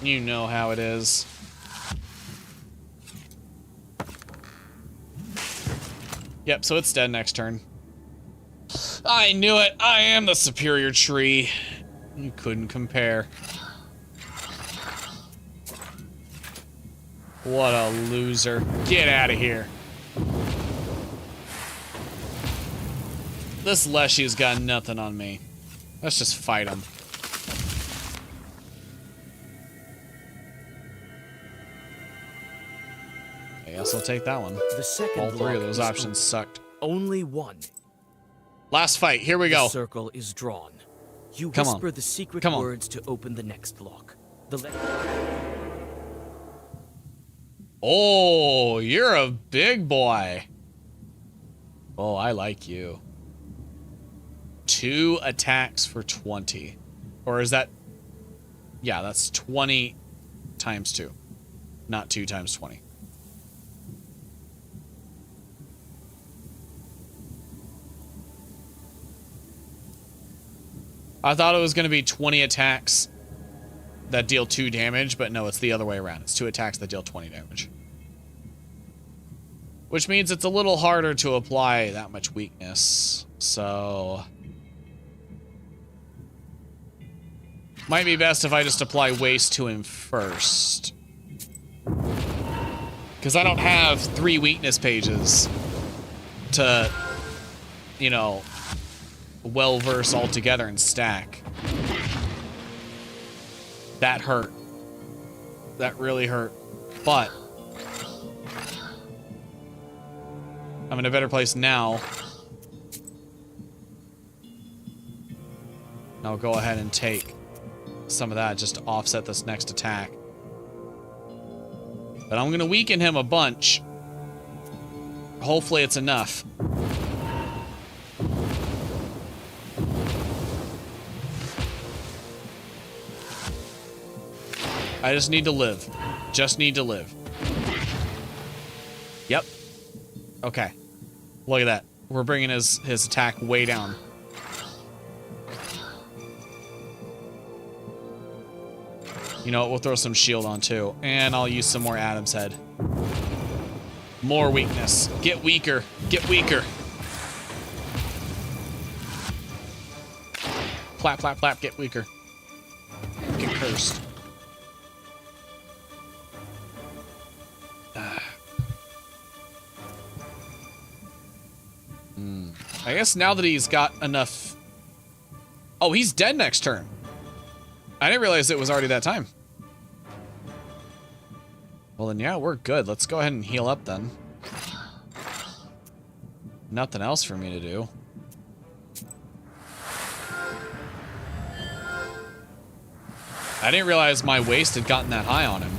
Speaker 1: You know how it is. Yep, so it's dead next turn. I knew it! I am the superior tree. You couldn't compare. What a loser. Get out of here. This Leshy's got nothing on me. Let's just fight him. I guess I'll take that one.
Speaker 2: The second
Speaker 1: All three of
Speaker 2: lock
Speaker 1: those
Speaker 2: is
Speaker 1: options
Speaker 2: open.
Speaker 1: sucked.
Speaker 2: Only one.
Speaker 1: Last fight. Here we go.
Speaker 2: The circle is drawn. You
Speaker 1: Come on.
Speaker 2: whisper the secret
Speaker 1: Come on.
Speaker 2: words to open the next lock.
Speaker 1: Oh, you're a big boy. Oh, I like you. 2 attacks for 20. Or is that... Yeah, that's 20 times 2. Not 2 times 20. I thought it was going to be 20 attacks that deal 2 damage, but no, it's the other way around. It's 2 attacks that deal 20 damage. Which means it's a little harder to apply that much weakness. So... might be best if I just apply waste to him first. Because I don't have 3 weakness pages to, you know, well-verse all together and stack. That hurt. That really hurt. But I'm in a better place now. I'll go ahead and take some of that just to offset this next attack. But I'm going to weaken him a bunch. Hopefully it's enough. I just need to live. Just need to live. Yep. Okay. Look at that. We're bringing his attack way down. You know what? We'll throw some shield on too. And I'll use some more Adam's Head. More weakness. Get weaker. Get weaker. Flap, flap, flap. Get weaker. Get cursed. I guess now that he's got enough... Oh, he's dead next turn. I didn't realize it was already that time. Well, then, yeah, we're good. Let's go ahead and heal up, then. Nothing else for me to do. I didn't realize my waist had gotten that high on him.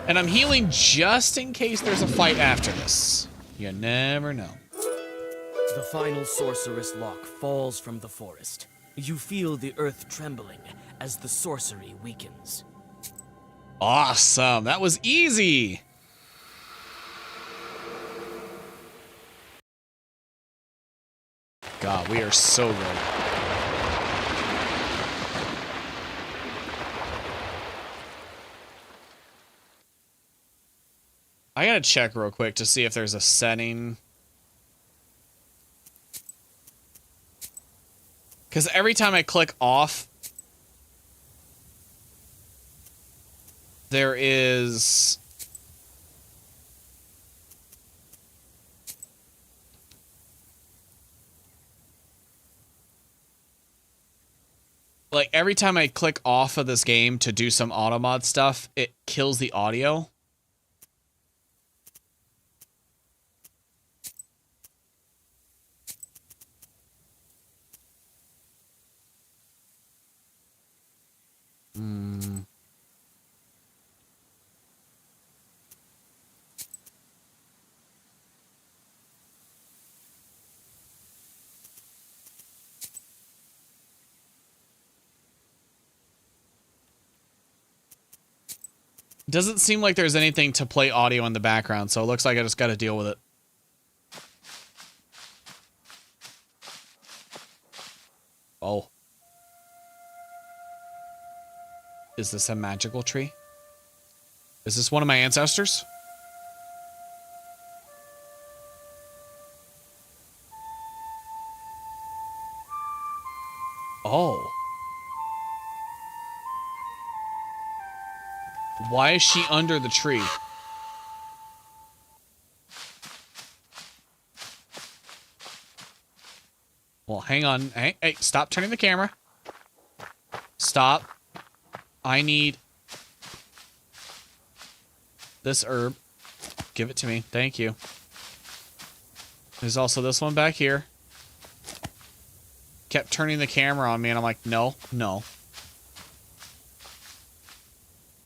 Speaker 1: And I'm healing just in case there's a fight after this. You never know.
Speaker 2: The final sorceress lock falls from the forest. You feel the earth trembling as the sorcery weakens.
Speaker 1: Awesome. That was easy. God, we are so good. I gotta check real quick to see if there's a setting. Because every time I click off, there is... like, every time I click off of this game to do some automod stuff, it kills the audio. Doesn't seem like there's anything to play audio in the background, so it looks like I just got to deal with it. Oh. Is this a magical tree? Is this one of my ancestors? Oh. Why is she under the tree? Well, hang on. Hey, stop turning the camera. Stop. I need this herb. Give it to me. Thank you. There's also this one back here. Kept turning the camera on me, and I'm like, no, no.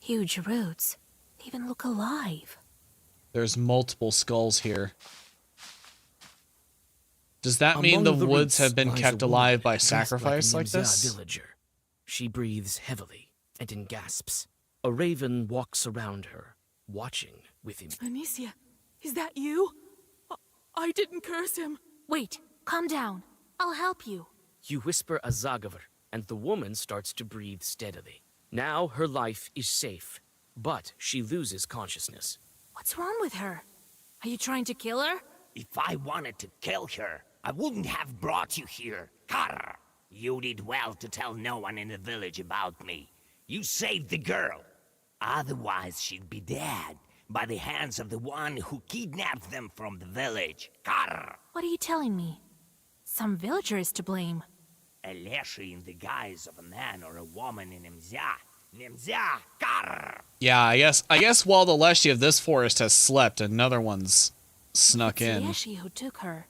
Speaker 4: Huge roots. They even look alive.
Speaker 1: There's multiple skulls here. Does that mean the woods have been kept alive by sacrifice like this?
Speaker 2: Villager. She breathes heavily and in gasps. A raven walks around her, watching with him.
Speaker 11: Anicia, is that you? I didn't curse him.
Speaker 4: Wait, calm down. I'll help you.
Speaker 2: You whisper a Zagaver, and the woman starts to breathe steadily. Now her life is safe, but she loses consciousness.
Speaker 4: What's wrong with her? Are you trying to kill her?
Speaker 21: If I wanted to kill her, I wouldn't have brought you here. Karr! You did well to tell no one in the village about me. You saved the girl. Otherwise, she'd be dead by the hands of the one who kidnapped them from the village. Karr!
Speaker 4: What are you telling me? Some villager is to blame.
Speaker 21: A leshy in the guise of a man or a woman in Nimzia. Nimzia! Karr!
Speaker 1: Yeah, I guess while the Leshy of this forest has slept, another one's snuck in.
Speaker 4: It's Leshy who took her.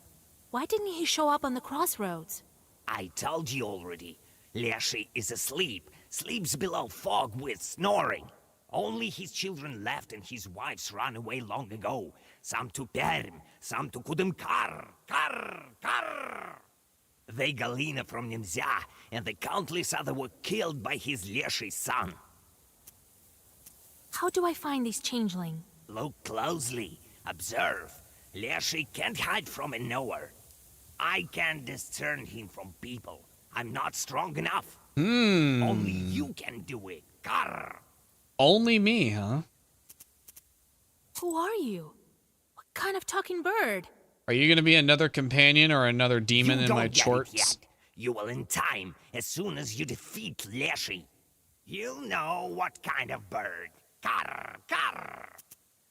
Speaker 4: Why didn't he show up on the crossroads?
Speaker 21: I told you already. Leshy is asleep. Sleeps below fog with snoring. Only his children left and his wives ran away long ago. Some to Perm, some to Kudum Karr. Karr! Karr! They Galina from Nimzia, and the countless other were killed by his Leshy son.
Speaker 4: How do I find this changeling?
Speaker 21: Look closely. Observe. Leshy can't hide from a knower. I can't discern him from people. I'm not strong enough. Only you can do it. Karr!
Speaker 1: Only me, huh?
Speaker 4: Who are you? What kind of talking bird?
Speaker 1: Are you gonna be another companion or another demon in my shorts?
Speaker 21: You will in time, as soon as you defeat Leshy. You'll know what kind of bird. Karr! Karr!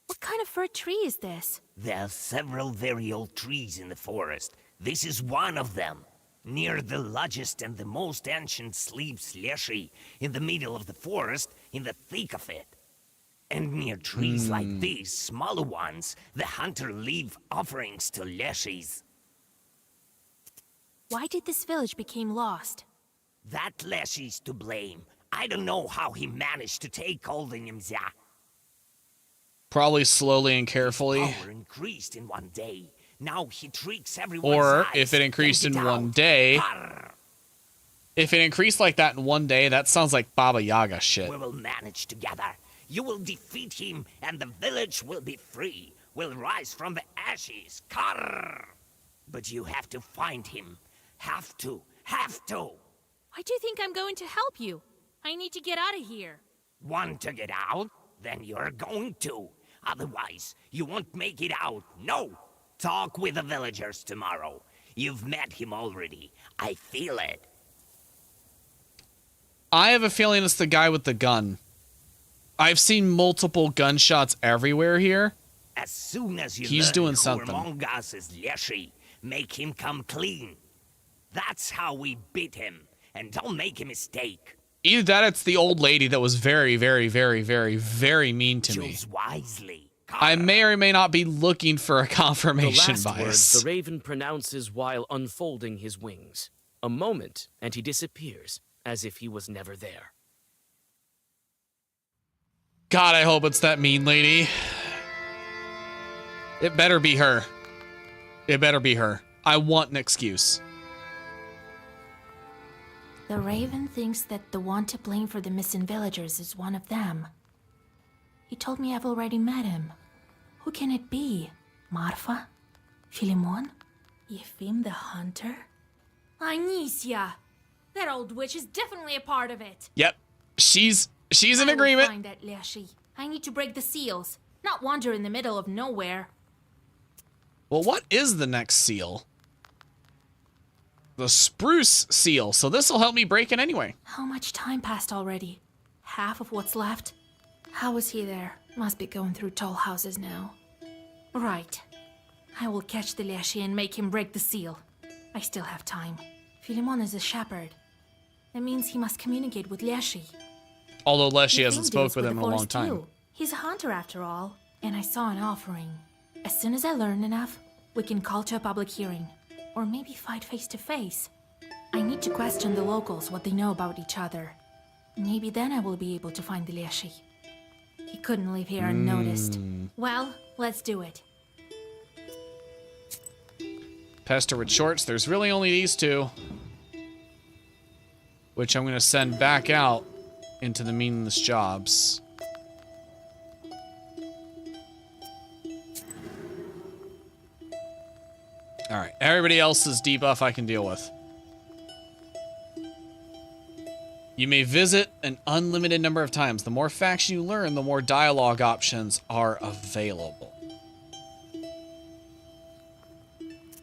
Speaker 4: What kind of fir tree is this?
Speaker 21: There are several very old trees in the forest. This is one of them. Near the largest and the most ancient sleeps Leshy, in the middle of the forest, in the thick of it. And near trees like these, smaller ones, the hunter leave offerings to Leshies.
Speaker 4: Why did this village become lost?
Speaker 21: That Leshy's to blame. I don't know how he managed to take all the Nimzia.
Speaker 1: Probably slowly and carefully.
Speaker 21: Power increased in one day. Now he tricks everyone's
Speaker 1: Or
Speaker 21: eyes.
Speaker 1: if it increased in one day. If it increased like that in one day, that sounds like Baba Yaga shit.
Speaker 21: We will manage together. You will defeat him, and the village will be free. Will rise from the ashes. Karr! But you have to find him. Have to. Have to.
Speaker 4: Why do you think I'm going to help you? I need to get out of here.
Speaker 21: Want to get out? Then you're going to. Otherwise, you won't make it out. No! Talk with the villagers tomorrow. You've met him already. I feel it.
Speaker 1: I have a feeling it's the guy with the gun. I've seen multiple gunshots everywhere here.
Speaker 21: As soon as you
Speaker 1: He's
Speaker 21: learn
Speaker 1: doing
Speaker 21: who
Speaker 1: something.
Speaker 21: among us is Leshy, make him come clean. That's how we beat him. And don't make a mistake.
Speaker 1: Either that, it's the old lady that was very, very, very, very, very mean to me.
Speaker 21: Choose wisely.
Speaker 1: I may or may not be looking for a confirmation
Speaker 2: The last
Speaker 1: bias.
Speaker 2: words the raven pronounces while unfolding his wings. A moment, and he disappears, as if he was never there.
Speaker 1: God, I hope it's that mean lady. It better be her. It better be her. I want an excuse.
Speaker 4: The raven thinks that the one to blame for the missing villagers is one of them. He told me I've already met him. Who can it be? Marfa? Philemon? Yefim the hunter? Anicia! That old witch is definitely a part of it.
Speaker 1: Yep. She's in
Speaker 4: I
Speaker 1: agreement.
Speaker 4: will find that Leshy. I need to break the seals, not wander in the middle of nowhere.
Speaker 1: Well, what is the next seal? The spruce seal. So this will help me break it anyway.
Speaker 4: How much time passed already? Half of what's left? How was he there? Must be going through tall houses now. Right. I will catch the Leshy and make him break the seal. I still have time. Philemon is a shepherd. That means he must communicate with Leshy.
Speaker 1: Although Leshy hasn't spoke with him in a long time.
Speaker 4: Too. He's a hunter after all, and I saw an offering. As soon as I learn enough, we can call to a public hearing. Or maybe fight face to face. I need to question the locals what they know about each other. Maybe then I will be able to find the Leshy. He couldn't leave here unnoticed. Well, let's do it.
Speaker 1: Pester with shorts. There's really only these two. Which I'm going to send back out into the meaningless jobs. Alright, everybody else's debuff I can deal with. You may visit an unlimited number of times. The more facts you learn, the more dialogue options are available.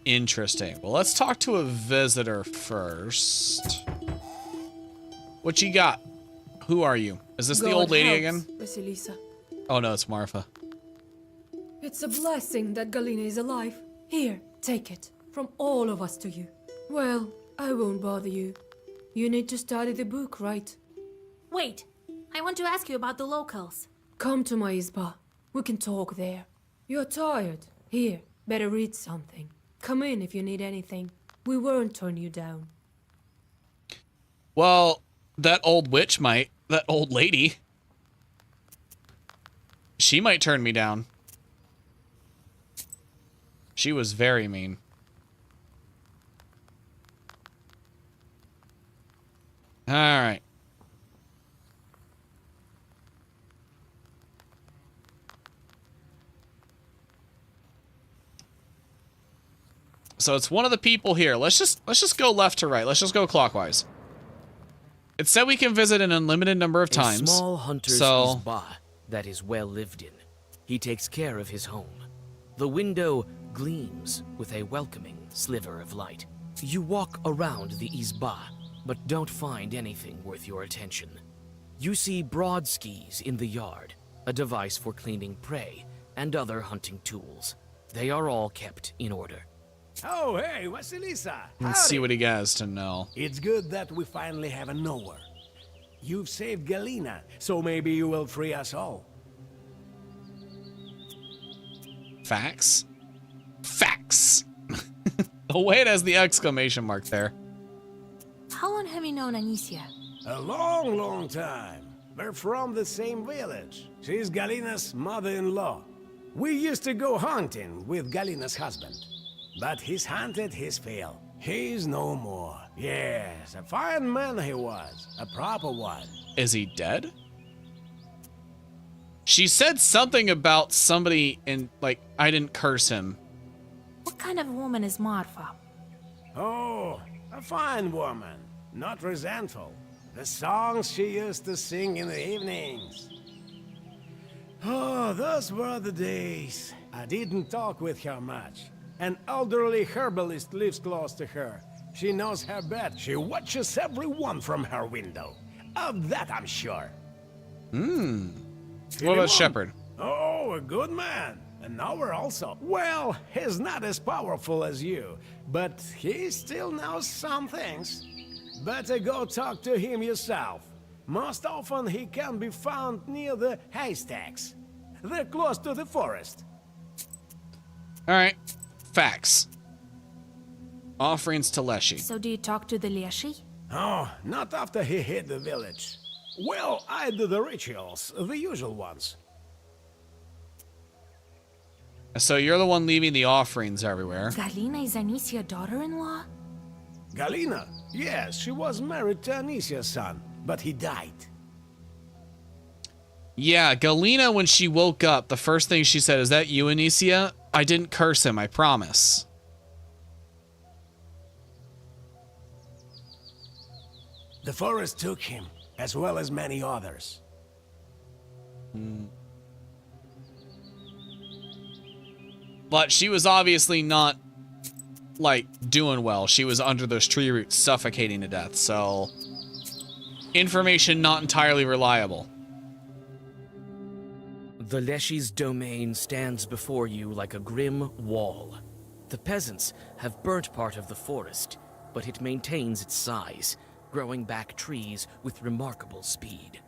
Speaker 1: Interesting. Well, let's talk to a visitor first. What you got? Who are you? Is this the old lady again?
Speaker 10: Vasilisa.
Speaker 1: Oh no, it's Marfa.
Speaker 10: It's a blessing that Galina is alive. Here, take it. From all of us to you. Well, I won't bother you. You need to study the book, right?
Speaker 4: Wait, I want to ask you about the locals.
Speaker 10: Come to my izba. We can talk there. You're tired. Here, better read something. Come in if you need anything. We won't turn you down.
Speaker 1: Well, that old witch might. That old lady. She might turn me down. She was very mean. All right. So it's one of the people here. Let's just go left to right. Let's just go clockwise. It said we can visit an unlimited number of times.
Speaker 2: A small hunter's izba that is well lived in. He takes care of his home. The window gleams with a welcoming sliver of light. You walk around the izba, but don't find anything worth your attention. You see broad skis in the yard, a device for cleaning prey, and other hunting tools. They are all kept in order.
Speaker 15: Oh, hey, Vasilisa.
Speaker 1: Let's see what he has to know.
Speaker 15: It's good that we finally have a knower. You've saved Galina, so maybe you will free us all.
Speaker 1: Facts? Facts! Oh, wait, it has the exclamation mark there.
Speaker 4: How long have you known Anicia?
Speaker 15: A long, long time. We're from the same village. She's Galina's mother-in-law. We used to go hunting with Galina's husband. But he's hunted his fill. He's no more. Yes, a fine man he was. A proper one.
Speaker 1: Is he dead? She said something about somebody in, like, I didn't curse him.
Speaker 4: What kind of woman is Marfa?
Speaker 15: Oh, a fine woman. Not resentful. The songs she used to sing in the evenings. Oh, those were the days. I didn't talk with her much. An elderly herbalist lives close to her. She knows her bed. She watches everyone from her window. Of that I'm sure.
Speaker 1: What about Shepard?
Speaker 15: Oh, a good man. An knower also. Well, he's not as powerful as you, but he still knows some things. Better go talk to him yourself. Most often he can be found near the haystacks. They're close to the forest.
Speaker 1: All right. Facts. Offerings to Leshy.
Speaker 4: So do you talk to the Leshy?
Speaker 15: Oh, not after he hit the village. Well, I do the rituals, the usual ones.
Speaker 1: So you're the one leaving the offerings everywhere.
Speaker 4: Galina is Anicia's daughter-in-law?
Speaker 15: Galina? Yes, she was married to Anicia's son, but he died.
Speaker 1: Yeah, Galina, when she woke up, the first thing she said, "Is that you, Anicia?" I didn't curse him, I promise.
Speaker 15: The forest took him, as well as many others.
Speaker 1: But she was obviously not, like, doing well. She was under those tree roots, suffocating to death, so... information not entirely reliable.
Speaker 2: The Leshy's domain stands before you like a grim wall. The peasants have burnt part of the forest, but it maintains its size, growing back trees with remarkable speed.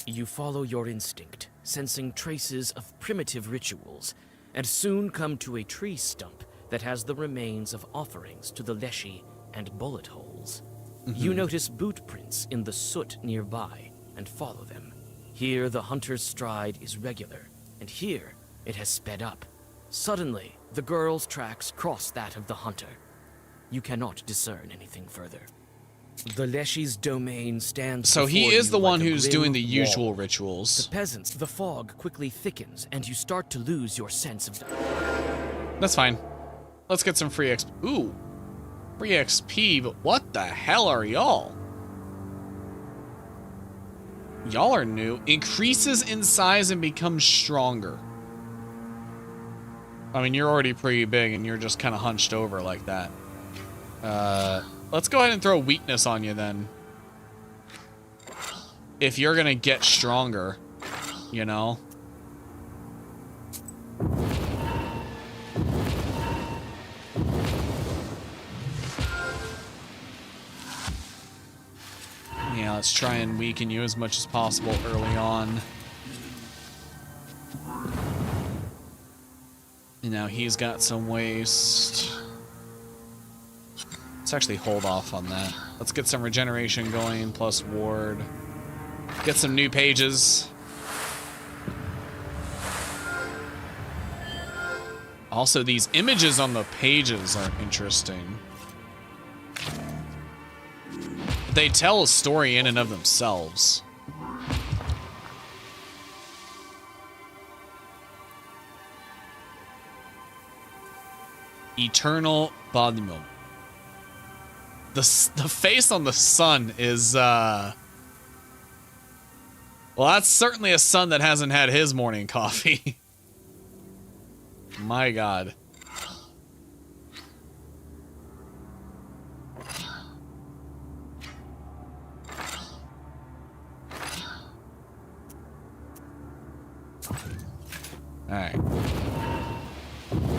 Speaker 2: You follow your instinct, sensing traces of primitive rituals, and soon come to a tree stump that has the remains of offerings to the Leshy and bullet holes. You notice boot prints in the soot nearby and follow them. Here the hunter's stride is regular, and here it has sped up. Suddenly, the girl's tracks cross that of the hunter. You cannot discern anything further. The Leshy's domain stands
Speaker 1: So he
Speaker 2: before
Speaker 1: is
Speaker 2: you
Speaker 1: the one
Speaker 2: like a
Speaker 1: who's
Speaker 2: grim
Speaker 1: doing the
Speaker 2: wall.
Speaker 1: usual rituals.
Speaker 2: The peasants, the fog quickly thickens, and you start to lose your sense of...
Speaker 1: That's fine. Let's get some free XP. Ooh. Free XP, but what the hell are y'all? Y'all are new. Increases in size and becomes stronger. I mean, you're already pretty big and you're just kind of hunched over like that. Let's go ahead and throw weakness on you then. If you're gonna get stronger, you know? Yeah, let's try and weaken you as much as possible early on. And now he's got some waste. Let's actually hold off on that. Let's get some regeneration going, plus ward. Get some new pages. Also, these images on the pages are interesting. They tell a story in and of themselves. Eternal Bodimum. The face on the sun is, well, that's certainly a sun that hasn't had his morning coffee. My God. Alright.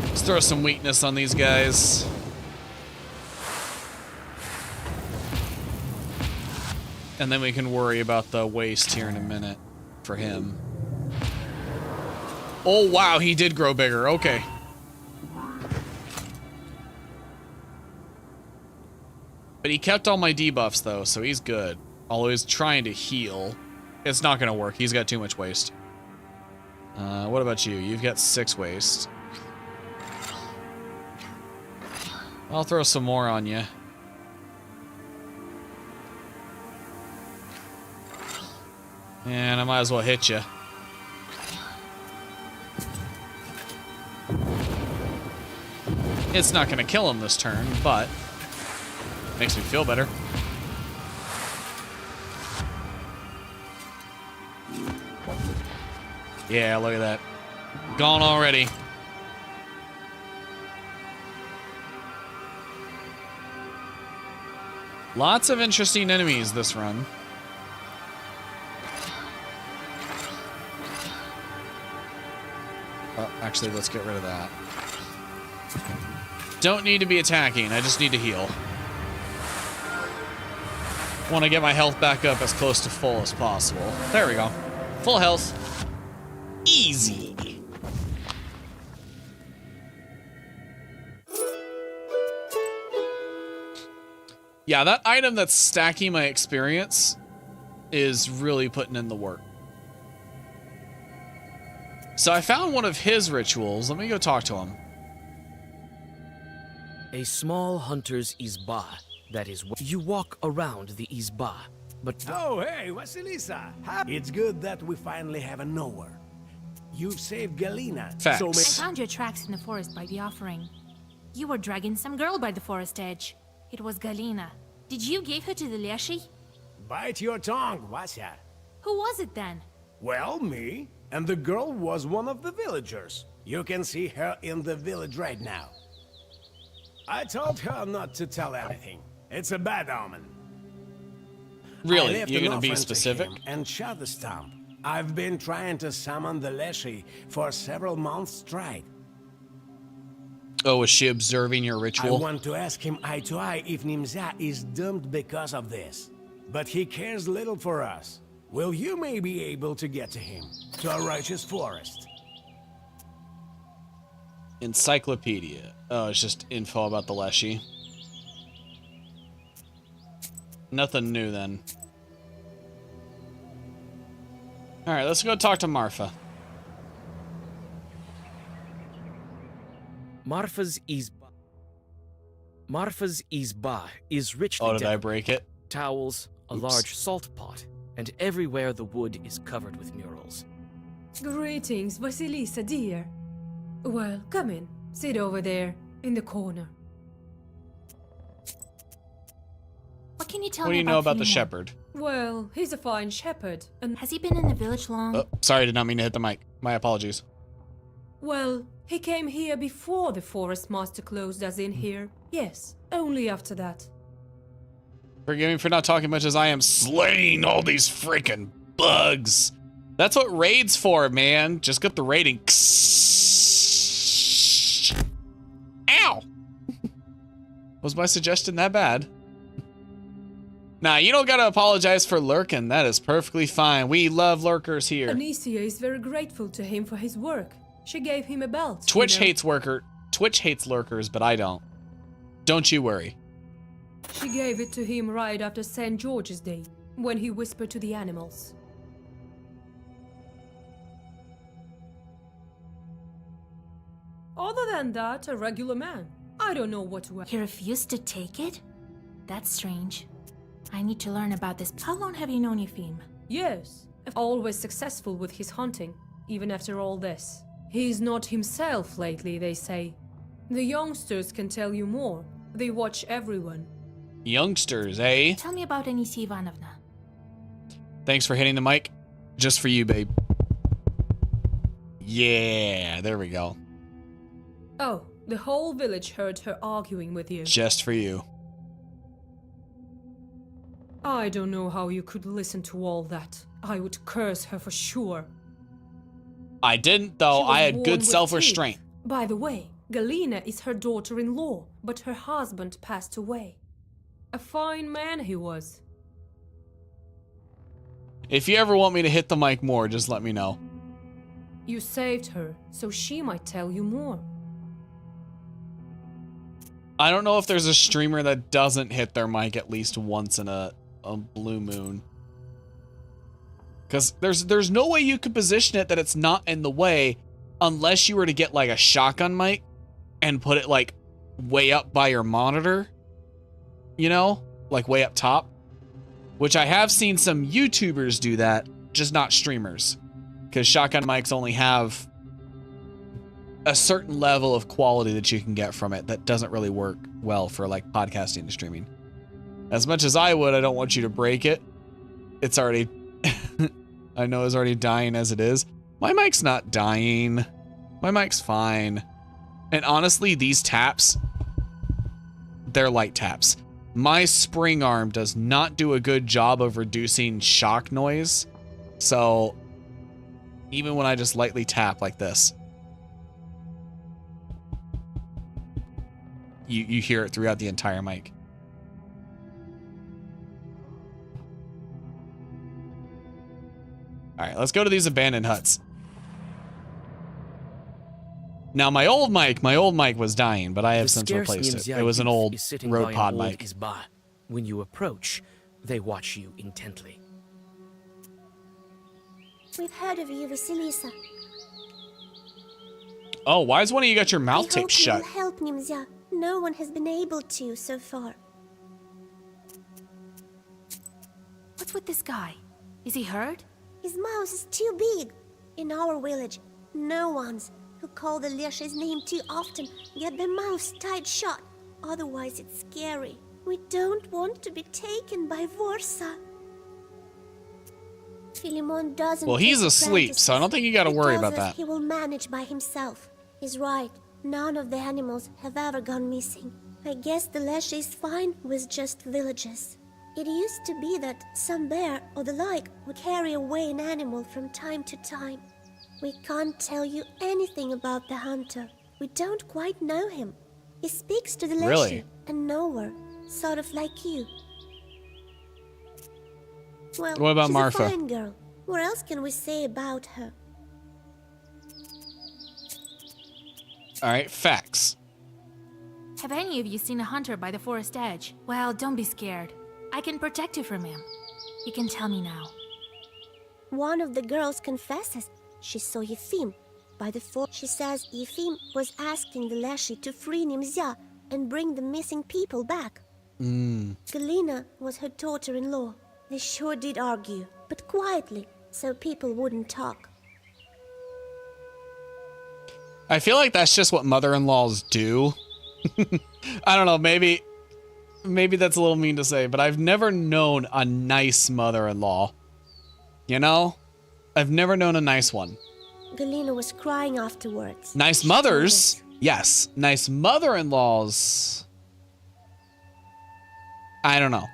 Speaker 1: Let's throw some weakness on these guys. And then we can worry about the waste here in a minute for him. Oh, wow, he did grow bigger. Okay. But he kept all my debuffs, though, so he's good. Although he's trying to heal. It's not going to work. He's got too much waste. What about you? You've got 6 waste. I'll throw some more on you. And I might as well hit you. It's not going to kill him this turn, but makes me feel better. Yeah, look at that. Gone already. Lots of interesting enemies this run. Actually, let's get rid of that. Don't need to be attacking, I just need to heal. Want to get my health back up as close to full as possible. There we go. Full health. Easy. Yeah, that item that's stacking my experience is really putting in the work. So I found one of his rituals. Let me go talk to him.
Speaker 2: A small hunter's izba. That is what you walk around the izba, but...
Speaker 15: Oh, hey, Vasilisa. It's good that we finally have a knower. You've saved Galina.
Speaker 1: Facts.
Speaker 15: So
Speaker 4: I found your tracks in the forest by the offering. You were dragging some girl by the forest edge. It was Galina. Did you give her to the Leshy?
Speaker 15: Bite your tongue, Vasya.
Speaker 4: Who was it then?
Speaker 15: Well, me. And the girl was one of the villagers. You can see her in the village right now. I told her not to tell anything. It's a bad omen.
Speaker 1: Really? You're gonna be specific?
Speaker 15: And shot the stump. I've been trying to summon the Leshy for several months straight.
Speaker 1: Oh, is she observing your ritual?
Speaker 15: I want to ask him eye to eye if Nimza is doomed because of this. But he cares little for us. Will you maybe be able to get to him? To a righteous forest?
Speaker 1: Encyclopedia. Oh, it's just info about the Leshy. Nothing new then. Alright, let's go talk to Marfa.
Speaker 2: Marfa's Izba is richly
Speaker 1: Oh, did I
Speaker 2: decorated.
Speaker 1: break it?
Speaker 2: Towels, a large salt pot, and everywhere the wood is covered with murals.
Speaker 10: Greetings, Vasilisa, dear. Well, come in. Sit over there, in the corner.
Speaker 4: What can you tell
Speaker 1: What do
Speaker 4: me
Speaker 1: you know about the
Speaker 4: Philemon?
Speaker 1: shepherd?
Speaker 10: Well, he's a fine shepherd, and
Speaker 4: has he been in the village long?
Speaker 1: Oh, sorry, I did not mean to hit the mic. My apologies.
Speaker 10: Well, he came here before the forest master closed us in here. Yes, only after that.
Speaker 1: Forgive me for not talking much as I am slaying all these freaking bugs. That's what raid's for, man. Just get the raiding. Ow! Was my suggestion that bad? Nah, you don't gotta apologize for lurking. That is perfectly fine. We love lurkers here.
Speaker 10: Anicia is very grateful to him for his work. She gave him a belt.
Speaker 1: Twitch
Speaker 10: you know.
Speaker 1: Twitch hates lurkers, but I don't. Don't you worry.
Speaker 10: She gave it to him right after St. George's Day, when he whispered to the animals. Other than that, a regular man. I don't know what to...
Speaker 4: He refused to take it? That's strange. I need to learn about this. How long have you known Yefim?
Speaker 10: Yes, always successful with his hunting, even after all this. He's not himself lately, they say. The youngsters can tell you more. They watch everyone.
Speaker 1: Youngsters, eh?
Speaker 4: Tell me about Anisia Ivanovna.
Speaker 1: Thanks for hitting the mic. Just for you, babe. Yeah, there we go.
Speaker 10: Oh, the whole village heard her arguing with you.
Speaker 1: Just for you.
Speaker 10: I don't know how you could listen to all that. I would curse her for sure.
Speaker 1: I didn't, though.
Speaker 10: She was
Speaker 1: I had
Speaker 10: born
Speaker 1: good
Speaker 10: with
Speaker 1: self-restraint.
Speaker 10: teeth. By the way, Galina is her daughter-in-law, but her husband passed away. A fine man he was.
Speaker 1: If you ever want me to hit the mic more, just let me know.
Speaker 10: You saved her, so she might tell you more.
Speaker 1: I don't know if there's a streamer that doesn't hit their mic at least once in a blue moon. Because there's no way you could position it that it's not in the way unless you were to get like a shotgun mic and put it like way up by your monitor. You know? Like way up top. Which I have seen some YouTubers do that, just not streamers. Because shotgun mics only have a certain level of quality that you can get from it that doesn't really work well for like podcasting and streaming. As much as I would, I don't want you to break it. It's already... I know it's already dying as it is. My mic's not dying. My mic's fine. And honestly, these taps, they're light taps. My spring arm does not do a good job of reducing shock noise. So even when I just lightly tap like this, you hear it throughout the entire mic. All right, let's go to these abandoned huts. Now, my old mic was dying, but I have since replaced it. It was an old Rode Pod mic.
Speaker 2: Izba. When you approach, they watch you intently.
Speaker 18: We've heard of you, Vasilisa.
Speaker 1: Oh, why is one of you got your mouth taped shut?
Speaker 18: I hope you'll help Nimza. No one has been able to so far.
Speaker 4: What's with this guy? Is he hurt?
Speaker 18: His mouth is too big. In our village, no ones who call the Lesha's name too often get their mouths tied shut. Otherwise, it's scary. We don't want to be taken by Vorsa. Philemon doesn't.
Speaker 1: Well, he's asleep, so I don't think you got to worry about that.
Speaker 18: He will manage by himself. He's right. None of the animals have ever gone missing. I guess the Lesha is fine with just villages. It used to be that some bear or the like would carry away an animal from time to time. We can't tell you anything about the hunter. We don't quite know him. He speaks to the Leshy
Speaker 1: Really?
Speaker 18: and nowhere, sort of like you. Well,
Speaker 1: What about
Speaker 18: she's
Speaker 1: Marfa?
Speaker 18: a fine girl. What else can we say about her?
Speaker 1: All right, facts.
Speaker 4: Have any of you seen a hunter by the forest edge? Well, don't be scared. I can protect you from him. You can tell me now.
Speaker 18: One of the girls confesses she saw Yefim by the fort. She says Yefim was asking the Leshy to free Nimzia and bring the missing people back. Galina was her daughter-in-law. They sure did argue, but quietly, so people wouldn't talk.
Speaker 1: I feel like that's just what mother-in-laws do. I don't know, maybe that's a little mean to say, but I've never known a nice mother-in-law. You know? I've never known a nice one.
Speaker 18: Galina was crying afterwards.
Speaker 1: Nice mothers? Yes. Nice mother-in-laws. I don't know.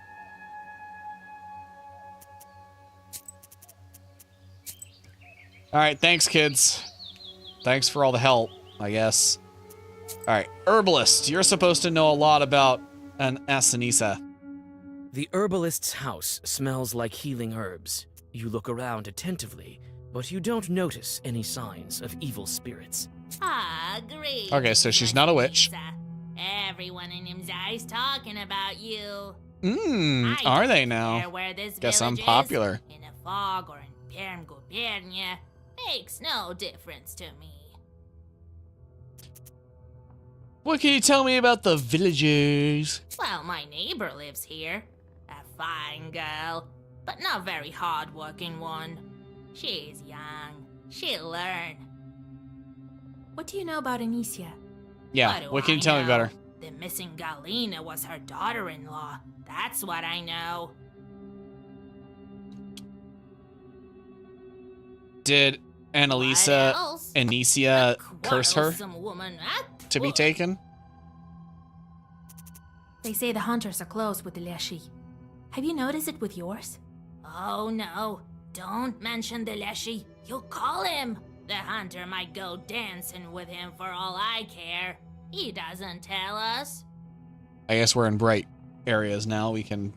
Speaker 1: Alright, thanks, kids. Thanks for all the help, I guess. Alright, herbalist, you're supposed to know a lot about an Asanisa.
Speaker 2: The herbalist's house smells like healing herbs. You look around attentively, but you don't notice any signs of evil spirits.
Speaker 4: Ah, great.
Speaker 1: Okay, so she's not a witch.
Speaker 4: Everyone in Imzai's talking about you.
Speaker 1: Are they now?
Speaker 4: Where this
Speaker 1: Guess I'm
Speaker 4: village
Speaker 1: popular.
Speaker 4: is, in a fog or in Perm Gubernia, makes no difference to me.
Speaker 1: What can you tell me about the villagers?
Speaker 4: Well, my neighbor lives here. A fine girl, but not very hard-working one. She's young. She'll learn. What do you know about Anicia?
Speaker 1: Yeah, what can you tell me about her?
Speaker 4: The missing Galina was her daughter-in-law. That's what I know.
Speaker 1: Did Annalisa Anicia curse her
Speaker 4: Woman,
Speaker 1: to be taken?
Speaker 4: They say the hunters are close with the Leshy. Have you noticed it with yours? Oh no, don't mention the Leshy. You'll call him. The hunter might go dancing with him for all I care. He doesn't tell us.
Speaker 1: I guess we're in bright areas now. We can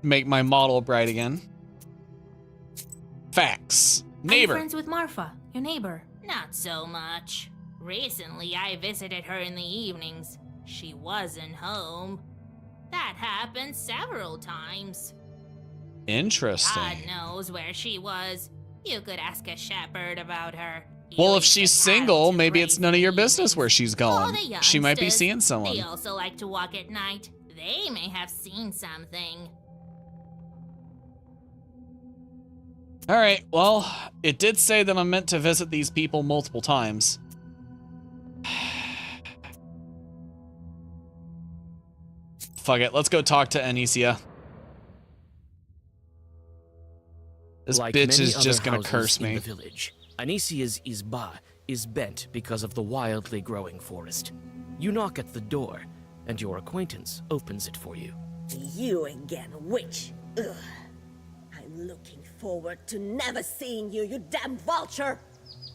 Speaker 1: make my model bright again. Facts. Neighbor.
Speaker 4: I'm friends with Marfa, your neighbor. Not so much. Recently, I visited her in the evenings. She wasn't home. That happened several times.
Speaker 1: Interesting.
Speaker 4: God knows where she was. You could ask a shepherd about her.
Speaker 1: Well, if she's single, maybe it's none of your business where she's going. She might be
Speaker 4: Youngsters,
Speaker 1: seeing someone.
Speaker 4: They also like to walk at night. They may have seen something.
Speaker 1: All right, well, it did say that I'm meant to visit these people multiple times. Fuck it, let's go talk to Anicia. This
Speaker 2: Like
Speaker 1: bitch
Speaker 2: many
Speaker 1: is just
Speaker 2: other
Speaker 1: gonna
Speaker 2: houses
Speaker 1: curse
Speaker 2: in
Speaker 1: me.
Speaker 2: the village, Anicia's Izba is bent because of the wildly growing forest. You knock at the door, and your acquaintance opens it for you.
Speaker 7: You again, witch. Ugh. I'm looking forward to never seeing you, you damn vulture!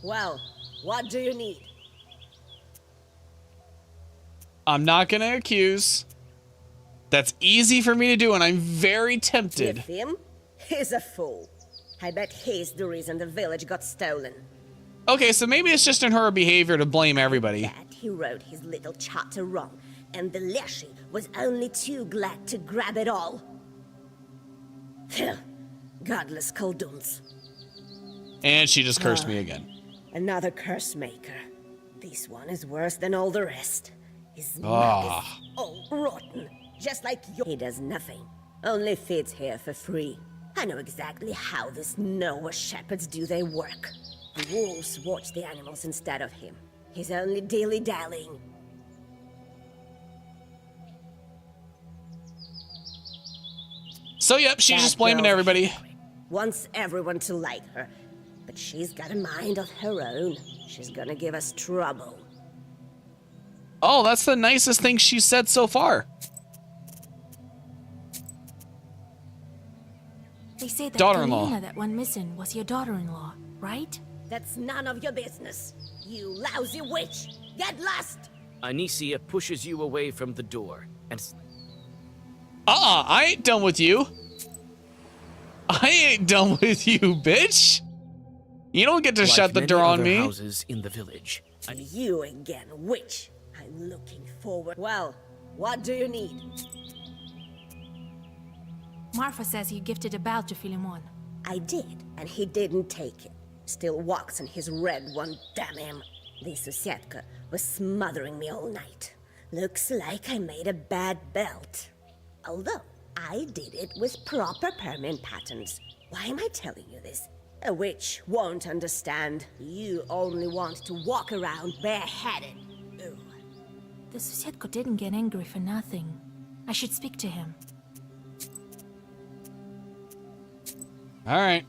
Speaker 7: Well, what do you need?
Speaker 1: I'm not gonna accuse. That's easy for me to do, and I'm very tempted.
Speaker 7: Him? He's a fool. I bet he's the reason the village got stolen.
Speaker 1: Okay, so maybe it's just in her behavior to blame everybody.
Speaker 7: That he wrote his little charter wrong, and the Leshy was only too glad to grab it all. Phew. Godless Kolduns.
Speaker 1: And she just cursed me again.
Speaker 7: Another curse maker. This one is worse than all the rest. His mug
Speaker 1: Ah.
Speaker 7: is all rotten, just like you. He does nothing, only feeds here for free. I know exactly how these Noah shepherds do their work. The wolves watch the animals instead of him. He's only dilly-dallying.
Speaker 1: So yep, she's
Speaker 7: That
Speaker 1: just blaming
Speaker 7: girl's
Speaker 1: everybody.
Speaker 7: Wants everyone to like her, but she's got a mind of her own. She's gonna give us trouble.
Speaker 1: Oh, that's the nicest thing she said so far.
Speaker 4: They say that
Speaker 1: Daughter-in-law.
Speaker 4: Galina that went missing was your daughter-in-law, right?
Speaker 7: That's none of your business. You lousy witch! Get lost!
Speaker 2: Anicia pushes you away from the door and...
Speaker 1: I ain't done with you. I ain't done with you, bitch. You don't get to shut the door on me.
Speaker 2: Houses in the village.
Speaker 7: And you again, witch! I'm looking forward. Well, what do you need?
Speaker 4: Marfa says you gifted a bell to Philemon.
Speaker 7: I did, and he didn't take it. Still walks on his red one, damn him. The Susietka was smothering me all night. Looks like I made a bad belt. Although, I did it with proper permanent patterns. Why am I telling you this? A witch won't understand. You only want to walk around bareheaded. Ooh.
Speaker 4: The Susietka didn't get angry for nothing. I should speak to him.
Speaker 1: All right.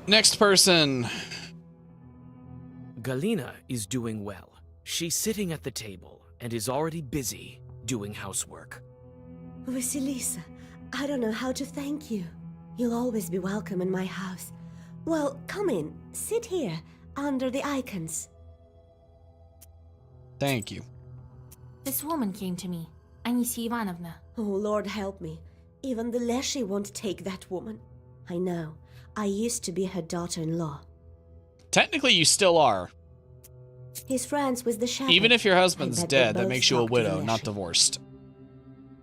Speaker 1: Next person.
Speaker 2: Galina is doing well. She's sitting at the table and is already busy doing housework.
Speaker 17: Vasilisa, I don't know how to thank you. You'll always be welcome in my house. Well, come in. Sit here, under the icons.
Speaker 1: Thank you.
Speaker 4: This woman came to me, Anisia Ivanovna.
Speaker 17: Oh, Lord help me. Even the Leshy won't take that woman. I know. I used to be her daughter-in-law.
Speaker 1: Technically, you still are.
Speaker 17: He's friends with the shepherd.
Speaker 1: Even if your husband's
Speaker 17: I bet they
Speaker 1: dead, that
Speaker 17: both
Speaker 1: makes you a
Speaker 17: talk to
Speaker 1: widow,
Speaker 17: the
Speaker 1: not
Speaker 17: Leshy.
Speaker 1: divorced.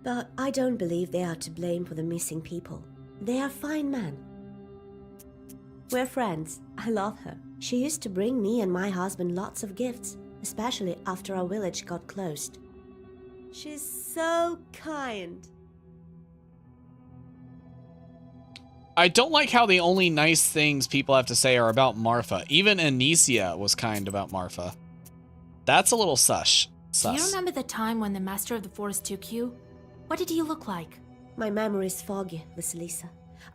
Speaker 17: But I don't believe they are to blame for the missing people. They are fine men. We're friends. I love her. She used to bring me and my husband lots of gifts, especially after our village got closed. She's so kind.
Speaker 1: I don't like how the only nice things people have to say are about Marfa. Even Anicia was kind about Marfa. That's a little sus.
Speaker 4: Do you remember the time when the Master of the Forest took you? What did he look like?
Speaker 17: My memory's foggy, Vasilisa.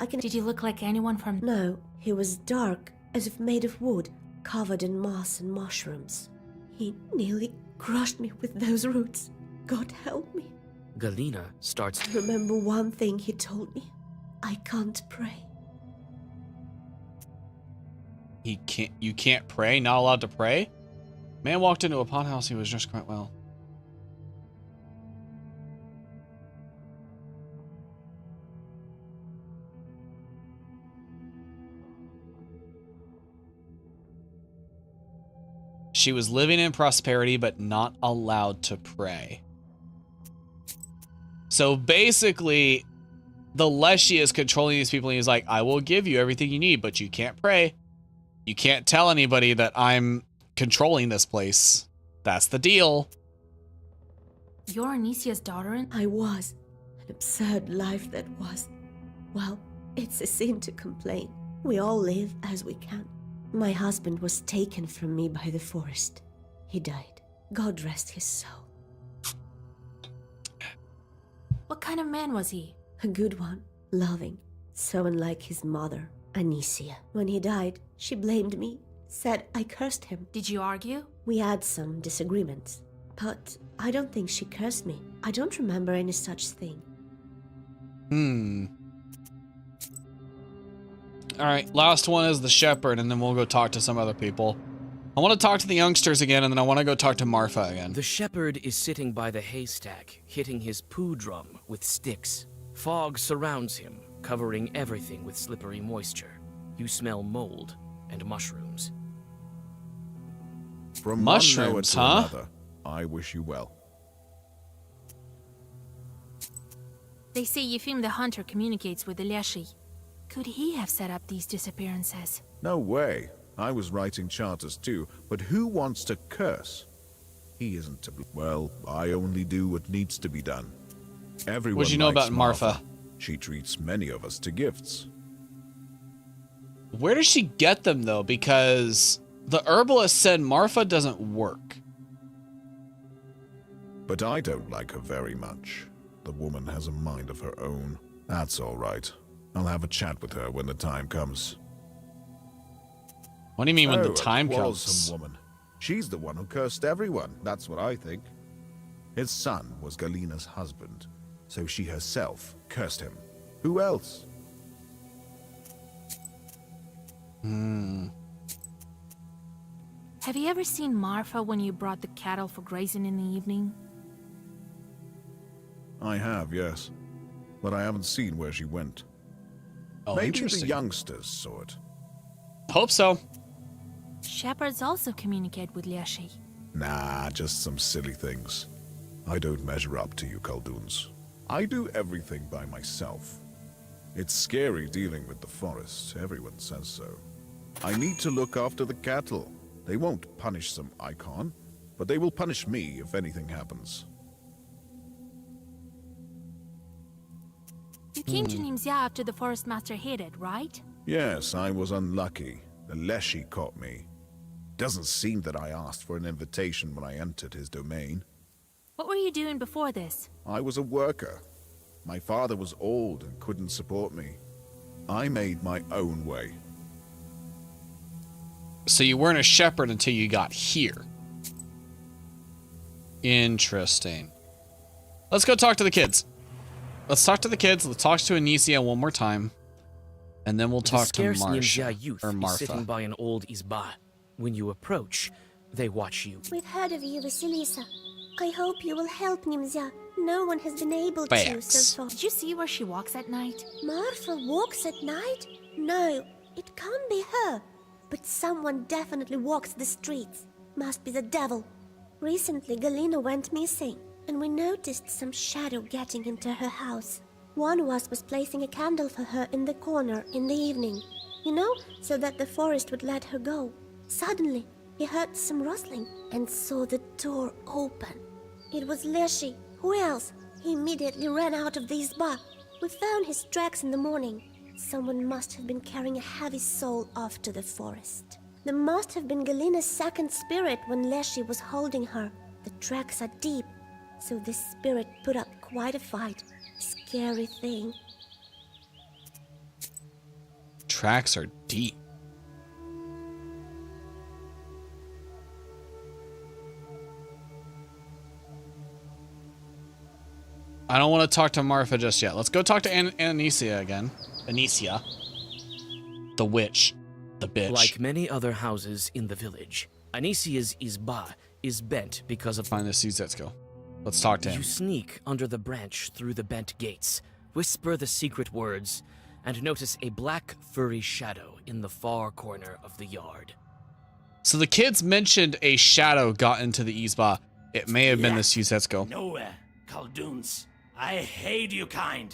Speaker 4: Did he look like anyone from...
Speaker 17: No, he was dark, as if made of wood, covered in moss and mushrooms. He nearly crushed me with those roots. God help me.
Speaker 2: Galina starts...
Speaker 17: I remember one thing he told me. I can't pray.
Speaker 1: You can't pray? Not allowed to pray? Man walked into a pot house, he was dressed quite well. She was living in prosperity, but not allowed to pray. So basically, the Leshy is controlling these people, and he's like, I will give you everything you need, but you can't pray. You can't tell anybody that I'm controlling this place. That's the deal.
Speaker 4: You're Anicia's daughter?
Speaker 17: I was. An absurd life that was. Well, it's a sin to complain. We all live as we can. My husband was taken from me by the forest. He died. God rest his soul.
Speaker 4: What kind of man was he?
Speaker 17: A good one. Loving. So unlike his mother, Anicia. When he died, she blamed me. Said I cursed him.
Speaker 4: Did you argue?
Speaker 17: We had some disagreements. But I don't think she cursed me. I don't remember any such thing.
Speaker 1: Alright, last one is the shepherd, and then we'll go talk to some other people. I want to talk to the youngsters again, and then I want to go talk to Marfa again.
Speaker 2: The shepherd is sitting by the haystack, hitting his poo drum with sticks. Fog surrounds him, covering everything with slippery moisture. You smell mold and mushrooms.
Speaker 20: From
Speaker 1: mushrooms,
Speaker 20: one hour to
Speaker 1: huh?
Speaker 20: another, I wish you well.
Speaker 4: They say Yefim the Hunter communicates with the Leshy. Could he have set up these disappearances?
Speaker 20: No way. I was writing charters too, but who wants to curse? He isn't to blame. Well, I only do what needs to be done. Everyone
Speaker 1: What'd you know
Speaker 20: likes
Speaker 1: about Marfa?
Speaker 20: She treats many of us to gifts.
Speaker 1: Where does she get them, though? Because the herbalist said Marfa doesn't work.
Speaker 20: But I don't like her very much. The woman has a mind of her own. That's all right. I'll have a chat with her when the time comes.
Speaker 1: What do you mean when the
Speaker 20: a
Speaker 1: time comes?
Speaker 20: quarrelsome woman. She's the one who cursed everyone, that's what I think. His son was Galina's husband, so she herself cursed him. Who else?
Speaker 4: Have you ever seen Marfa when you brought the cattle for grazing in the evening?
Speaker 20: I have, yes. But I haven't seen where she went.
Speaker 1: Oh,
Speaker 20: Maybe
Speaker 1: interesting.
Speaker 20: the youngsters saw it.
Speaker 1: Hope so.
Speaker 4: Shepherds also communicate with Leshy.
Speaker 20: Nah, just some silly things. I don't measure up to you, Khaldoons. I do everything by myself. It's scary dealing with the forest, everyone says so. I need to look after the cattle. They won't punish some icon, but they will punish me if anything happens.
Speaker 4: You came to Nimzia after the forest master hid it, right?
Speaker 20: Yes, I was unlucky. The Leshy caught me. Doesn't seem that I asked for an invitation when I entered his domain.
Speaker 4: What were you doing before this?
Speaker 20: I was a worker. My father was old and couldn't support me. I made my own way.
Speaker 1: So you weren't a shepherd until you got here. Interesting. Let's go talk to the kids. Let's talk to the kids. Let's talk to Anicia one more time. And then we'll talk to
Speaker 2: scarce
Speaker 1: Marcia,
Speaker 2: Nimzia youth
Speaker 1: or
Speaker 2: is
Speaker 1: Martha.
Speaker 2: sitting by an old izba. When you approach, they watch you.
Speaker 18: We've heard of you, Vasilisa. I hope you will help Nimzia. No one has been able to so far.
Speaker 4: Did you see where she walks at night?
Speaker 18: Marfa walks at night? No, it can't be her. But someone definitely walks the streets. Must be the devil. Recently, Galina went missing, and we noticed some shadow getting into her house. One of us was placing a candle for her in the corner in the evening, you know, so that the forest would let her go. Suddenly, he heard some rustling and saw the door open. It was Leshy. Who else? He immediately ran out of the izba. We found his tracks in the morning. Someone must have been carrying a heavy soul off to the forest. There must have been Galina's second spirit when Leshy was holding her. The tracks are deep, so this spirit put up quite a fight. Scary thing.
Speaker 1: Tracks are deep. I don't want to talk to Marfa just yet. Let's go talk to Anicia again. Anicia. The witch. The bitch.
Speaker 2: Like many other houses in the village, Anicia's izba is bent because of...
Speaker 1: Find the seeds. Let's go. Let's talk to him.
Speaker 2: You sneak under the branch through the bent gates, whisper the secret words, and notice a black furry shadow in the far corner of the yard.
Speaker 1: So the kids mentioned a shadow got into the izba. It may have been the Suzetsko.
Speaker 21: Nowhere, Khaldoons. I hate you, kind.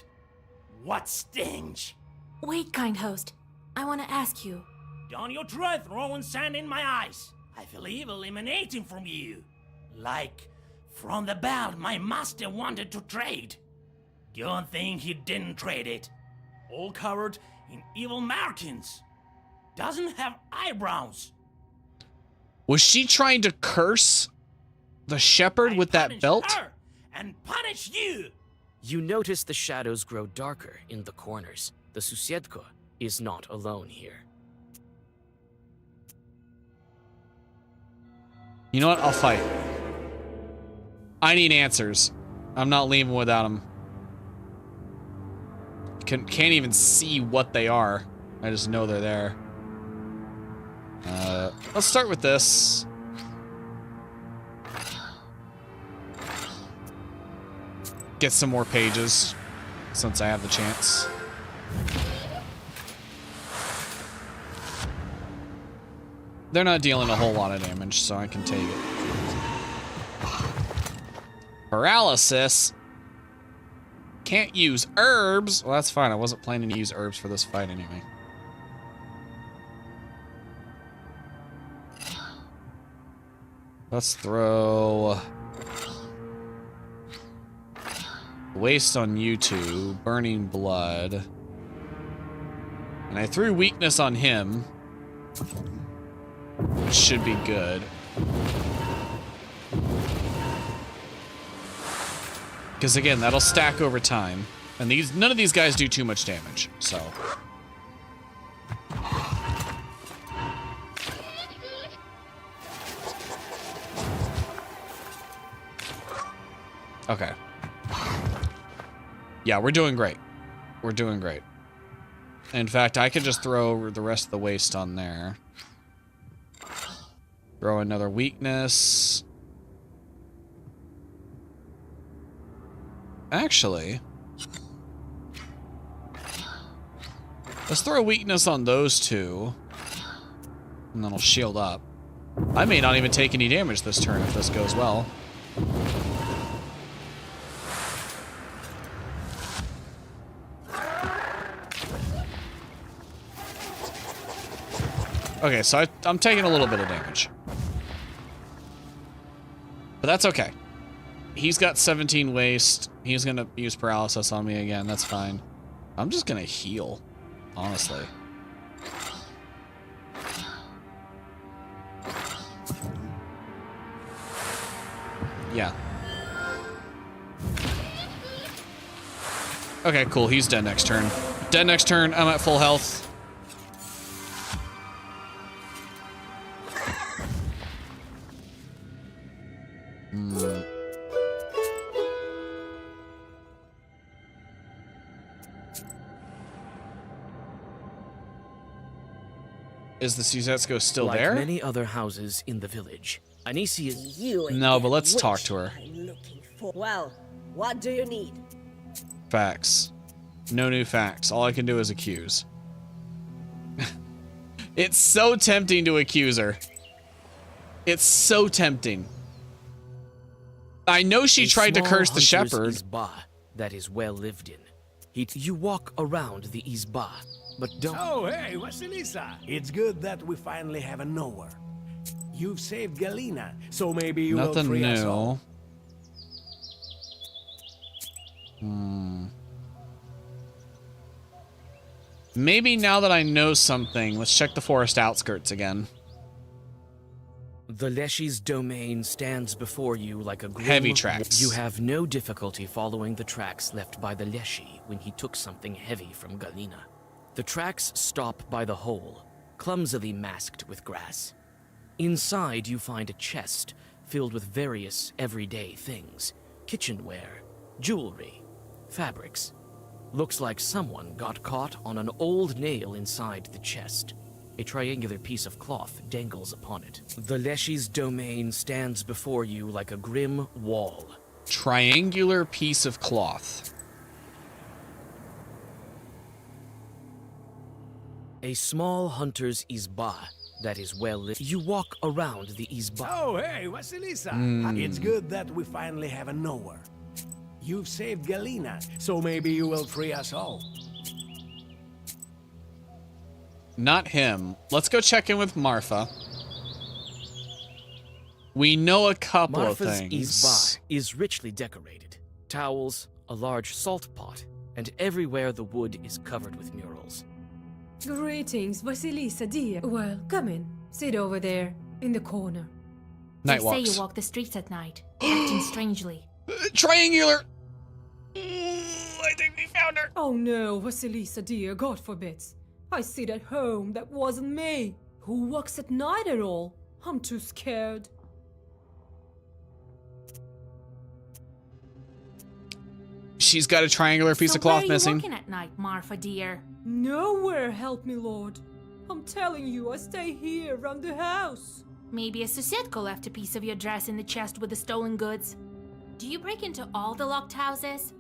Speaker 21: What stench?
Speaker 4: Wait, kind host. I want to ask you.
Speaker 21: Don't you try throwing sand in my eyes. I feel evil emanating from you. Like from the belt my master wanted to trade. Don't think he didn't trade it. All covered in evil markings. Doesn't have eyebrows.
Speaker 1: Was she trying to curse the shepherd with that belt?
Speaker 21: Her and punish you.
Speaker 2: You notice the shadows grow darker in the corners. The Susiedko is not alone here.
Speaker 1: You know what? I'll fight. I need answers. I'm not leaving without them. Can't even see what they are. I just know they're there. Let's start with this. Get some more pages, since I have the chance. They're not dealing a whole lot of damage, so I can take it. Paralysis. Can't use herbs. Well, that's fine. I wasn't planning to use herbs for this fight anyway. Let's throw waste on you two, burning blood. And I threw weakness on him, which should be good. Because again, that'll stack over time. And none of these guys do too much damage, so. Okay. Yeah, we're doing great. We're doing great. In fact, I could just throw the rest of the waste on there. Throw another weakness. Actually, let's throw a weakness on those two. And then I'll shield up. I may not even take any damage this turn if this goes well. Okay, so I'm taking a little bit of damage. But that's okay. He's got 17 waste. He's gonna use paralysis on me again. That's fine. I'm just gonna heal, honestly. Yeah. Okay, cool. He's dead next turn. Dead next turn. I'm at full health. Is the Suzetsko still
Speaker 2: like
Speaker 1: there?
Speaker 2: Many other houses in the village, Anisia's...
Speaker 1: No, but let's talk to her.
Speaker 7: Well, what do you need?
Speaker 1: Facts. No new facts. All I can do is accuse. It's so tempting to accuse her. It's so tempting. I know she tried to curse the shepherd.
Speaker 2: Izba that is well lived in. You walk around the Izba, but don't...
Speaker 15: Oh, hey, Vasilisa. It's good that we finally have a knower. You've saved Galina, so maybe you will free us all.
Speaker 1: Maybe now that I know something, let's check the forest outskirts again.
Speaker 2: The Leshy's domain stands before you like a grim...
Speaker 1: Heavy tracks.
Speaker 2: You have no difficulty following the tracks left by the Leshy when he took something heavy from Galina. The tracks stop by the hole, clumsily masked with grass. Inside you find a chest filled with various everyday things. Kitchenware, jewelry, fabrics. Looks like someone got caught on an old nail inside the chest. A triangular piece of cloth dangles upon it. The Leshy's domain stands before you like a grim wall.
Speaker 1: Triangular piece of cloth.
Speaker 2: A small hunter's Izba that is well lit. You walk around the Izba.
Speaker 15: Oh, hey, Vasilisa. It's good that we finally have a knower. You've saved Galina, so maybe you will free us all.
Speaker 1: Not him. Let's go check in with Marfa. We know a couple of things.
Speaker 2: Marfa's Izba is richly decorated. Towels, a large salt pot, and everywhere the wood is covered with murals.
Speaker 10: Greetings, Vasilisa, dear. Well, come in. Sit over there, in the corner.
Speaker 4: They say you walk the streets at night, acting strangely.
Speaker 1: Triangular! I think we found her.
Speaker 10: Oh no, Vasilisa, dear, God forbids. I sit at home, that wasn't me. Who walks at night at all? I'm too scared.
Speaker 1: She's got a triangular piece of cloth missing.
Speaker 4: Where are you walking at night, Marfa, dear?
Speaker 10: Nowhere, help me, Lord. I'm telling you, I stay here, around the house.
Speaker 4: Maybe a Susetko left a piece of your dress in the chest with the stolen goods. Do you break into all the locked houses?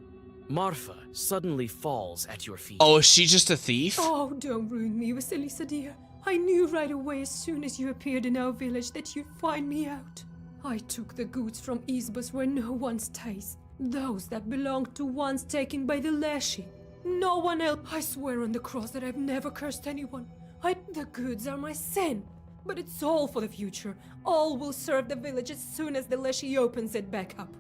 Speaker 2: Marfa suddenly falls at your feet.
Speaker 1: Oh, is she just a thief?
Speaker 10: Oh, don't ruin me, Vasilisa, dear. I knew right away as soon as you appeared in our village that you'd find me out. I took the goods from Izbas where no one stays. Those that belonged to ones taken by the Leshy. No one else. I swear on the cross that I've never cursed anyone. The goods are my sin. But it's all for the future. All will serve the village as soon as the Leshy opens it back up.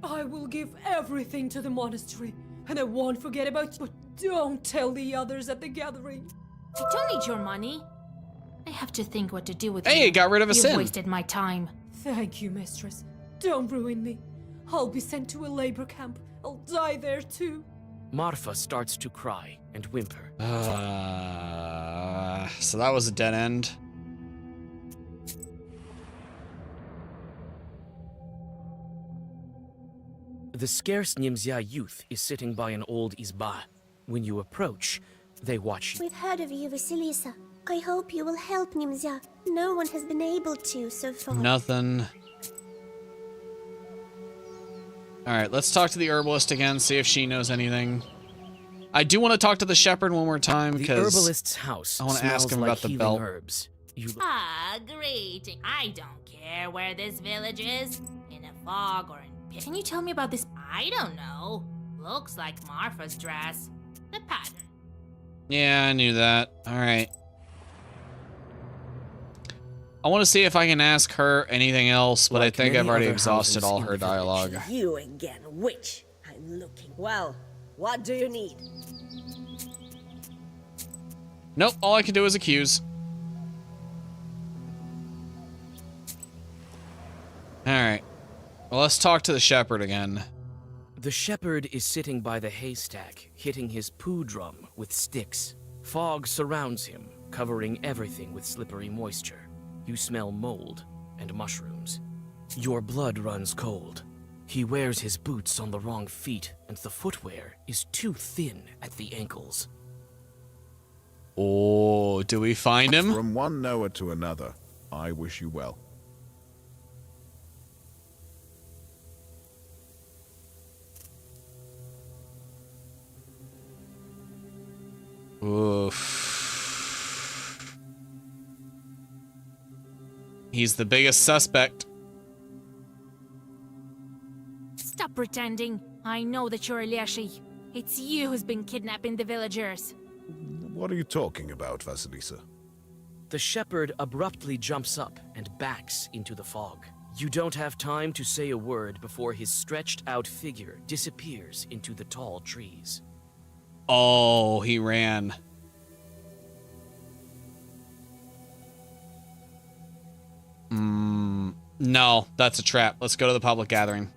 Speaker 10: I will give everything to the monastery, and I won't forget about you. But don't tell the others at the gathering.
Speaker 4: I don't need your money. I have to think what to do with
Speaker 1: Hey,
Speaker 4: you.
Speaker 1: got rid of a sin.
Speaker 4: You've wasted my time.
Speaker 10: Thank you, mistress. Don't ruin me. I'll be sent to a labor camp. I'll die there too.
Speaker 2: Marfa starts to cry and whimper.
Speaker 1: So that was a dead end.
Speaker 2: The scarce Nimzia youth is sitting by an old izba. When you approach, they watch you.
Speaker 18: We've heard of you, Vasilisa. I hope you will help Nimzia. No one has been able to so far.
Speaker 1: Nothing. Alright, let's talk to the herbalist again, see if she knows anything. I do want to talk to the shepherd one more time, because
Speaker 2: the herbalist's house
Speaker 1: I want to ask him
Speaker 2: like
Speaker 1: about the
Speaker 2: healing
Speaker 1: belt.
Speaker 2: herbs.
Speaker 4: Greeting. I don't care where this village is. In a fog or in... Can you tell me about this? I don't know. Looks like Marfa's dress. The pattern.
Speaker 1: Yeah, I knew that. Alright. I want to see if I can ask her anything else, but
Speaker 2: Like
Speaker 1: I think
Speaker 2: many
Speaker 1: I've already
Speaker 2: other
Speaker 1: exhausted
Speaker 2: houses
Speaker 1: all
Speaker 2: in
Speaker 1: her
Speaker 2: the village.
Speaker 1: dialogue.
Speaker 7: You again, witch. I'm looking. Well, what do you need?
Speaker 1: Nope, all I can do is accuse. Alright. Well, let's talk to the shepherd again.
Speaker 2: The shepherd is sitting by the haystack, hitting his poo drum with sticks. Fog surrounds him, covering everything with slippery moisture. You smell mold and mushrooms. Your blood runs cold. He wears his boots on the wrong feet, and the footwear is too thin at the ankles.
Speaker 1: Oh, do we find him?
Speaker 20: From one Noah to another, I wish you well.
Speaker 1: Oof. He's the biggest suspect.
Speaker 4: Stop pretending. I know that you're Leshy. It's you who's been kidnapping the villagers.
Speaker 20: What are you talking about, Vasilisa?
Speaker 2: The shepherd abruptly jumps up and backs into the fog. You don't have time to say a word before his stretched out figure disappears into the tall trees.
Speaker 1: Oh, he ran. No, that's a trap. Let's go to the public gathering.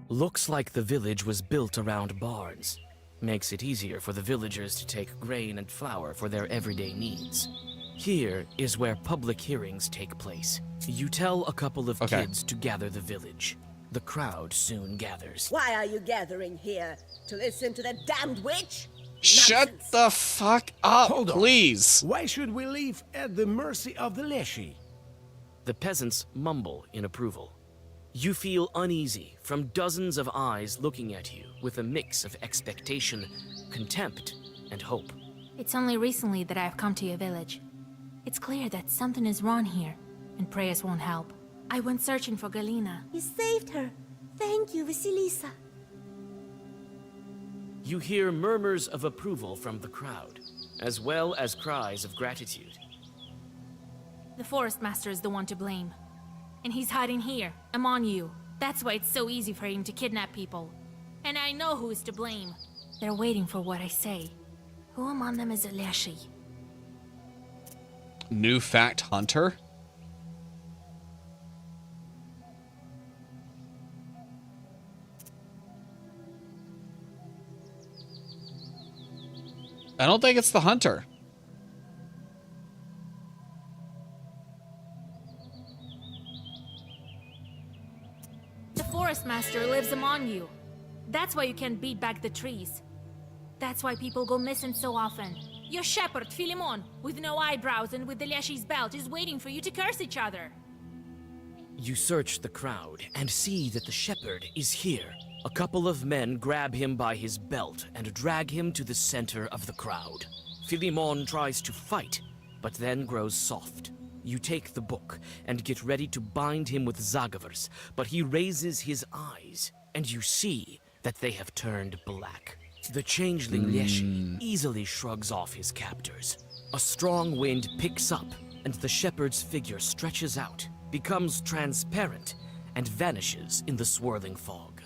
Speaker 2: Looks like the village was built around barns. Makes it easier for the villagers to take grain and flour for their everyday needs. Here is where public hearings take place. You tell a couple of kids to gather the village. The crowd soon gathers.
Speaker 7: Why are you gathering here? To listen to the damned witch?
Speaker 1: Shut the fuck up,
Speaker 15: Hold on.
Speaker 1: please.
Speaker 15: Why should we leave at the mercy of the Leshy?
Speaker 2: The peasants mumble in approval. You feel uneasy from dozens of eyes looking at you with a mix of expectation, contempt, and hope.
Speaker 4: It's only recently that I've come to your village. It's clear that something is wrong here, and prayers won't help. I went searching for Galina.
Speaker 18: You saved her. Thank you, Vasilisa.
Speaker 2: You hear murmurs of approval from the crowd, as well as cries of gratitude.
Speaker 4: The forest master is the one to blame. And he's hiding here, among you. That's why it's so easy for him to kidnap people. And I know who is to blame. They're waiting for what I say. Who among them is a Leshy?
Speaker 1: New fact hunter? I don't think it's the hunter.
Speaker 4: The forest master lives among you. That's why you can't beat back the trees. That's why people go missing so often. Your shepherd, Philemon, with no eyebrows and with the Leshy's belt, is waiting for you to curse each other.
Speaker 2: You search the crowd and see that the shepherd is here. A couple of men grab him by his belt and drag him to the center of the crowd. Philemon tries to fight, but then grows soft. You take the book and get ready to bind him with Zagavers, but he raises his eyes, and you see that they have turned black. The changeling Leshy easily shrugs off his captors. A strong wind picks up, and the shepherd's figure stretches out, becomes transparent, and vanishes in the swirling fog.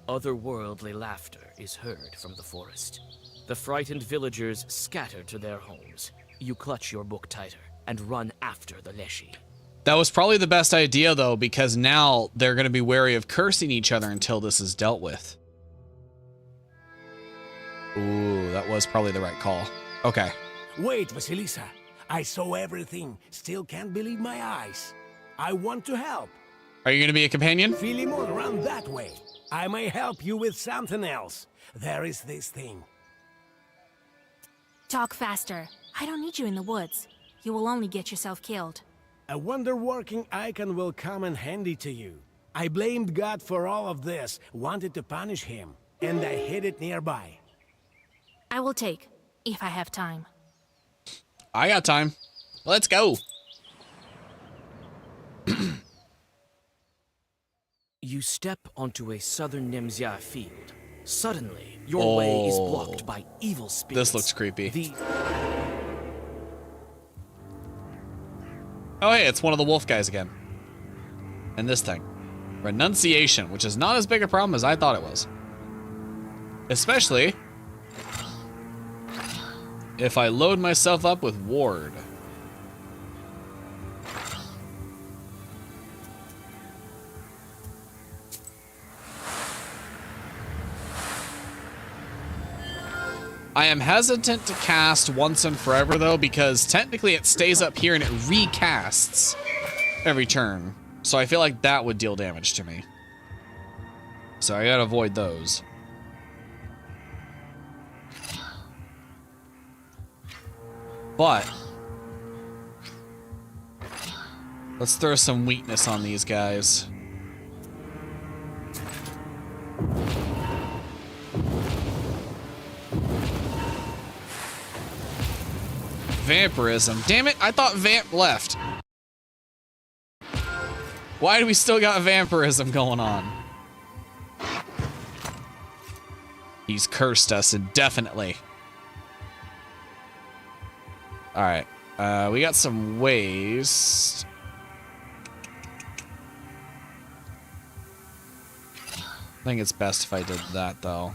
Speaker 2: Otherworldly laughter is heard from the forest. The frightened villagers scatter to their homes. You clutch your book tighter and run after the Leshy.
Speaker 1: That was probably the best idea, though, because now they're going to be wary of cursing each other until this is dealt with. Ooh, that was probably the right call. Okay.
Speaker 15: Wait, Vasilisa. I saw everything. Still can't believe my eyes. I want to help.
Speaker 1: Are you going to be a companion?
Speaker 15: Philemon ran that way. I may help you with something else. There is this thing.
Speaker 4: Talk faster. I don't need you in the woods. You will only get yourself killed.
Speaker 15: A wonder-working icon will come in handy to you. I blamed God for all of this, wanted to punish him, and I hid it nearby.
Speaker 4: I will take, if I have time.
Speaker 1: I got time. Let's go.
Speaker 2: You step onto a southern Nemzia field. Suddenly, your way is blocked by evil spirits.
Speaker 1: This looks creepy. Oh, hey, it's one of the wolf guys again. And this thing. Renunciation, which is not as big a problem as I thought it was. Especially if I load myself up with ward. I am hesitant to cast once and forever though, because technically it stays up here and it recasts every turn. So I feel like that would deal damage to me. So I gotta avoid those. But let's throw some weakness on these guys. Vampirism. Damn it, I thought Vamp left. Why do we still got vampirism going on? He's cursed us indefinitely. Alright. We got some waste. I think it's best if I did that, though.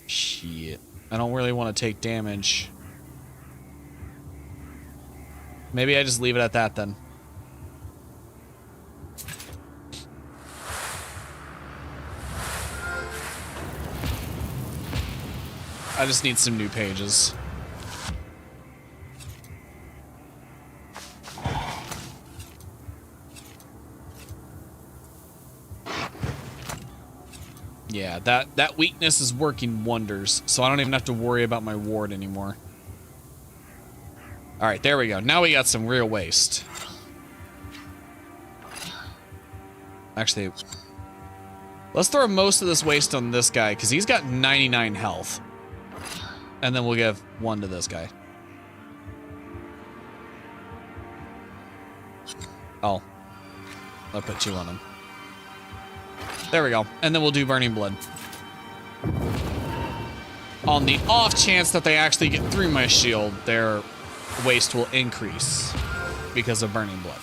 Speaker 1: Shit. I don't really want to take damage. Maybe I just leave it at that, then. I just need some new pages. Yeah, that weakness is working wonders, so I don't even have to worry about my ward anymore. Alright, there we go. Now we got some real waste. Actually, let's throw most of this waste on this guy, because he's got 99 health. And then we'll give one to this guy. Oh. I'll put two on him. There we go. And then we'll do Burning Blood. On the off chance that they actually get through my shield, their waste will increase because of Burning Blood.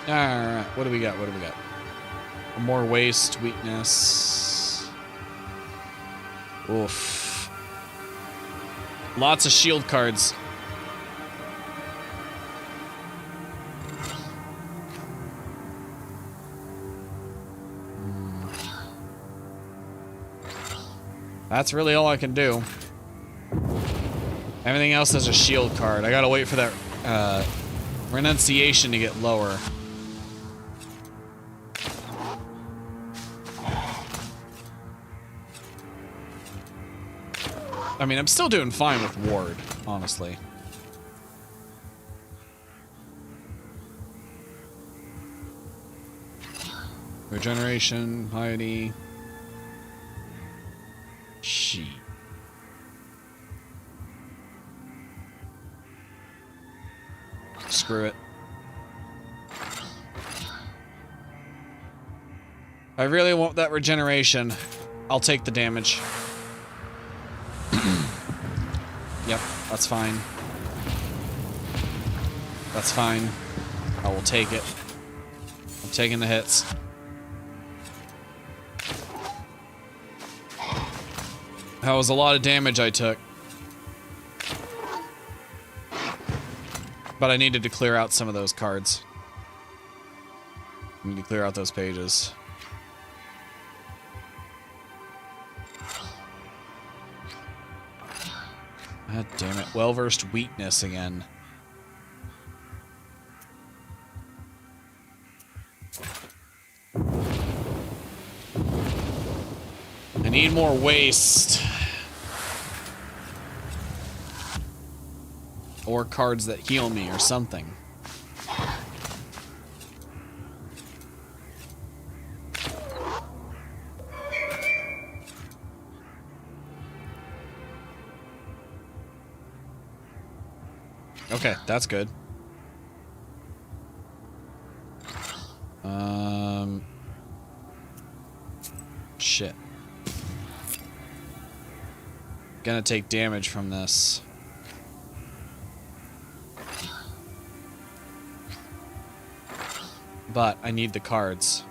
Speaker 1: Alright, what do we got? What do we got? More waste, weakness. Oof. Lots of shield cards. That's really all I can do. Everything else is a shield card. I gotta wait for that renunciation to get lower. I mean, I'm still doing fine with ward, honestly. Regeneration, piety. Sheet. Screw it. I really want that regeneration. I'll take the damage. Yep, that's fine. That's fine. I will take it. I'm taking the hits. That was a lot of damage I took. But I needed to clear out some of those cards. I need to clear out those pages. God damn it. Well-versed weakness again. I need more waste. Or cards that heal me or something. Okay, that's good. Shit. Gonna take damage from this. But I need the cards.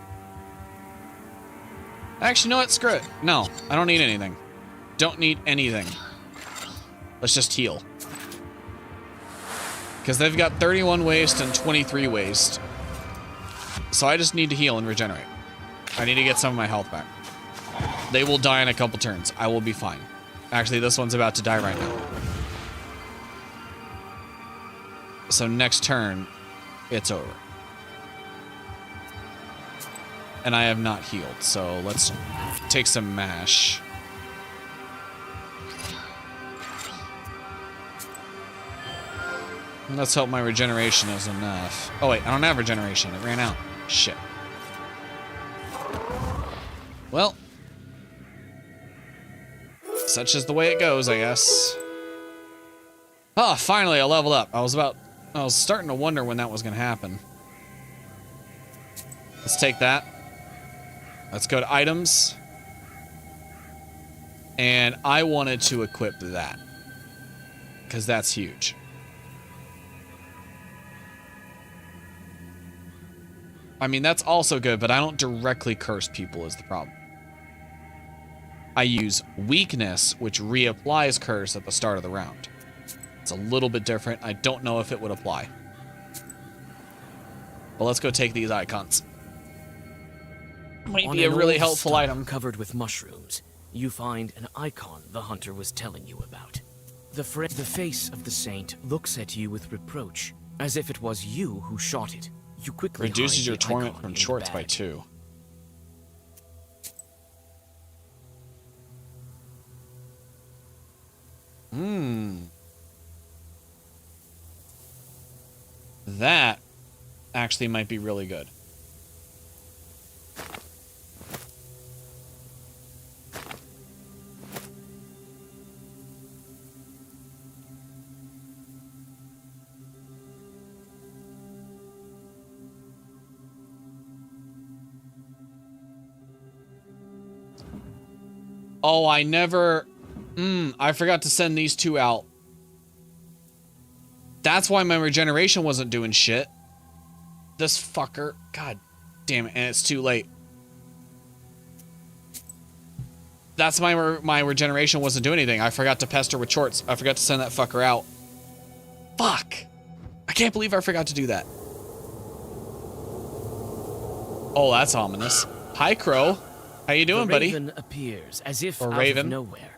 Speaker 1: Actually, you know what? Screw it. No, I don't need anything. Don't need anything. Let's just heal. Because they've got 31 waste and 23 waste. So I just need to heal and regenerate. I need to get some of my health back. They will die in a couple turns. I will be fine. Actually, this one's about to die right now. So next turn, it's over. And I have not healed, so let's take some mash. Let's hope my regeneration is enough. Oh wait, I don't have regeneration. It ran out. Shit. Well. Such is the way it goes, I guess. Oh, finally I leveled up. I was starting to wonder when that was gonna happen. Let's take that. Let's go to items. And I wanted to equip that. Because that's huge. I mean, that's also good, but I don't directly curse people is the problem. I use weakness, which reapplies curse at the start of the round. It's a little bit different. I don't know if it would apply. But let's go take these icons. Might be a really helpful item.
Speaker 2: Covered with mushrooms, you find an icon the hunter was telling you about. The face of the saint looks at you with reproach, as if it was you who shot it. You quickly
Speaker 1: reduces your torment from shorts by 2. That actually might be really good. Oh, I never... I forgot to send these 2 out. That's why my regeneration wasn't doing shit. This fucker. God damn it. And it's too late. That's my regeneration wasn't doing anything. I forgot to pester with shorts. I forgot to send that fucker out. Fuck. I can't believe I forgot to do that. Oh, that's ominous. Hi, Crow. How you doing, buddy?
Speaker 2: The raven appears as if
Speaker 1: or
Speaker 2: out
Speaker 1: raven.
Speaker 2: of nowhere.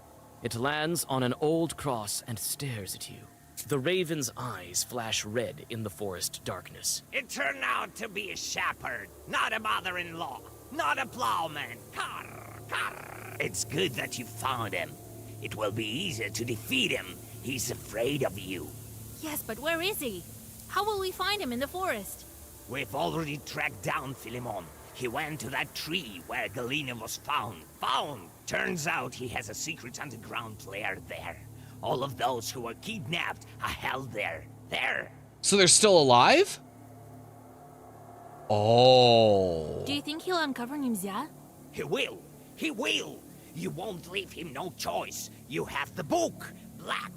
Speaker 2: It lands on an old cross and stares at you. The raven's eyes flash red in the forest darkness.
Speaker 21: It turned out to be a shepherd, not a mother-in-law, not a plowman. Carr, carr. It's good that you found him. It will be easier to defeat him. He's afraid of you.
Speaker 4: Yes, but where is he? How will we find him in the forest?
Speaker 21: We've already tracked down Philemon. He went to that tree where Galena was found. Turns out he has a secret underground lair there. All of those who were kidnapped are held there.
Speaker 1: So they're still alive? Oh.
Speaker 4: Do you think he'll uncover Nimzia?
Speaker 21: He will. You won't leave him no choice. You have the book. Black.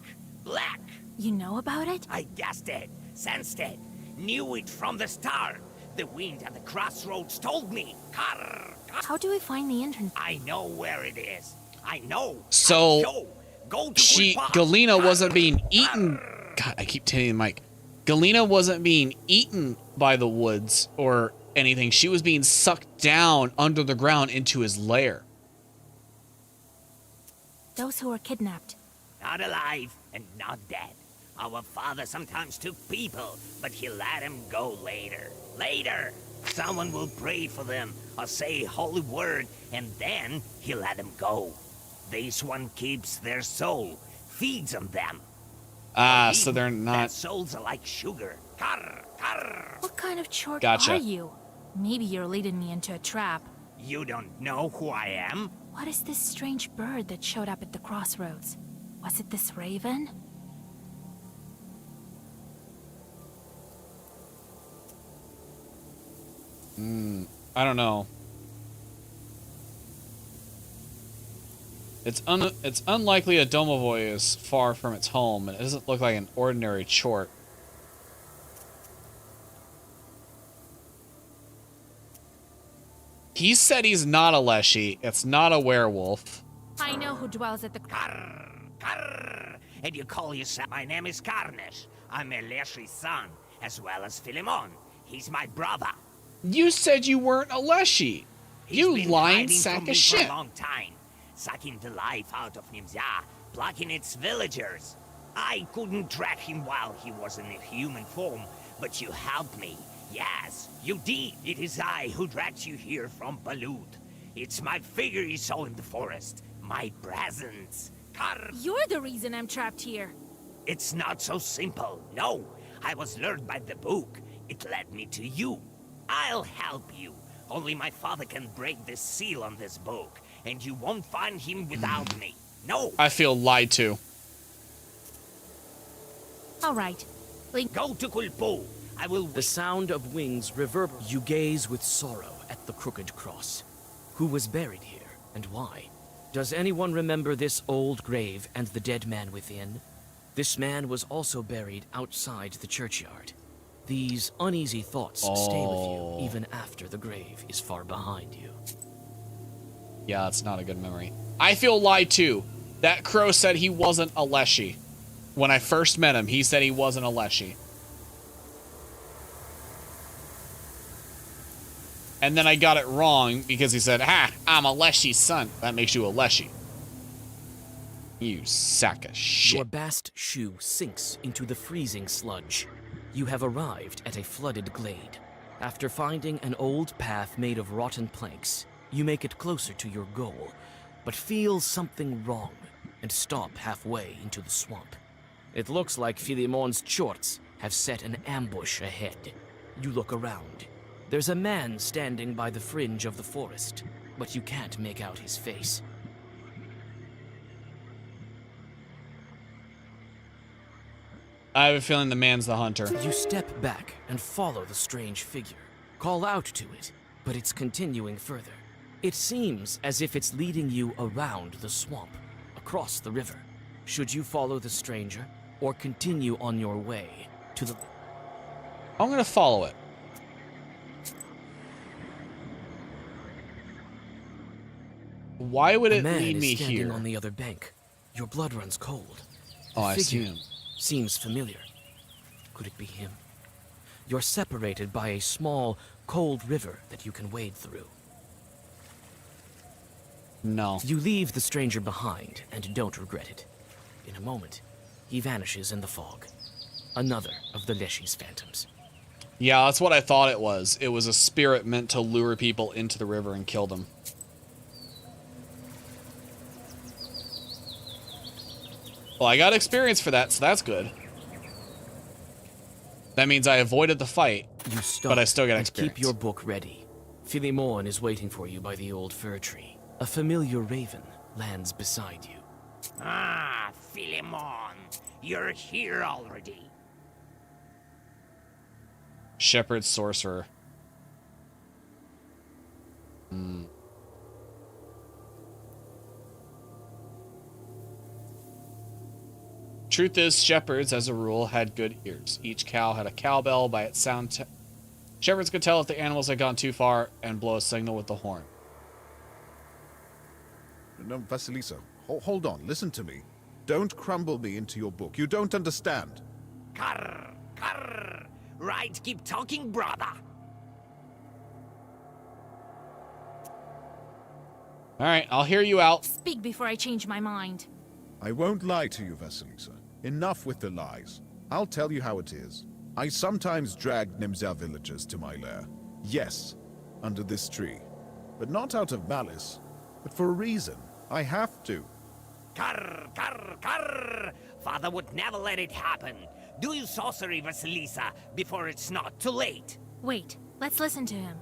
Speaker 4: You know about it?
Speaker 21: I guessed it, sensed it, knew it from the start. The wind at the crossroads told me. Carr.
Speaker 4: How do we find the entrance?
Speaker 21: I know where it is. I know.
Speaker 1: So, Galena wasn't being eaten. God, I keep hitting the mic. Galena wasn't being eaten by the woods or anything. She was being sucked down under the ground into his lair.
Speaker 4: Those who were kidnapped.
Speaker 21: Not alive and not dead. Our father sometimes took people, but he let them go later. Later! Someone will pray for them or say a holy word, and then he let them go. This one keeps their soul, feeds on them.
Speaker 1: Ah, so they're not...
Speaker 21: Their souls are like sugar. Carr, carr.
Speaker 4: What kind of chort
Speaker 1: Gotcha.
Speaker 4: are you? Maybe you're leading me into a trap.
Speaker 21: You don't know who I am?
Speaker 4: What is this strange bird that showed up at the crossroads? Was it this raven?
Speaker 1: I don't know. It's unlikely a domovoy is far from its home, and it doesn't look like an ordinary chort. He said he's not a Leshy. It's not a werewolf.
Speaker 4: I know who dwells at the...
Speaker 21: Carr, carr. And you call yourself... My name is Carnesh. I'm Leshy's son, as well as Philemon. He's my brother.
Speaker 1: You said you weren't a Leshy. You lying sack of shit.
Speaker 21: For a long time, sucking the life out of Nimzia, plucking its villagers. I couldn't track him while he was in a human form, but you helped me. Yes, you did. It is I who dragged you here from Balut. It's my figure you saw in the forest. My presence.
Speaker 4: You're the reason I'm trapped here.
Speaker 21: It's not so simple. No, I was lured by the book. It led me to you. I'll help you. Only my father can break the seal on this book, and you won't find him without me. No.
Speaker 1: I feel lied to.
Speaker 4: All right.
Speaker 21: Go to Kulpo. I will...
Speaker 2: The sound of wings reverberates. You gaze with sorrow at the crooked cross. Who was buried here, and why? Does anyone remember this old grave and the dead man within? This man was also buried outside the churchyard. These uneasy thoughts stay with you even after the grave is far behind you.
Speaker 1: Yeah, that's not a good memory. I feel lied to. That crow said he wasn't a Leshy. When I first met him, he said he wasn't a Leshy. And then I got it wrong because he said, "Ha, I'm a Leshy's son." That makes you a Leshy. You sack of shit.
Speaker 2: Your bast shoe sinks into the freezing sludge. You have arrived at a flooded glade. After finding an old path made of rotten planks, you make it closer to your goal, but feel something wrong and stop halfway into the swamp. It looks like Philemon's chorts have set an ambush ahead. You look around. There's a man standing by the fringe of the forest, but you can't make out his face.
Speaker 1: I have a feeling the man's the hunter.
Speaker 2: You step back and follow the strange figure. Call out to it, but it's continuing further. It seems as if it's leading you around the swamp, across the river. Should you follow the stranger, or continue on your way to the...
Speaker 1: I'm gonna follow it. Why would it lead me here?
Speaker 2: Standing on the other bank. Your blood runs cold.
Speaker 1: Oh, I see him.
Speaker 2: Seems familiar. Could it be him? You're separated by a small, cold river that you can wade through.
Speaker 1: No.
Speaker 2: You leave the stranger behind and don't regret it. In a moment, he vanishes in the fog. Another of the Leshy's phantoms.
Speaker 1: Yeah, that's what I thought it was. It was a spirit meant to lure people into the river and kill them. Well, I got experience for that, so that's good. That means I avoided the fight, but I still got experience.
Speaker 2: Keep your book ready. Philemon is waiting for you by the old fir tree. A familiar raven lands beside you.
Speaker 21: Ah, Philemon, you're here already.
Speaker 1: Shepherd sorcerer. Truth is, shepherds, as a rule, had good ears. Each cow had a cowbell. By its sound, shepherds could tell if the animals had gone too far and blow a signal with the horn.
Speaker 20: No, Vasilisa, hold on. Listen to me. Don't crumble me into your book. You don't understand.
Speaker 21: Carr, Grr. Right, keep talking, brother.
Speaker 1: All right, I'll hear you out.
Speaker 4: Speak before I change my mind.
Speaker 20: I won't lie to you, Vasilisa. Enough with the lies. I'll tell you how it is. I sometimes drag Nimza villagers to my lair. Yes, under this tree. But not out of malice, but for a reason. I have to.
Speaker 21: Grr. Father would never let it happen. Do your sorcery, Vasilisa, before it's not too late.
Speaker 4: Wait, let's listen to him.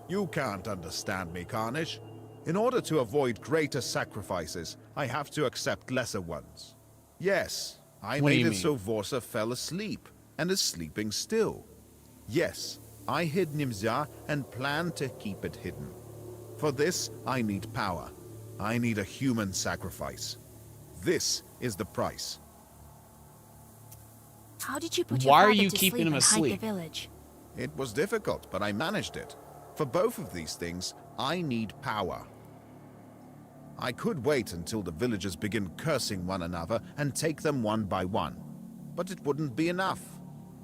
Speaker 20: You can't understand me, Carnage. In order to avoid greater sacrifices, I have to accept lesser ones. Yes, I
Speaker 1: What do
Speaker 20: made
Speaker 1: you
Speaker 20: it
Speaker 1: mean?
Speaker 20: so Vorsa fell asleep, and is sleeping still. Yes, I hid Nimza and plan to keep it hidden. For this, I need power. I need a human sacrifice. This is the price.
Speaker 4: How did you put
Speaker 1: Why
Speaker 4: your
Speaker 1: are
Speaker 4: father
Speaker 1: you
Speaker 4: to
Speaker 1: keeping
Speaker 4: sleep
Speaker 1: him
Speaker 4: and hide
Speaker 1: asleep?
Speaker 4: the village?
Speaker 20: It was difficult, but I managed it. For both of these things, I need power. I could wait until the villagers begin cursing one another and take them one by one. But it wouldn't be enough.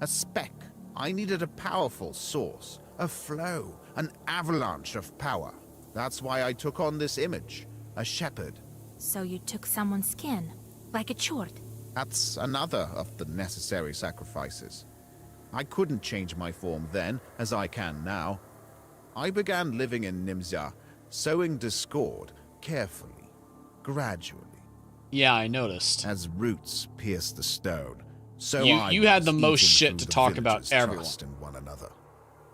Speaker 20: A speck. I needed a powerful source, a flow, an avalanche of power. That's why I took on this image, a shepherd.
Speaker 4: So you took someone's skin, like a chort.
Speaker 20: That's another of the necessary sacrifices. I couldn't change my form then, as I can now. I began living in Nimza, sowing discord, carefully, gradually.
Speaker 1: Yeah, I noticed.
Speaker 20: As roots pierce the stone, so
Speaker 1: you had the most
Speaker 20: eaten
Speaker 1: shit
Speaker 20: through
Speaker 1: to
Speaker 20: the
Speaker 1: talk about
Speaker 20: villagers'
Speaker 1: everyone.
Speaker 20: trust in one another.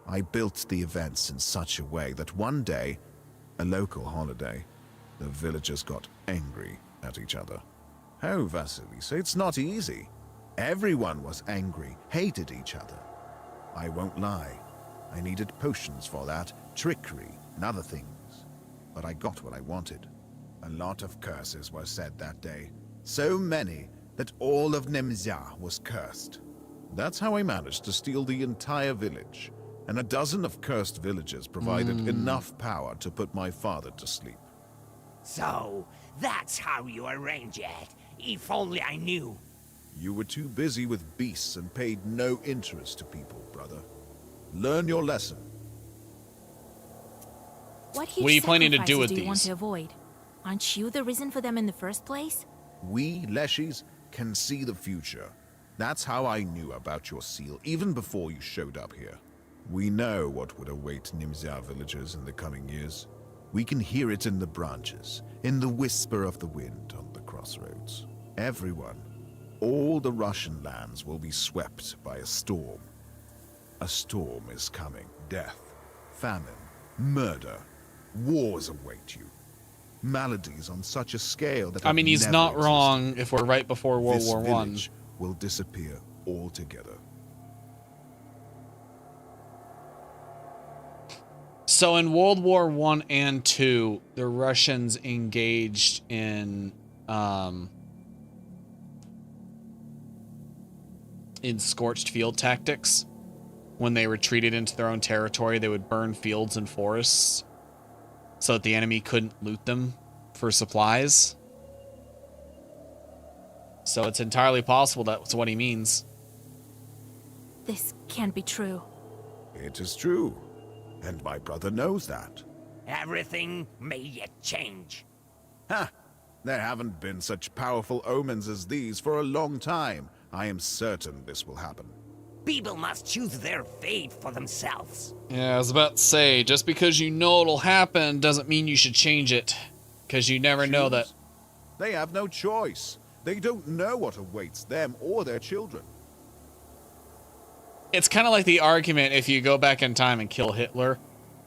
Speaker 20: I built the events in such a way that one day, a local holiday, the villagers got angry at each other. Oh, Vasilisa, it's not easy. Everyone was angry, hated each other. I won't lie. I needed potions for that, trickery, and other things. But I got what I wanted. A lot of curses were said that day. So many that all of Nimza was cursed. That's how I managed to steal the entire village. And a dozen of cursed villagers provided enough power to put my father to sleep.
Speaker 21: So, that's how you arrange it. If only I knew.
Speaker 20: You were too busy with beasts and paid no interest to people, brother. Learn your lesson.
Speaker 4: What huge
Speaker 1: What are you planning to do
Speaker 4: sacrifices
Speaker 1: with
Speaker 4: do you want
Speaker 1: these?
Speaker 4: to avoid? Aren't you the reason for them in the first place?
Speaker 20: We, Leshies, can see the future. That's how I knew about your seal, even before you showed up here. We know what would await Nimza villagers in the coming years. We can hear it in the branches, in the whisper of the wind on the crossroads. Everyone, all the Russian lands will be swept by a storm. A storm is coming. Death, famine, murder, wars await you. Maladies on such a scale that
Speaker 1: I mean,
Speaker 20: have
Speaker 1: he's
Speaker 20: never
Speaker 1: not
Speaker 20: existed.
Speaker 1: wrong if we're right before World
Speaker 20: This
Speaker 1: War I.
Speaker 20: village will disappear altogether.
Speaker 1: So in World War I and II, the Russians engaged in scorched field tactics. When they retreated into their own territory, they would burn fields and forests so that the enemy couldn't loot them for supplies. So it's entirely possible that's what he means.
Speaker 4: This can't be true.
Speaker 20: It is true. And my brother knows that.
Speaker 21: Everything may yet change.
Speaker 20: Ha! There haven't been such powerful omens as these for a long time. I am certain this will happen.
Speaker 21: People must choose their fate for themselves.
Speaker 1: Yeah, I was about to say, just because you know it'll happen doesn't mean you should change it. Because you never know that.
Speaker 20: They have no choice. They don't know what awaits them or their children.
Speaker 1: It's kind of like the argument if you go back in time and kill Hitler,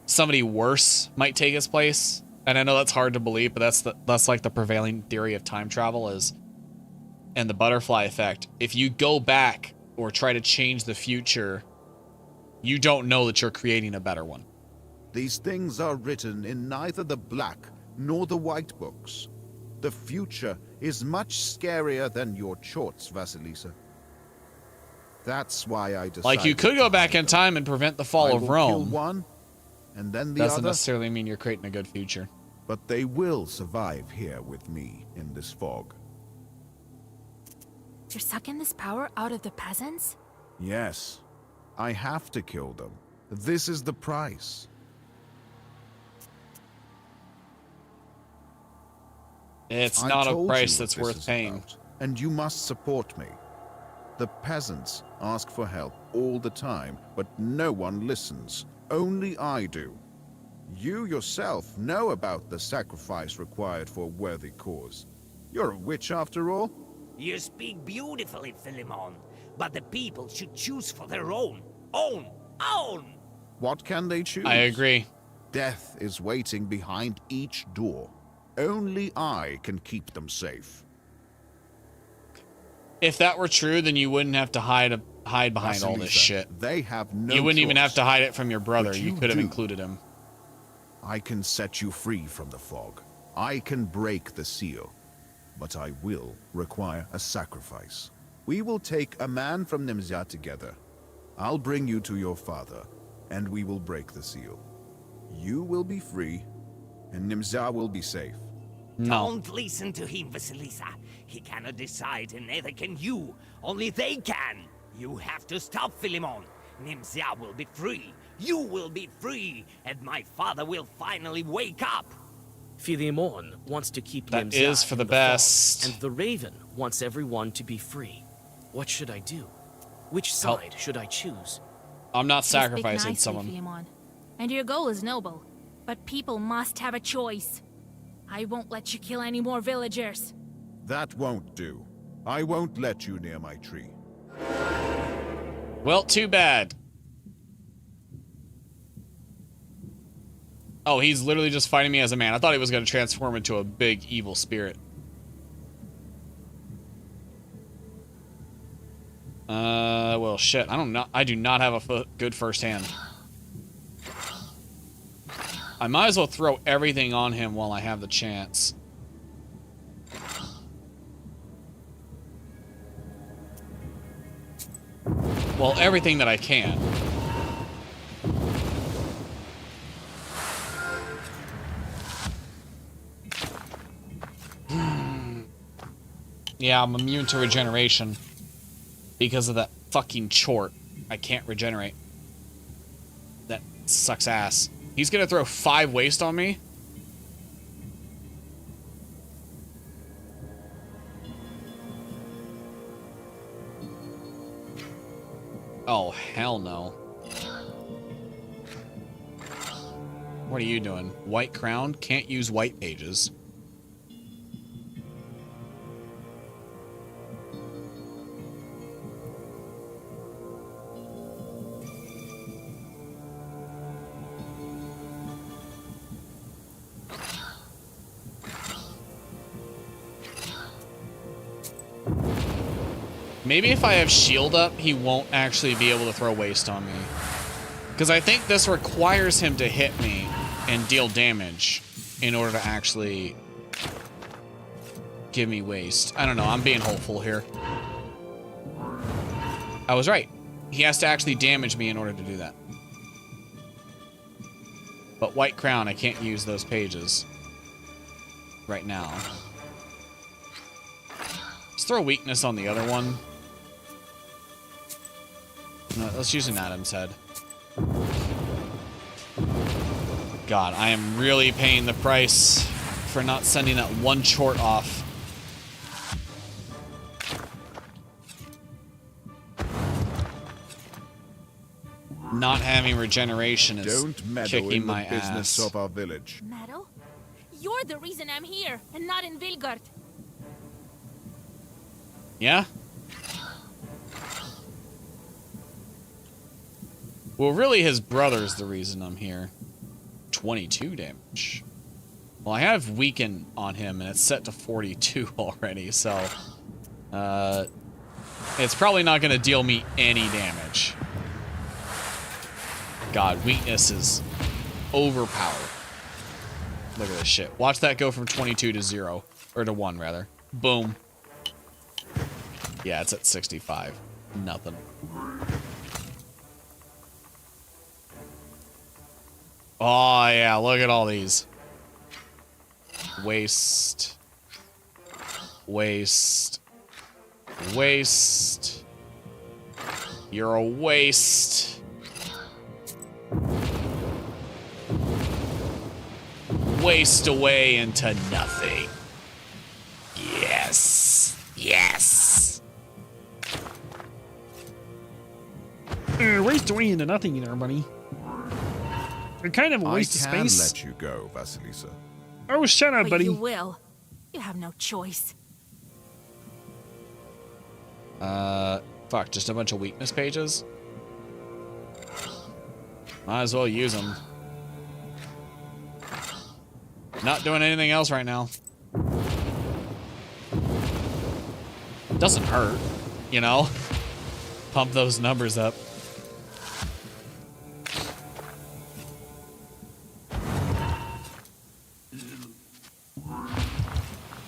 Speaker 1: somebody worse might take his place. And I know that's hard to believe, but that's like the prevailing theory of time travel is, and the butterfly effect. If you go back or try to change the future, you don't know that you're creating a better one.
Speaker 20: These things are written in neither the black nor the white books. The future is much scarier than your chorts, Vasilisa. That's why I decided.
Speaker 1: Like, you could go back in time and prevent the fall
Speaker 20: I
Speaker 1: of
Speaker 20: will
Speaker 1: Rome.
Speaker 20: kill one, and then the
Speaker 1: Doesn't
Speaker 20: other.
Speaker 1: necessarily mean you're creating a good future.
Speaker 20: But they will survive here with me in this fog.
Speaker 4: You're sucking this power out of the peasants?
Speaker 20: Yes, I have to kill them. This is the price.
Speaker 1: It's
Speaker 20: I
Speaker 1: not a
Speaker 20: told
Speaker 1: price
Speaker 20: you
Speaker 1: that's
Speaker 20: what this
Speaker 1: worth
Speaker 20: is
Speaker 1: paying.
Speaker 20: about, and you must support me. The peasants ask for help all the time, but no one listens. Only I do. You yourself know about the sacrifice required for a worthy cause. You're a witch after all.
Speaker 21: You speak beautifully, Philemon, but the people should choose for their own. Own!
Speaker 20: What can they choose?
Speaker 1: I agree.
Speaker 20: Death is waiting behind each door. Only I can keep them safe.
Speaker 1: If that were true, then you wouldn't have to hide behind all this
Speaker 20: Vasilisa,
Speaker 1: shit.
Speaker 20: They have no
Speaker 1: You wouldn't even have
Speaker 20: choice.
Speaker 1: to hide it from your brother.
Speaker 20: But
Speaker 1: You
Speaker 20: you
Speaker 1: could have
Speaker 20: do.
Speaker 1: included him.
Speaker 20: I can set you free from the fog. I can break the seal. But I will require a sacrifice. We will take a man from Nimzia together. I'll bring you to your father, and we will break the seal. You will be free, and Nimzia will be safe.
Speaker 1: No.
Speaker 21: Don't listen to him, Vasilisa. He cannot decide, and neither can you. Only they can. You have to stop Philemon. Nimzia will be free. You will be free, and my father will finally wake up.
Speaker 2: Philemon wants to keep
Speaker 1: That
Speaker 2: Nimzia
Speaker 1: is for
Speaker 2: in
Speaker 1: the
Speaker 2: fog,
Speaker 1: best.
Speaker 2: and the Raven wants everyone to be free. What should I do? Which
Speaker 1: Help.
Speaker 2: side should I choose?
Speaker 1: I'm not
Speaker 4: You speak
Speaker 1: sacrificing
Speaker 4: nicely,
Speaker 1: someone.
Speaker 4: Philemon. And your goal is noble, but people must have a choice. I won't let you kill any more villagers.
Speaker 20: That won't do. I won't let you near my tree.
Speaker 1: Well, too bad. Oh, he's literally just fighting me as a man. I thought he was going to transform into a big evil spirit. Well, shit. I do not have a good first hand. I might as well throw everything on him while I have the chance. Well, everything that I can. Yeah, I'm immune to regeneration. Because of that fucking chort. I can't regenerate. That sucks ass. He's gonna throw 5 waste on me? Oh, hell no. What are you doing? White crown? Can't use white pages. Maybe if I have shield up, he won't actually be able to throw waste on me. Because I think this requires him to hit me and deal damage in order to actually give me waste. I don't know, I'm being hopeful here. I was right. He has to actually damage me in order to do that. But White Crown, I can't use those pages right now. Let's throw weakness on the other one. No, let's use an Adam's head. God, I am really paying the price for not sending that one chort off. Not having regeneration is
Speaker 20: Don't meddle
Speaker 1: kicking
Speaker 20: in the
Speaker 1: my
Speaker 20: business
Speaker 1: ass.
Speaker 20: of our village.
Speaker 4: Metal? You're the reason I'm here, and not in Vilgard.
Speaker 1: Yeah? Well, really, his brother's the reason I'm here. 22 damage. Well, I have weaken on him, and it's set to 42 already, so... it's probably not going to deal me any damage. God, weakness is overpowered. Look at this shit. Watch that go from 22 to 0. Or to 1, rather. Boom. Yeah, it's at 65. Nothing. Oh, yeah, look at all these. Waste. Waste. Waste. You're a waste. Waste away into nothing. Yes. Yes.
Speaker 8: Waste away into nothing there, buddy. You're kind of a waste of space.
Speaker 20: I can let you go, Vasilisa.
Speaker 8: Oh, shut up,
Speaker 4: But
Speaker 8: buddy.
Speaker 4: you will. You have no choice.
Speaker 1: Fuck, just a bunch of weakness pages? Might as well use them. Not doing anything else right now. Doesn't hurt, you know? Pump those numbers up.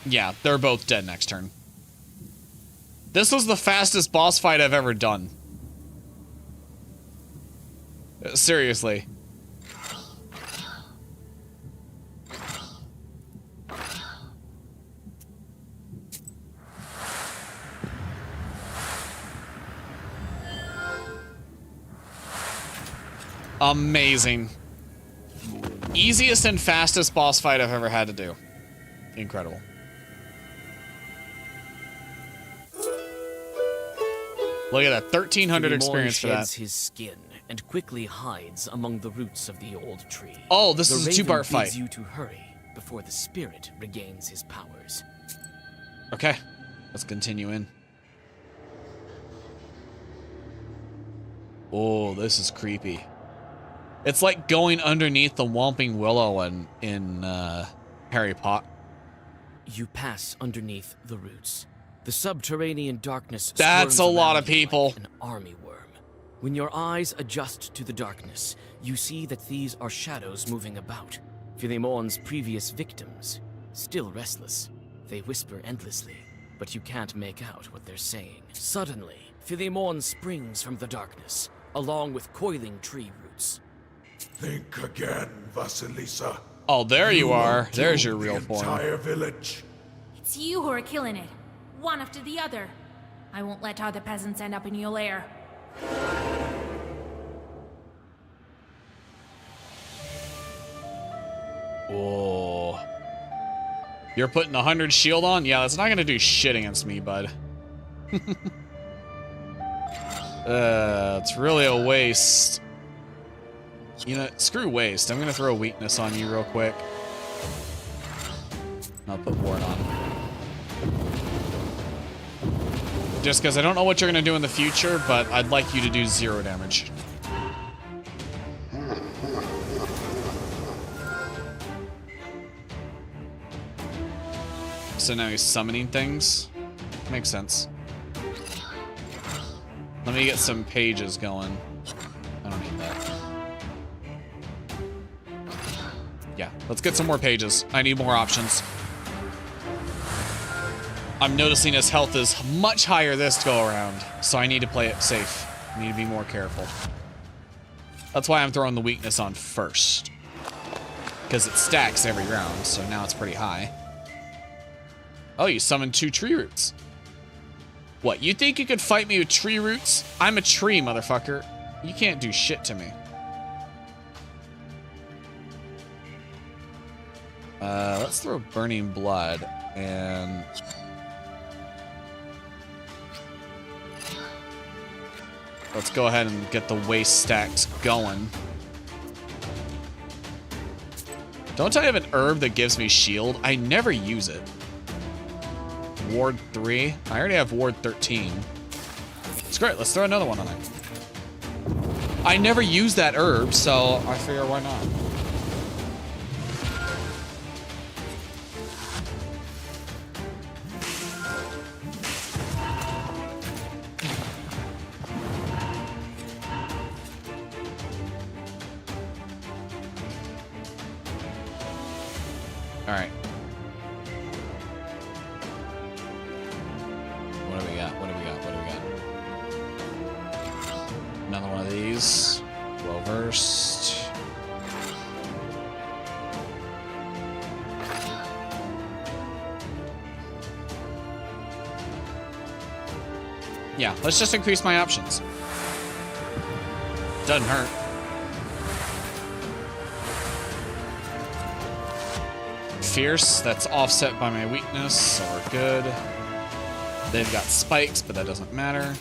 Speaker 1: Yeah, they're both dead next turn. This was the fastest boss fight I've ever done. Seriously. Amazing. Easiest and fastest boss fight I've ever had to do. Incredible. Look at that, 1,300 experience for that.
Speaker 2: Sheds his skin and quickly hides among the roots of the old tree.
Speaker 1: Oh, this is a two-part fight.
Speaker 2: Bids you to hurry before the spirit regains his powers.
Speaker 1: Okay, let's continue in. Oh, this is creepy. It's like going underneath the Whomping Willow in Harry Potter.
Speaker 2: You pass underneath the roots. The subterranean darkness.
Speaker 1: That's a lot of people.
Speaker 2: Like an army worm. When your eyes adjust to the darkness, you see that these are shadows moving about. Philemon's previous victims, still restless. They whisper endlessly, but you can't make out what they're saying. Suddenly, Philemon springs from the darkness, along with coiling tree roots.
Speaker 12: Think again, Vasilisa.
Speaker 1: Oh, there you are. There's your real form.
Speaker 12: Entire village.
Speaker 4: It's you who are killing it. One after the other. I won't let other peasants end up in your lair.
Speaker 1: Oh. You're putting 100 shield on? Yeah, that's not gonna do shit against me, bud. It's really a waste. You know, screw waste. I'm gonna throw a weakness on you real quick. I'll put ward on. Just because I don't know what you're gonna do in the future, but I'd like you to do 0 damage. So now he's summoning things. Makes sense. Let me get some pages going. I don't need that. Yeah, let's get some more pages. I need more options. I'm noticing his health is much higher this go around, so I need to play it safe. I need to be more careful. That's why I'm throwing the weakness on first. Because it stacks every round, so now it's pretty high. Oh, you summoned 2 tree roots. What, you think you could fight me with tree roots? I'm a tree, motherfucker. You can't do shit to me. Let's throw Burning Blood, and... let's go ahead and get the waste stacks going. Don't I have an herb that gives me shield? I never use it. Ward 3. I already have Ward 13. It's great. Let's throw another one on it. I never use that herb, so I figure why not. All right. What do we got? What do we got? What do we got? Another one of these. Well versed. Yeah, let's just increase my options. Doesn't hurt. Fierce, that's offset by my weakness, so we're good. They've got spikes, but that doesn't matter.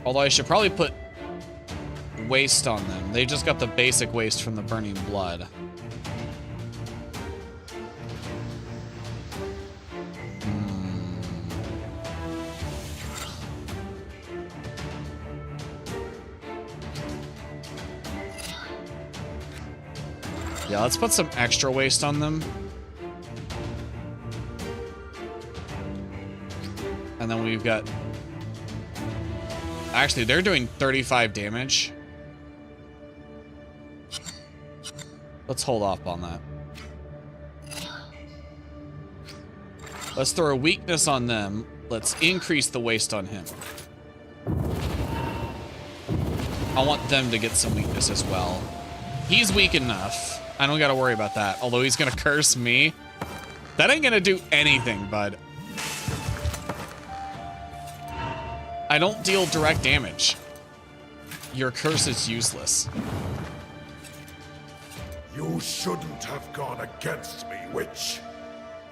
Speaker 1: Although I should probably put waste on them. They just got the basic waste from the burning blood. Yeah, let's put some extra waste on them. And then we've got... Actually, they're doing 35 damage. Let's hold off on that. Let's throw a weakness on them. Let's increase the waste on him. I want them to get some weakness as well. He's weak enough. I don't gotta worry about that. Although he's gonna curse me. That ain't gonna do anything, bud. I don't deal direct damage. Your curse is useless.
Speaker 20: You shouldn't have gone against me, witch.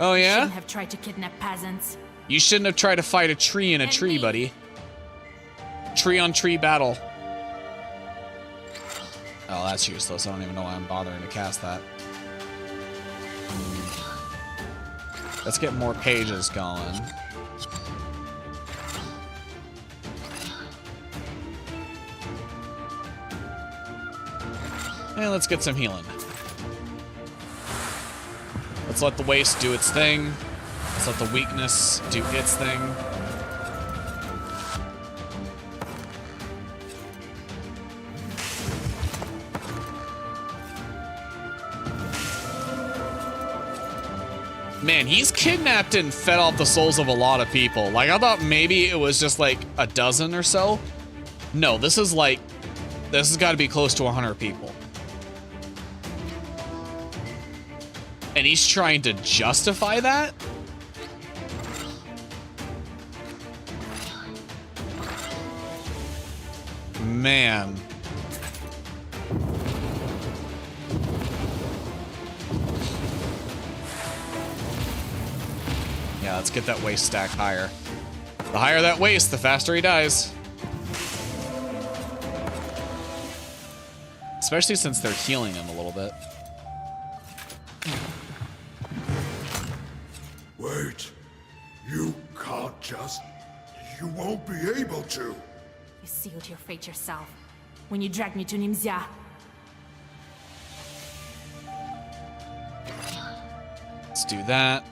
Speaker 1: Oh,
Speaker 4: You
Speaker 1: yeah?
Speaker 4: shouldn't have tried to kidnap peasants.
Speaker 1: You shouldn't have tried to fight a tree in a tree, buddy. Tree on tree battle. Oh, that's useless. I don't even know why I'm bothering to cast that. Let's get more pages going. And let's get some healing. Let's let the waste do its thing. Let's let the weakness do its thing. Man, he's kidnapped and fed off the souls of a lot of people. Like, I thought maybe it was just like a dozen or so. No, this is like, this has got to be close to 100 people. And he's trying to justify that? Man. Yeah, let's get that waste stack higher. The higher that waste, the faster he dies. Especially since they're healing him a little bit.
Speaker 20: Wait. You can't just... You won't be able to.
Speaker 4: You sealed your fate yourself when you dragged me to Nimzia.
Speaker 1: Let's do that.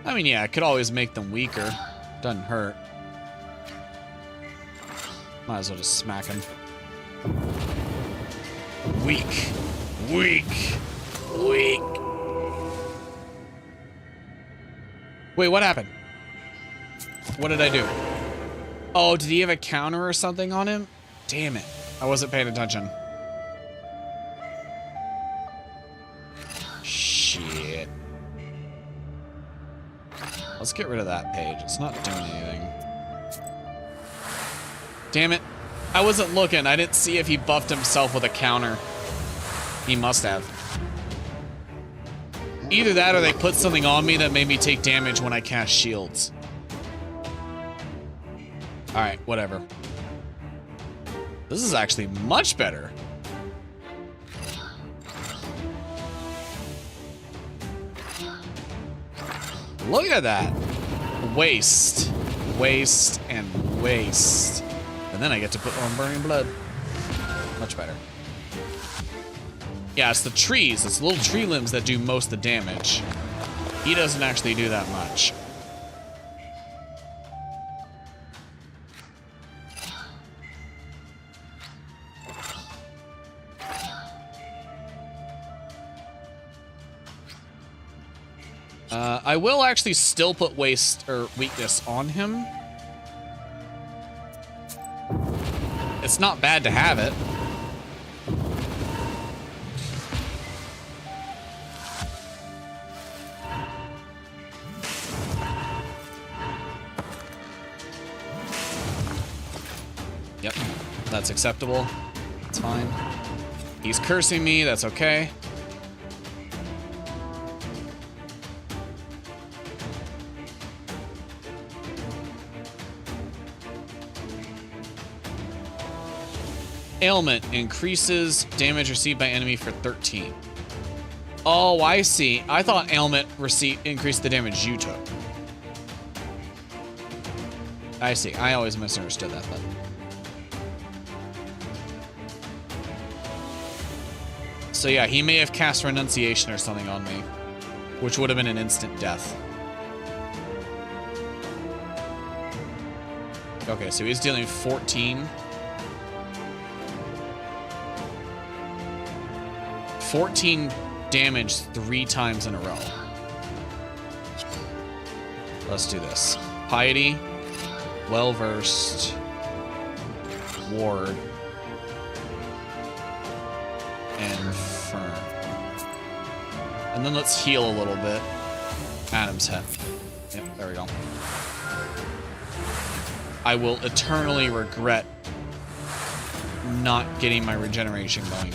Speaker 1: I mean, yeah, I could always make them weaker. Doesn't hurt. Might as well just smack him. Weak. Weak. Weak. Wait, what happened? What did I do? Oh, did he have a counter or something on him? Damn it. I wasn't paying attention. Shit. Let's get rid of that page. It's not doing anything. Damn it. I wasn't looking. I didn't see if he buffed himself with a counter. He must have. Either that or they put something on me that made me take damage when I cast shields. Alright, whatever. This is actually much better. Look at that. Waste. Waste and waste. And then I get to put on burning blood. Much better. Yeah, it's the trees. It's the little tree limbs that do most of the damage. He doesn't actually do that much. I will actually still put waste or weakness on him. It's not bad to have it. Yep, that's acceptable. That's fine. He's cursing me, that's okay. Ailment increases damage received by enemy for 13. Oh, I see. I thought ailment increased the damage you took. I see. I always misunderstood that then. So yeah, he may have cast Renunciation or something on me, which would have been an instant death. Okay, so he's dealing 14. 14 damage 3 times in a row. Let's do this. Piety, well-versed, ward, and firm. And then let's heal a little bit. Adam's head. Yep, there we go. I will eternally regret not getting my regeneration going.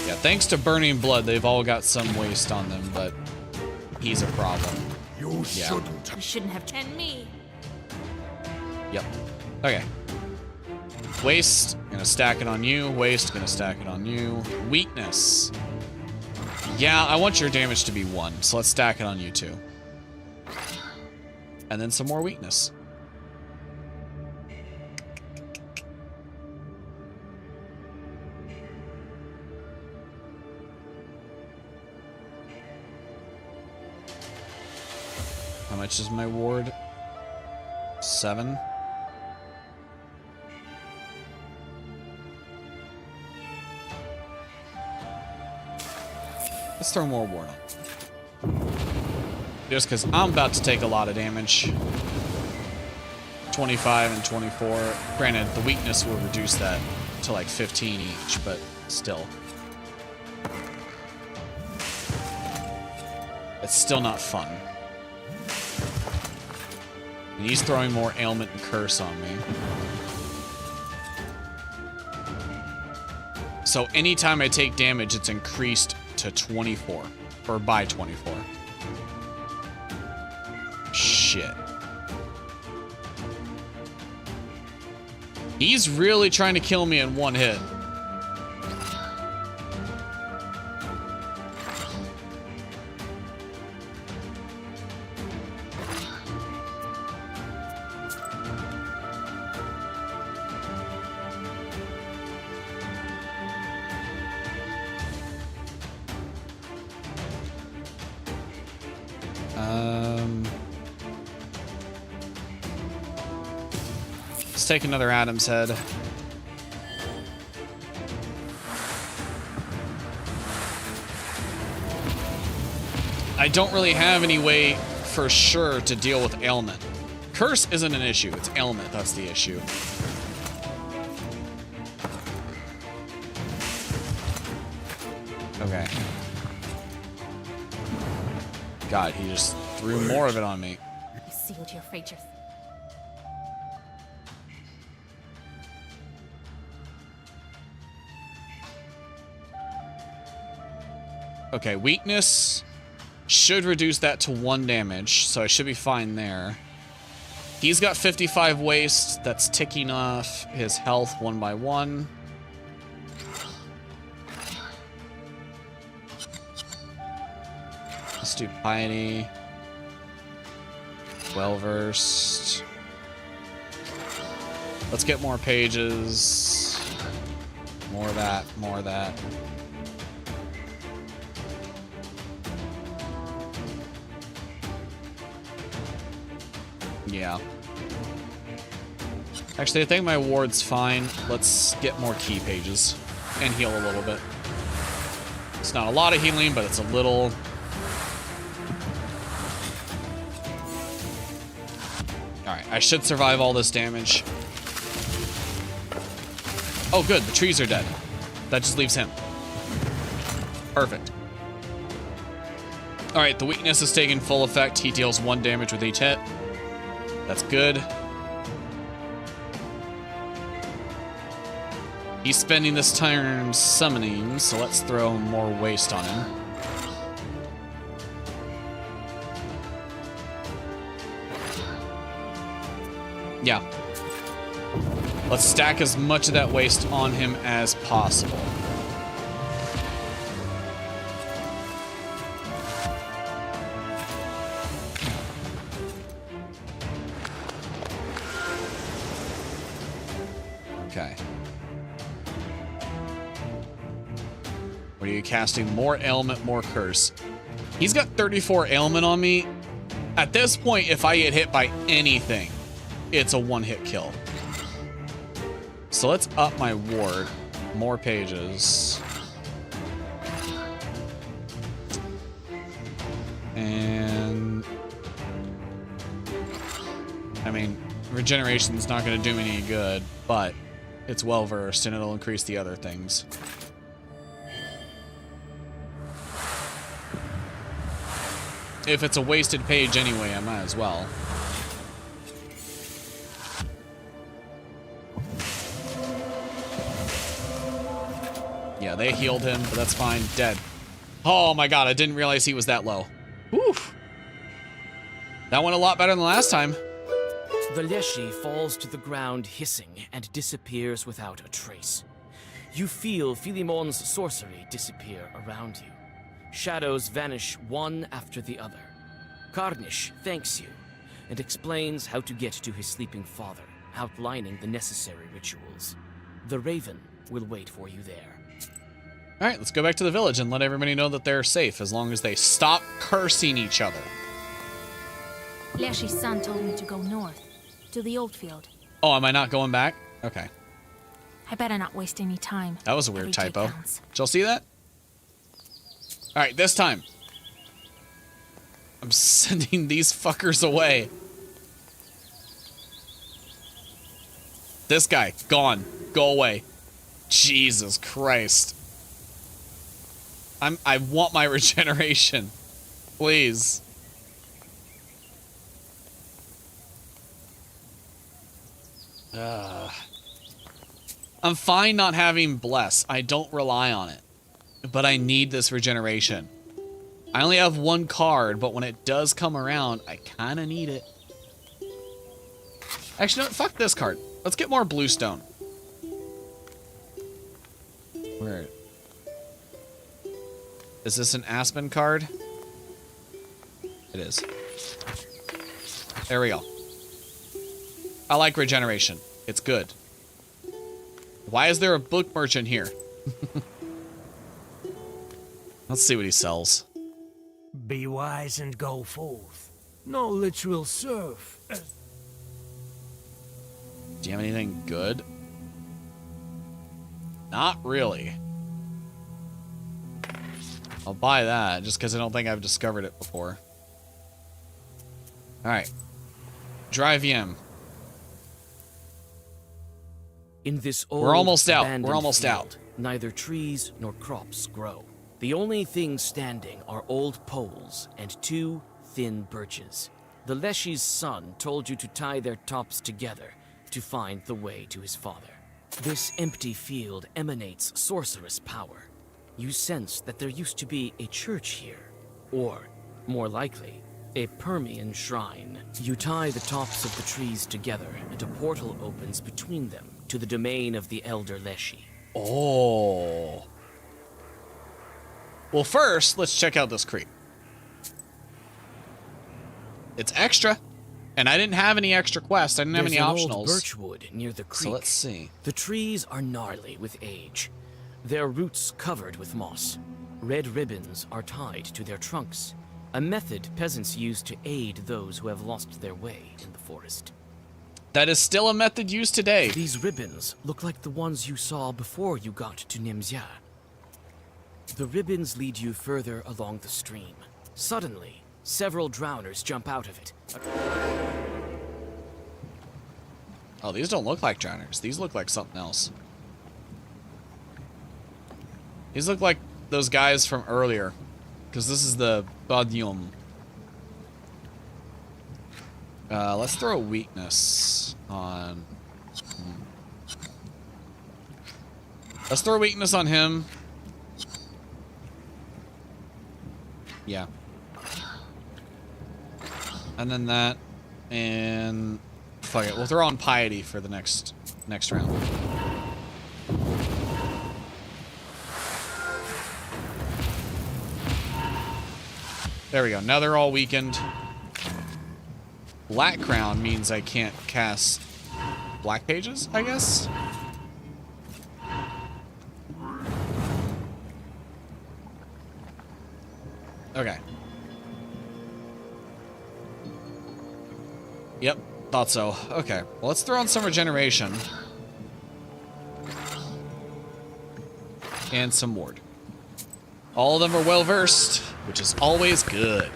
Speaker 1: Yeah, thanks to Burning Blood, they've all got some waste on them, but he's a problem.
Speaker 3: You shouldn't.
Speaker 4: You shouldn't have. And me.
Speaker 1: Yep. Okay. Waste, gonna stack it on you. Waste, gonna stack it on you. Weakness. Yeah, I want your damage to be 1, so let's stack it on you too. And then some more weakness. How much is my ward? 7. Let's throw more ward on. Just because I'm about to take a lot of damage. 25 and 24. Granted, the weakness will reduce that to like 15 each, but still. It's still not fun. And he's throwing more ailment and curse on me. So anytime I take damage, it's increased to 24. Or by 24. Shit. He's really trying to kill me in 1 hit. Let's take another Adam's head. I don't really have any way for sure to deal with ailment. Curse isn't an issue, it's ailment that's the issue. Okay. God, he just threw more of it on me.
Speaker 4: I sealed your fate.
Speaker 1: Okay, weakness should reduce that to 1 damage, so I should be fine there. He's got 55 waste, that's ticking off his health 1 by 1. Let's do piety. Well-versed. Let's get more pages. More of that, more of that. Yeah. Actually, I think my ward's fine. Let's get more key pages and heal a little bit. It's not a lot of healing, but it's a little. Alright, I should survive all this damage. Oh, good. The trees are dead. That just leaves him. Perfect. Alright, the weakness is taking full effect. He deals 1 damage with each hit. That's good. He's spending this turn summoning, so let's throw more waste on him. Yeah. Let's stack as much of that waste on him as possible. Okay. What are you casting? More ailment, more curse. He's got 34 ailment on me. At this point, if I get hit by anything, it's a 1-hit kill. So let's up my ward. More pages. And I mean, regeneration's not going to do me any good, but it's well versed and it'll increase the other things. If it's a wasted page anyway, I might as well. Yeah, they healed him, but that's fine. Dead. Oh my god, I didn't realize he was that low. Oof. That went a lot better than last time.
Speaker 2: The Leshy falls to the ground hissing and disappears without a trace. You feel Philimon's sorcery disappear around you. Shadows vanish one after the other. Karnish thanks you and explains how to get to his sleeping father, outlining the necessary rituals. The Raven will wait for you there.
Speaker 1: All right, let's go back to the village and let everybody know that they're safe as long as they stop cursing each other.
Speaker 4: Leshy's son told me to go north, to the old field.
Speaker 1: Oh, am I not going back? Okay.
Speaker 4: I better not waste any time.
Speaker 1: That was a weird
Speaker 4: Every day
Speaker 1: typo.
Speaker 4: counts.
Speaker 1: Did y'all see that? All right, this time. I'm sending these fuckers away. This guy, gone. Go away. Jesus Christ. I want my regeneration. Please. I'm fine not having Bless. I don't rely on it. But I need this regeneration. I only have 1 card, but when it does come around, I kind of need it. Actually, no, fuck this card. Let's get more bluestone. Where? Is this an Aspen card? It is. There we go. I like regeneration. It's good. Why is there a book merchant here? Let's see what he sells.
Speaker 15: Be wise and go forth. Knowledge will serve.
Speaker 1: Do you have anything good? Not really. I'll buy that just because I don't think I've discovered it before. Alright. Drive Yim.
Speaker 2: In this old,
Speaker 1: We're almost out.
Speaker 2: abandoned
Speaker 1: We're almost
Speaker 2: field,
Speaker 1: out.
Speaker 2: Neither trees nor crops grow. The only things standing are old poles and 2 thin birches. The Leshy's son told you to tie their tops together to find the way to his father. This empty field emanates sorcerous power. You sense that there used to be a church here, or, more likely, a Permian shrine. You tie the tops of the trees together, and a portal opens between them to the domain of the Elder Leshy.
Speaker 1: Oh. Well, first, let's check out this creek. It's extra, and I didn't have any extra quests. I didn't have any
Speaker 2: There's
Speaker 1: optionals.
Speaker 2: an old birchwood near the creek.
Speaker 1: So let's see.
Speaker 2: The trees are gnarly with age, their roots covered with moss. Red ribbons are tied to their trunks, a method peasants use to aid those who have lost their way in the forest.
Speaker 1: That is still a method used today.
Speaker 2: These ribbons look like the ones you saw before you got to Nimzia. The ribbons lead you further along the stream. Suddenly, several drowners jump out of it.
Speaker 1: Oh, these don't look like drowners. These look like something else. These look like those guys from earlier. because this is the Badium. Let's throw a weakness on... Let's throw a weakness on him. Yeah. And then that, and fuck it, we'll throw on piety for the next round. There we go. Now they're all weakened. Black crown means I can't cast black pages, I guess. Okay. Yep, thought so. Okay, well, let's throw on some regeneration. And some ward. All of them are well versed, which is always good.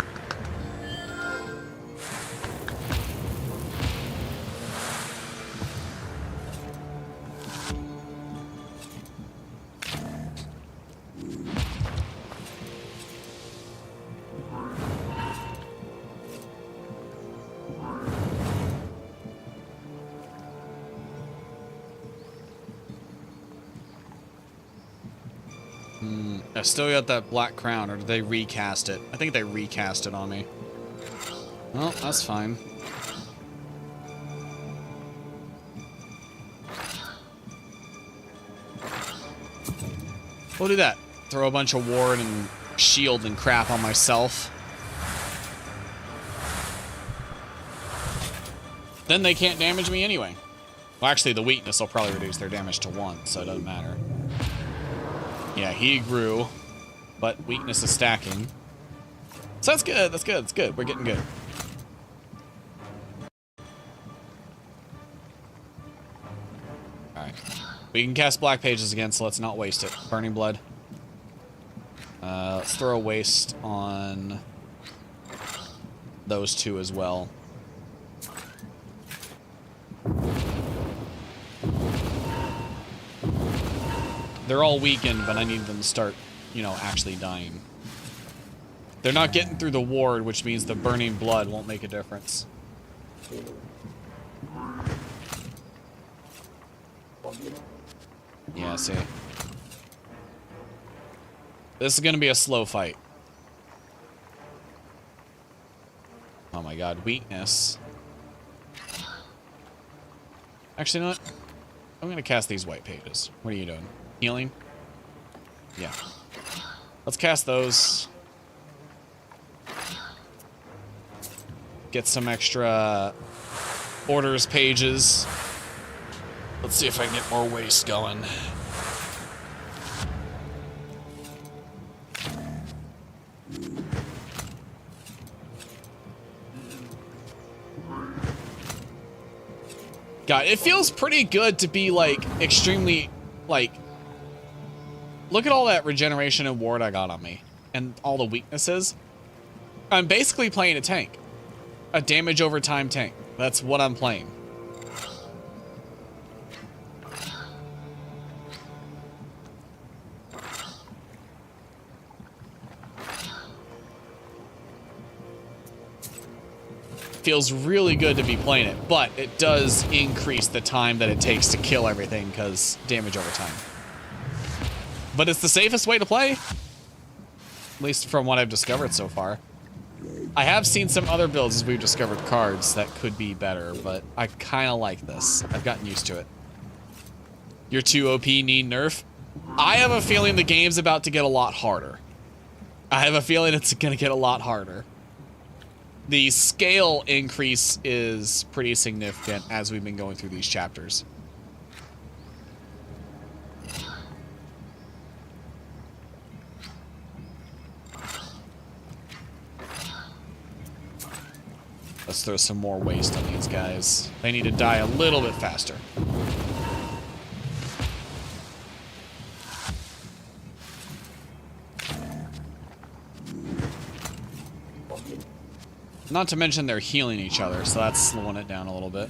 Speaker 1: I still got that black crown, or did they recast it? I think they recast it on me. Well, that's fine. We'll do that. Throw a bunch of ward and shield and crap on myself. Then they can't damage me anyway. Well, actually, the weakness will probably reduce their damage to 1, so it doesn't matter. Yeah, he grew, but weakness is stacking. So that's good, that's good, that's good. We're getting good. Alright. We can cast black pages again, so let's not waste it. Burning blood. Let's throw a waste on those two as well. They're all weakened, but I need them to start, you know, actually dying. They're not getting through the ward, which means the burning blood won't make a difference. Yeah, see? This is gonna be a slow fight. Oh my god, weakness. Actually, you know what? I'm gonna cast these white pages. What are you doing? Healing? Yeah. Let's cast those. Get some extra orders pages. Let's see if I can get more waste going. God, it feels pretty good to be, like, extremely, like... Look at all that regeneration and ward I got on me. And all the weaknesses. I'm basically playing a tank. A damage over time tank. That's what I'm playing. Feels really good to be playing it, but it does increase the time that it takes to kill everything because damage over time. But it's the safest way to play, at least from what I've discovered so far. I have seen some other builds as we've discovered cards that could be better, but I kind of like this. I've gotten used to it. You're too OP, need nerf. I have a feeling the game's about to get a lot harder. I have a feeling it's going to get a lot harder. The scale increase is pretty significant as we've been going through these chapters. Let's throw some more waste on these guys. They need to die a little bit faster. Not to mention they're healing each other, so that's slowing it down a little bit.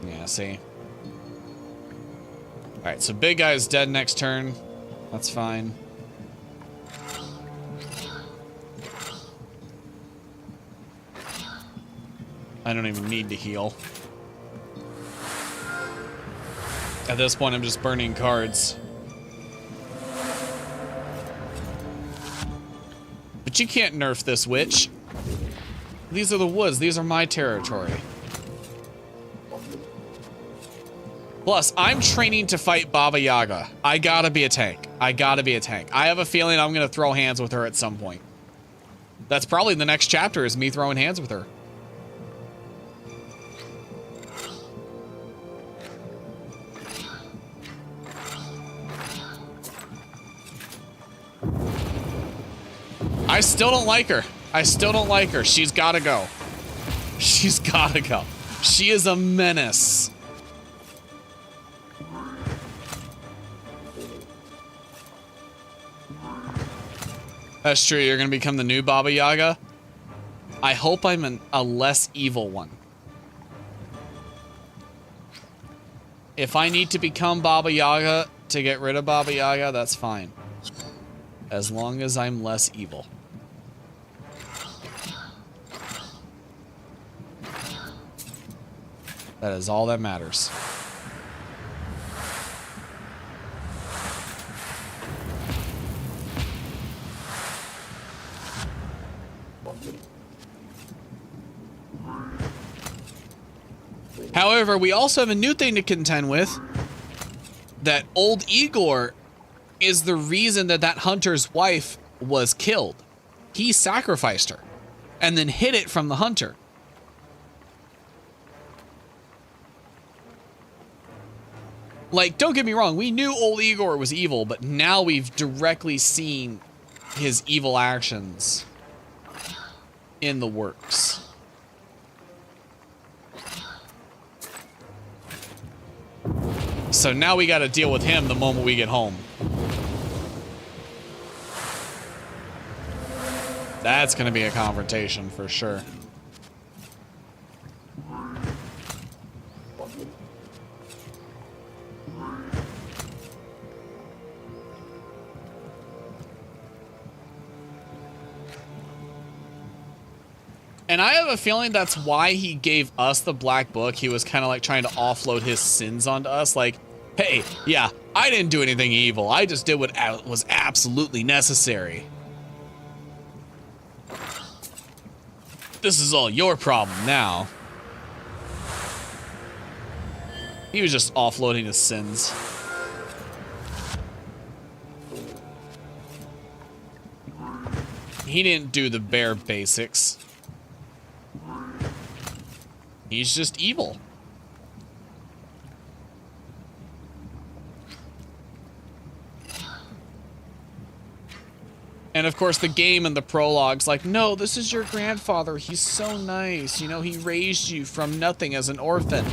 Speaker 1: Yeah, see? Alright, so big guy's dead next turn. That's fine. I don't even need to heal. At this point, I'm just burning cards. But you can't nerf this witch. These are the woods. These are my territory. Plus, I'm training to fight Baba Yaga. I gotta be a tank. I gotta be a tank. I have a feeling I'm gonna throw hands with her at some point. That's probably the next chapter, is me throwing hands with her. I still don't like her. I still don't like her. She's gotta go. She's gotta go. She is a menace. That's true. You're gonna become the new Baba Yaga. I hope I'm a less evil one. If I need to become Baba Yaga to get rid of Baba Yaga, that's fine. As long as I'm less evil. That is all that matters. However, we also have a new thing to contend with. That old Igor is the reason that that hunter's wife was killed. He sacrificed her and then hid it from the hunter. Like, don't get me wrong, we knew old Igor was evil, but now we've directly seen his evil actions in the works. So now we got to deal with him the moment we get home. That's going to be a confrontation for sure. And I have a feeling that's why he gave us the black book. He was kind of like trying to offload his sins onto us. Like, hey, yeah, I didn't do anything evil. I just did what was absolutely necessary. This is all your problem now. He was just offloading his sins. He didn't do the bare basics. He's just evil. And of course the game and the prologue's like, no, this is your grandfather. He's so nice. You know, he raised you from nothing as an orphan.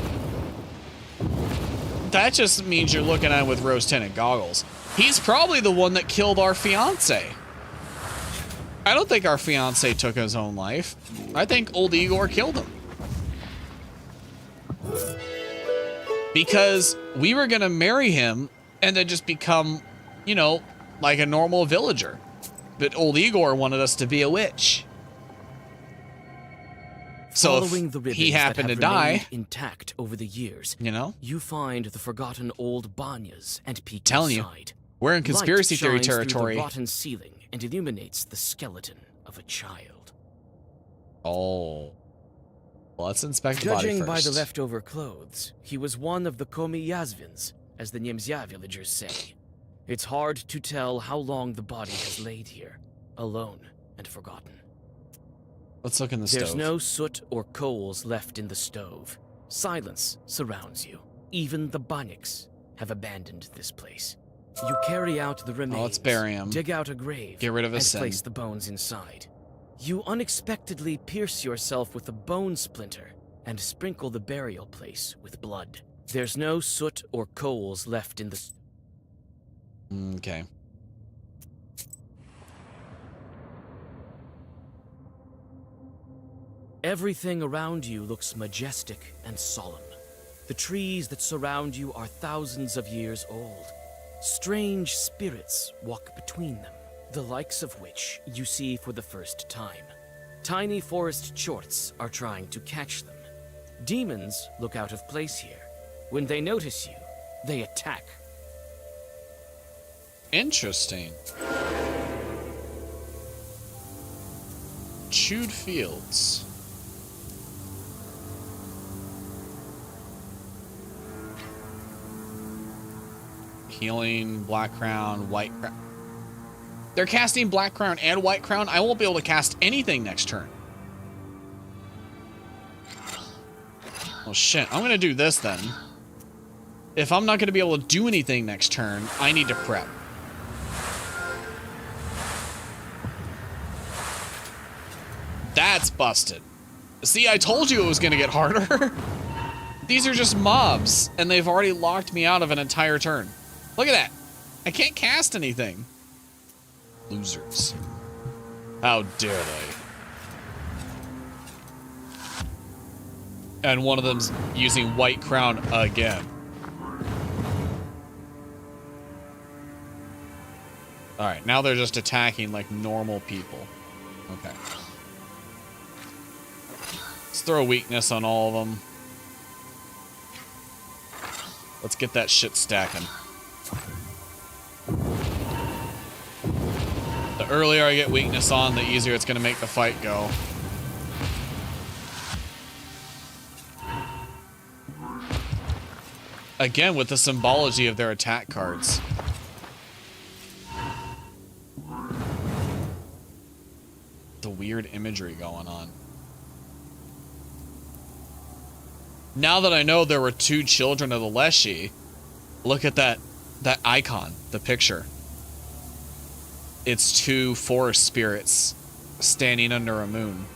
Speaker 1: That just means you're looking at him with rose-tinted goggles. He's probably the one that killed our fiance. I don't think our fiance took his own life. I think old Igor killed him. Because we were gonna marry him and then just become, you know, like a normal villager. But old Igor wanted us to be a witch. So
Speaker 2: Following
Speaker 1: if
Speaker 2: the ribbons
Speaker 1: he happened to
Speaker 2: that have
Speaker 1: die,
Speaker 2: remained intact over the years,
Speaker 1: you know,
Speaker 2: you find the forgotten old banyas and peek
Speaker 1: telling
Speaker 2: inside.
Speaker 1: you, we're in conspiracy
Speaker 2: Light
Speaker 1: theory
Speaker 2: shines through
Speaker 1: territory.
Speaker 2: the rotten ceiling and illuminates the skeleton of a child.
Speaker 1: Oh. Well, let's inspect the body
Speaker 2: Judging
Speaker 1: first.
Speaker 2: by the leftover clothes, he was one of the Komi Yazvins, as the Niemzya villagers say. It's hard to tell how long the body has laid here, alone and forgotten.
Speaker 1: Let's look in the
Speaker 2: There's
Speaker 1: stove.
Speaker 2: no soot or coals left in the stove. Silence surrounds you. Even the Banyaks have abandoned this place. You carry out the remains,
Speaker 1: let's bury him.
Speaker 2: dig out a grave,
Speaker 1: Get rid of his
Speaker 2: and
Speaker 1: sin.
Speaker 2: place the bones inside. You unexpectedly pierce yourself with a bone splinter and sprinkle the burial place with blood. There's no soot or coals left in the...
Speaker 1: Okay.
Speaker 2: Everything around you looks majestic and solemn. The trees that surround you are thousands of years old. Strange spirits walk between them, the likes of which you see for the first time. Tiny forest chorts are trying to catch them. Demons look out of place here. When they notice you, they attack.
Speaker 1: Interesting. Chewed fields. Healing, Black Crown, White Crown. They're casting Black Crown and White Crown. I won't be able to cast anything next turn. Oh shit, I'm gonna do this then. If I'm not gonna be able to do anything next turn, I need to prep. That's busted. See, I told you it was gonna get harder. These are just mobs, and they've already locked me out of an entire turn. Look at that. I can't cast anything. Losers. How dare they? And one of them's using White Crown again. Alright, now they're just attacking like normal people. Okay. Let's throw weakness on all of them. Let's get that shit stacking. The earlier I get weakness on, the easier it's going to make the fight go. Again, with the symbology of their attack cards. The weird imagery going on. Now that I know there were two children of the Leshy, look at that icon, the picture. It's two forest spirits standing under a moon.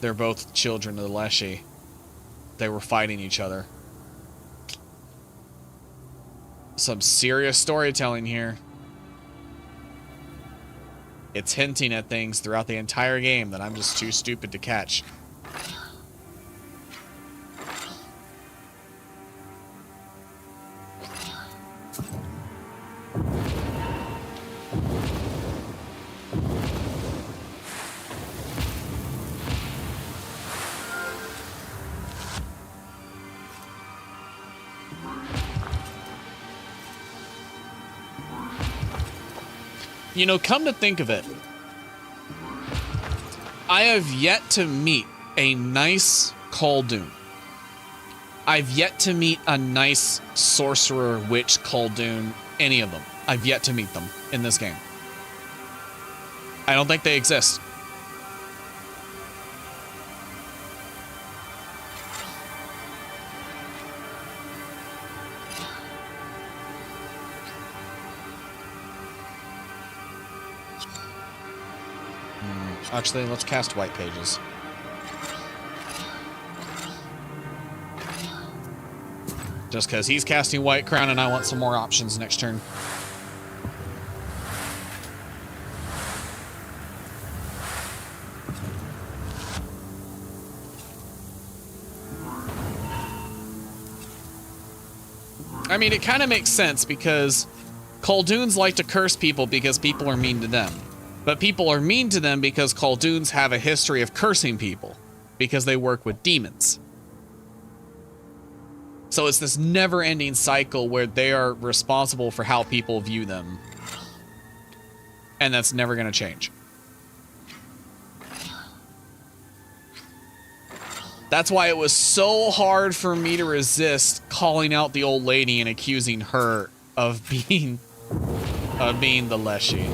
Speaker 1: They're both children of the Leshy. They were fighting each other. Some serious storytelling here. It's hinting at things throughout the entire game that I'm just too stupid to catch. You know, come to think of it, I have yet to meet a nice Khaldun. I've yet to meet a nice sorcerer, witch, Khaldun, any of them. I've yet to meet them in this game. I don't think they exist. Actually, let's cast White Pages. Just because he's casting White Crown and I want some more options next turn. I mean, it kind of makes sense because Khalduns like to curse people because people are mean to them. But people are mean to them because Khalduns have a history of cursing people because they work with demons. So it's this never-ending cycle where they are responsible for how people view them. And that's never going to change. That's why it was so hard for me to resist calling out the old lady and accusing her of being the Leshy.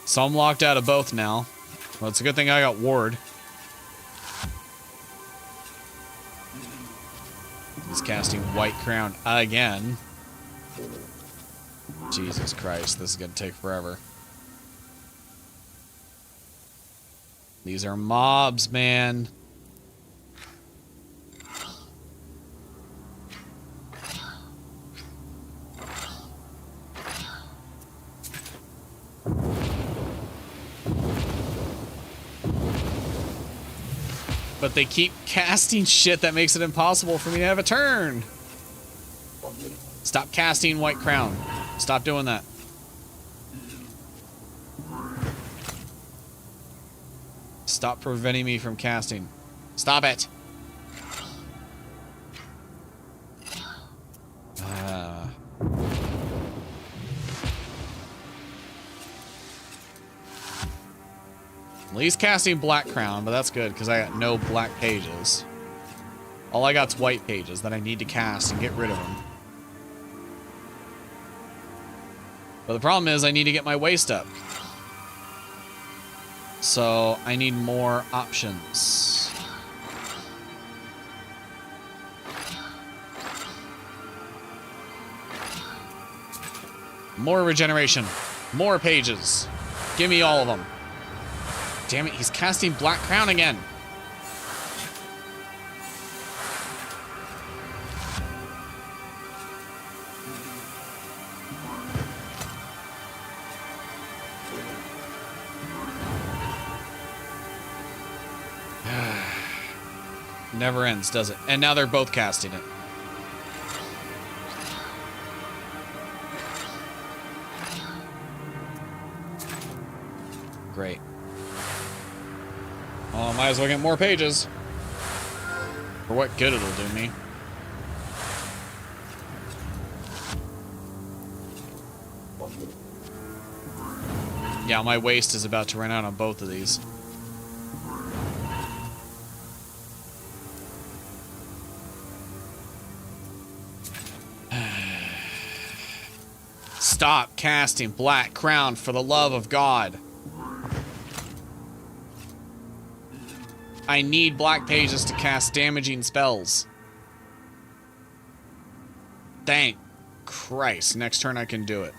Speaker 1: So I'm locked out of both now. Well, it's a good thing I got Ward. He's casting White Crown again. Jesus Christ, this is gonna take forever. These are mobs, man. But they keep casting shit that makes it impossible for me to have a turn. Stop casting White Crown. Stop doing that. Stop preventing me from casting. Stop it. At least casting Black Crown, but that's good because I got no black pages. All I got's white pages that I need to cast and get rid of them. But the problem is I need to get my waste up. So I need more options. More regeneration. More pages. Give me all of them. Damn it, he's casting Black Crown again. Never ends, does it? And now they're both casting it. Great. Oh, might as well get more pages. For what good it'll do me. Yeah, my waste is about to run out on both of these. Stop casting Black Crown for the love of God. I need black pages to cast damaging spells. Thank Christ. Next turn I can do it.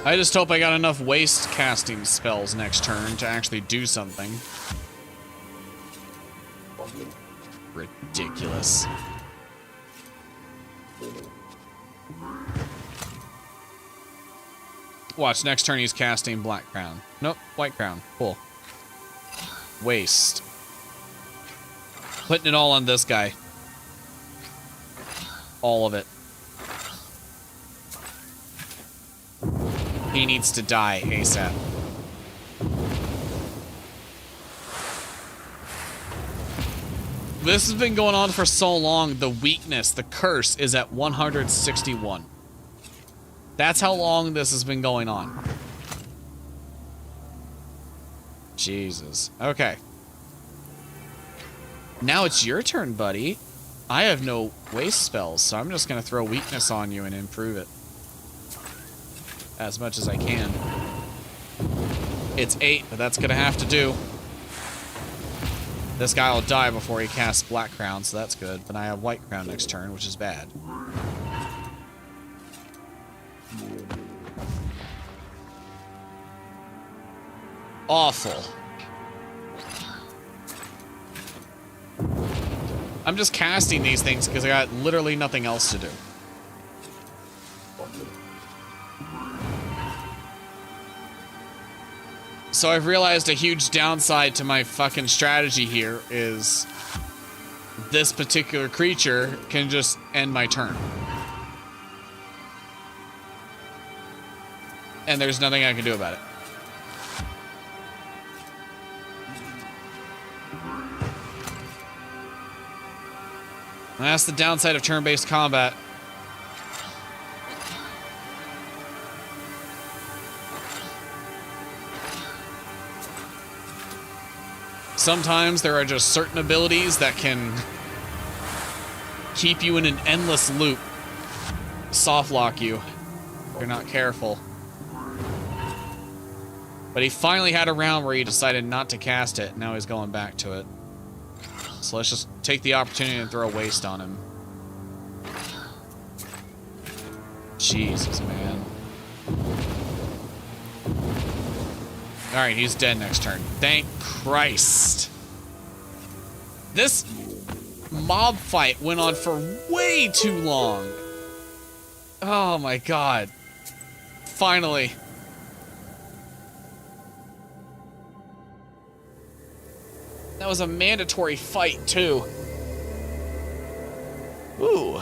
Speaker 1: I just hope I got enough waste casting spells next turn to actually do something. Ridiculous. Watch, next turn he's casting Black Crown. Nope, White Crown. Cool. Waste. Putting it all on this guy. All of it. He needs to die ASAP. This has been going on for so long. The weakness, the curse, is at 161. That's how long this has been going on. Jesus. Okay. Now it's your turn, buddy. I have no waste spells, so I'm just going to throw weakness on you and improve it. As much as I can. It's 8, but that's going to have to do. This guy will die before he casts Black Crown, so that's good. But I have White Crown next turn, which is bad. Awful. I'm just casting these things because I got literally nothing else to do. So I've realized a huge downside to my fucking strategy here is this particular creature can just end my turn. And there's nothing I can do about it. And that's the downside of turn-based combat. Sometimes there are just certain abilities that can keep you in an endless loop. Soft lock you if you're not careful. But he finally had a round where he decided not to cast it. Now he's going back to it. So let's just take the opportunity and throw a waste on him. Jesus, man. Alright, he's dead next turn. Thank Christ. This mob fight went on for way too long. Oh my god. Finally. That was a mandatory fight, too. Ooh.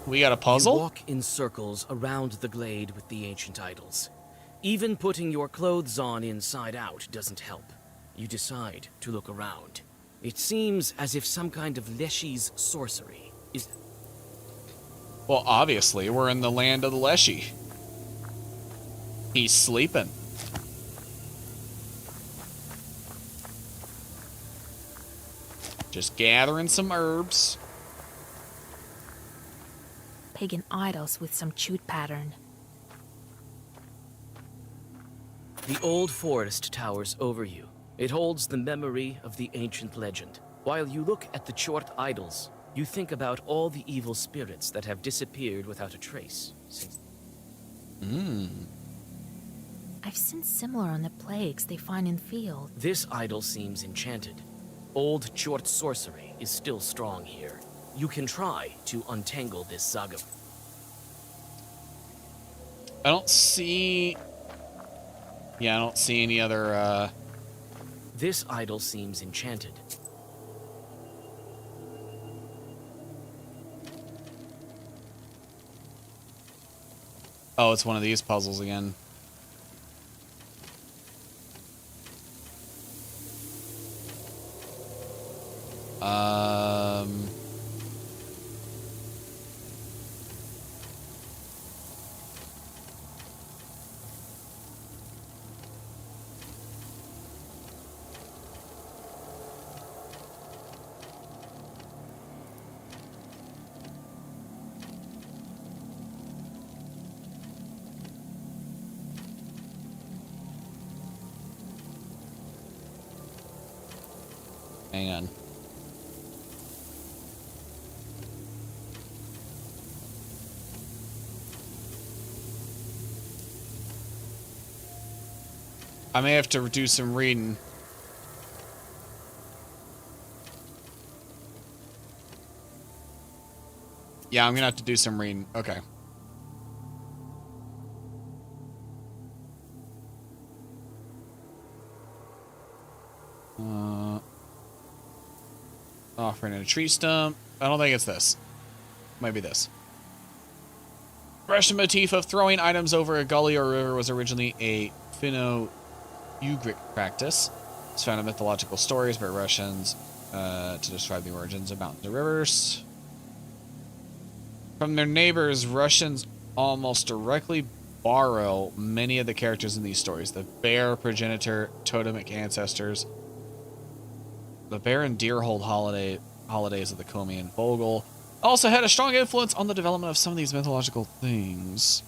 Speaker 1: We got a puzzle?
Speaker 2: You walk in circles around the glade with the ancient idols. Even putting your clothes on inside out doesn't help. You decide to look around. It seems as if some kind of Leshy's sorcery is...
Speaker 1: Well, obviously, we're in the land of the Leshy. He's sleeping. Just gathering some herbs.
Speaker 4: Pagan idols with some chute pattern.
Speaker 2: The old forest towers over you. It holds the memory of the ancient legend. While you look at the Chort idols, you think about all the evil spirits that have disappeared without a trace since...
Speaker 4: I've seen similar on the plagues they find in field.
Speaker 2: This idol seems enchanted. Old Chort sorcery is still strong here. You can try to untangle this saga.
Speaker 1: I don't see... Yeah, I don't see any other,
Speaker 2: This idol seems enchanted.
Speaker 1: Oh, it's one of these puzzles again. Hang on. I may have to do some reading. Yeah, I'm gonna have to do some reading. Okay. Offering a tree stump. I don't think it's this. Might be this. Russian motif of throwing items over a gully or river was originally a Finno-Ugric practice. It's found in mythological stories by Russians to describe the origins of mountains and rivers. From their neighbors, Russians almost directly borrow many of the characters in these stories. The bear progenitor, totemic ancestors, the bear and deer hold holidays of the Komi and Vogel also had a strong influence on the development of some of these mythological things.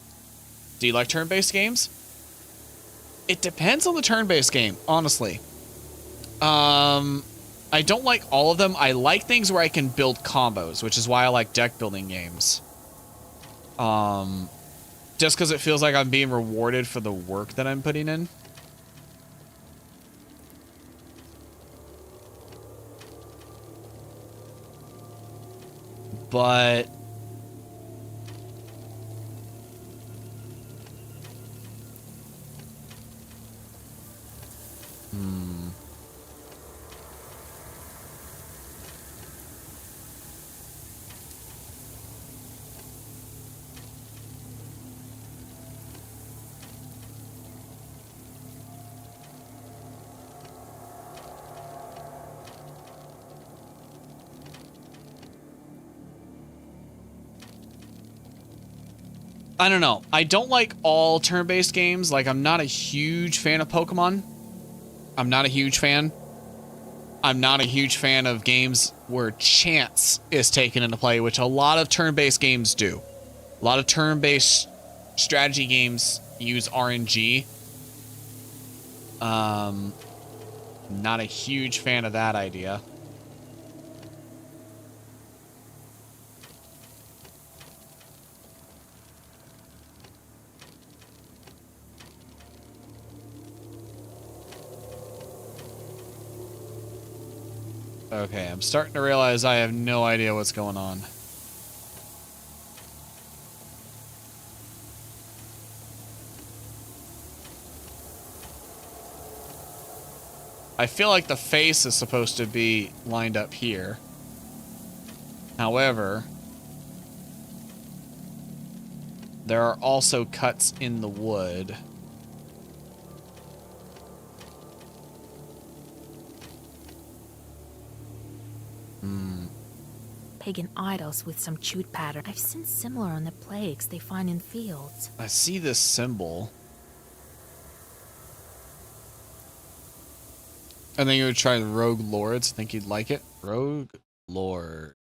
Speaker 1: Do you like turn-based games? It depends on the turn-based game, honestly. I don't like all of them. I like things where I can build combos, which is why I like deck building games. Just because it feels like I'm being rewarded for the work that I'm putting in. But I don't know. I don't like all turn-based games. Like, I'm not a huge fan of Pokemon. I'm not a huge fan. I'm not a huge fan of games where chance is taken into play, which a lot of turn-based games do. A lot of turn-based strategy games use RNG. Not a huge fan of that idea. Okay, I'm starting to realize I have no idea what's going on. I feel like the face is supposed to be lined up here. However, there are also cuts in the wood.
Speaker 4: Pagan idols with some chute pattern. I've seen similar on the plagues they find in fields.
Speaker 1: I see this symbol. And then you would try the Rogue Lords. I think you'd like it. Rogue Lords.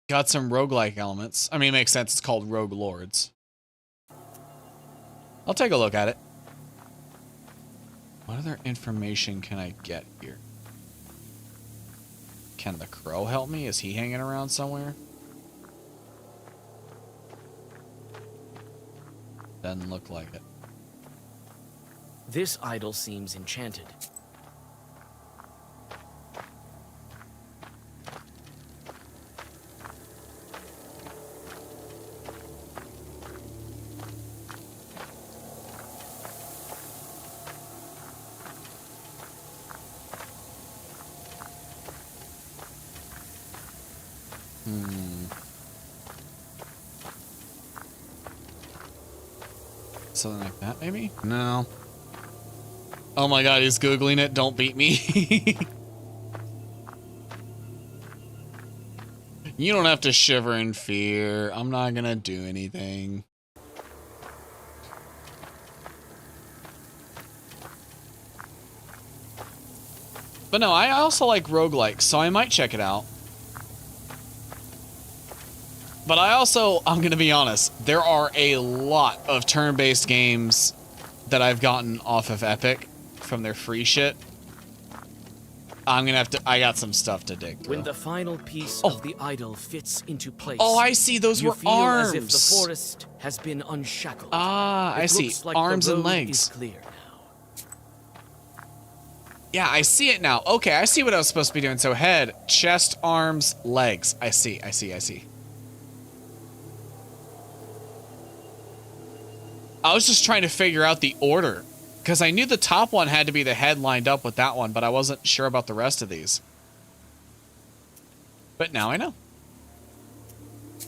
Speaker 1: Got some roguelike elements. I mean, it makes sense. It's called Rogue Lords. I'll take a look at it. What other information can I get here? Can the crow help me? Is he hanging around somewhere? Doesn't look like it.
Speaker 2: This idol seems enchanted.
Speaker 1: Something like that, maybe? No. Oh my god, he's Googling it. Don't beat me. You don't have to shiver in fear. I'm not gonna do anything. But no, I also like roguelikes, so I might check it out. But I'm gonna be honest, there are a lot of turn-based games that I've gotten off of Epic from their free shit. I got some stuff to dig through.
Speaker 2: When the final piece of the idol fits into place.
Speaker 1: Oh, I see, those were
Speaker 2: feel
Speaker 1: arms.
Speaker 2: As if the forest has been unshackled.
Speaker 1: Ah, I see.
Speaker 2: Like
Speaker 1: Arms
Speaker 2: the
Speaker 1: and
Speaker 2: road
Speaker 1: legs.
Speaker 2: is clear now.
Speaker 1: Yeah, I see it now. Okay, I see what I was supposed to be doing. So head, chest, arms, legs. I see. I was just trying to figure out the order, because I knew the top one had to be the head lined up with that one, but I wasn't sure about the rest of these. But now I know.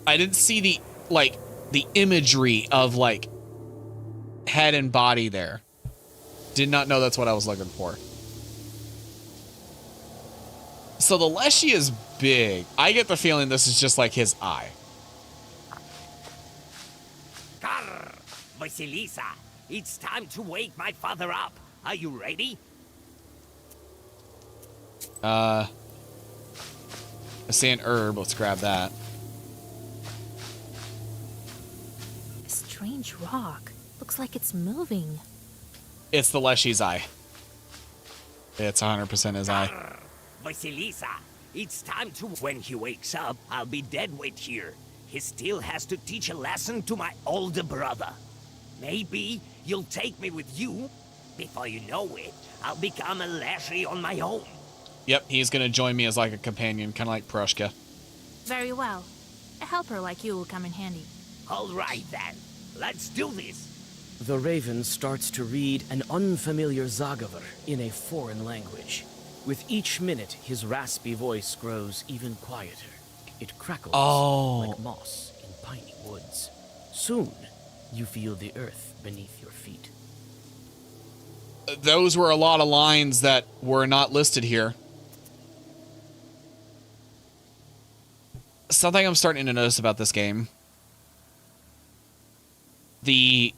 Speaker 1: I didn't see the imagery of, head and body there. Did not know that's what I was looking for. So the Leshy is big. I get the feeling this is just like his eye.
Speaker 21: Grr, Vasilisa, it's time to wake my father up. Are you ready?
Speaker 1: I see an herb. Let's grab that.
Speaker 4: A strange rock. Looks like it's moving.
Speaker 1: It's the Leshy's eye. It's 100% his eye.
Speaker 21: Grr, Vasilisa, it's time to... When he wakes up, I'll be dead weight here. He still has to teach a lesson to my older brother. Maybe you'll take me with you. Before you know it, I'll become a Lashy on my own.
Speaker 1: Yep, he's gonna join me as like a companion, kind of like Prushka.
Speaker 4: Very well. A helper like you will come in handy.
Speaker 21: All right then, let's do this.
Speaker 2: The raven starts to read an unfamiliar Zagaver in a foreign language. With each minute, his raspy voice grows even quieter. It crackles like moss in piney woods. Soon, you feel the earth beneath your feet.
Speaker 1: Those were a lot of lines that were not listed here. Something I'm starting to notice about this game the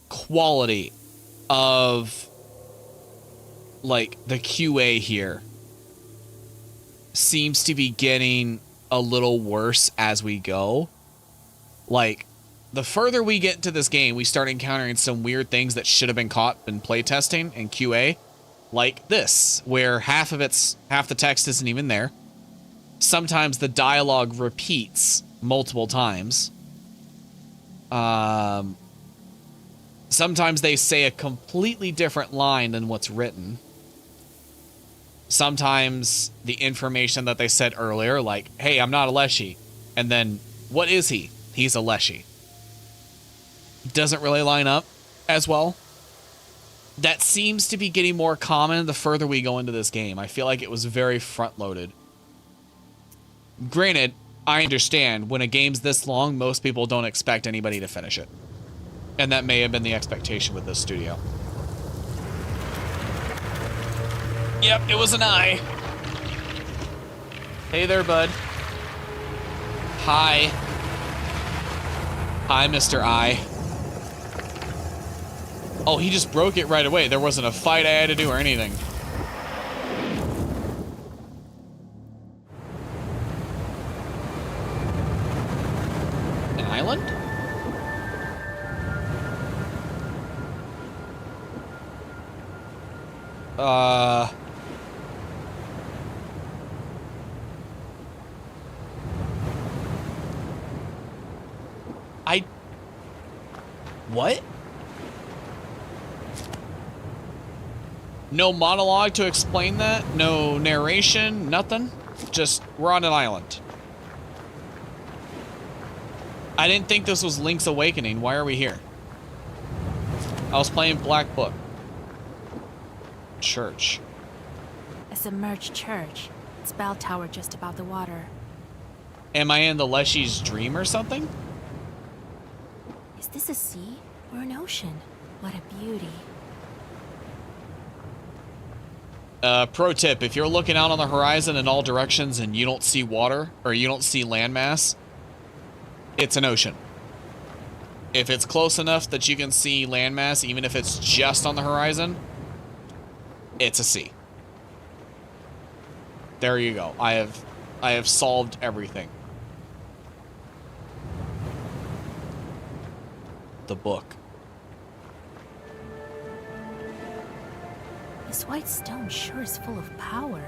Speaker 1: quality of like the QA here seems to be getting a little worse as we go. Like, the further we get into this game, we start encountering some weird things that should have been caught in playtesting and QA, like this, where half the text isn't even there. Sometimes the dialogue repeats multiple times. Sometimes they say a completely different line than what's written. Sometimes the information that they said earlier, like, hey, I'm not a Leshy. And then, what is he? He's a Leshy. Doesn't really line up as well. That seems to be getting more common the further we go into this game. I feel like it was very front-loaded. Granted, I understand when a game's this long, most people don't expect anybody to finish it. And that may have been the expectation with this studio. Yep, it was an eye. Hey there, bud. Hi. Hi, Mr. I. Oh, he just broke it right away. There wasn't a fight I had to do or anything. An island? What? No monologue to explain that? No narration? Nothing? Just, we're on an island. I didn't think this was Link's Awakening. Why are we here? I was playing Black Book. Church.
Speaker 4: A submerged church. Its bell tower just above the water.
Speaker 1: Am I in the Leshy's dream or something?
Speaker 4: Is this a sea or an ocean? What a beauty.
Speaker 1: Pro tip, if you're looking out on the horizon in all directions and you don't see water, or you don't see landmass, it's an ocean. If it's close enough that you can see landmass, even if it's just on the horizon, it's a sea. There you go. I have solved everything. The book.
Speaker 4: This white stone sure is full of power.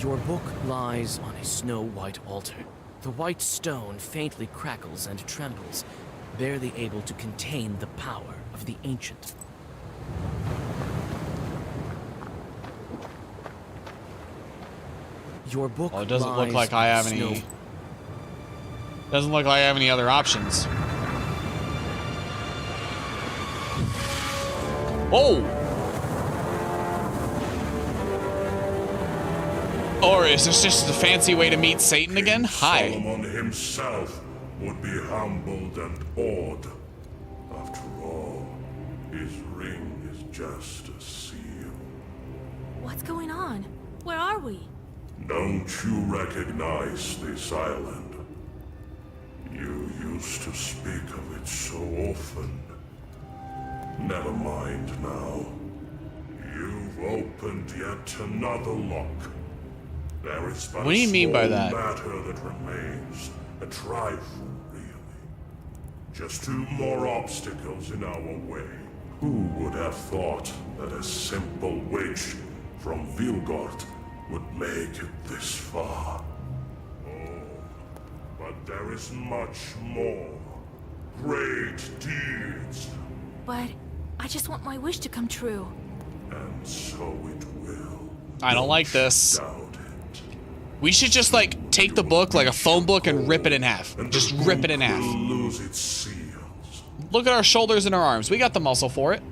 Speaker 2: Your book lies on a snow-white altar. The white stone faintly crackles and trembles, barely able to contain the power of the ancient. Your book
Speaker 1: Well, it doesn't look like I have any. Doesn't look like I have any other options. Whoa! Or is this just a fancy way to meet Satan again? Hi.
Speaker 6: Solomon himself would be humbled and awed. After all, his ring is just a seal.
Speaker 4: What's going on? Where are we?
Speaker 6: Don't you recognize this island? You used to speak of it so often. Never mind now. You've opened yet another lock. There is but
Speaker 1: what do you mean by that?
Speaker 6: matter that remains. A trifle, really. Just 2 more obstacles in our way. Who would have thought that a simple witch from Vilgort would make it this far? Oh, but there is much more. Great deeds.
Speaker 4: But I just want my wish to come true.
Speaker 6: And so it will.
Speaker 1: I don't like this. We should just like take the book like a phone book and rip it in half. Just rip it in half.
Speaker 6: Lose its seals.
Speaker 1: Look at our shoulders and our arms. We got the muscle for it.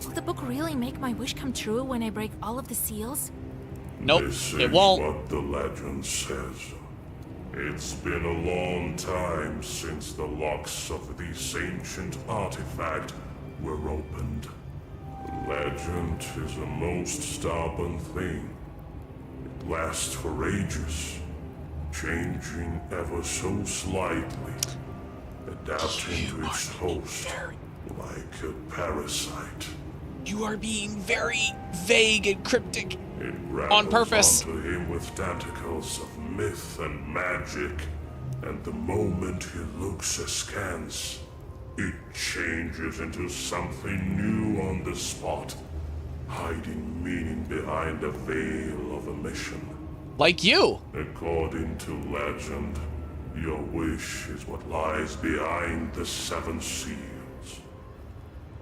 Speaker 4: Will the book really make my wish come true when I break all of the seals?
Speaker 1: Nope,
Speaker 6: This
Speaker 1: it
Speaker 6: is
Speaker 1: won't.
Speaker 6: what the legend says. It's been a long time since the locks of this ancient artifact were opened. Legend is a most stubborn thing. It lasts for ages, changing ever so slightly. adapting to its host like a parasite.
Speaker 1: You are being very vague and cryptic
Speaker 6: It
Speaker 1: on purpose.
Speaker 6: onto him with tentacles of myth and magic, and the moment he looks askance, it changes into something new on the spot, hiding meaning behind a veil of omission.
Speaker 1: Like you.
Speaker 6: According to legend, your wish is what lies behind the 7 seals.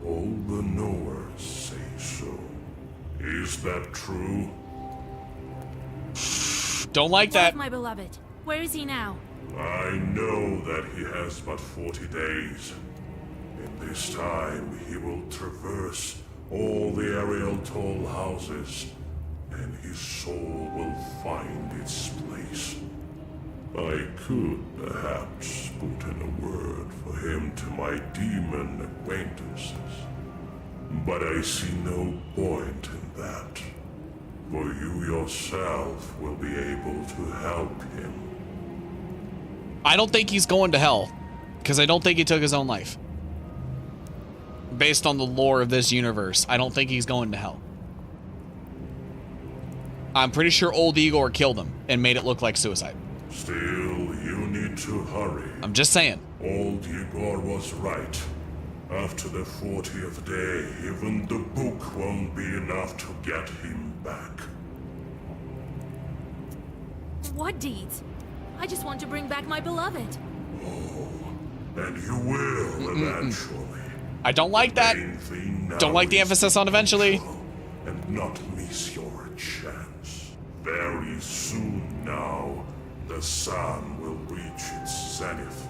Speaker 6: All the knowers say so. Is that true?
Speaker 1: Don't like that.
Speaker 4: My beloved. Where is he now?
Speaker 6: I know that he has but 40 days. In this time, he will traverse all the aerial toll houses, and his soul will find its place. I could perhaps put in a word for him to my demon acquaintances, but I see no point in that, for you yourself will be able to help him.
Speaker 1: I don't think he's going to hell, because I don't think he took his own life. Based on the lore of this universe, I don't think he's going to hell. I'm pretty sure old Igor killed him and made it look like suicide.
Speaker 6: Still, you need to hurry.
Speaker 1: I'm just saying.
Speaker 6: Old Igor was right. After the 40th day, even the book won't be enough to get him back.
Speaker 4: What deeds? I just want to bring back my beloved.
Speaker 6: And you will eventually.
Speaker 1: I don't like that. Don't like the emphasis on eventually.
Speaker 6: And not miss your chance. Very soon now, the sun will reach its zenith.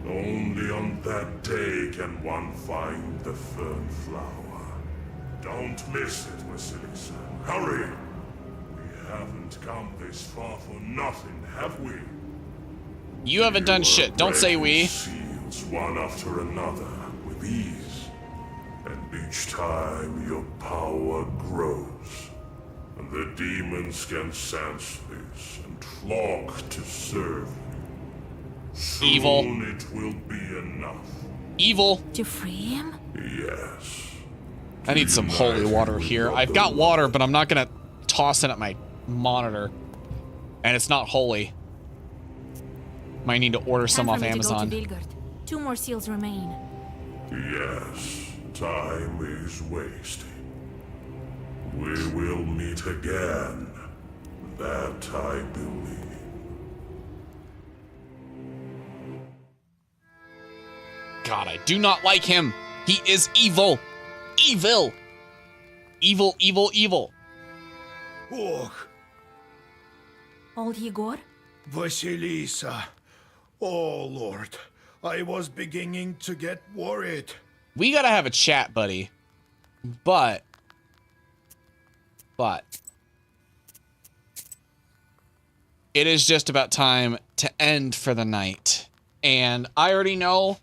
Speaker 6: Only on that day can one find the fern flower. Don't miss it, Vasilisa. Hurry! We haven't come this far for nothing, have we?
Speaker 1: You haven't done shit. Don't say we.
Speaker 6: Seals one after another with ease, and each time your power grows, and the demons can sense this and flock to serve you. Soon
Speaker 1: Evil.
Speaker 6: It will be enough.
Speaker 1: Evil.
Speaker 4: To free him?
Speaker 6: Yes.
Speaker 1: I need some holy water here. I've got water, but I'm not gonna toss it at my monitor. And it's not holy. Might need to order some off Amazon.
Speaker 4: To go to Vilgard. 2 more seals remain.
Speaker 6: Yes, time is wasting. We will meet again. That I believe.
Speaker 1: God, I do not like him. He is evil. Evil. Evil, evil, evil.
Speaker 3: Och,
Speaker 4: Old Igor?
Speaker 3: Vasilisa. Oh, Lord. I was beginning to get worried.
Speaker 1: We gotta have a chat, buddy. But. It is just about time to end for the night. And I already know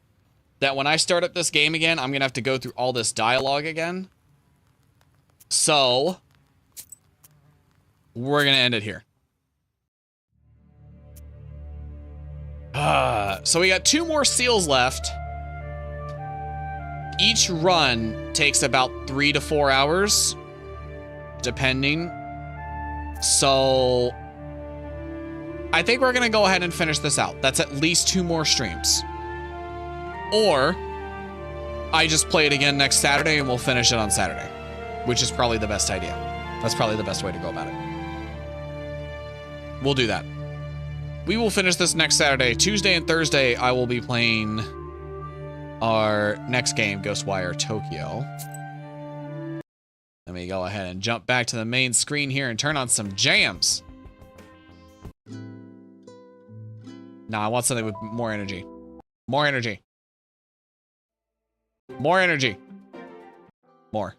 Speaker 1: that when I start up this game again, I'm gonna have to go through all this dialogue again. So, we're gonna end it here. So we got 2 more seals left. Each run takes about 3 to 4 hours, depending. So I think we're gonna go ahead and finish this out. That's at least 2 more streams. Or I just play it again next Saturday and we'll finish it on Saturday, which is probably the best idea. That's probably the best way to go about it. We'll do that. We will finish this next Saturday. Tuesday and Thursday, I will be playing our next game, Ghostwire Tokyo. Let me go ahead and jump back to the main screen here and turn on some jams. Nah, I want something with more energy. More energy. More energy. More.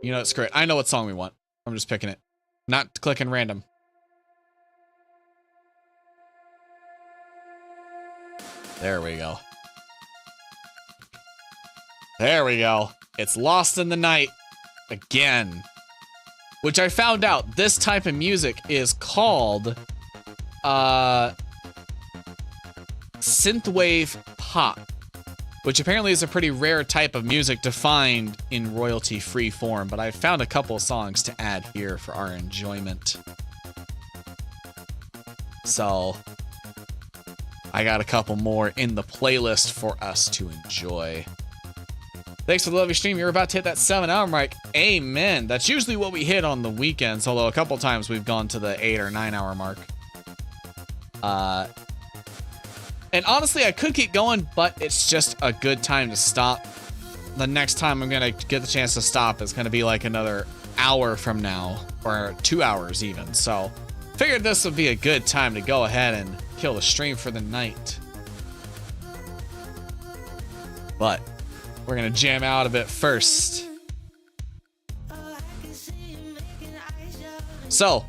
Speaker 1: You know what, screw it. I know what song we want. I'm just picking it. Not clicking random. There we go. There we go. It's Lost in the Night again. Which I found out this type of music is called synthwave pop, which apparently is a pretty rare type of music to find in royalty-free form, but I found a couple of songs to add here for our enjoyment. So I got a couple more in the playlist for us to enjoy. Thanks for the love of your stream. You're about to hit that 7-hour mark. Amen. That's usually what we hit on the weekends, although a couple times we've gone to the 8 or 9 hour mark. And honestly, I could keep going, but it's just a good time to stop. The next time I'm going to get the chance to stop is going to be like another hour from now, or 2 hours even. So figured this would be a good time to go ahead and kill the stream for the night. But we're going to jam out a bit first. So,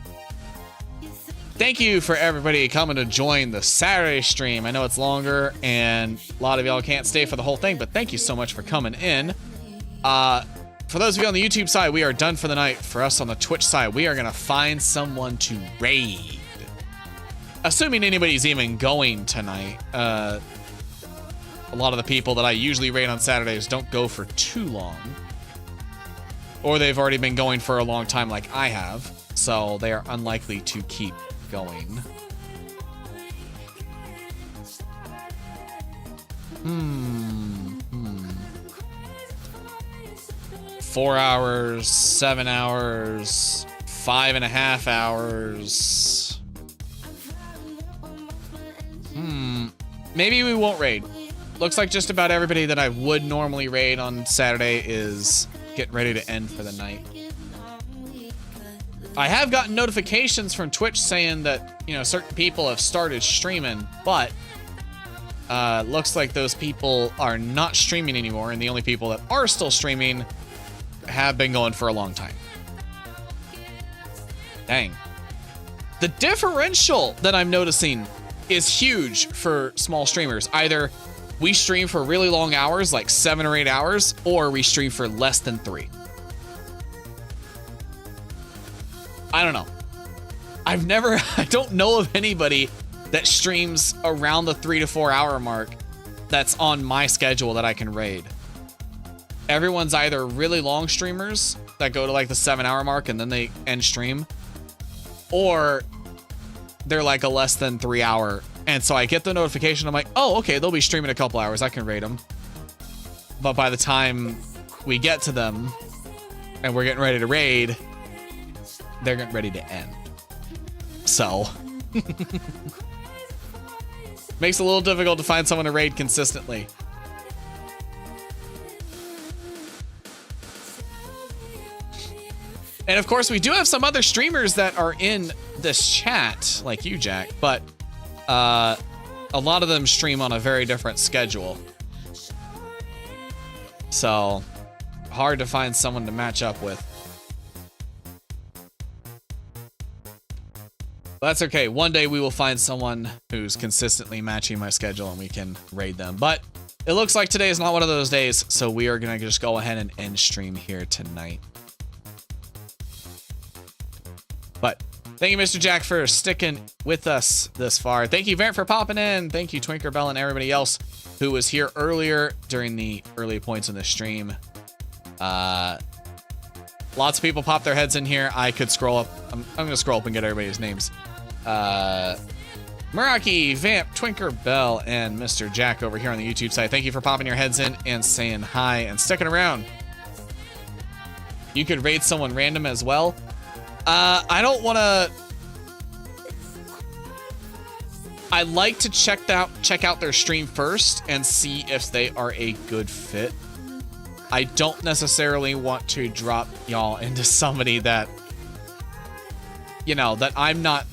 Speaker 1: thank you for everybody coming to join the Saturday stream. I know it's longer and a lot of y'all can't stay for the whole thing, but thank you so much for coming in. For those of you on the YouTube side, we are done for the night. For us on the Twitch side, we are going to find someone to raid. Assuming anybody's even going tonight. A lot of the people that I usually raid on Saturdays don't go for too long. Or they've already been going for a long time like I have. So they are unlikely to keep going. 4 hours, 7 hours, 5.5 hours. Maybe we won't raid. Looks like just about everybody that I would normally raid on Saturday is getting ready to end for the night. I have gotten notifications from Twitch saying that, you know, certain people have started streaming, but looks like those people are not streaming anymore, and the only people that are still streaming have been going for a long time. Dang. The differential that I'm noticing is huge for small streamers. Either we stream for really long hours, like 7 or 8 hours, or we stream for less than 3. I don't know. I don't know of anybody that streams around the 3 to 4 hour mark that's on my schedule that I can raid. Everyone's either really long streamers that go to like the 7 hour mark and then they end stream, or they're like a less than 3 hour. And so I get the notification. I'm like, oh, okay, they'll be streaming a couple hours. I can raid them. But by the time we get to them and we're getting ready to raid, they're getting ready to end. So makes it a little difficult to find someone to raid consistently. And of course, we do have some other streamers that are in this chat, like you, Jack, but a lot of them stream on a very different schedule. So hard to find someone to match up with. But that's okay. One day we will find someone who's consistently matching my schedule and we can raid them. But it looks like today is not one of those days, so we are going to just go ahead and end stream here tonight. But thank you, Mr. Jack, for sticking with us this far. Thank you, Vant, for popping in. Thank you, Twinkerbell, and everybody else who was here earlier during the early points in the stream. Lots of people pop their heads in here. I could scroll up. I'm going to scroll up and get everybody's names. Meraki, Vamp, Twinkerbell, and Mr. Jack over here on the YouTube side. Thank you for popping your heads in and saying hi and sticking around. You could raid someone random as well. I don't want to. I like to check out their stream first and see if they are a good fit. I don't necessarily want to drop y'all into somebody that, you know, that I'm not.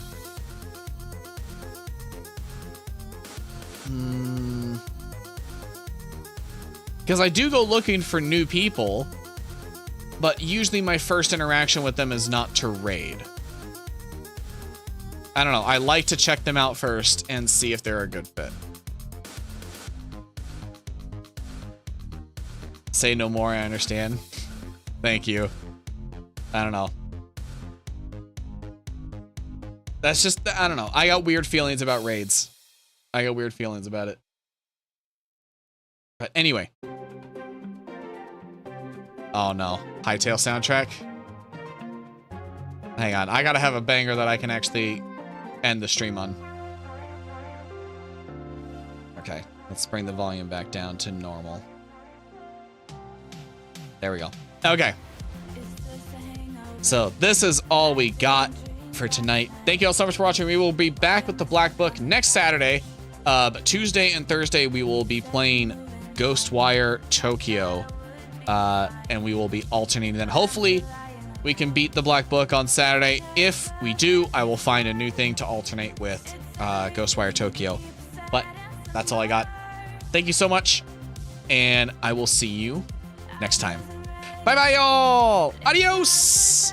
Speaker 1: Because I do go looking for new people, but usually my first interaction with them is not to raid. I don't know. I like to check them out first and see if they're a good fit. Say no more, I understand. Thank you. I don't know. That's just, I don't know. I got weird feelings about raids. I got weird feelings about it. But anyway. Oh no. Hightail soundtrack. Hang on. I gotta have a banger that I can actually end the stream on. Okay. Let's bring the volume back down to normal. There we go. Okay. So this is all we got for tonight. Thank you all so much for watching. We will be back with the Black Book next Saturday. But Tuesday and Thursday we will be playing Ghostwire Tokyo. And we will be alternating then. Hopefully we can beat the Black Book on Saturday. If we do, I will find a new thing to alternate with Ghostwire Tokyo. But that's all I got. Thank you so much. And I will see you next time. Bye-bye, y'all. Adios.